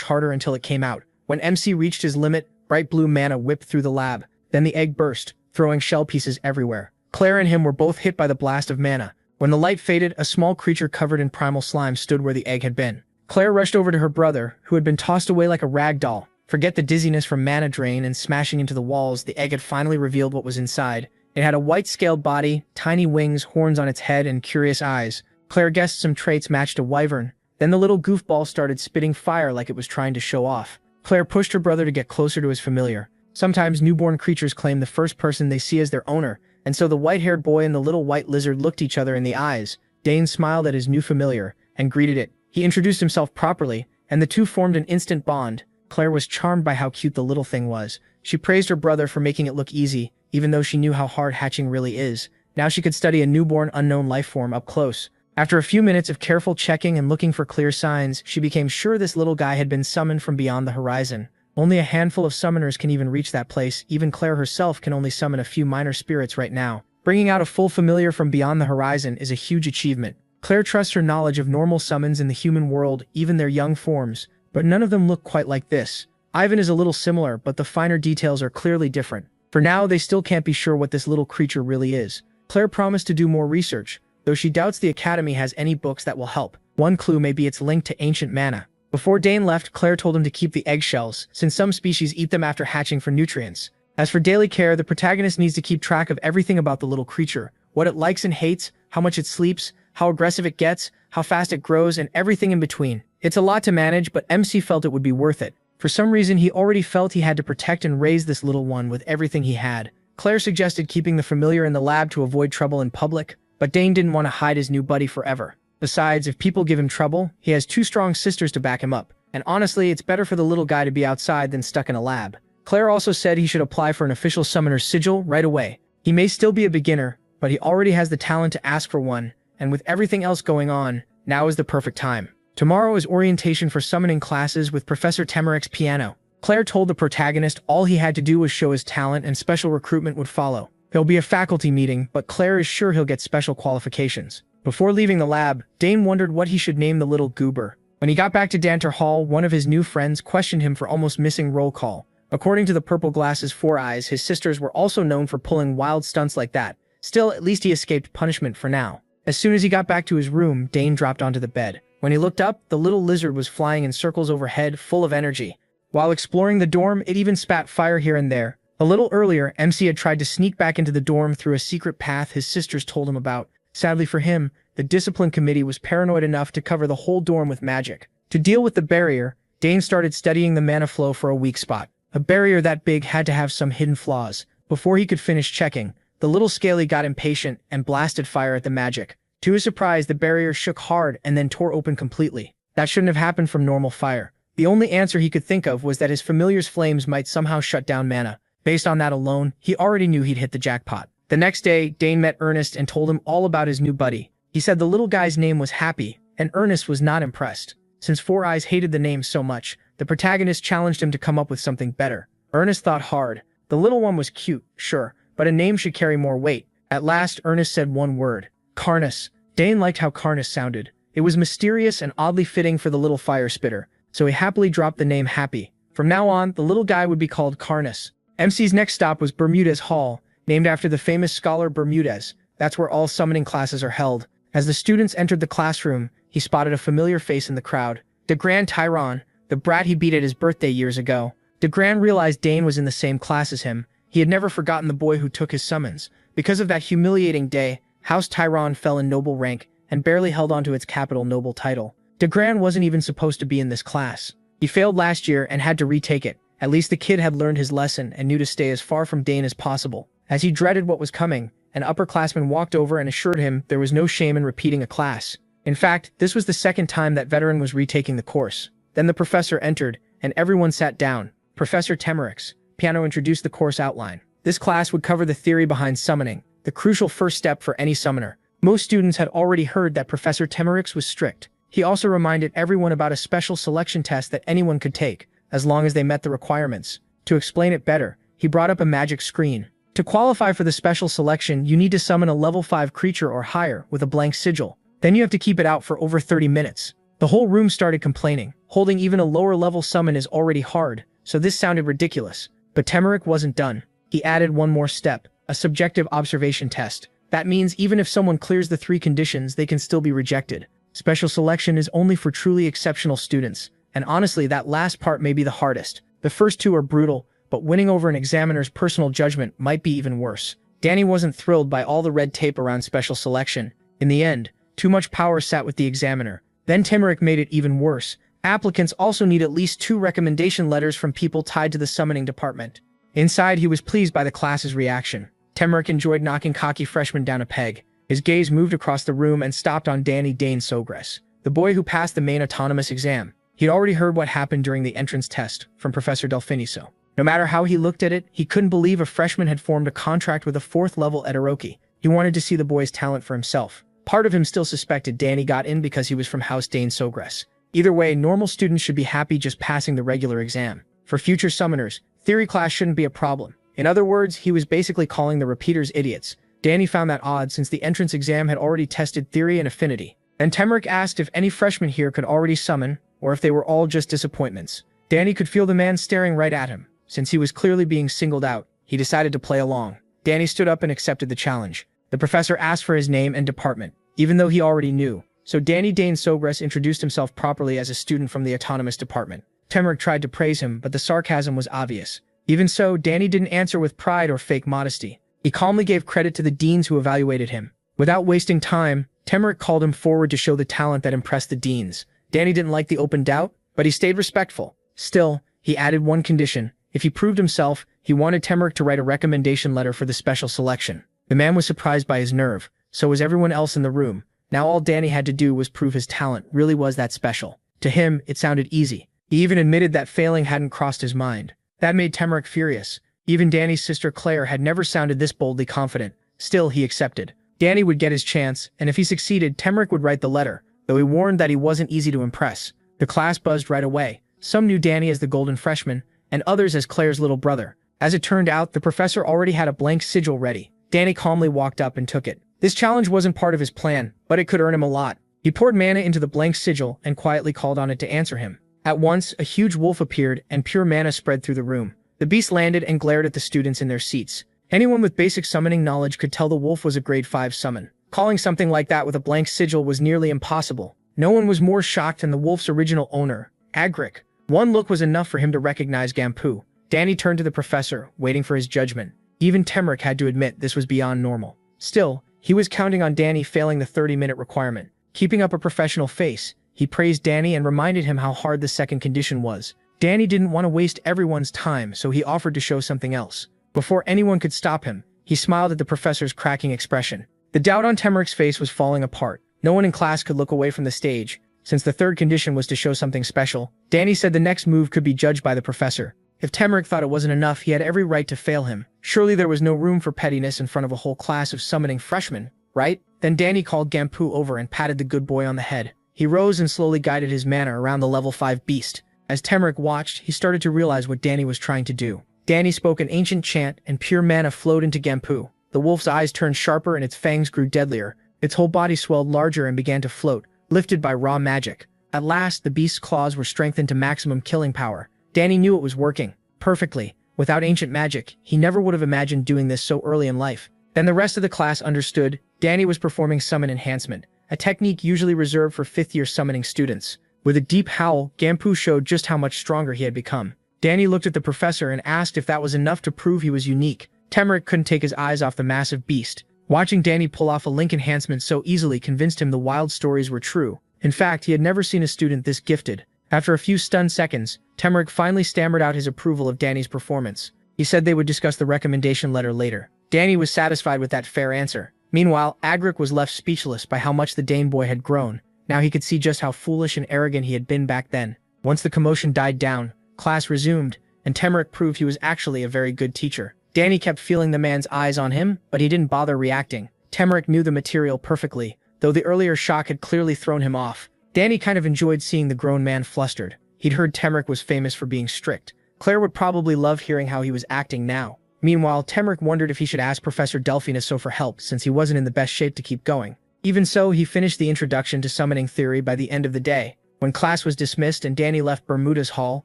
[SPEAKER 1] harder until it came out. When MC reached his limit, bright blue mana whipped through the lab. Then the egg burst, throwing shell pieces everywhere. Claire and him were both hit by the blast of mana. When the light faded, a small creature covered in primal slime stood where the egg had been. Claire rushed over to her brother, who had been tossed away like a rag doll. Forget the dizziness from mana drain and smashing into the walls, the egg had finally revealed what was inside. It had a white-scaled body, tiny wings, horns on its head, and curious eyes. Claire guessed some traits matched a wyvern. Then the little goofball started spitting fire like it was trying to show off. Claire pushed her brother to get closer to his familiar. Sometimes newborn creatures claim the first person they see as their owner, and so the white-haired boy and the little white lizard looked each other in the eyes. Dane smiled at his new familiar and greeted it. He introduced himself properly, and the two formed an instant bond. Claire was charmed by how cute the little thing was. She praised her brother for making it look easy, even though she knew how hard hatching really is. Now she could study a newborn unknown life form up close. After a few minutes of careful checking and looking for clear signs, she became sure this little guy had been summoned from beyond the horizon. Only a handful of summoners can even reach that place. Even Claire herself can only summon a few minor spirits right now. Bringing out a full familiar from beyond the horizon is a huge achievement. Claire trusts her knowledge of normal summons in the human world, even their young forms, but none of them look quite like this. Ivan is a little similar, but the finer details are clearly different. For now, they still can't be sure what this little creature really is. Claire promised to do more research, though she doubts the Academy has any books that will help. One clue may be its link to ancient mana. Before Dane left, Claire told him to keep the eggshells, since some species eat them after hatching for nutrients. As for daily care, the protagonist needs to keep track of everything about the little creature: what it likes and hates, how much it sleeps, how aggressive it gets, how fast it grows, and everything in between. It's a lot to manage, but MC felt it would be worth it. For some reason, he already felt he had to protect and raise this little one with everything he had. Claire suggested keeping the familiar in the lab to avoid trouble in public, but Dane didn't want to hide his new buddy forever. Besides, if people give him trouble, he has two strong sisters to back him up, and honestly, it's better for the little guy to be outside than stuck in a lab. Claire also said he should apply for an official summoner's sigil right away. He may still be a beginner, but he already has the talent to ask for one, and with everything else going on, now is the perfect time. Tomorrow is orientation for summoning classes with Professor Temerek's piano. Claire told the protagonist all he had to do was show his talent and special recruitment would follow. There'll be a faculty meeting, but Claire is sure he'll get special qualifications. Before leaving the lab, Dane wondered what he should name the little goober. When he got back to Danter Hall, one of his new friends questioned him for almost missing roll call. According to the Purple Glass's Four Eyes, his sisters were also known for pulling wild stunts like that. Still, at least he escaped punishment for now. As soon as he got back to his room, Dane dropped onto the bed. When he looked up, the little lizard was flying in circles overhead, full of energy. While exploring the dorm, it even spat fire here and there. A little earlier, MC had tried to sneak back into the dorm through a secret path his sisters told him about. Sadly for him, the discipline committee was paranoid enough to cover the whole dorm with magic. To deal with the barrier, Dane started studying the mana flow for a weak spot. A barrier that big had to have some hidden flaws. Before he could finish checking, the little scaly got impatient and blasted fire at the magic. To his surprise, the barrier shook hard and then tore open completely. That shouldn't have happened from normal fire. The only answer he could think of was that his familiar's flames might somehow shut down mana. Based on that alone, he already knew he'd hit the jackpot. The next day, Dane met Ernest and told him all about his new buddy. He said the little guy's name was Happy, and Ernest was not impressed. Since Four Eyes hated the name so much, the protagonist challenged him to come up with something better. Ernest thought hard. The little one was cute, sure, but a name should carry more weight. At last, Ernest said one word: Carnus. Dane liked how Carnus sounded. It was mysterious and oddly fitting for the little fire spitter, so he happily dropped the name Happy. From now on, the little guy would be called Carnus. MC's next stop was Bermudez Hall, named after the famous scholar Bermudez. That's where all summoning classes are held. As the students entered the classroom, he spotted a familiar face in the crowd. De Grand Tyron, the brat he beat at his birthday years ago. De Grand realized Dane was in the same class as him. He had never forgotten the boy who took his summons. Because of that humiliating day, House Tyron fell in noble rank and barely held onto its capital noble title. DeGran wasn't even supposed to be in this class. He failed last year and had to retake it. At least the kid had learned his lesson and knew to stay as far from Dane as possible. As he dreaded what was coming, an upperclassman walked over and assured him there was no shame in repeating a class. In fact, this was the second time that veteran was retaking the course. Then the professor entered, and everyone sat down. Professor Temerix, Piano introduced the course outline. This class would cover the theory behind summoning, the crucial first step for any summoner. Most students had already heard that Professor Temerix was strict. He also reminded everyone about a special selection test that anyone could take, as long as they met the requirements. To explain it better, he brought up a magic screen. To qualify for the special selection, you need to summon a level 5 creature or higher with a blank sigil. Then you have to keep it out for over 30 minutes. The whole room started complaining. Holding even a lower level summon is already hard, so this sounded ridiculous. But Temeric wasn't done. He added one more step, a subjective observation test. That means even if someone clears the 3 conditions, they can still be rejected. Special selection is only for truly exceptional students, and honestly that last part may be the hardest. The first 2 are brutal, but winning over an examiner's personal judgment might be even worse. Danny wasn't thrilled by all the red tape around special selection. In the end, too much power sat with the examiner. Then Temeric made it even worse. Applicants also need at least 2 recommendation letters from people tied to the summoning department. Inside, he was pleased by the class's reaction. Temeric enjoyed knocking cocky freshmen down a peg. His gaze moved across the room and stopped on Danny Dane Sogres, the boy who passed the main autonomous exam. He'd already heard what happened during the entrance test from Professor Delfiniso. No matter how he looked at it, he couldn't believe a freshman had formed a contract with a 4th-level Edaroki. He wanted to see the boy's talent for himself. Part of him still suspected Danny got in because he was from House Dane Sogres. Either way, normal students should be happy just passing the regular exam. For future summoners, theory class shouldn't be a problem. In other words, he was basically calling the repeaters idiots. Danny found that odd since the entrance exam had already tested theory and affinity. Then Temeric asked if any freshmen here could already summon, or if they were all just disappointments. Danny could feel the man staring right at him. Since he was clearly being singled out, he decided to play along. Danny stood up and accepted the challenge. The professor asked for his name and department, even though he already knew. So Danny Dane Sogres introduced himself properly as a student from the autonomous department. Temeric tried to praise him, but the sarcasm was obvious. Even so, Danny didn't answer with pride or fake modesty. He calmly gave credit to the deans who evaluated him. Without wasting time, Temeric called him forward to show the talent that impressed the deans. Danny didn't like the open doubt, but he stayed respectful. Still, he added one condition. If he proved himself, he wanted Temeric to write a recommendation letter for the special selection. The man was surprised by his nerve. So was everyone else in the room. Now all Danny had to do was prove his talent really was that special. To him, it sounded easy. He even admitted that failing hadn't crossed his mind. That made Temeric furious. Even Danny's sister Claire had never sounded this boldly confident. Still, he accepted. Danny would get his chance, and if he succeeded, Temeric would write the letter, though he warned that he wasn't easy to impress. The class buzzed right away. Some knew Danny as the golden freshman, and others as Claire's little brother. As it turned out, the professor already had a blank sigil ready. Danny calmly walked up and took it. This challenge wasn't part of his plan, but it could earn him a lot. He poured mana into the blank sigil and quietly called on it to answer him. At once, a huge wolf appeared and pure mana spread through the room. The beast landed and glared at the students in their seats. Anyone with basic summoning knowledge could tell the wolf was a grade 5 summon. Calling something like that with a blank sigil was nearly impossible. No one was more shocked than the wolf's original owner, Agric. One look was enough for him to recognize Gampu. Danny turned to the professor, waiting for his judgment. Even Temeric had to admit this was beyond normal. Still, he was counting on Danny failing the 30-minute requirement. Keeping up a professional face, he praised Danny and reminded him how hard the second condition was. Danny didn't want to waste everyone's time, so he offered to show something else. Before anyone could stop him, he smiled at the professor's cracking expression. The doubt on Temeric's face was falling apart. No one in class could look away from the stage. Since the third condition was to show something special, Danny said the next move could be judged by the professor. If Temeric thought it wasn't enough, he had every right to fail him. Surely there was no room for pettiness in front of a whole class of summoning freshmen, right? Then Danny called Gampu over and patted the good boy on the head. He rose and slowly guided his mana around the level 5 beast. As Temeric watched, he started to realize what Danny was trying to do. Danny spoke an ancient chant, and pure mana flowed into Gampu. The wolf's eyes turned sharper and its fangs grew deadlier. Its whole body swelled larger and began to float, lifted by raw magic. At last, the beast's claws were strengthened to maximum killing power. Danny knew it was working perfectly. Without ancient magic, he never would have imagined doing this so early in life. Then the rest of the class understood. Danny was performing summon enhancement, a technique usually reserved for 5th-year summoning students. With a deep howl, Gampu showed just how much stronger he had become. Danny looked at the professor and asked if that was enough to prove he was unique. Temeric couldn't take his eyes off the massive beast. Watching Danny pull off a link enhancement so easily convinced him the wild stories were true. In fact, he had never seen a student this gifted. After a few stunned seconds, Temeric finally stammered out his approval of Danny's performance. He said they would discuss the recommendation letter later. Danny was satisfied with that fair answer. Meanwhile, Agric was left speechless by how much the Dane boy had grown. Now he could see just how foolish and arrogant he had been back then. Once the commotion died down, class resumed, and Temeric proved he was actually a very good teacher. Danny kept feeling the man's eyes on him, but he didn't bother reacting. Temeric knew the material perfectly, though the earlier shock had clearly thrown him off. Danny kind of enjoyed seeing the grown man flustered. He'd heard Temeric was famous for being strict. Claire would probably love hearing how he was acting now. Meanwhile, Temeric wondered if he should ask Professor Delphinasso for help since he wasn't in the best shape to keep going. Even so, he finished the introduction to summoning theory by the end of the day. When class was dismissed and Danny left Bermuda's hall,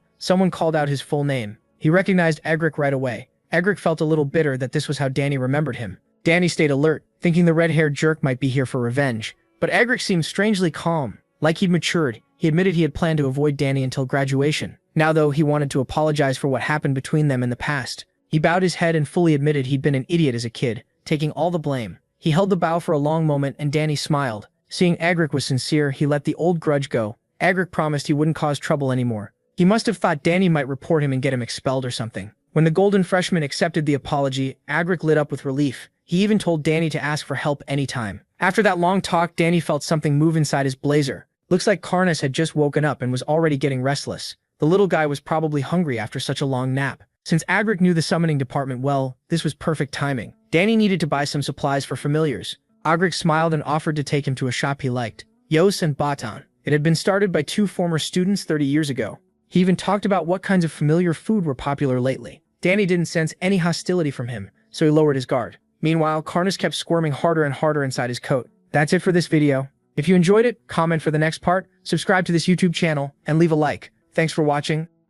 [SPEAKER 1] someone called out his full name. He recognized Agric right away. Agric felt a little bitter that this was how Danny remembered him. Danny stayed alert, thinking the red-haired jerk might be here for revenge. But Agric seemed strangely calm. Like he'd matured, he admitted he had planned to avoid Danny until graduation. Now though, he wanted to apologize for what happened between them in the past. He bowed his head and fully admitted he'd been an idiot as a kid, taking all the blame. He held the bow for a long moment and Danny smiled. Seeing Agric was sincere, he let the old grudge go. Agric promised he wouldn't cause trouble anymore. He must have thought Danny might report him and get him expelled or something. When the golden freshman accepted the apology, Agric lit up with relief. He even told Danny to ask for help anytime. After that long talk, Danny felt something move inside his blazer. Looks like Karnas had just woken up and was already getting restless. The little guy was probably hungry after such a long nap. Since Agric knew the summoning department well, this was perfect timing. Danny needed to buy some supplies for familiars. Agric smiled and offered to take him to a shop he liked. Yos and Batan. It had been started by 2 former students 30 years ago. He even talked about what kinds of familiar food were popular lately. Danny didn't sense any hostility from him, so he lowered his guard. Meanwhile, Karnas kept squirming harder and harder inside his coat. That's it for this video. If you enjoyed it, comment for the next part, subscribe to this YouTube channel, and leave a like. Thanks for watching.